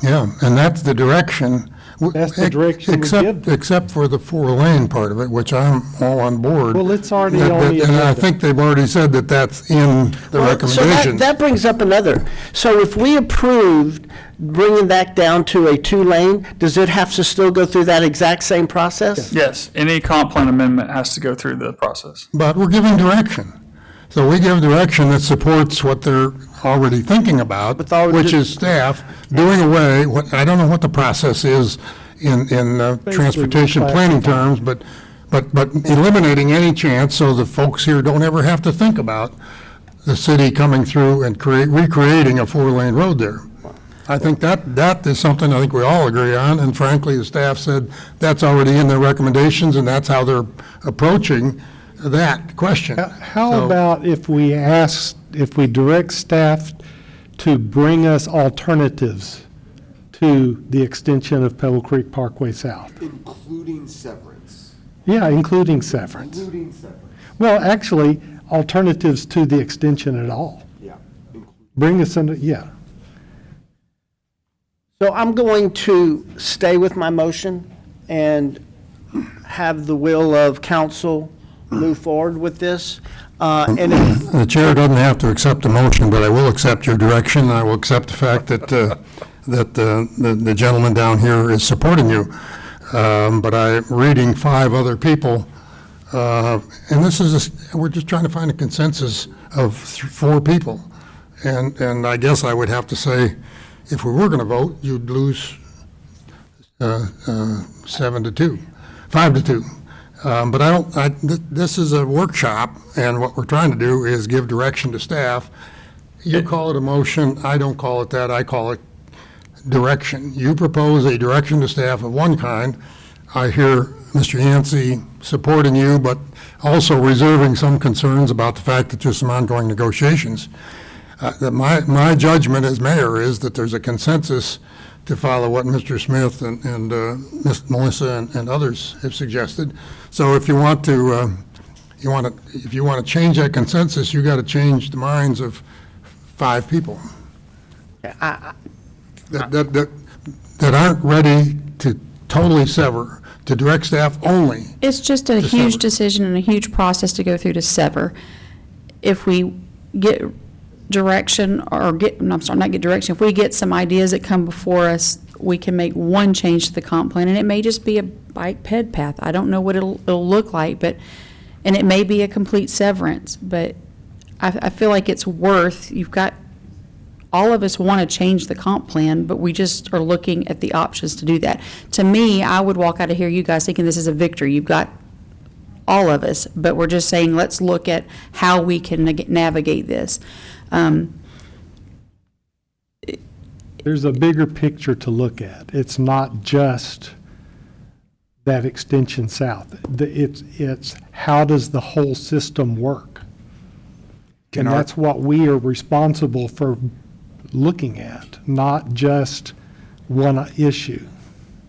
Yeah, and that's the direction That's the direction we give. Except for the 4-lane part of it, which I'm all on board. Well, it's already That- on the And I agenda. think they've already said that that's in the Well, recommendation. So that brings up another. So if we approved bringing that down to a 2-lane, does it have to still go through that exact same process? Yes, any comp plan amendment has to go through the process. But we're giving direction. So we give direction that supports what they're already thinking about, which is staff doing away, I don't know what the process is in transportation planning terms, but eliminating any chance so the folks here don't ever have to think about the city coming through and recreating a 4-lane road there. I think that is something I think we all agree on, and frankly, the staff said that's already in their recommendations, and that's how they're approaching that question. How So- about if we direct staff to bring us alternatives to the extension of Pebble Creek Parkway South? Including severance. Yeah, including severance. Including severance. Well, actually, alternatives to the extension at all. Yeah. Bring us into, yeah. So I'm going to stay with my motion and have the will of council move forward with this. And if The chair doesn't have to accept the motion, but I will accept your direction. I will accept the fact that the gentleman down here is supporting you. But I'm reading 5 other people, and we're just trying to find a consensus of 4 people. And I guess I would have to say, if we were going to vote, you'd lose 7-2, 5-2. But this is a workshop, and what we're trying to do is give direction to staff. You call it a motion, I don't call it that, I call it direction. You propose a direction to staff of one kind. I hear Mr. Yancey supporting you, but also reserving some concerns about the fact that there's some ongoing negotiations. My judgment as mayor is that there's a consensus to follow what Mr. Smith and Ms. Melissa and others have suggested. So if you want to change that consensus, you got to change the minds of 5 people that aren't ready to totally sever, to direct staff only. It's just a huge decision and a huge process to go through to sever. If we get direction if we get some ideas that come before us, we can make one change to the comp plan, and it may just be a bike ped path. I don't know what it'll look like, and it may be a complete severance, but I feel like it's worth, all of us want to change the comp plan, but we just are looking at the options to do that. To me, I would walk out of here, you guys thinking this is a victory. You've got all of us, but we're just saying, let's look at how we can navigate this. There's a bigger picture to look at. It's not just that extension south. It's how does the whole system work? And that's what we are responsible for looking at, not just one issue.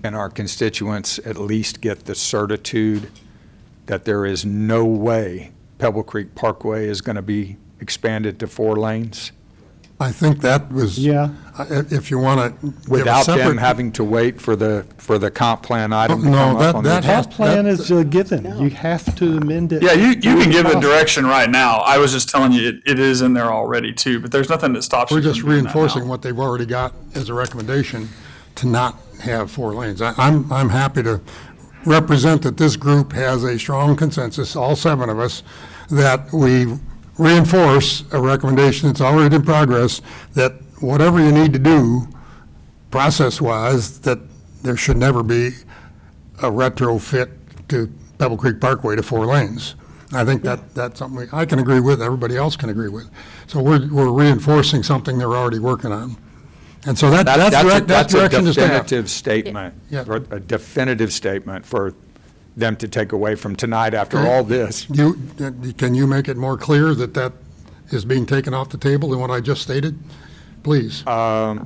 Can our constituents at least get the certitude that there is no way Pebble Creek Parkway is going to be expanded to 4 lanes? I think that was, if you want to. Without them having to wait for the comp plan item to No, come up on the that agenda? That plan is a given. You have to amend it. Yeah, you can give the direction right now. I was just telling you, it is in there already too, but there's nothing that stops you We're from just doing that reinforcing now. what they've already got as a recommendation to not have 4 lanes. I'm happy to represent that this group has a strong consensus, all 7 of us, that we reinforce a recommendation that's already in progress, that whatever you need to do, process-wise, that there should never be a retrofit to Pebble Creek Parkway to 4 lanes. I think that's something I can agree with, everybody else can agree with. So we're reinforcing something they're already working on. And so that's direction to staff. Definitive statement, or a definitive statement for them to take away from tonight after all this. Can you make it more clear that is being taken off the table than what I just stated? Please. No,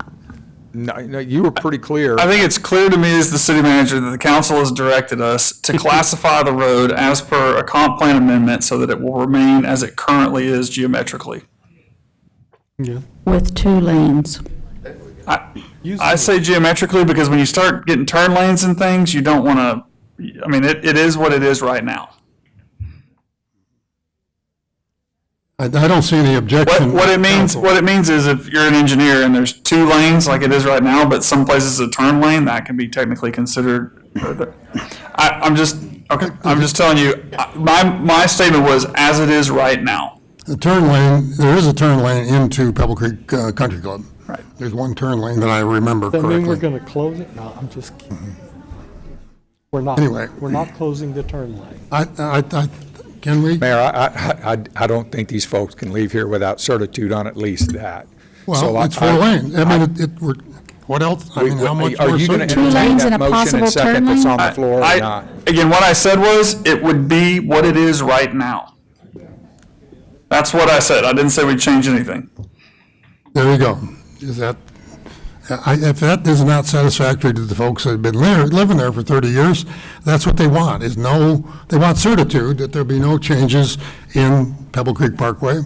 you were pretty clear. I think it's clear to me as the city manager that the council has directed us to classify the road as per a comp plan amendment so that it will remain as it currently is geometrically. With 2 lanes. I say geometrically because when you start getting turn lanes and things, you don't want to, I mean, it is what it is right now. I don't see any objection. What it means is if you're an engineer and there's 2 lanes like it is right now, but some places a turn lane, that can be technically considered. I'm just telling you, my statement was as it is right now. The turn lane, there is a turn lane into Pebble Creek Country Club. Right. There's one turn lane that I remember Does that mean we're correctly. going to close it? No, I'm just kidding. We're not. Anyway. We're not closing the turn lane. Can we? Mayor, I don't think these folks can leave here without certitude on at least that. So Well, it's 4 lanes. I mean, what else? I mean, how much Are more you going to certainty? 2 entertain lanes that and a motion possible and second turn that's lane? on the floor or not? Again, what I said was it would be what it is right now. That's what I said. I didn't say we'd change anything. There you go. Is that, if that is not satisfactory to the folks that have been living there for 30 years, that's what they want, they want certitude that there'll be no changes in Pebble Creek Parkway.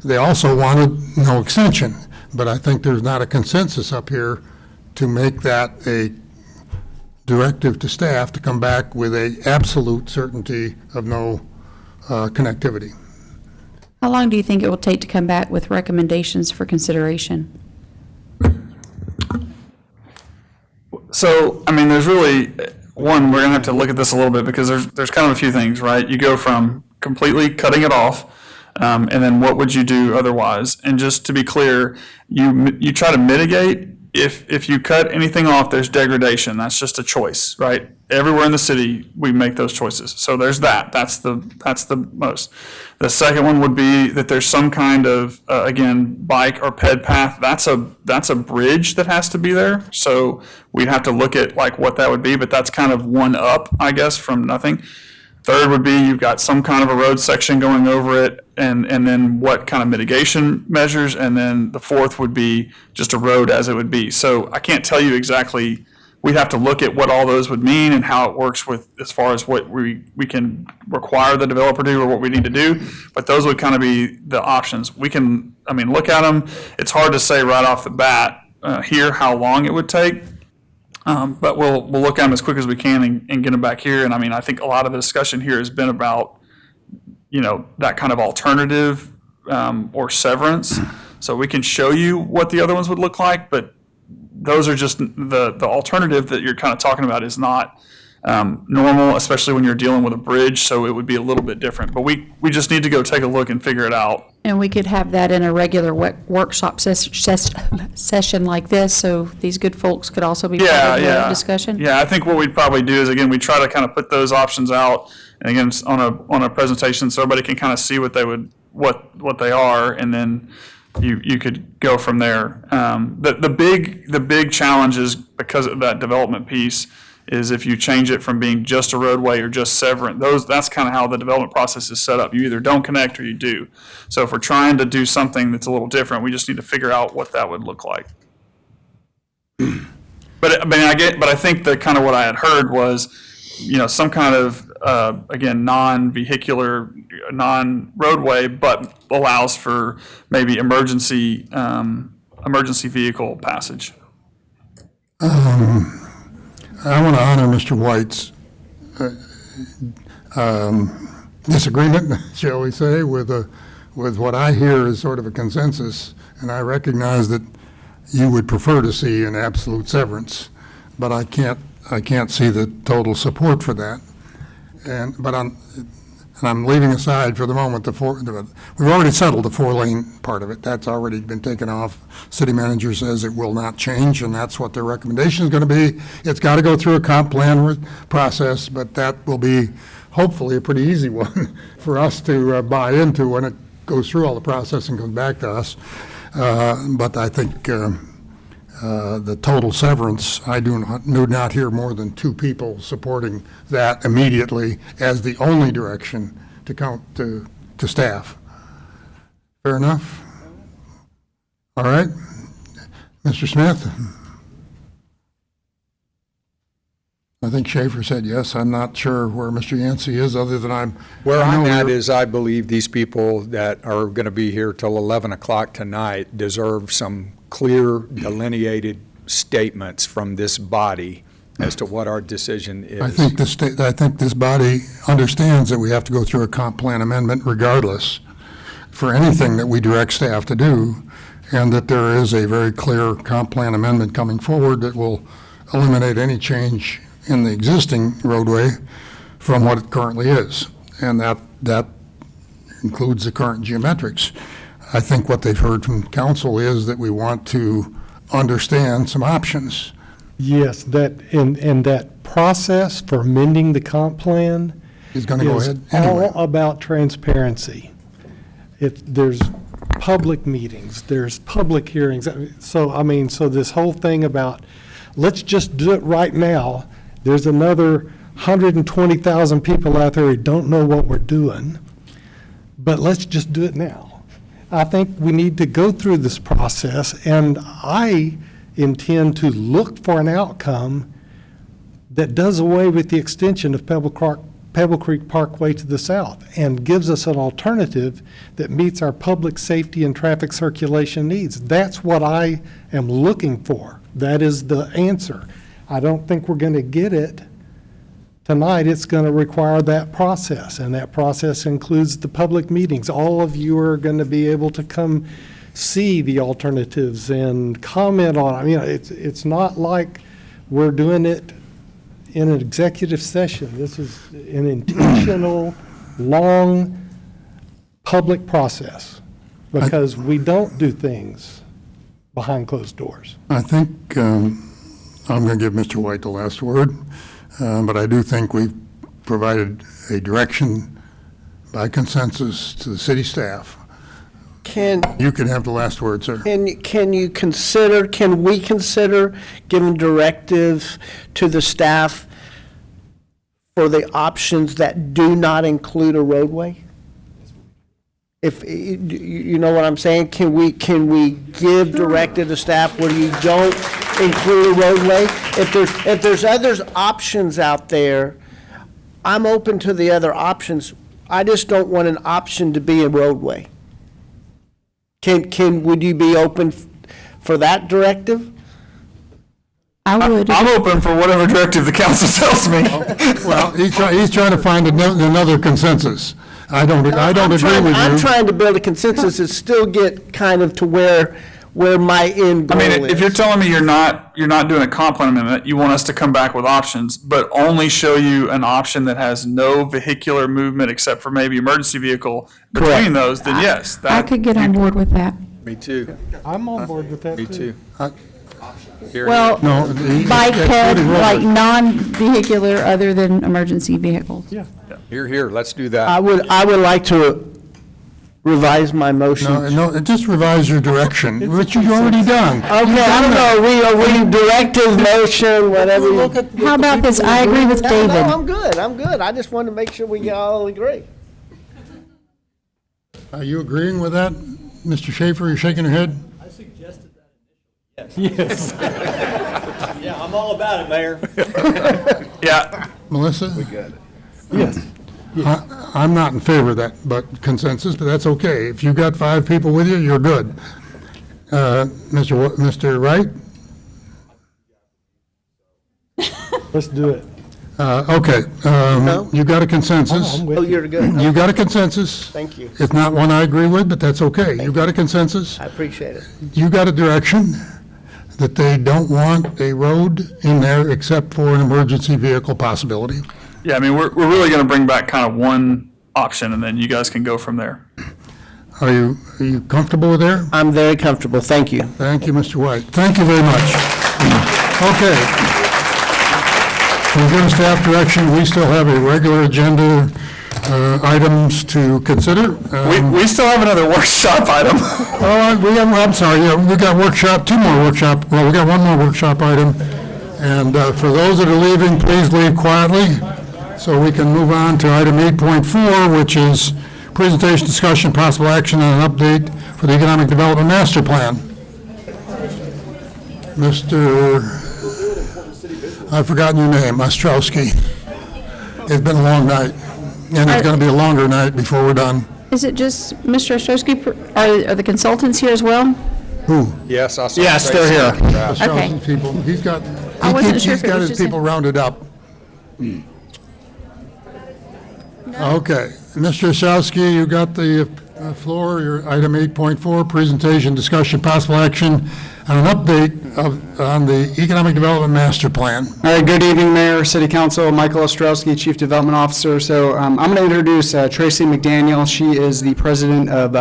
They also wanted no extension, but I think there's not a consensus up here to make that a directive to staff to come back with a absolute certainty of no connectivity. How long do you think it will take to come back with recommendations for consideration? So, I mean, there's really, one, we're gonna have to look at this a little bit because there's kind of a few things, right? You go from completely cutting it off, and then what would you do otherwise? And just to be clear, you try to mitigate. If you cut anything off, there's degradation. That's just a choice, right? Everywhere in the city, we make those choices. So there's that. That's the most. The second one would be that there's some kind of, again, bike or ped path. That's a bridge that has to be there. So we'd have to look at like what that would be, but that's kind of one up, I guess, from nothing. Third would be you've got some kind of a road section going over it, and then what kind of mitigation measures, and then the fourth would be just a road as it would be. So I can't tell you exactly, we'd have to look at what all those would mean and how it works with, as far as what we can require the developer to do or what we need to do, but those would kind of be the options. We can, I mean, look at them. It's hard to say right off the bat here how long it would take. But we'll look at them as quick as we can and get them back here. And I mean, I think a lot of the discussion here has been about, that kind of alternative or severance. So we can show you what the other ones would look like, but those are just the alternative that you're kind of talking about is not normal, especially when you're dealing with a bridge. So it would be a little bit different. But we just need to go take a look and figure it out. And we could have that in a regular workshop session like this, so these good folks could also be part of the discussion? Yeah, I think what we'd probably do is, again, we try to kind of put those options out, and again, it's on a presentation, so everybody can kind of see what they would, what they are, and then you could go from there. The big challenge is, because of that development piece, is if you change it from being just a roadway or just severing, that's kind of how the development process is set up. You either don't connect or you do. So if we're trying to do something that's a little different, we just need to figure out what that would look like. But I think that kind of what I had heard was, some kind of, again, non-vehicular, non-roadway, but allows for maybe emergency vehicle passage. I want to honor Mr. White's disagreement, shall we say, with what I hear is sort of a consensus, and I recognize that you would prefer to see an absolute severance, but I can't see the total support for that. But I'm leaving aside for the moment we've already settled the 4-lane part of it. That's already been taken off. City manager says it will not change, and that's what their recommendation is going to be. It's got to go through a comp plan process, but that will be hopefully a pretty easy one for us to buy into when it goes through all the process and comes back to us. But I think the total severance, I do not hear more than 2 people supporting that immediately as the only direction to count to staff. Fair enough? All right. Mr. Smith? I think Schaefer said yes. I'm not sure where Mr. Yancey is, other than Where I'm at is I believe these people that are going to be here till 11 o'clock tonight deserve some clear, delineated statements from this body as to what our decision is. I think this body understands that we have to go through a comp plan amendment regardless for anything that we direct staff to do, and that there is a very clear comp plan amendment coming forward that will eliminate any change in the existing roadway from what it currently is. And that includes the current geometrics. I think what they've heard from council is that we want to understand some options. Yes, and that process for amending the comp plan is going to go ahead all anyway. about transparency. There's public meetings, there's public hearings. So this whole thing about, let's just do it right now, there's another 120,000 people out there who don't know what we're doing, but let's just do it now. I think we need to go through this process, and I intend to look for an outcome that does away with the extension of Pebble Creek Parkway to the south and gives us an alternative that meets our public safety and traffic circulation needs. That's what I am looking for. That is the answer. I don't think we're going to get it tonight. It's going to require that process, and that process includes the public meetings. All of you are going to be able to come see the alternatives and comment on it. I mean, it's not like we're doing it in an executive session. This is an intentional, long, public process, because we don't do things behind closed doors. I think I'm going to give Mr. White the last word, but I do think we've provided a direction by consensus to the city staff. You can have the last word, sir. Can we consider giving directive to the staff for the options that do not include a roadway? If, you know what I'm saying? Can we give directive to staff where you don't include a roadway? If there's other options out there, I'm open to the other options. I just don't want an option to be a roadway. Would you be open for that directive? I would. I'm open for whatever directive the council tells me. Well, he's trying to find another consensus. I don't agree with you. I'm trying to build a consensus and still get kind of to where my end goal is. I mean, if you're telling me you're not doing a comp plan amendment, you want us to come back with options, but only show you an option that has no vehicular movement except for maybe emergency vehicle between those, then yes. I could get on board with that. Me too. I'm on board with that, Me too. Well, bike ped, like non-vehicular other than emergency vehicles. Yeah. Here, let's do that. I would like to revise my motion. No, just revise your direction, which you've already done. Okay, I don't know, we directive motion, whatever. How about this? I agree with David. No, I'm good. I just wanted to make sure we all agree. Are you agreeing with that, Mr. Schaefer? You're shaking your head? I suggested that initially. Yes. Yeah, I'm all about it, Mayor. Yeah. Melissa? We good. Yes. I'm not in favor of that, but consensus, but that's okay. If you've got 5 people with you, you're good. Mr. Wright? Let's do it. Okay. You got a consensus. Oh, you're good. You got a consensus. Thank you. It's not one I agree with, but that's okay. You got a consensus. I appreciate it. You got a direction that they don't want a road in there except for an emergency vehicle possibility. Yeah, I mean, we're really going to bring back kind of one option, and then you guys can go from there. Are you comfortable with there? I'm very comfortable. Thank you. Thank you, Mr. White. Thank you very much. Okay. We'll give staff direction. We still have a regular agenda items to consider. We still have another workshop item. I'm sorry, yeah, we got we got one more workshop item. And for those that are leaving, please leave quietly so we can move on to item 8.4, which is presentation, discussion, possible action, and an update for the Economic Development Master Plan. I've forgotten your name, Ostrowski. It's been a long night, and it's going to be a longer night before we're done. Is it just Mr. Ostrowski? Are the consultants here as well? Who? Yes, I saw. Yes, Tracy they're in the here. crowd. Shows Okay. his people. He's got, I wasn't he's sure if it got was his just people rounded up. Okay. Mr. Osowski, you got the floor, your item 8.4, presentation, discussion, possible action, and an update on the Economic Development Master Plan. All right, good evening, Mayor, City Council, Michael Ostrowski, Chief Development Officer. So I'm going to introduce Tracy McDaniel. She is the president of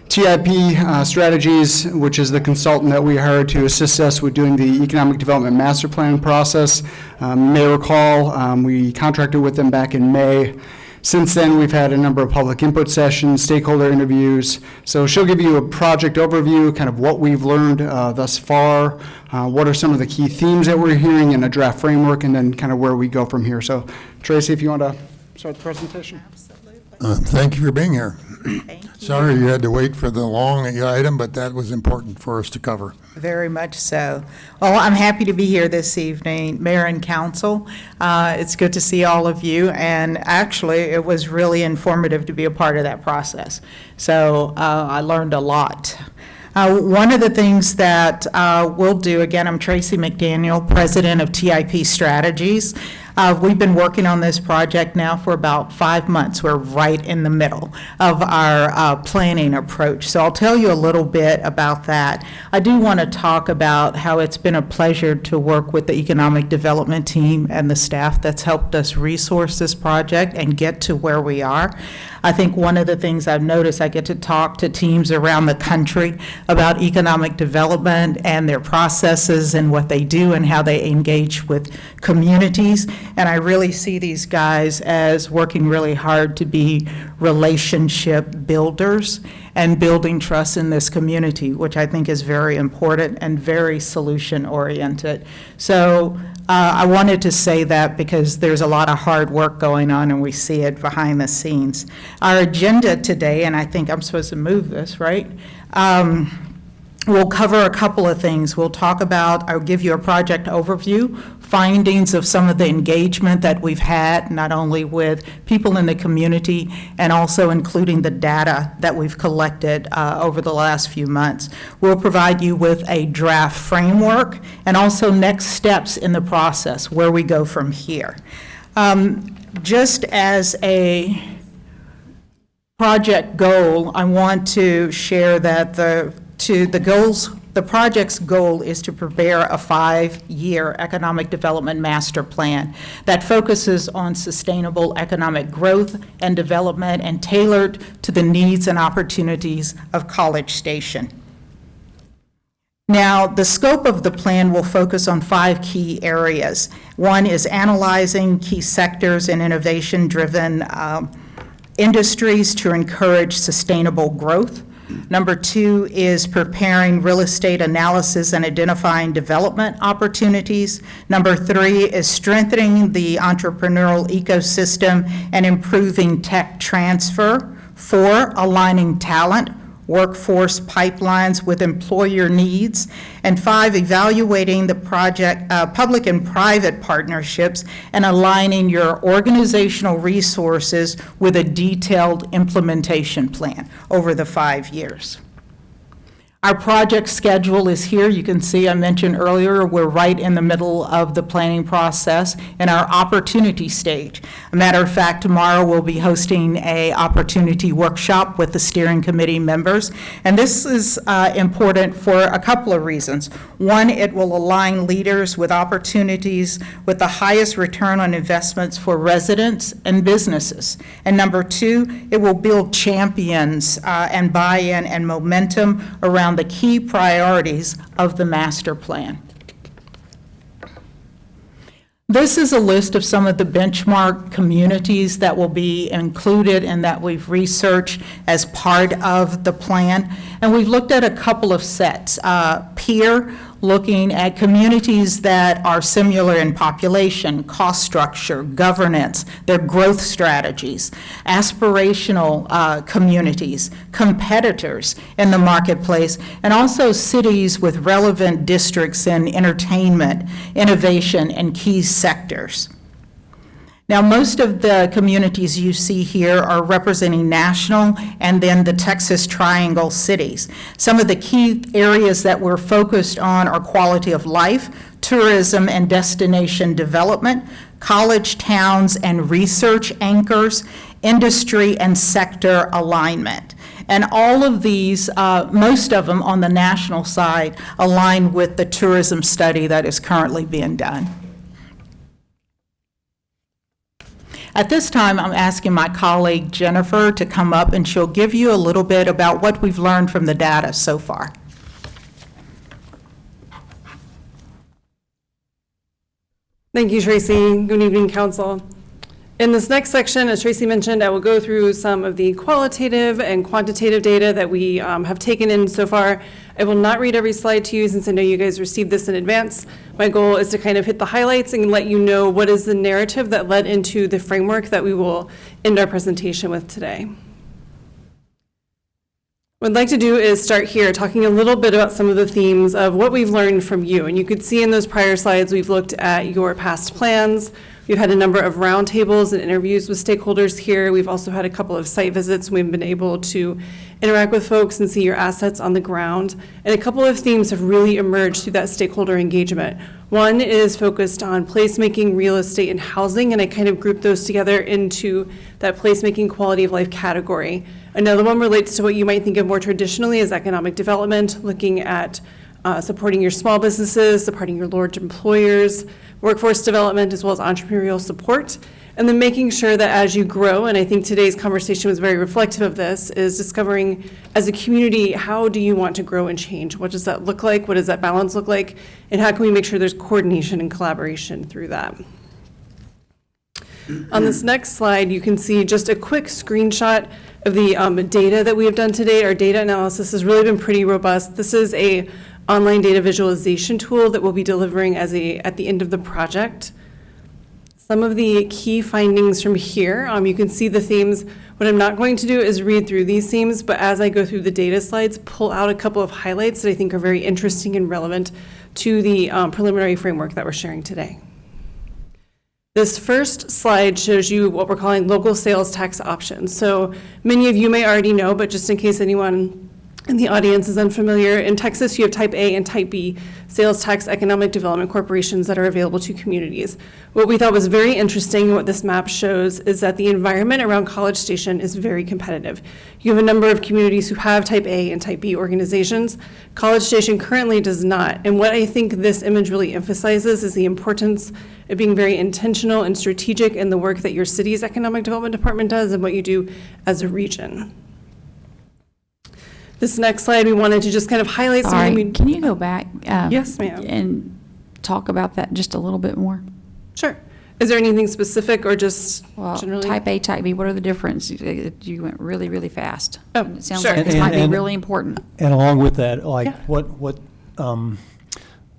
TIP Strategies, which is the consultant that we hired to assist us with doing the Economic Development Master Plan process. You may recall, we contracted with them back in May. Since then, we've had a number of public input sessions, stakeholder interviews. So she'll give you a project overview, kind of what we've learned thus far, what are some of the key themes that we're hearing in a draft framework, and then kind of where we go from here. So Tracy, if you want to start the presentation. Thank you for being here. Sorry you had to wait for the long item, but that was important for us to cover. Very much so. Well, I'm happy to be here this evening, Mayor and Council. It's good to see all of you, and actually, it was really informative to be a part of that process. So I learned a lot. One of the things that we'll do, again, I'm Tracy McDaniel, President of TIP Strategies. We've been working on this project now for about 5 months. We're right in the middle of our planning approach. So I'll tell you a little bit about that. I do want to talk about how it's been a pleasure to work with the economic development team and the staff that's helped us resource this project and get to where we are. I think one of the things I've noticed, I get to talk to teams around the country about economic development and their processes and what they do and how they engage with communities. And I really see these guys as working really hard to be relationship builders and building trust in this community, which I think is very important and very solution-oriented. So I wanted to say that because there's a lot of hard work going on and we see it behind the scenes. Our agenda today, and I think I'm supposed to move this, right? We'll cover a couple of things. We'll talk about, I'll give you a project overview, findings of some of the engagement that we've had, not only with people in the community, and also including the data that we've collected over the last few months. We'll provide you with a draft framework and also next steps in the process, where we go from here. Just as a project goal, I want to share that the project's goal is to prepare a 5-year economic development master plan that focuses on sustainable economic growth and development and tailored to the needs and opportunities of College Station. Now, the scope of the plan will focus on 5 key areas. One is analyzing key sectors and innovation-driven industries to encourage sustainable growth. Number 2 is preparing real estate analysis and identifying development opportunities. Number 3 is strengthening the entrepreneurial ecosystem and improving tech transfer. 4, aligning talent, workforce pipelines with employer needs. And 5, evaluating the project, public and private partnerships and aligning your organizational resources with a detailed implementation plan over the 5 years. Our project schedule is here. You can see, I mentioned earlier, we're right in the middle of the planning process in our opportunity stage. A matter of fact, tomorrow we'll be hosting a opportunity workshop with the steering committee members. And this is important for a couple of reasons. One, it will align leaders with opportunities with the highest return on investments for residents and businesses. And number 2, it will build champions and buy-in and momentum around the key priorities of the master plan. This is a list of some of the benchmark communities that will be included and that we've researched as part of the plan. And we've looked at a couple of sets. Peer, looking at communities that are similar in population, cost structure, governance, their growth strategies. Aspirational communities, competitors in the marketplace, and also cities with relevant districts in entertainment, innovation, and key sectors. Now, most of the communities you see here are representing national and then the Texas Triangle cities. Some of the key areas that we're focused on are quality of life, tourism and destination development, college towns and research anchors, industry and sector alignment. And all of these, most of them on the national side, align with the tourism study that is currently being done. At this time, I'm asking my colleague Jennifer to come up and she'll give you a little bit about what we've learned from the data so far. Thank you, Tracy. Good evening, Council. In this next section, as Tracy mentioned, I will go through some of the qualitative and quantitative data that we have taken in so far. I will not read every slide to you since I know you guys received this in advance. My goal is to kind of hit the highlights and let you know what is the narrative that led into the framework that we will end our presentation with today. What I'd like to do is start here talking a little bit about some of the themes of what we've learned from you. And you could see in those prior slides, we've looked at your past plans. We've had a number of roundtables and interviews with stakeholders here. We've also had a couple of site visits. We've been able to interact with folks and see your assets on the ground. And a couple of themes have really emerged through that stakeholder engagement. One is focused on placemaking, real estate, and housing, and I kind of grouped those together into that placemaking quality of life category. Another one relates to what you might think of more traditionally as economic development, looking at supporting your small businesses, supporting your large employers, workforce development, as well as entrepreneurial support, and then making sure that as you grow, and I think today's conversation was very reflective of this, is discovering as a community, how do you want to grow and change? What does that look like? What does that balance look like? And how can we make sure there's coordination and collaboration through that? On this next slide, you can see just a quick screenshot of the data that we have done today. Our data analysis has really been pretty robust. This is a online data visualization tool that we'll be delivering at the end of the project. Some of the key findings from here, you can see the themes. What I'm not going to do is read through these themes, but as I go through the data slides, pull out a couple of highlights that I think are very interesting and relevant to the preliminary framework that we're sharing today. This first slide shows you what we're calling local sales tax options. So many of you may already know, but just in case anyone in the audience is unfamiliar, in Texas you have Type A and Type B sales tax economic development corporations that are available to communities. What we thought was very interesting, and what this map shows, is that the environment around College Station is very competitive. You have a number of communities who have Type A and Type B organizations. College Station currently does not. And what I think this image really emphasizes is the importance of being very intentional and strategic in the work that your city's economic development department does and what you do as a region. This next slide, we wanted to just kind of highlight All something. right, can you go back? Yes, ma'am. And talk about that just a little bit more? Sure. Is there anything specific or just generally? Type A, Type B, what are the differences? You went really, really fast. Oh, It sounds sure. like this might be really important. And along with that, like Yeah.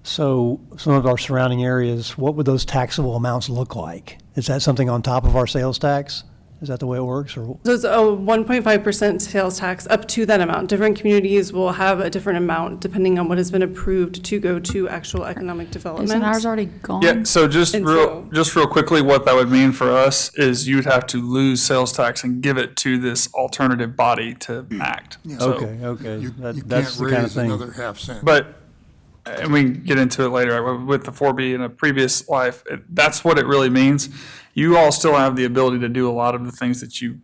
so some of our surrounding areas, what would those taxable amounts look like? Is that something on top of our sales tax? Is that the way it works, or? So it's a 1.5% sales tax up to that amount. Different communities will have a different amount depending on what has been approved to go to actual economic development. Isn't ours already gone? Yeah, so just And real quickly, what that would mean for us is you'd have to lose sales tax and give it to this alternative body to act. So- Okay. You That's can't the kind of raise thing. another half cent. But, and we can get into it later, right, with the 4B in a previous life, that's what it really means. You all still have the ability to do a lot of the things that you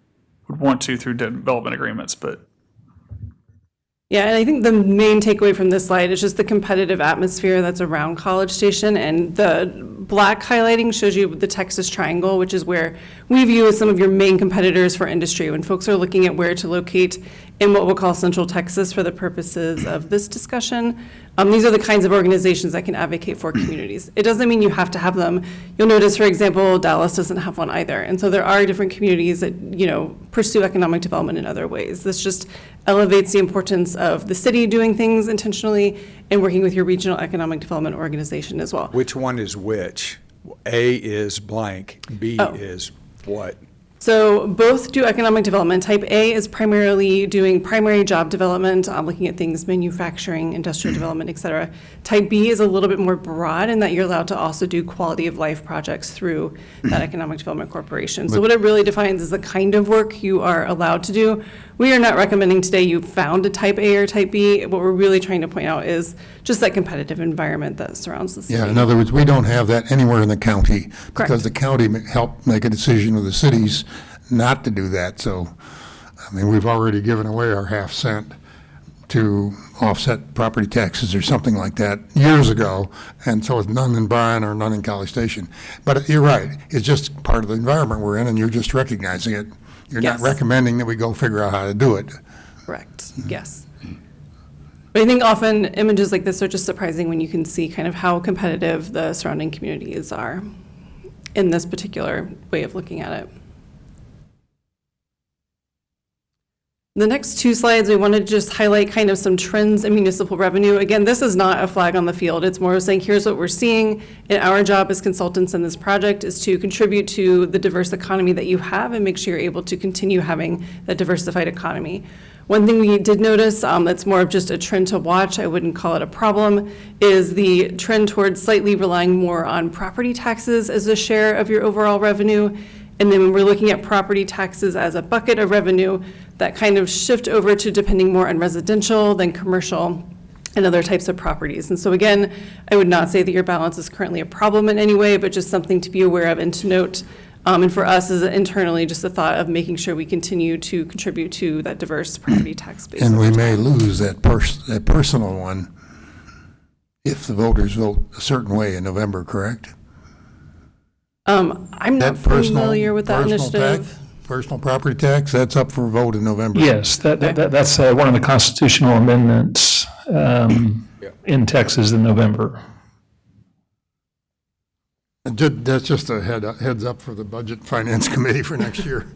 would want to through development agreements, but Yeah, and I think the main takeaway from this slide is just the competitive atmosphere that's around College Station. And the black highlighting shows you the Texas Triangle, which is where we view as some of your main competitors for industry when folks are looking at where to locate in what we'll call Central Texas for the purposes of this discussion. These are the kinds of organizations that can advocate for communities. It doesn't mean you have to have them. You'll notice, for example, Dallas doesn't have one either. And so there are different communities that, pursue economic development in other ways. This just elevates the importance of the city doing things intentionally and working with your regional economic development organization as well. Which one is which? A is blank, B is what? So both do economic development. Type A is primarily doing primary job development, looking at things manufacturing, industrial development, et cetera. Type B is a little bit more broad in that you're allowed to also do quality of life projects through that economic development corporation. So what it really defines is the kind of work you are allowed to do. We are not recommending today you found a type A or type B. What we're really trying to point out is just that competitive environment that surrounds the city. Yeah, in other words, we don't have that anywhere in the county. Correct. Because the county helped make a decision with the cities not to do that. So, I mean, we've already given away our half cent to offset property taxes or something like that years ago. And so it's none in Bryan or none in College Station. But you're right. It's just part of the environment we're in, and you're just recognizing it. You're not recommending that we go figure out how to do it. Correct, yes. But I think often images like this are just surprising when you can see kind of how competitive the surrounding communities are in this particular way of looking at it. The next two slides, we wanted to just highlight kind of some trends in municipal revenue. Again, this is not a flag on the field. It's more of saying, here's what we're seeing. And our job as consultants in this project is to contribute to the diverse economy that you have and make sure you're able to continue having that diversified economy. One thing we did notice that's more of just a trend to watch, I wouldn't call it a problem, is the trend towards slightly relying more on property taxes as a share of your overall revenue. And then when we're looking at property taxes as a bucket of revenue, that kind of shift over to depending more on residential than commercial and other types of properties. And so again, I would not say that your balance is currently a problem in any way, but just something to be aware of and to note. And for us is internally just the thought of making sure we continue to contribute to that diverse property tax base. And we may lose that personal one if the voters vote a certain way in November, correct? I'm not familiar with that initiative. Personal property tax, that's up for vote in November. Yes, that's one of the constitutional amendments in Texas in November. That's just a heads up for the Budget and Finance Committee for next year.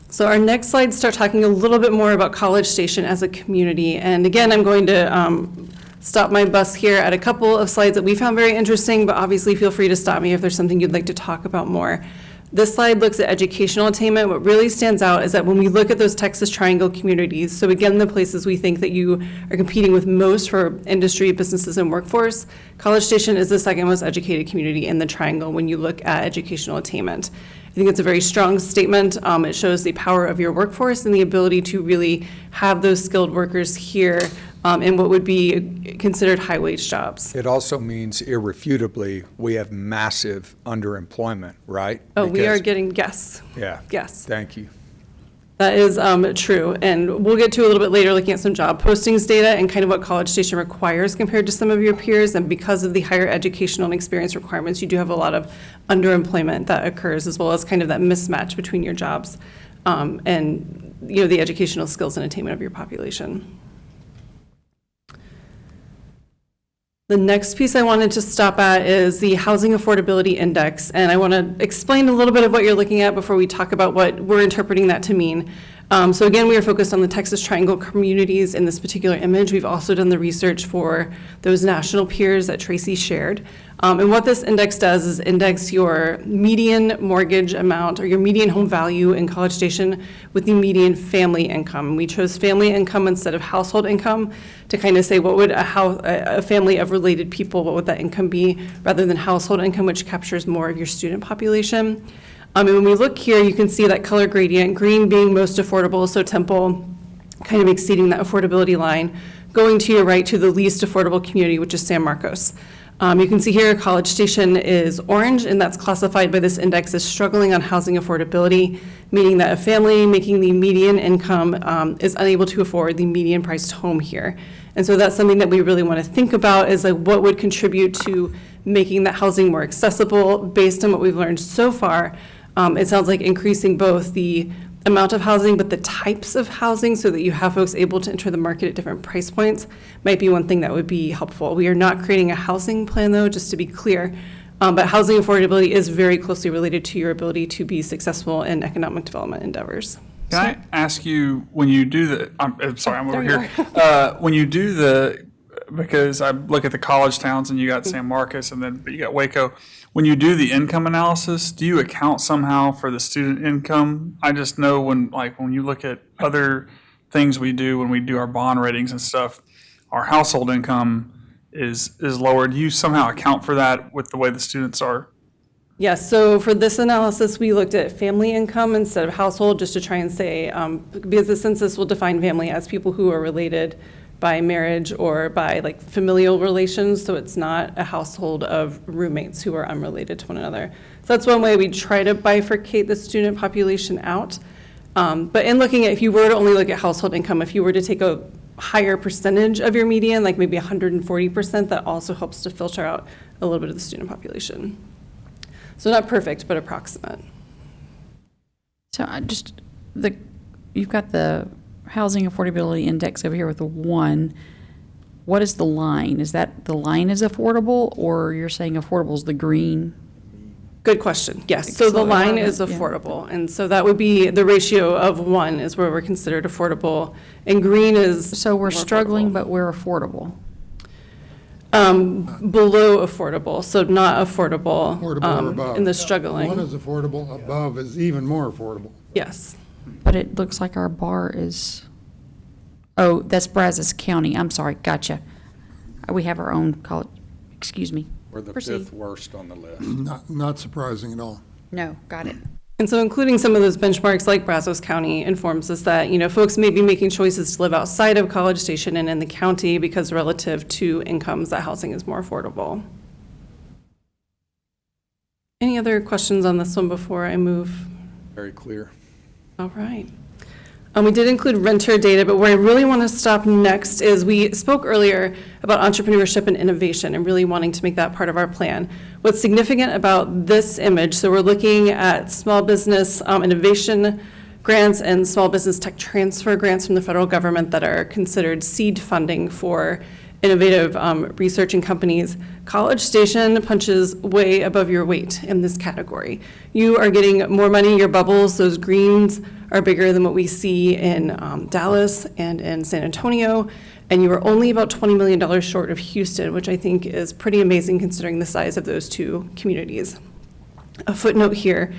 So our next slides start talking a little bit more about College Station as a community. And again, I'm going to stop my bus here at a couple of slides that we found very interesting, but obviously feel free to stop me if there's something you'd like to talk about more. This slide looks at educational attainment. What really stands out is that when we look at those Texas Triangle communities, so again, the places we think that you are competing with most for industry, businesses, and workforce, College Station is the second most educated community in the Triangle when you look at educational attainment. I think it's a very strong statement. It shows the power of your workforce and the ability to really have those skilled workers here in what would be considered high-wage jobs. It also means irrefutably we have massive underemployment, right? Oh, we are getting, yes. Yeah. Yes. Thank you. That is true, and we'll get to a little bit later looking at some job postings data and kind of what College Station requires compared to some of your peers, and because of the higher educational and experience requirements, you do have a lot of underemployment that occurs, as well as kind of that mismatch between your jobs and the educational skills and attainment of your population. The next piece I wanted to stop at is the Housing Affordability Index, and I want to explain a little bit of what you're looking at before we talk about what we're interpreting that to mean. So again, we are focused on the Texas Triangle communities in this particular image. We've also done the research for those national peers that Tracy shared. And what this index does is index your median mortgage amount or your median home value in College Station with the median family income. We chose family income instead of household income to kind of say what would a family of related people, what would that income be, rather than household income, which captures more of your student population. And when we look here, you can see that color gradient, green being most affordable, so Temple kind of exceeding that affordability line, going to your right to the least affordable community, which is San Marcos. You can see here College Station is orange, and that's classified by this index as struggling on housing affordability, meaning that a family making the median income is unable to afford the median priced home here. And so that's something that we really want to think about is like what would contribute to making that housing more accessible based on what we've learned so far. It sounds like increasing both the amount of housing, but the types of housing so that you have folks able to enter the market at different price points might be one thing that would be helpful. We are not creating a housing plan though, just to be clear, but housing affordability is very closely related to your ability to be successful in economic development endeavors. Can I ask you, when you do the, I'm sorry, I'm over here. When you do the because I look at the college towns and you got San Marcos and then you got Waco. When you do the income analysis, do you account somehow for the student income? I just know when you look at other things we do when we do our bond ratings and stuff, our household income is lower. Do you somehow account for that with the way the students are? Yes, so for this analysis, we looked at family income instead of household, just to try and say, because the census will define family as people who are related by marriage or by like familial relations, so it's not a household of roommates who are unrelated to one another. So that's one way we try to bifurcate the student population out. But in looking at, if you were to only look at household income, if you were to take a higher percentage of your median, like maybe 140%, that also helps to filter out a little bit of the student population. So not perfect, but approximate. So you've got the housing affordability index over here with a 1. What is the line? Is that the line is affordable, or you're saying affordable is the green? Good question. Yes. So the line is affordable. And so that would be the ratio of 1 is where we're considered affordable. And green is. So we're struggling, but we're affordable. Below affordable, so not affordable. Affordable or above. In the struggling. 1 is affordable, above is even more affordable. Yes. But it looks like our bar is, oh, that's Brazos County. I'm sorry. Gotcha. We have our own college. Excuse me. We're the Proceed. 5th worst on the list. Not surprising at all. No, got it. And so including some of those benchmarks like Brazos County informs us that, folks may be making choices to live outside of College Station and in the county because relative to incomes, that housing is more affordable. Any other questions on this one before I move? Very clear. All right. We did include renter data, but where I really want to stop next is we spoke earlier about entrepreneurship and innovation and really wanting to make that part of our plan. What's significant about this image, so we're looking at small business innovation grants and small business tech transfer grants from the federal government that are considered seed funding for innovative research and companies. College Station punches way above your weight in this category. You are getting more money, your bubbles, those greens are bigger than what we see in Dallas and in San Antonio, and you are only about $20 million short of Houston, which I think is pretty amazing considering the size of those two communities. A footnote here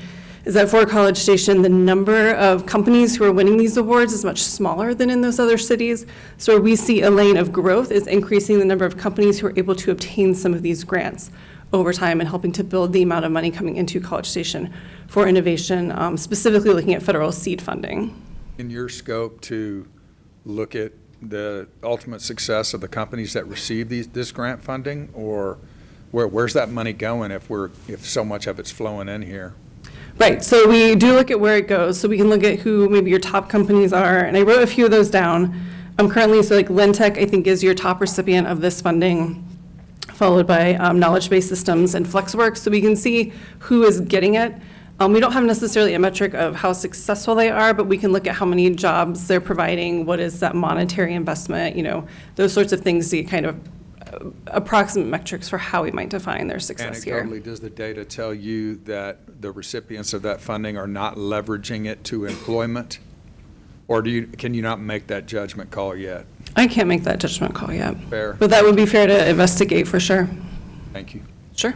is that for College Station, the number of companies who are winning these awards is much smaller than in those other cities. So where we see a lane of growth is increasing the number of companies who are able to obtain some of these grants over time and helping to build the amount of money coming into College Station for innovation, specifically looking at federal seed funding. In your scope to look at the ultimate success of the companies that receive this grant funding, or where's that money going if so much of it's flowing in here? Right, so we do look at where it goes, so we can look at who maybe your top companies are, and I wrote a few of those down. Currently, so like Lentech, I think, is your top recipient of this funding, followed by Knowledge-Based Systems and FlexWorks, so we can see who is getting it. We don't have necessarily a metric of how successful they are, but we can look at how many jobs they're providing, what is that monetary investment, those sorts of things to kind of approximate metrics for how we might define their success here. Anecdotally, does the data tell you that the recipients of that funding are not leveraging it to employment? Or can you not make that judgment call yet? I can't make that judgment call yet. Fair. But that would be fair to investigate for sure. Thank you. Sure.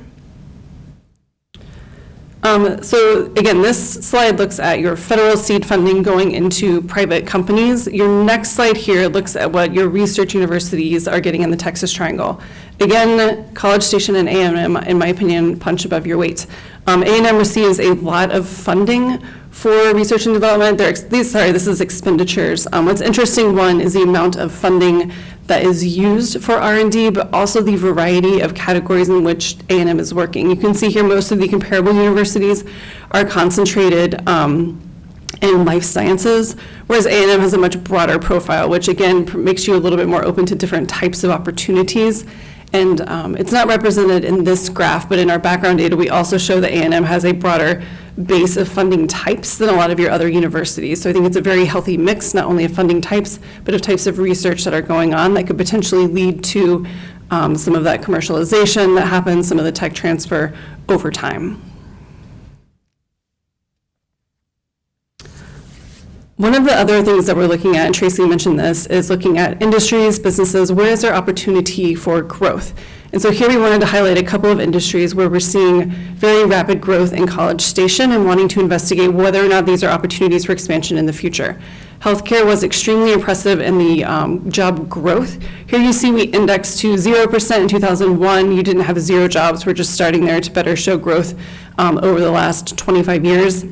So again, this slide looks at your federal seed funding going into private companies. Your next slide here looks at what your research universities are getting in the Texas Triangle. Again, College Station and A&M, in my opinion, punch above your weight. A&M receives a lot of funding for research and development. This is expenditures. What's interesting, one, is the amount of funding that is used for R&D, but also the variety of categories in which A&M is working. You can see here most of the comparable universities are concentrated in life sciences, whereas A&M has a much broader profile, which again makes you a little bit more open to different types of opportunities. And it's not represented in this graph, but in our background data, we also show that A&M has a broader base of funding types than a lot of your other universities. So I think it's a very healthy mix, not only of funding types, but of types of research that are going on that could potentially lead to some of that commercialization that happens, some of the tech transfer over time. One of the other things that we're looking at, and Tracy mentioned this, is looking at industries, businesses, where is there opportunity for growth? And so here we wanted to highlight a couple of industries where we're seeing very rapid growth in College Station and wanting to investigate whether or not these are opportunities for expansion in the future. Healthcare was extremely impressive in the job growth. Here you see we indexed to 0% in 2001. You didn't have 0 jobs. We're just starting there to better show growth over the last 25 years.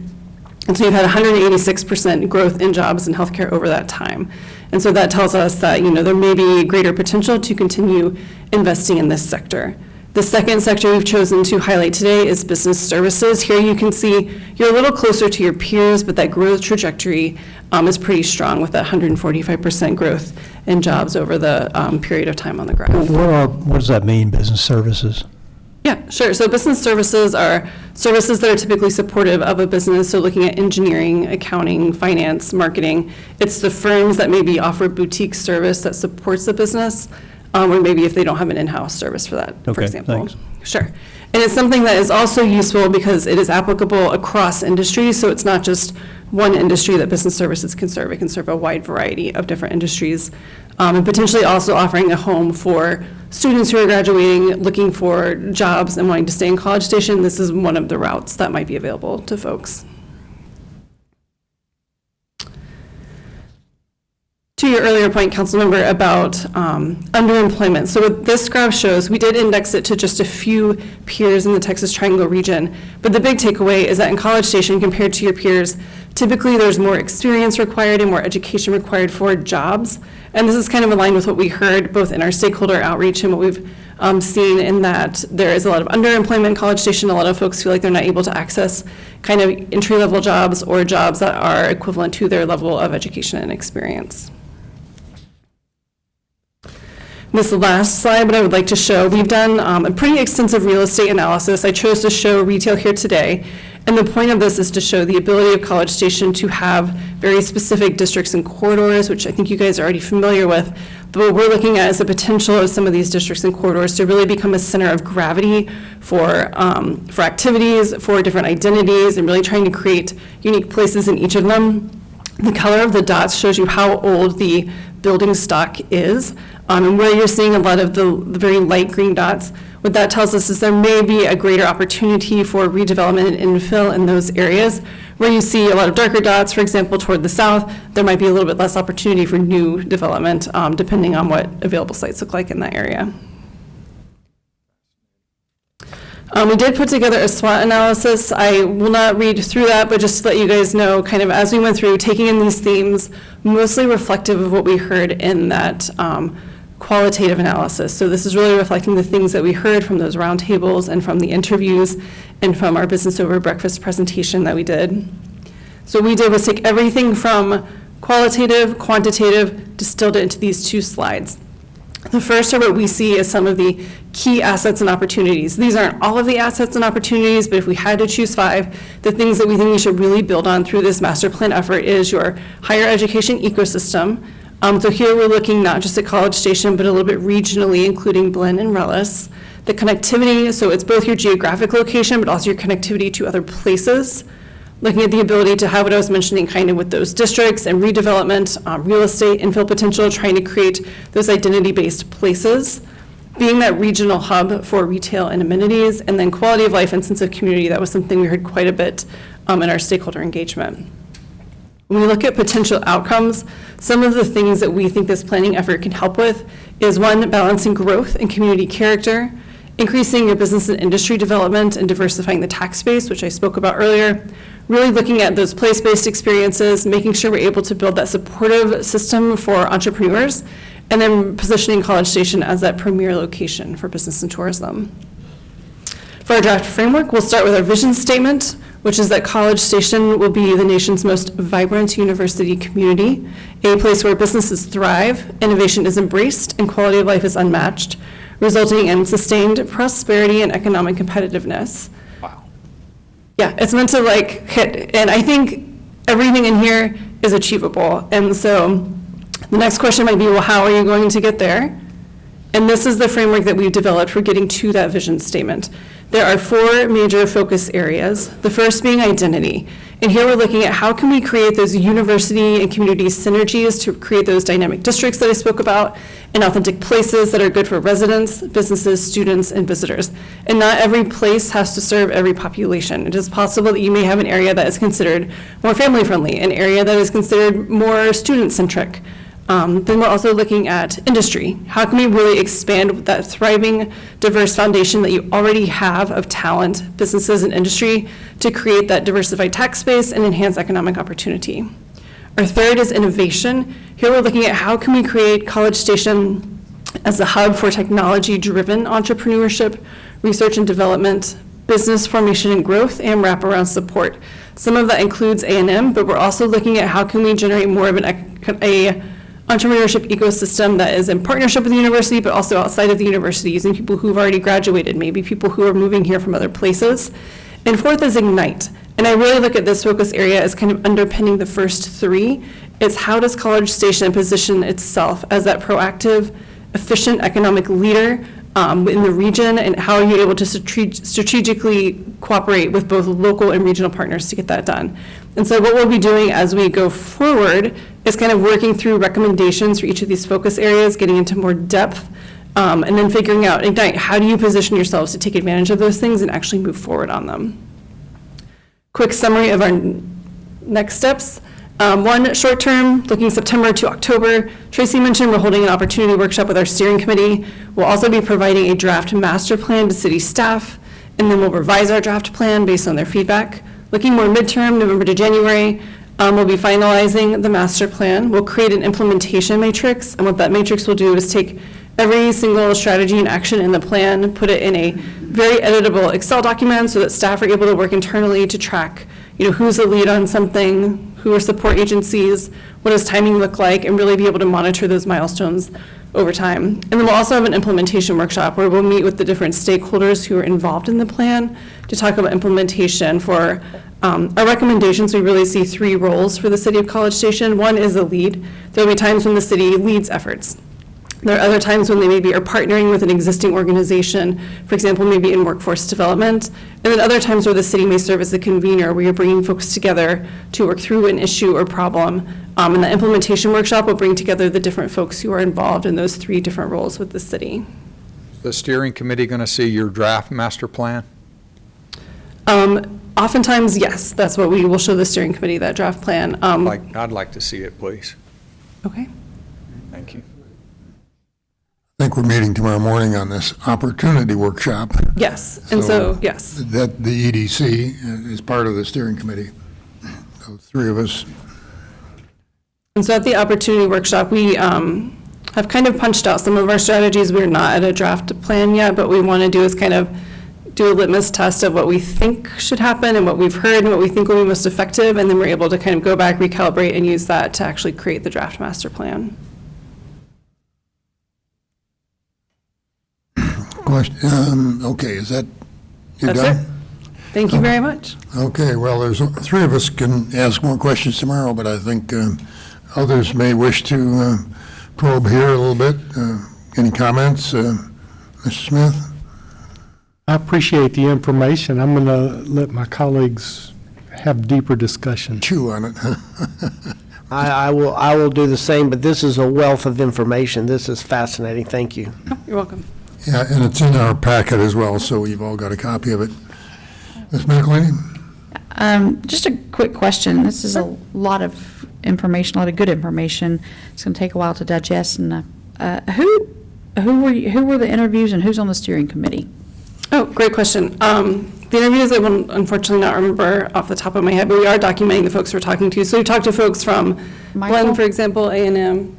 And so you've had 186% growth in jobs in healthcare over that time. And so that tells us that, there may be greater potential to continue investing in this sector. The second sector we've chosen to highlight today is business services. Here you can see you're a little closer to your peers, but that growth trajectory is pretty strong with that 145% growth in jobs over the period of time on the graph. What does that mean, business services? Yeah, sure. So business services are services that are typically supportive of a business. So looking at engineering, accounting, finance, marketing. It's the firms that maybe offer boutique service that supports the business, or maybe if they don't have an in-house service for that, for example. Thanks. Sure. And it's something that is also useful because it is applicable across industries. So it's not just one industry that business services can serve. It can serve a wide variety of different industries. And potentially also offering a home for students who are graduating, looking for jobs and wanting to stay in College Station. This is one of the routes that might be available to folks. To your earlier point, Councilmember, about underemployment. So what this graph shows, we did index it to just a few peers in the Texas Triangle region, but the big takeaway is that in College Station, compared to your peers, typically there's more experience required and more education required for jobs. And this is kind of aligned with what we heard both in our stakeholder outreach and what we've seen in that there is a lot of underemployment in College Station. A lot of folks feel like they're not able to access kind of entry-level jobs or jobs that are equivalent to their level of education and experience. This last slide, what I would like to show, we've done a pretty extensive real estate analysis. I chose to show retail here today. And the point of this is to show the ability of College Station to have very specific districts and corridors, which I think you guys are already familiar with. But what we're looking at is the potential of some of these districts and corridors to really become a center of gravity for activities, for different identities, and really trying to create unique places in each of them. The color of the dots shows you how old the building stock is, and where you're seeing a lot of the very light green dots. What that tells us is there may be a greater opportunity for redevelopment and infill in those areas. Where you see a lot of darker dots, for example, toward the south, there might be a little bit less opportunity for new development, depending on what available sites look like in that area. We did put together a SWOT analysis. I will not read through that, but just to let you guys know, kind of as we went through, taking in these themes, mostly reflective of what we heard in that qualitative analysis. So this is really reflecting the things that we heard from those roundtables and from the interviews and from our Business Over Breakfast presentation that we did. So what we did was take everything from qualitative, quantitative, distilled it into these 2 slides. The first are what we see as some of the key assets and opportunities. These aren't all of the assets and opportunities, but if we had to choose 5, the things that we think we should really build on through this master plan effort is your higher education ecosystem. So here we're looking not just at College Station, but a little bit regionally, including Blinn and Rellis. The connectivity, so it's both your geographic location, but also your connectivity to other places. Looking at the ability to have what I was mentioning kind of with those districts and redevelopment, real estate, infill potential, trying to create those identity-based places. Being that regional hub for retail and amenities, and then quality of life and sense of community. That was something we heard quite a bit in our stakeholder engagement. When we look at potential outcomes, some of the things that we think this planning effort can help with is 1, balancing growth and community character, increasing your business and industry development and diversifying the tax base, which I spoke about earlier, really looking at those place-based experiences, making sure we're able to build that supportive system for entrepreneurs, and then positioning College Station as that premier location for business and tourism. For our draft framework, we'll start with our vision statement, which is that College Station will be the nation's most vibrant university community, a place where businesses thrive, innovation is embraced, and quality of life is unmatched, resulting in sustained prosperity and economic competitiveness. Wow. Yeah, it's meant to hit, and I think everything in here is achievable. And so the next question might be, well, how are you going to get there? And this is the framework that we've developed for getting to that vision statement. There are 4 major focus areas, the first being identity. And here we're looking at how can we create those university and community synergies to create those dynamic districts that I spoke about, and authentic places that are good for residents, businesses, students, and visitors. And not every place has to serve every population. It is possible that you may have an area that is considered more family-friendly, an area that is considered more student-centric. Then we're also looking at industry. How can we really expand that thriving, diverse foundation that you already have of talent, businesses, and industry to create that diversified tax base and enhance economic opportunity? Our third is innovation. Here we're looking at how can we create College Station as a hub for technology-driven entrepreneurship, research and development, business formation and growth, and wraparound support. Some of that includes A&M, but we're also looking at how can we generate more of a entrepreneurship ecosystem that is in partnership with the university, but also outside of the university, using people who've already graduated, maybe people who are moving here from other places. And fourth is Ignite. And I really look at this focus area as kind of underpinning the first 3. It's how does College Station position itself as that proactive, efficient economic leader in the region, and how are you able to strategically cooperate with both local and regional partners to get that done. And so what we'll be doing as we go forward is kind of working through recommendations for each of these focus areas, getting into more depth, and then figuring out, Ignite, how do you position yourselves to take advantage of those things and actually move forward on them. Quick summary of our next steps. One, short term, looking September to October. Tracy mentioned we're holding an opportunity workshop with our steering committee. We'll also be providing a draft master plan to city staff, and then we'll revise our draft plan based on their feedback. Looking more midterm, November to January, we'll be finalizing the master plan. We'll create an implementation matrix, and what that matrix will do is take every single strategy and action in the plan, put it in a very editable Excel document so that staff are able to work internally to track, who's the lead on something, who are support agencies, what does timing look like, and really be able to monitor those milestones over time. And then we'll also have an implementation workshop where we'll meet with the different stakeholders who are involved in the plan to talk about implementation. For our recommendations, we really see 3 roles for the City of College Station. One is a lead. There will be times when the city leads efforts. There are other times when they maybe are partnering with an existing organization, for example, maybe in workforce development. And then other times where the city may serve as the convener, where you're bringing folks together to work through an issue or problem. And the implementation workshop will bring together the different folks who are involved in those 3 different roles with the city. The steering committee going to see your draft master plan? Oftentimes, yes. That's what we will show the steering committee, that draft plan. I'd like to see it, please. Okay. Thank you. I think we're meeting tomorrow morning on this opportunity workshop. Yes, and so yes. That the EDC is part of the steering committee. So 3 of us. And so at the opportunity workshop, we have kind of punched out some of our strategies. We're not at a draft plan yet, but what we want to do is kind of do a litmus test of what we think should happen and what we've heard and what we think will be most effective, and then we're able to kind of go back, recalibrate, and use that to actually create the draft master plan. Question. Okay, is that you That's done? it. Thank you very much. Okay, well, there's 3 of us can ask more questions tomorrow, but I think others may wish to probe here a little bit. Any comments, Mr. Smith? I appreciate the information. I'm going to let my colleagues have deeper discussion. Chew on it. I will do the same, but this is a wealth of information. This is fascinating. Thank you. Oh, you're welcome. Yeah, and it's in our packet as well, so we've all got a copy of it. Ms. McElhaney? Just a quick question. This is a lot of information, a lot of good information. It's going to take a while to digest. And who were the interviews, and who's on the steering committee? Oh, great question. The interviews I will unfortunately not remember off the top of my head, but we are documenting the folks we're talking to. So we talked to folks from Glenn, for example, A&M.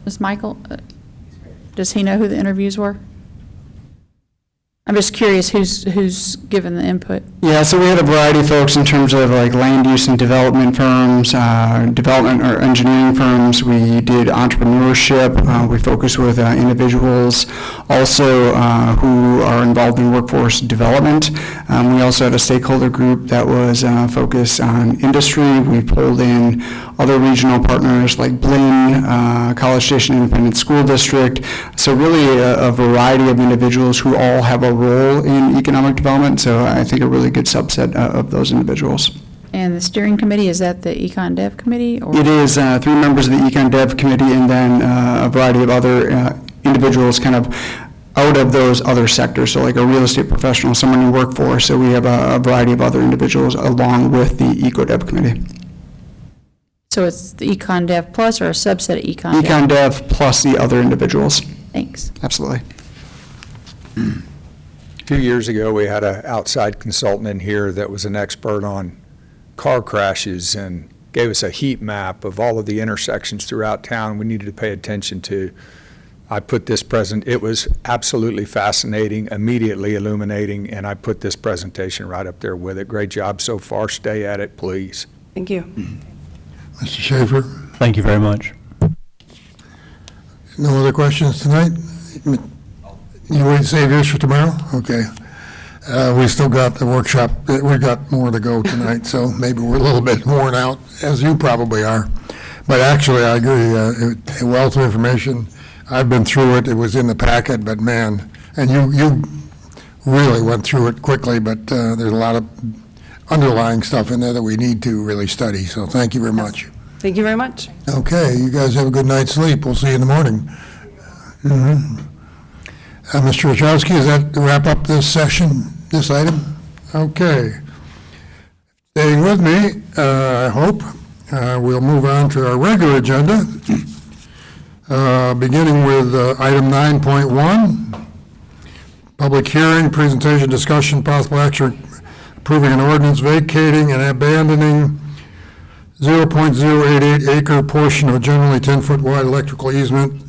Ms. Michael, does he know who the interviews were? I'm just curious who's given the input. Yeah, so we had a variety of folks in terms of like land use and development firms, development or engineering firms. We did entrepreneurship. We focused with individuals also who are involved in workforce development. We also had a stakeholder group that was focused on industry. We pulled in other regional partners like Blinn, College Station Independent School District. So really a variety of individuals who all have a role in economic development. So I think a really good subset of those individuals. And the steering committee, is that the Econ Dev Committee? Or? It is 3 members of the Econ Dev Committee and then a variety of other individuals kind of out of those other sectors. So like a real estate professional, someone in workforce. So we have a variety of other individuals along with the EcoDev Committee. So it's the Econ Dev Plus or a subset of Econ Dev? Econ Dev plus the other individuals. Thanks. Absolutely. 2 years ago, we had an outside consultant in here that was an expert on car crashes and gave us a heat map of all of the intersections throughout town we needed to pay attention to. I put this it was absolutely fascinating, immediately illuminating, and I put this presentation right up there with it. Great job so far. Stay at it, please. Thank you. Mr. Schaefer? Thank you very much. No other questions tonight? You wait to save yours for tomorrow? Okay. We still got the workshop, we've got more to go tonight, so maybe we're a little bit worn out, as you probably are. But actually, I agree, a wealth of information. I've been through it, it was in the packet, but man, and you really went through it quickly, but there's a lot of underlying stuff in there that we need to really study, so thank you very much. Thank you very much. Okay, you guys have a good night's sleep. We'll see you in the morning. Mr. Wachowski, is that to wrap up this session, this item? Okay. Staying with me, I hope, we'll move on to our regular agenda, beginning with item 9.1, public hearing, presentation, discussion, possible action, approving an ordinance vacating and abandoning 0.088 acre portion of generally 10-foot wide electrical easement,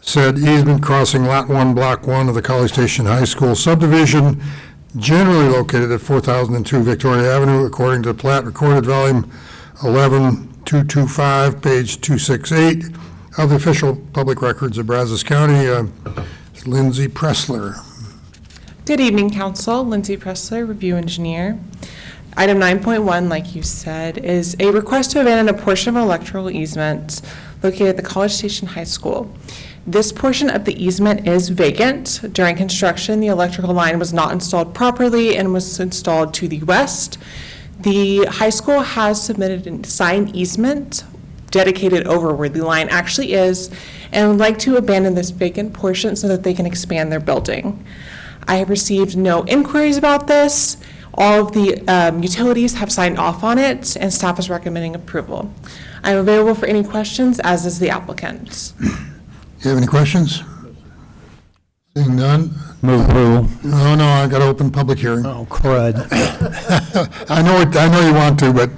said easement crossing Lot 1, Block 1 of the College Station High School subdivision, generally located at 4002 Victoria Avenue, according to plat recorded volume 11225, page 268 of the official public records of Brazos County. Lindsay Pressler. Good evening, Council. Lindsay Pressler, Review Engineer. Item 9.1, like you said, is a request to abandon a portion of electrical easement located at the College Station High School. This portion of the easement is vacant. During construction, the electrical line was not installed properly and was installed to the west. The high school has submitted a signed easement dedicated over where the line actually is and would like to abandon this vacant portion so that they can expand their building. I have received no inquiries about this. All of the utilities have signed off on it, and staff is recommending approval. I'm available for any questions, as is the applicant. You have any questions? Seeing none? Move approval. No, I got to open public hearing. Oh, crud. I know you want to, but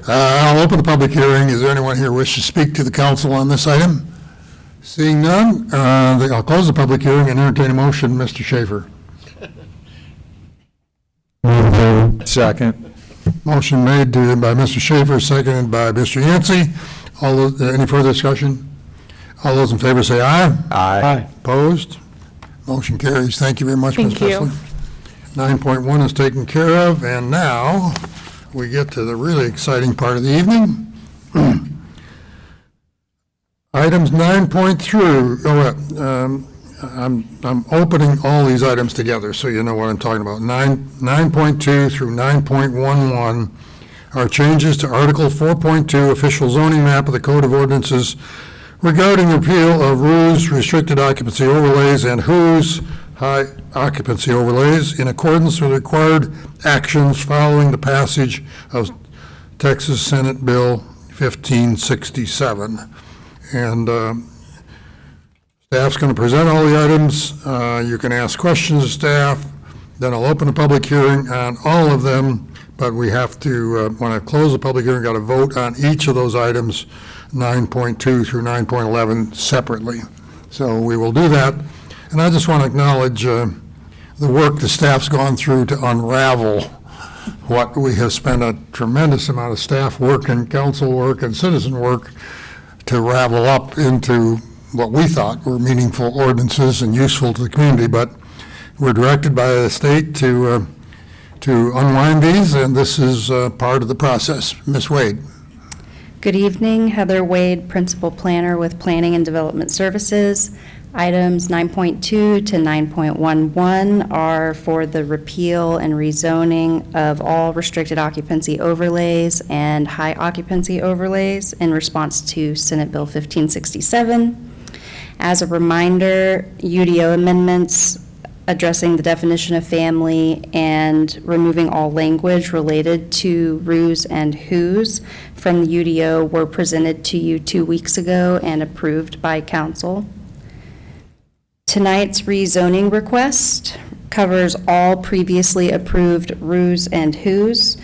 I'll open the public hearing. Is there anyone here who wishes to speak to the council on this item? Seeing none, I'll close the public hearing and entertain a motion. Mr. Schaefer. Second. Motion made by Mr. Schaefer, seconded by Mr. Yancey. Any further discussion? All those in favor say aye. Aye. Opposed? Motion carries. Thank you very much, Ms. Thank you. Presley. 9.1 is taken care of, and now we get to the really exciting part of the evening. Items 9.3. I'm opening all these items together so you know what I'm talking about. 9.2 through 9.11 are changes to Article 4.2, official zoning map of the Code of Ordinances regarding repeal of RU's restricted occupancy overlays and WHO's high occupancy overlays in accordance with required actions following the passage of Texas Senate Bill 1567. And staff's going to present all the items. You can ask questions of staff. Then I'll open a public hearing on all of them, but we have to, when I close the public hearing, got to vote on each of those items, 9.2 through 9.11 separately. So we will do that. And I just want to acknowledge the work the staff's gone through to unravel what we have spent a tremendous amount of staff work and council work and citizen work to ravel up into what we thought were meaningful ordinances and useful to the community. But we're directed by the state to unwind these, and this is part of the process. Ms. Wade. Good evening, Heather Wade, Principal Planner with Planning and Development Services. Items 9.2 to 9.11 are for the repeal and rezoning of all restricted occupancy overlays and high occupancy overlays in response to Senate Bill 1567. As a reminder, UDO amendments addressing the definition of family and removing all language related to who's and whose from the UDO were presented to you 2 weeks ago and approved by council. Tonight's rezoning request covers all previously approved who's and whose.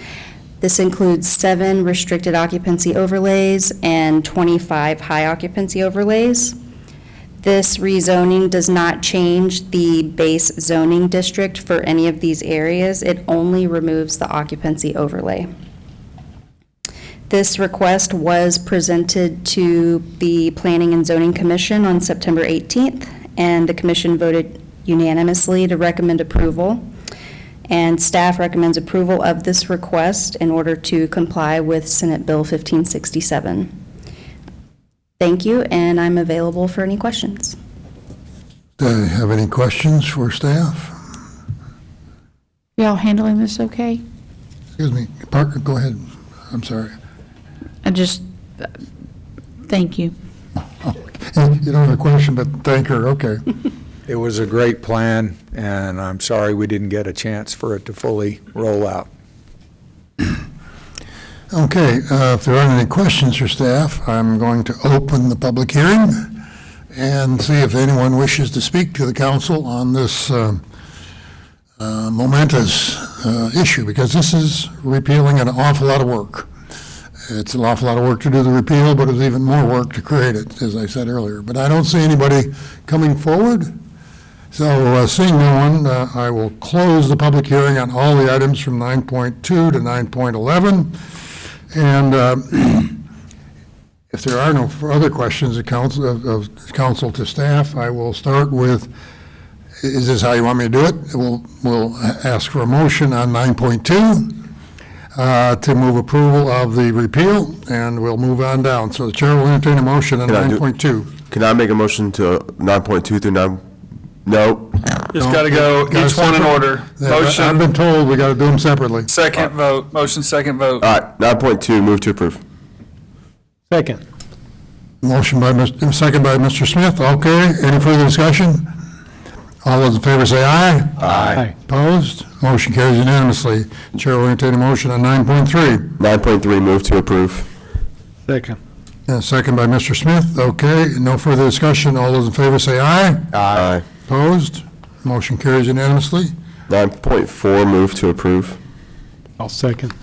This includes 7 restricted occupancy overlays and 25 high occupancy overlays. This rezoning does not change the base zoning district for any of these areas. It only removes the occupancy overlay. This request was presented to the Planning and Zoning Commission on September 18th, and the commission voted unanimously to recommend approval. And staff recommends approval of this request in order to comply with Senate Bill 1567. Thank you, and I'm available for any questions. Do you have any questions for staff? Y'all handling this okay? Excuse me, Parker, go ahead. I'm sorry. Thank you. You don't have a question, but thank her, okay. It was a great plan, and I'm sorry we didn't get a chance for it to fully roll out. Okay, if there aren't any questions for staff, I'm going to open the public hearing and see if anyone wishes to speak to the council on this momentous issue, because this is repealing an awful lot of work. It's an awful lot of work to do the repeal, but it's even more work to create it, as I said earlier. But I don't see anybody coming forward. So seeing no one, I will close the public hearing on all the items from 9.2 to 9.11. And if there are no further questions of council to staff, I will start with, is this how you want me to do it? We'll ask for a motion on 9.2 to move approval of the repeal, and we'll move on down. So the chair will entertain a motion on 9.2. Can I make a motion to 9.2 through 9? No. Just got to go each one in order. Motion. I've been told we got to do them separately. Second vote. Motion, second vote. All right, 9.2, move to approve. Second. Motion by second by Mr. Smith. Okay, any further discussion? All those in favor say aye. Aye. Opposed? Motion carries unanimously. Chair will entertain a motion on 9.3. 9.3, move to approve. Second. And second by Mr. Smith. Okay, no further discussion. All those in favor say aye. Aye. Opposed? Motion carries unanimously. 9.4, move to approve. I'll second.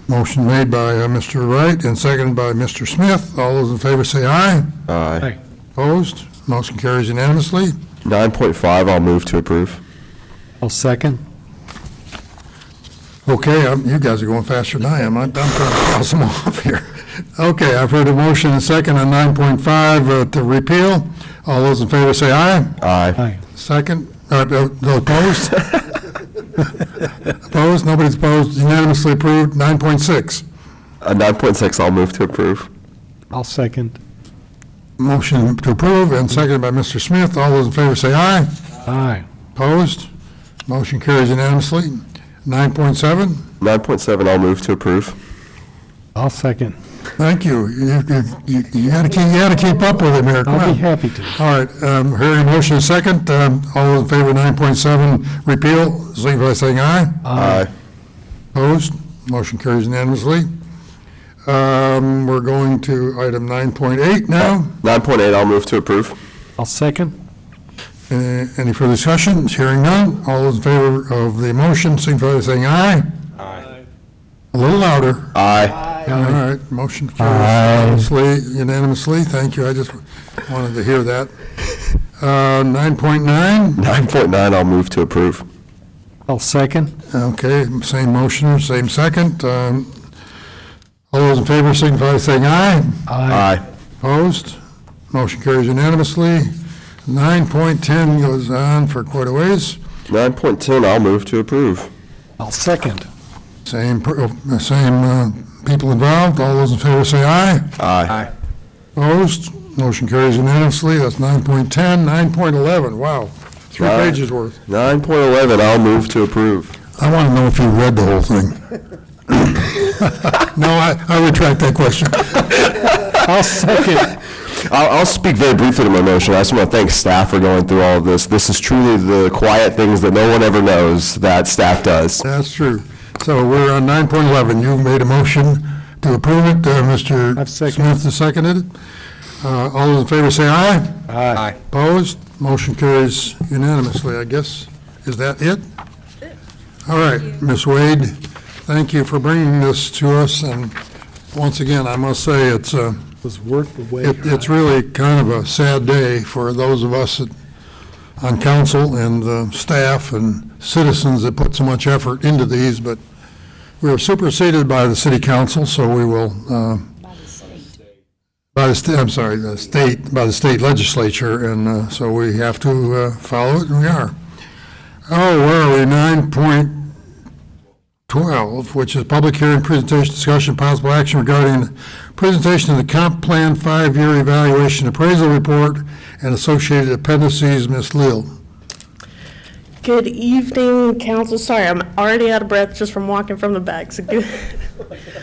Motion made by Mr. Wright and seconded by Mr. Smith. All those in favor say aye. Aye. Opposed? Motion carries unanimously. 9.5, I'll move to approve. I'll second. Okay, you guys are going faster than I am. I'm trying to cross them off here. Okay, I've heard a motion and second on 9.5 to repeal. All those in favor say aye. Aye. Aye. Second, no opposed? Opposed? Nobody's opposed. Unanimously approved. 9.6. 9.6, I'll move to approve. I'll second. Motion to approve and seconded by Mr. Smith. All those in favor say aye. Aye. Opposed? Motion carries unanimously. 9.7. 9.7, I'll move to approve. I'll second. Thank you. You got to keep up with it, Mayor. Come I'll on. be happy to. All right, hearing a motion and second. All those in favor of 9.7 repeal, signify by saying aye. Aye. Opposed? Motion carries unanimously. We're going to item 9.8 now. 9.8, I'll move to approve. I'll second. Any further discussions? Hearing none. All those in favor of the motion, signify by saying aye. Aye. A little louder. Aye. All right, motion carries unanimously. Thank you. I just wanted to hear that. 9.9. 9.9, I'll move to approve. I'll second. Okay, same motioner, same second. All those in favor signify by saying aye. Aye. Opposed? Motion carries unanimously. 9.10 goes on for quite a ways. 9.10, I'll move to approve. I'll second. Same people involved. All those in favor say aye. Aye. Opposed? Motion carries unanimously. That's 9.10. 9.11, wow, 3 pages worth. 9.11, I'll move to approve. I want to know if you read the whole thing. No, I retract that question. I'll second. I'll speak very briefly to my motion. I just want to thank staff for going through all of this. This is truly the quiet things that no one ever knows that staff does. That's true. So we're on 9.11. You've made a motion to approve it. Mr. Smith has seconded it. All those in favor say aye. Aye. Opposed? Motion carries unanimously, I guess. Is that it? All right, Ms. Wade, thank you for bringing this to us. And once again, I must say it's Was worth the wait. it's really kind of a sad day for those of us on council and staff and citizens that put so much effort into these, but we were superseded by the city council, so we will, by the state legislature, and so we have to follow it, and we are. Oh, where are we? 9.12, which is public hearing, presentation, discussion, possible action regarding presentation of the comp plan 5-year evaluation appraisal report and associated appendices. Ms. Lill. Good evening, council. Sorry, I'm already out of breath just from walking from the back, so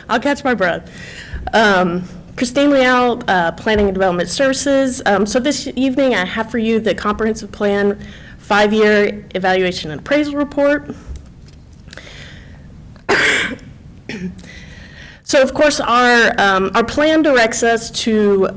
I'll catch my breath. Christine Leal, Planning and Development Services. So this evening I have for you the comprehensive plan 5-year evaluation and appraisal report. So of course our plan directs us to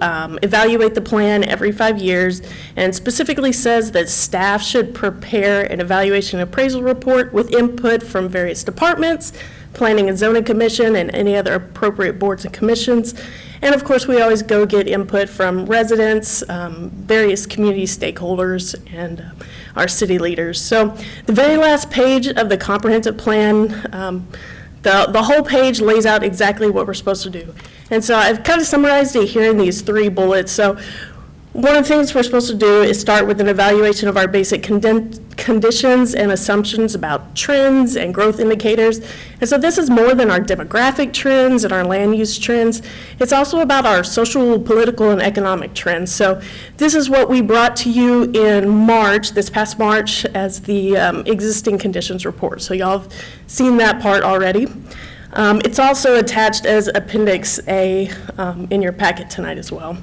evaluate the plan every 5 years, and specifically says that staff should prepare an evaluation and appraisal report with input from various departments, Planning and Zoning Commission, and any other appropriate boards and commissions. And of course, we always go get input from residents, various community stakeholders, and our city leaders. So the very last page of the comprehensive plan, the whole page lays out exactly what we're supposed to do. And so I've kind of summarized it here in these 3 bullets. So one of the things we're supposed to do is start with an evaluation of our basic conditions and assumptions about trends and growth indicators. And so this is more than our demographic trends and our land use trends. It's also about our social, political, and economic trends. So this is what we brought to you in March, this past March, as the existing conditions report. So y'all have seen that part already. It's also attached as Appendix A in your packet tonight as well.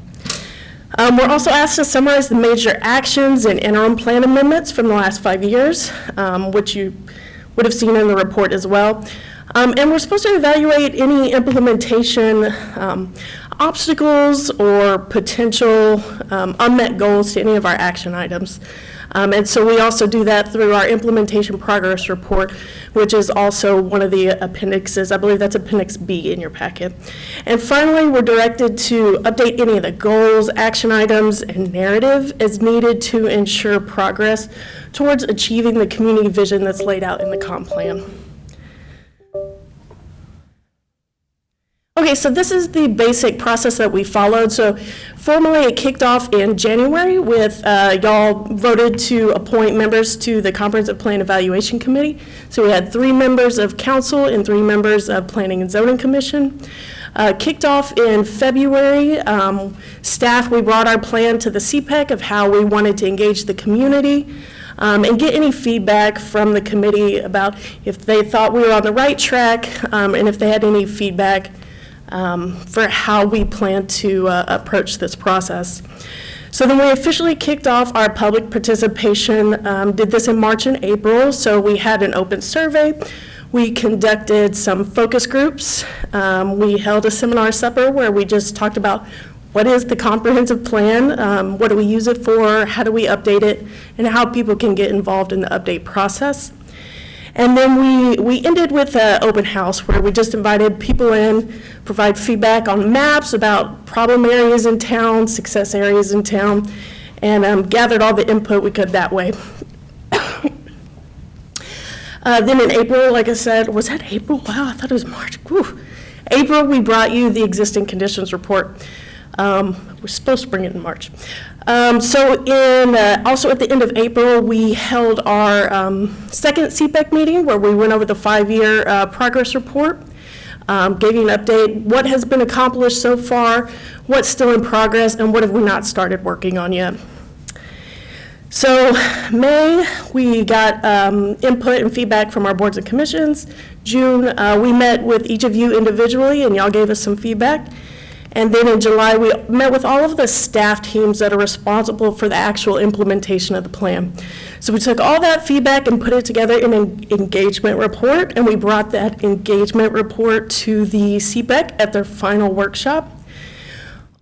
We're also asked to summarize the major actions and interim plan amendments from the last 5 years, which you would have seen in the report as well. And we're supposed to evaluate any implementation obstacles or potential unmet goals to any of our action items. And so we also do that through our implementation progress report, which is also one of the appendixes. I believe that's Appendix B in your packet. And finally, we're directed to update any of the goals, action items, and narrative as needed to ensure progress towards achieving the community vision that's laid out in the comp plan. Okay, so this is the basic process that we followed. So formally, it kicked off in January with y'all voted to appoint members to the Comprehensive Plan Evaluation Committee. So we had 3 members of council and 3 members of Planning and Zoning Commission. Kicked off in February. Staff, we brought our plan to the CPEC of how we wanted to engage the community. And get any feedback from the committee about if they thought we were on the right track, and if they had any feedback for how we plan to approach this process. So then we officially kicked off our public participation, did this in March and April. So we had an open survey. We conducted some focus groups. We held a seminar supper where we just talked about what is the comprehensive plan, what do we use it for, how do we update it, and how people can get involved in the update process. And then we ended with an open house where we just invited people in, provide feedback on maps about problem areas in town, success areas in town, and gathered all the input we could that way. Then in April, like I said, was that April? Wow, I thought it was March. Whew. April, we brought you the existing conditions report. We're supposed to bring it in March. Also at the end of April, we held our second CPEC meeting where we went over the 5-year progress report, gave you an update, what has been accomplished so far, what's still in progress, and what have we not started working on yet. So May, we got input and feedback from our boards and commissions. June, we met with each of you individually, and y'all gave us some feedback. And then in July, we met with all of the staff teams that are responsible for the actual implementation of the plan. So we took all that feedback and put it together in an engagement report, and we brought that engagement report to the CPEC at their final workshop.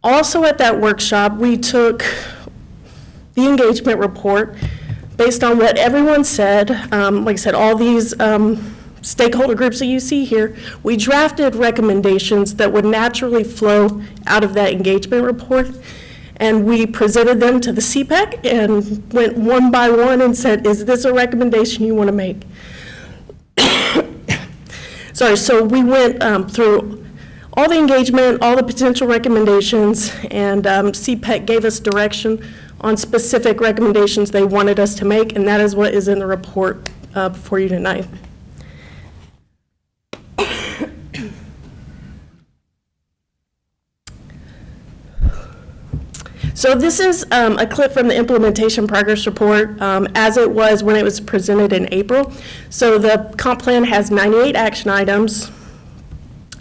Also at that workshop, we took the engagement report based on what everyone said. Like I said, all these stakeholder groups that you see here, we drafted recommendations that would naturally flow out of that engagement report, and we presented them to the CPEC and went one by one and said, is this a recommendation you want to make? Sorry, so we went through all the engagement, all the potential recommendations, and CPEC gave us direction on specific recommendations they wanted us to make, and that is what is in the report before you tonight. So this is a clip from the implementation progress report as it was when it was presented in April. So the comp plan has 98 action items.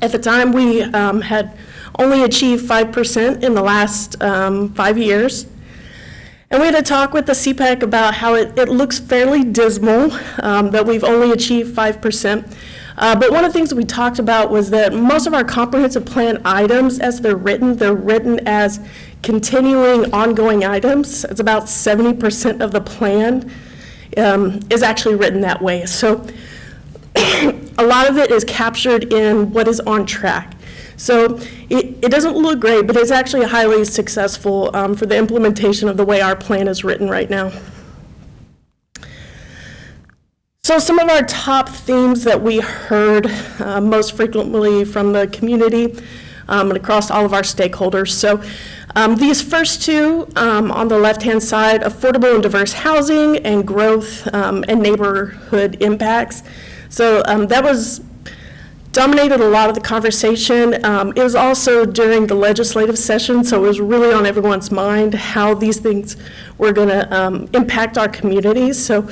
At the time, we had only achieved 5% in the last 5 years. And we had a talk with the CPEC about how it looks fairly dismal that we've only achieved 5%. But one of the things that we talked about was that most of our comprehensive plan items, as they're written as continuing ongoing items. It's about 70% of the plan is actually written that way. So a lot of it is captured in what is on track. So it doesn't look great, but it's actually highly successful for the implementation of the way our plan is written right now. So some of our top themes that we heard most frequently from the community and across all of our stakeholders. So these first two on the left-hand side, affordable and diverse housing and growth and neighborhood impacts. So that was dominated a lot of the conversation. It was also during the legislative session, so it was really on everyone's mind how these things were going to impact our communities. So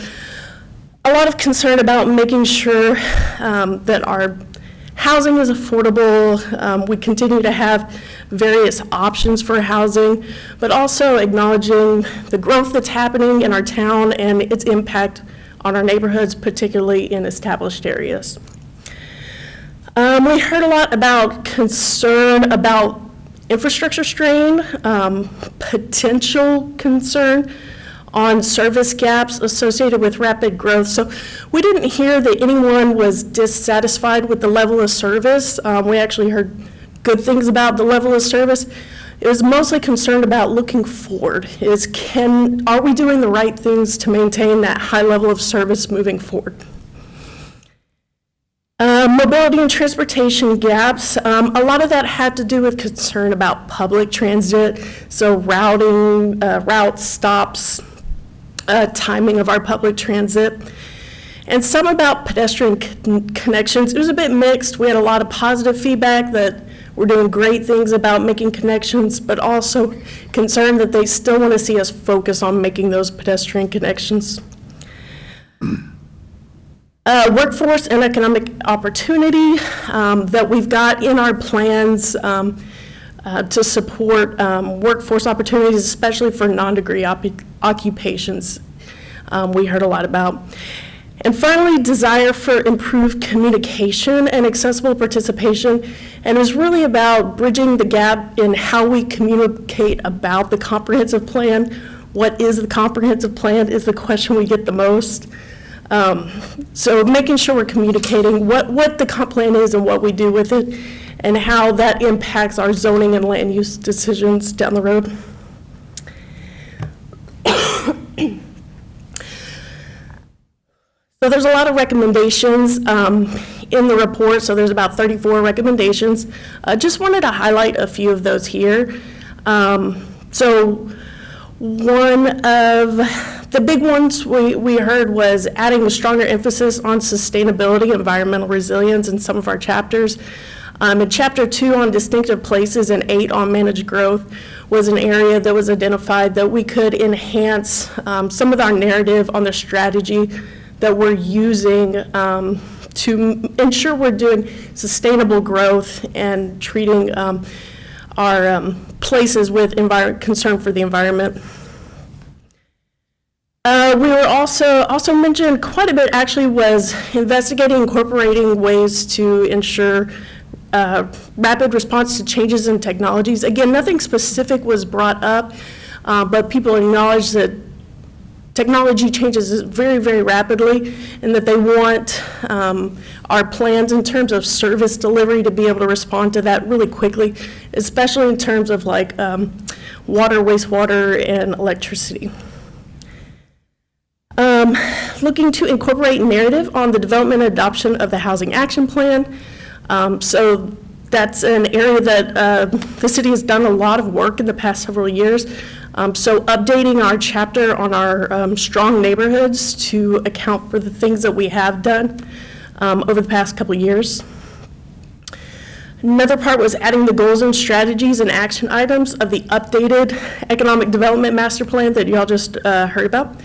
a lot of concern about making sure that our housing is affordable. We continue to have various options for housing, but also acknowledging the growth that's happening in our town and its impact on our neighborhoods, particularly in established areas. We heard a lot about concern about infrastructure strain, potential concern on service gaps associated with rapid growth. So we didn't hear that anyone was dissatisfied with the level of service. We actually heard good things about the level of service. It was mostly concerned about looking forward, are we doing the right things to maintain that high level of service moving forward? Mobility and transportation gaps, a lot of that had to do with concern about public transit, so routing, routes, stops, timing of our public transit, and some about pedestrian connections. It was a bit mixed. We had a lot of positive feedback that we're doing great things about making connections, but also concerned that they still want to see us focus on making those pedestrian connections. Workforce and economic opportunity that we've got in our plans to support workforce opportunities, especially for non-degree occupations, we heard a lot about. And finally, desire for improved communication and accessible participation, and is really about bridging the gap in how we communicate about the comprehensive plan. What is the comprehensive plan is the question we get the most. So making sure we're communicating what the comp plan is and what we do with it, and how that impacts our zoning and land use decisions down the road. So there's a lot of recommendations in the report, so there's about 34 recommendations. Just wanted to highlight a few of those here. So one of the big ones we heard was adding a stronger emphasis on sustainability, environmental resilience in some of our chapters. In Chapter 2 on distinctive places and 8 on managed growth was an area that was identified that we could enhance some of our narrative on the strategy that we're using to ensure we're doing sustainable growth and treating our places with concern for the environment. We were also mentioned quite a bit actually was investigating, incorporating ways to ensure rapid response to changes in technologies. Again, nothing specific was brought up, but people acknowledge that technology changes very, very rapidly, and that they want our plans in terms of service delivery to be able to respond to that really quickly, especially in terms of like water, wastewater, and electricity. Looking to incorporate narrative on the development and adoption of the Housing Action Plan. So that's an area that the city has done a lot of work in the past several years. So updating our chapter on our strong neighborhoods to account for the things that we have done over the past couple of years. Another part was adding the goals and strategies and action items of the updated Economic Development Master Plan that y'all just heard about.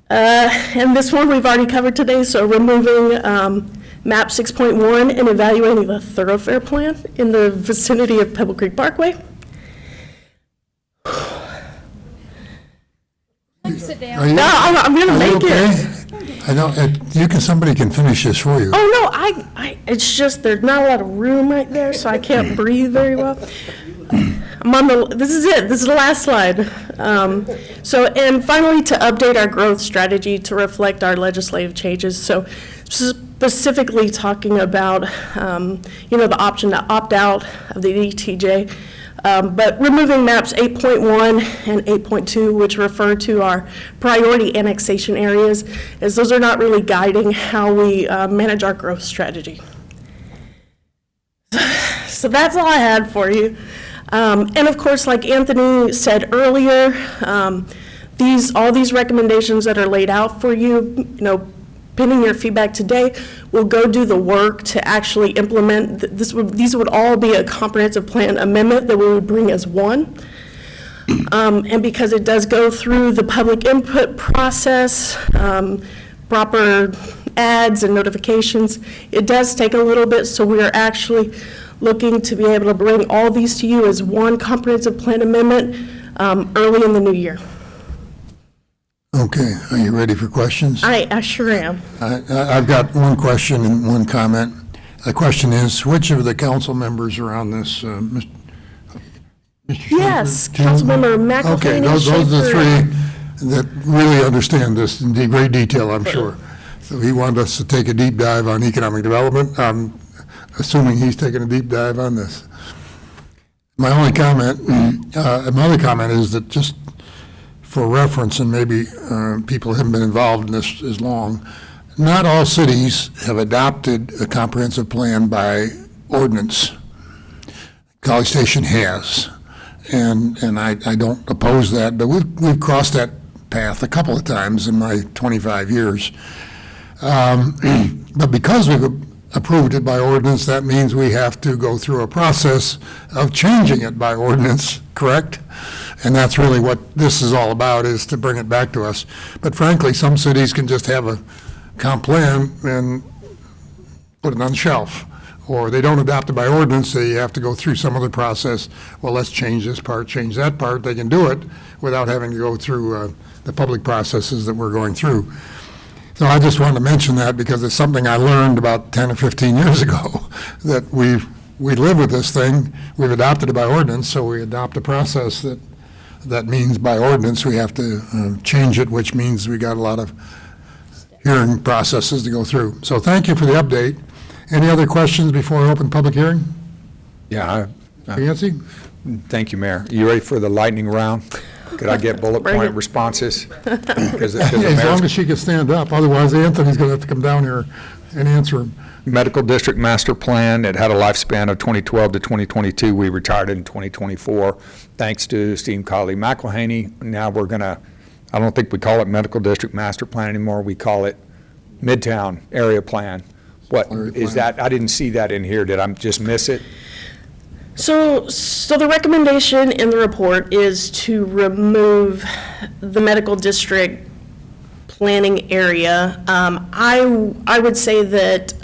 And this one we've already covered today, so removing MAP 6.1 and evaluating the thoroughfare plan in the vicinity of Pebble Creek Parkway. Sit down. Are you- No, I'm gonna are you make okay? it. I know, somebody can finish this for you. Oh, no, it's just there's not a lot of room right there, so I can't breathe very well. This is it, this is the last slide. And finally, to update our growth strategy to reflect our legislative changes. So specifically talking about, the option to opt out of the ETJ, but removing maps 8.1 and 8.2, which refer to our priority annexation areas, as those are not really guiding how we manage our growth strategy. So that's all I had for you. And of course, like Anthony said earlier, all these recommendations that are laid out for you, pending your feedback today, we'll go do the work to actually implement. These would all be a comprehensive plan amendment that we would bring as one. And because it does go through the public input process, proper ads and notifications, it does take a little bit, so we are actually looking to be able to bring all these to you as one comprehensive plan amendment early in the new year. Okay, are you ready for questions? I sure am. I've got one question and one comment. The question is, which of the council members are on this, Mr. Yes, Schaefer? Councilmember McElhaney, Okay, those are the Schaefer. three that really understand this in great detail, I'm sure. So he wanted us to take a deep dive on economic development. I'm assuming he's taking a deep dive on this. My other comment is that just for reference, and maybe people haven't been involved in this as long, not all cities have adopted a comprehensive plan by ordinance. College Station has, and I don't oppose that, but we've crossed that path a couple of times in my 25 years. But because we've approved it by ordinance, that means we have to go through a process of changing it by ordinance, correct? And that's really what this is all about, is to bring it back to us. But frankly, some cities can just have a comp plan and put it on the shelf. Or they don't adopt it by ordinance, so you have to go through some other process. Well, let's change this part, change that part. They can do it without having to go through the public processes that we're going through. So I just wanted to mention that because it's something I learned about 10 or 15 years ago, that we live with this thing. We've adopted it by ordinance, so we adopt a process that means by ordinance we have to change it, which means we got a lot of hearing processes to go through. So thank you for the update. Any other questions before I open public hearing? Yeah. Nancy? Thank you, Mayor. You ready for the lightning round? Could I get bullet Bring point it. responses? As long as she can stand up, otherwise Anthony's going to have to come down here and answer them. Medical District Master Plan, it had a lifespan of 2012 to 2022. We retired it in 2024. Thanks to esteemed colleague McElhaney. Now we're going to, I don't think we call it Medical District Master Plan anymore. We call it Midtown Area Plan. What is that? I didn't see that in here. Did I just miss it? So the recommendation in the report is to remove the medical district planning area. I would say that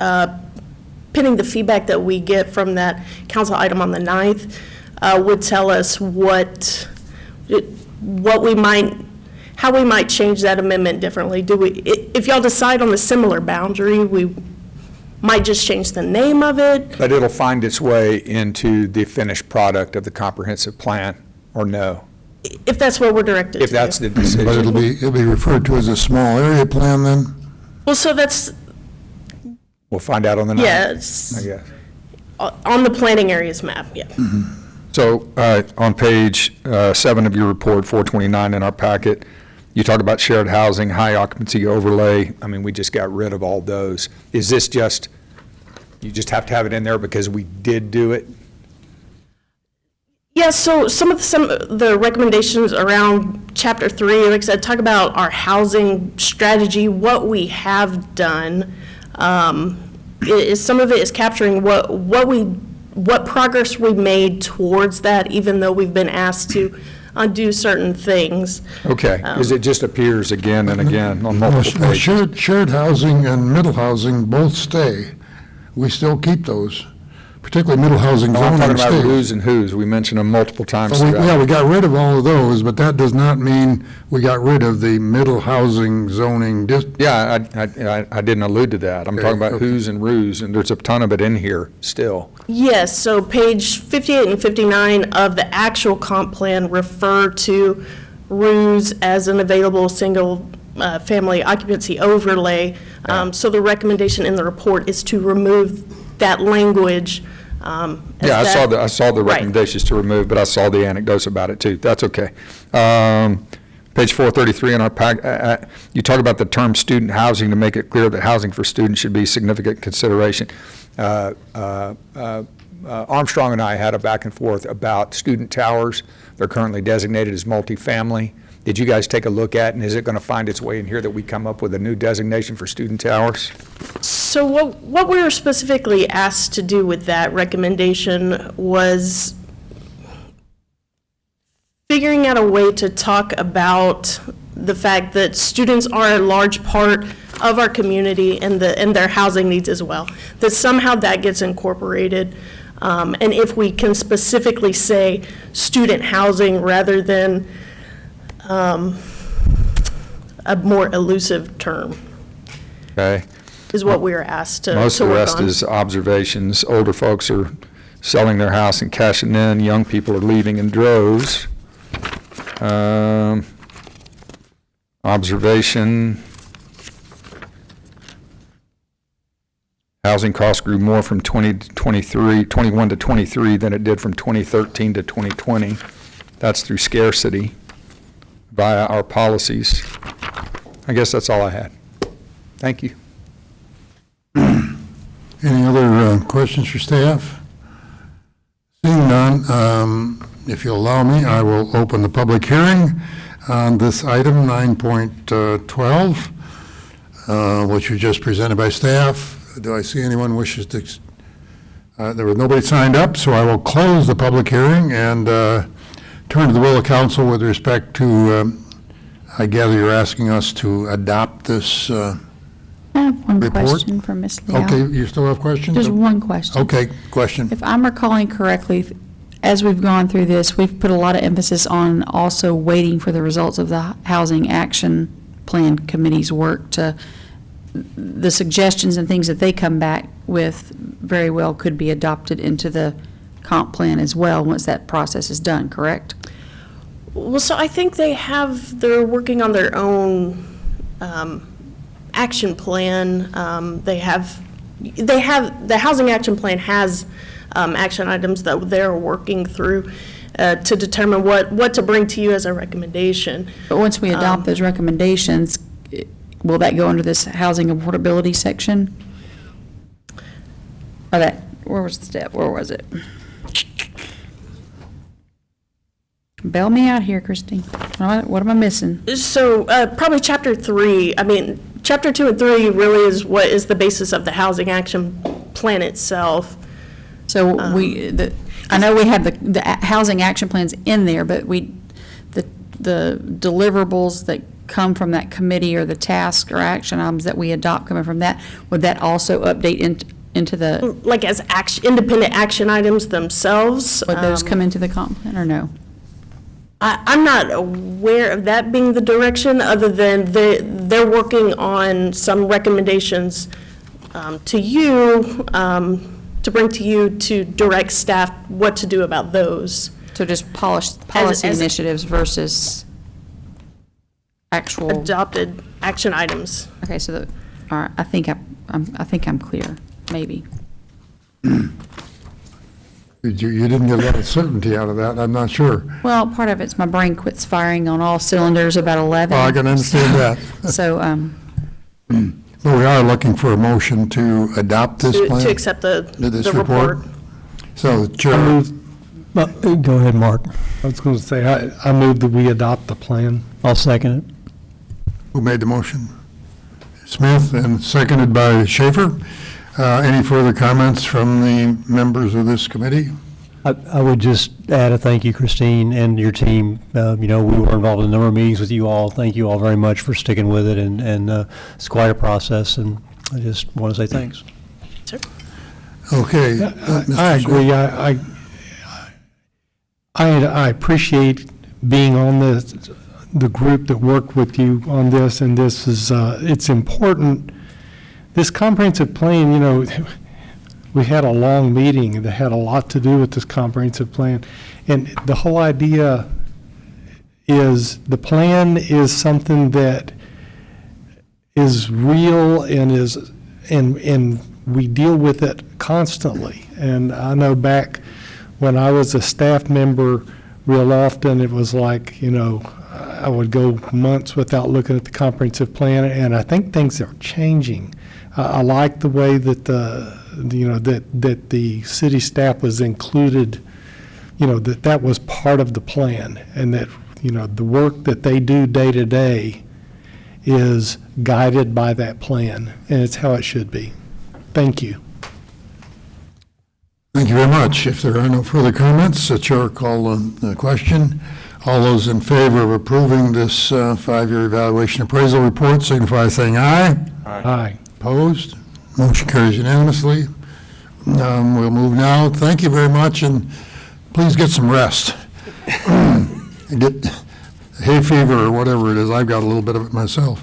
pending the feedback that we get from that council item on the 9th would tell us how we might change that amendment differently. If y'all decide on the similar boundary, we might just change the name of it. But it'll find its way into the finished product of the comprehensive plan, or no? If that's what we're directed to. If that's the decision. But it'll be referred to as a small area plan then? Well, so that's, We'll find out on the 9th. yes, I guess. on the planning areas map, yeah. So on page 7 of your report, 429 in our packet, you talk about shared housing, high occupancy overlay. I mean, we just got rid of all those. Is this just, you just have to have it in there because we did do it? Yeah, so some of the recommendations around Chapter 3, like I said, talk about our housing strategy, what we have done. Some of it is capturing what progress we made towards that, even though we've been asked to undo certain things. Okay, because it just appears again and again on multiple Well, pages. shared housing and middle housing both stay. We still keep those, particularly middle housing No, I'm zoning talking about stays. who's and whos. We mentioned them multiple times So throughout. yeah, we got rid of all of those, but that does not mean we got rid of the middle housing zoning Yeah, I didn't allude to that. I'm Okay, talking about okay. whos and rus, and there's a ton of it in here still. Yes, so page 58 and 59 of the actual comp plan refer to RUs as an available single family occupancy overlay. So the recommendation in the report is to remove that language. Yeah, I saw the Right. recommendations to remove, but I saw the anecdotes about it too. That's okay. Page 433 in our pack, you talk about the term student housing to make it clear that housing for students should be significant consideration. Armstrong and I had a back and forth about student towers. They're currently designated as multifamily. Did you guys take a look at, and is it going to find its way in here that we come up with a new designation for student towers? So what we were specifically asked to do with that recommendation was figuring out a way to talk about the fact that students are a large part of our community and their housing needs as well, that somehow that gets incorporated. And if we can specifically say student housing rather than a more elusive term, Okay. is what we were asked to work on. Most of the rest is observations. Older folks are selling their house and cashing in. Young people are leaving in droves. Observation. Housing costs grew more from 21 to 23 than it did from 2013 to 2020. That's through scarcity via our policies. I guess that's all I had. Thank you. Any other questions for staff? Seeing none, if you'll allow me, I will open the public hearing on this item, 9.12, which was just presented by staff. Do I see anyone wishes to, there was nobody signed up, so I will close the public hearing and turn to the will of council with respect to, I gather you're asking us to adopt this I have one report? question for Ms. Leal. Okay, you still have questions? Just one question. Okay, question. If I'm recalling correctly, as we've gone through this, we've put a lot of emphasis on also waiting for the results of the Housing Action Plan Committee's work to, the suggestions and things that they come back with very well could be adopted into the comp plan as well, once that process is done, correct? Well, so I think they're working on their own action plan. The Housing Action Plan has action items that they're working through. to determine what to bring to you as a recommendation. But once we adopt those recommendations, will that go under this housing affordability section? Or that, where was the step, where was it? Bail me out here, Christine. What am I missing? So probably Chapter 3, I mean, Chapter 2 and 3 really is what is the basis of the housing action plan itself. So I know we have the housing action plans in there, but the deliverables that come from that committee or the task or action items that we adopt coming from that, would that also update into the? Like as independent action items themselves? Would those come into the comp plan or no? I'm not aware of that being the direction, other than they're working on some recommendations to you, to bring to you to direct staff what to do about those. So just policy initiatives versus actual adopted action items. Okay, so all right, I think I'm clear, maybe. You didn't get a lot of certainty out of that, I'm not sure. Well, part of it's my brain quits firing on all cylinders about 11. Oh, I can understand that. So, But we are looking for a motion to adopt this plan? To accept this the report. So, Chair. Go ahead, Mark. I was going to say, I move that we adopt the plan. I'll second it. Who made the motion? Smith, and seconded by Schaefer. Any further comments from the members of this committee? I would just add a thank you, Christine, and your team. We were involved in a number of meetings with you all. Thank you all very much for sticking with it, and it's quite a process, and I just want to say thanks. Sure. Okay. I agree. I appreciate being on the group that worked with you on this, and this is, it's important. This comprehensive plan, we had a long meeting that had a lot to do with this comprehensive plan. And the whole idea is the plan is something that is real and we deal with it constantly. And I know back when I was a staff member, real often it was like, I would go months without looking at the comprehensive plan, and I think things are changing. I like the way that that the city staff was included, that was part of the plan, and that, the work that they do day to day is guided by that plan, and it's how it should be. Thank you. Thank you very much. If there are no further comments, the chair will call the question. All those in favor of approving this 5-year evaluation appraisal report signify by saying aye. Aye. Opposed? Motion carries unanimously. We'll move now. Thank you very much, and please get some rest. Get hay fever or whatever it is. I've got a little bit of it myself.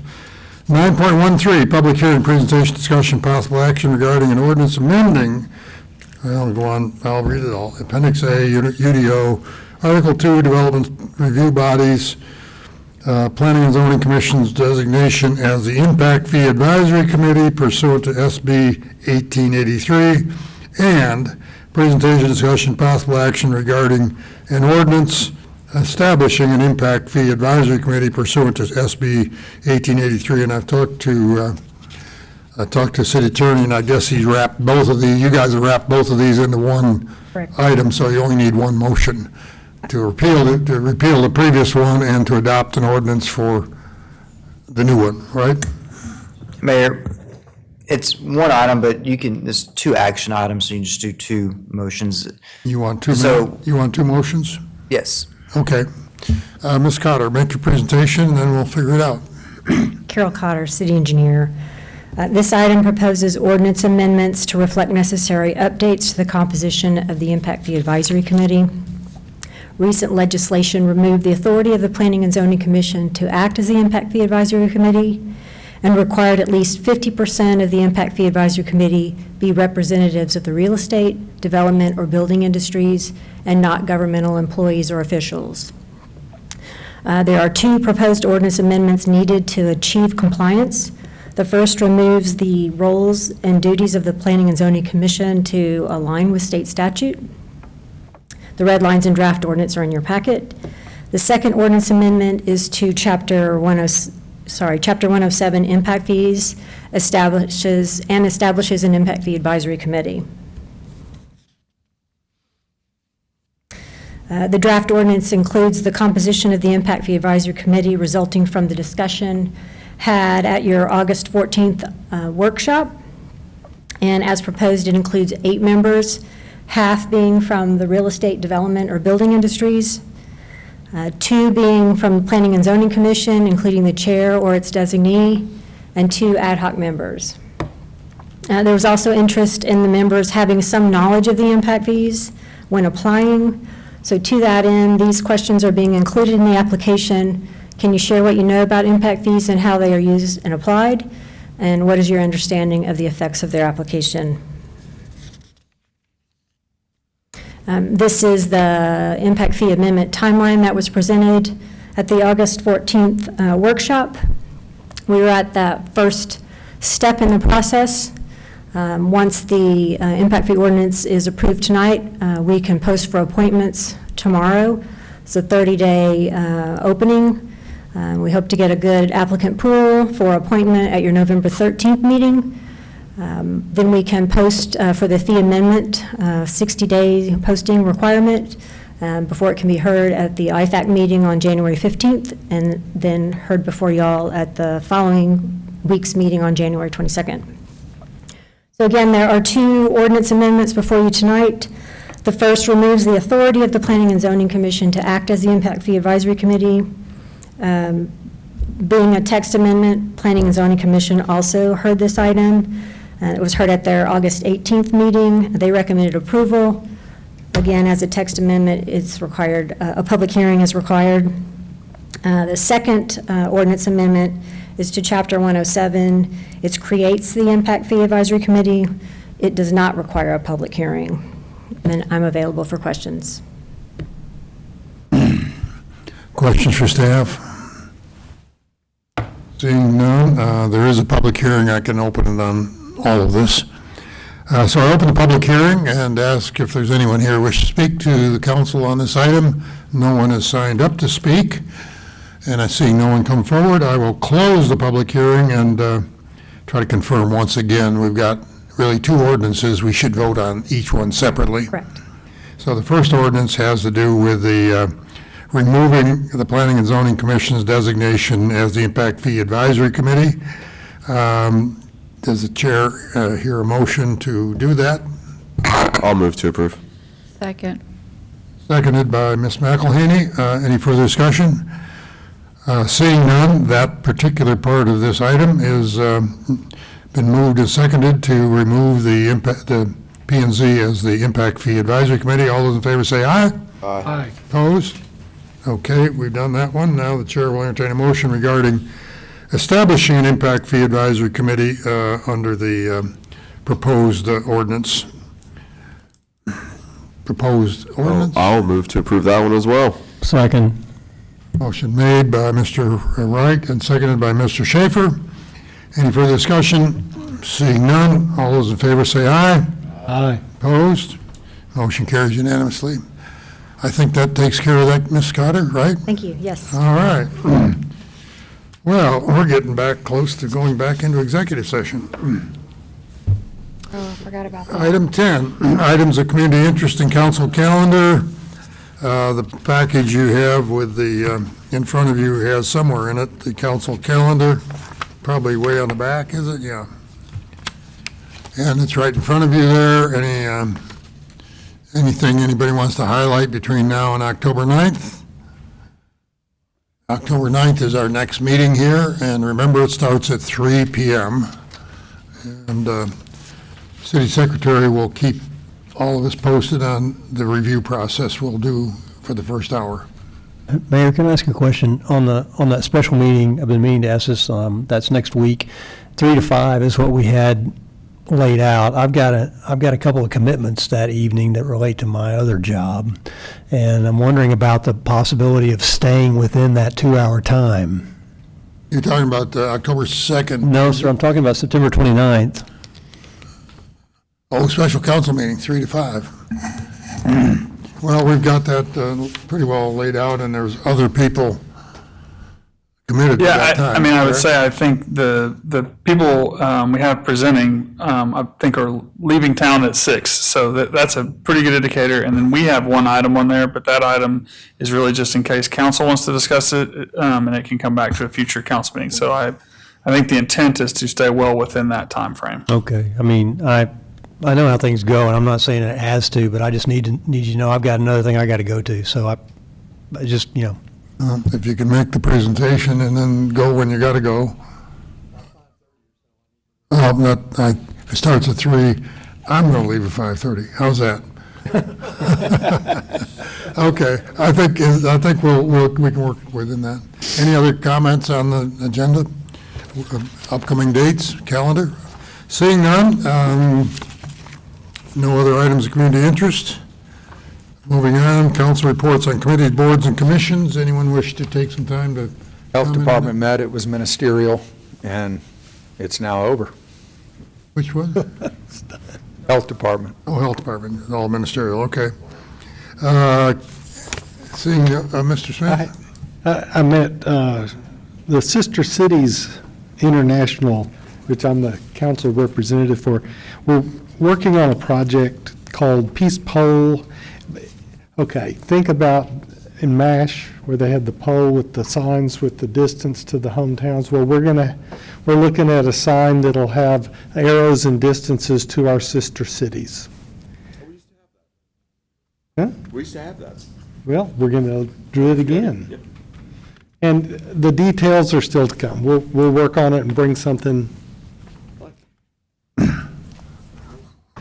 9.13, public hearing, presentation, discussion, possible action regarding an ordinance amending, I'll go on, I'll read it all. Appendix A, UDO, Article 2, Development Review Bodies, Planning and Zoning Commission's designation as the Impact Fee Advisory Committee pursuant to SB 1883, and presentation, discussion, possible action regarding an ordinance establishing an Impact Fee Advisory Committee pursuant to SB 1883. And I've talked to City Attorney, and I guess he's wrapped both of these, you guys have wrapped both of these into one item, so you only need one motion to repeal the previous one and to adopt an ordinance for the new one, right? Mayor, it's one item, but there's two action items, so you can just do two motions. You want two motions? Yes. Okay. Ms. Cotter, make your presentation, and then we'll figure it out. Carol Cotter, City Engineer. This item proposes ordinance amendments to reflect necessary updates to the composition of the Impact Fee Advisory Committee. Recent legislation removed the authority of the Planning and Zoning Commission to act as the Impact Fee Advisory Committee and required at least 50% of the Impact Fee Advisory Committee be representatives of the real estate, development, or building industries, and not governmental employees or officials. There are two proposed ordinance amendments needed to achieve compliance. The first removes the roles and duties of the Planning and Zoning Commission to align with state statute. The red lines in draft ordinance are in your packet. The second ordinance amendment is to Chapter 107, impact fees, establishes an impact fee advisory committee. The draft ordinance includes the composition of the Impact Fee Advisory Committee resulting from the discussion had at your August 14th workshop. And as proposed, it includes 8 members, half being from the real estate development or building industries, 2 being from the Planning and Zoning Commission, including the chair or its designee, and 2 ad hoc members. There was also interest in the members having some knowledge of the impact fees when applying. So to that end, these questions are being included in the application. Can you share what you know about impact fees and how they are used and applied? And what is your understanding of the effects of their application? This is the impact fee amendment timeline that was presented at the August 14th workshop. We were at that first step in the process. Once the impact fee ordinance is approved tonight, we can post for appointments tomorrow. It's a 30-day opening. We hope to get a good applicant pool for appointment at your November 13th meeting. Then we can post for the fee amendment, 60-day posting requirement before it can be heard at the IFAC meeting on January 15th, and then heard before y'all at the following week's meeting on January 22nd. So again, there are 2 ordinance amendments before you tonight. The first removes the authority of the Planning and Zoning Commission to act as the Impact Fee Advisory Committee. Being a text amendment, Planning and Zoning Commission also heard this item. It was heard at their August 18th meeting. They recommended approval. Again, as a text amendment, it's required, a public hearing is required. The second ordinance amendment is to Chapter 107. It creates the Impact Fee Advisory Committee. It does not require a public hearing. And I'm available for questions. Questions for staff? Seeing none, there is a public hearing. I can open it on all of this. So I open the public hearing and ask if there's anyone here who wishes to speak to the council on this item. No one has signed up to speak, and I see no one come forward. I will close the public hearing and try to confirm once again. We've got really 2 ordinances. We should vote on each one separately. Correct. So the first ordinance has to do with the removing the Planning and Zoning Commission's designation as the Impact Fee Advisory Committee. Does the chair hear a motion to do that? I'll move to approve. Second. Seconded by Ms. McElhaney. Any further discussion? Seeing none, that particular part of this item is been moved and seconded to remove the P&Z as the Impact Fee Advisory Committee. All those in favor say aye. Aye. Opposed? Okay, we've done that one. Now the chair will entertain a motion regarding establishing an Impact Fee Advisory Committee under the proposed ordinance. Proposed ordinance? I'll move to approve that one as well. Second. Motion made by Mr. Wright and seconded by Mr. Schaefer. Any further discussion? Seeing none, all those in favor say aye. Aye. Opposed? Motion carries unanimously. I think that takes care of that, Ms. Cotter, right? Thank you, yes. All right. Well, we're getting back close to going back into executive session. Oh, I forgot about that. Item 10, items of community interest in council calendar. The package you have with the, in front of you has somewhere in it the council calendar, probably way on the back, is it? Yeah. And it's right in front of you there. Anything anybody wants to highlight between now and October 9th? October 9th is our next meeting here, and remember, it starts at 3 p.m. And City Secretary will keep all of us posted on the review process we'll do for the first hour. Mayor, can I ask a question? On that special meeting, I've been meaning to ask this, that's next week, 3 to 5 is what we had laid out. I've got a couple of commitments that evening that relate to my other job, and I'm wondering about the possibility of staying within that 2-hour time. You're talking about October 2nd? No, sir, I'm talking about September 29th. Oh, special council meeting, 3 to 5. Well, we've got that pretty well laid out, and there's other people committed to Yeah, that time. I mean, I would correct? say, I think the people we have presenting, I think are leaving town at 6, so that's a pretty good indicator. And then we have one item on there, but that item is really just in case council wants to discuss it, and it can come back to a future council meeting. So I think the intent is to stay well within that time frame. Okay, I mean, I know how things go, and I'm not saying it has to, but I just need you to know I've got another thing I got to go to, so I just, you know. If you can make the presentation and then go when you got to go. If it starts at 3, I'm going to leave at 5:30. How's that? Okay, I think we can work within that. Any other comments on the agenda? Upcoming dates, calendar? Seeing none, no other items of community interest. Moving on, council reports on committees, boards, and commissions. Anyone wish to take some time to? Health comment on Department met, it was ministerial, and it's now over. Which one? Health Department. Oh, Health Department, all ministerial, okay. Seeing Mr. Smith? I met the Sister Cities International, which I'm the council representative for. We're working on a project called Peace Pole. Okay, think about in MASH, where they had the pole with the signs with the distance to the hometowns. Well, we're looking at a sign that'll have arrows and distances to our sister cities. Huh? We used to have that. Well, we're going to do it again. And the details are still to come. We'll work on it and bring something.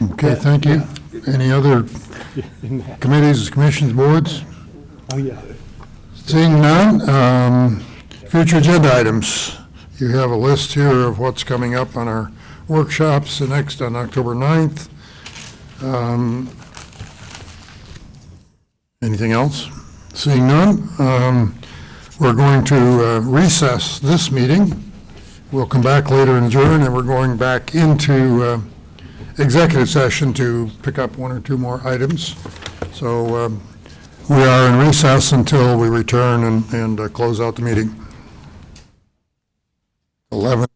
Okay, thank you. Any other committees, commissions, boards? Oh, yeah. Seeing none, future agenda items. You have a list here of what's coming up on our workshops, the next on October 9th. Anything else? Seeing none, we're going to recess this meeting. We'll come back later and adjourn, and we're going back into executive session to pick up one or two more items. So we are in recess until we return and close out the meeting. 11.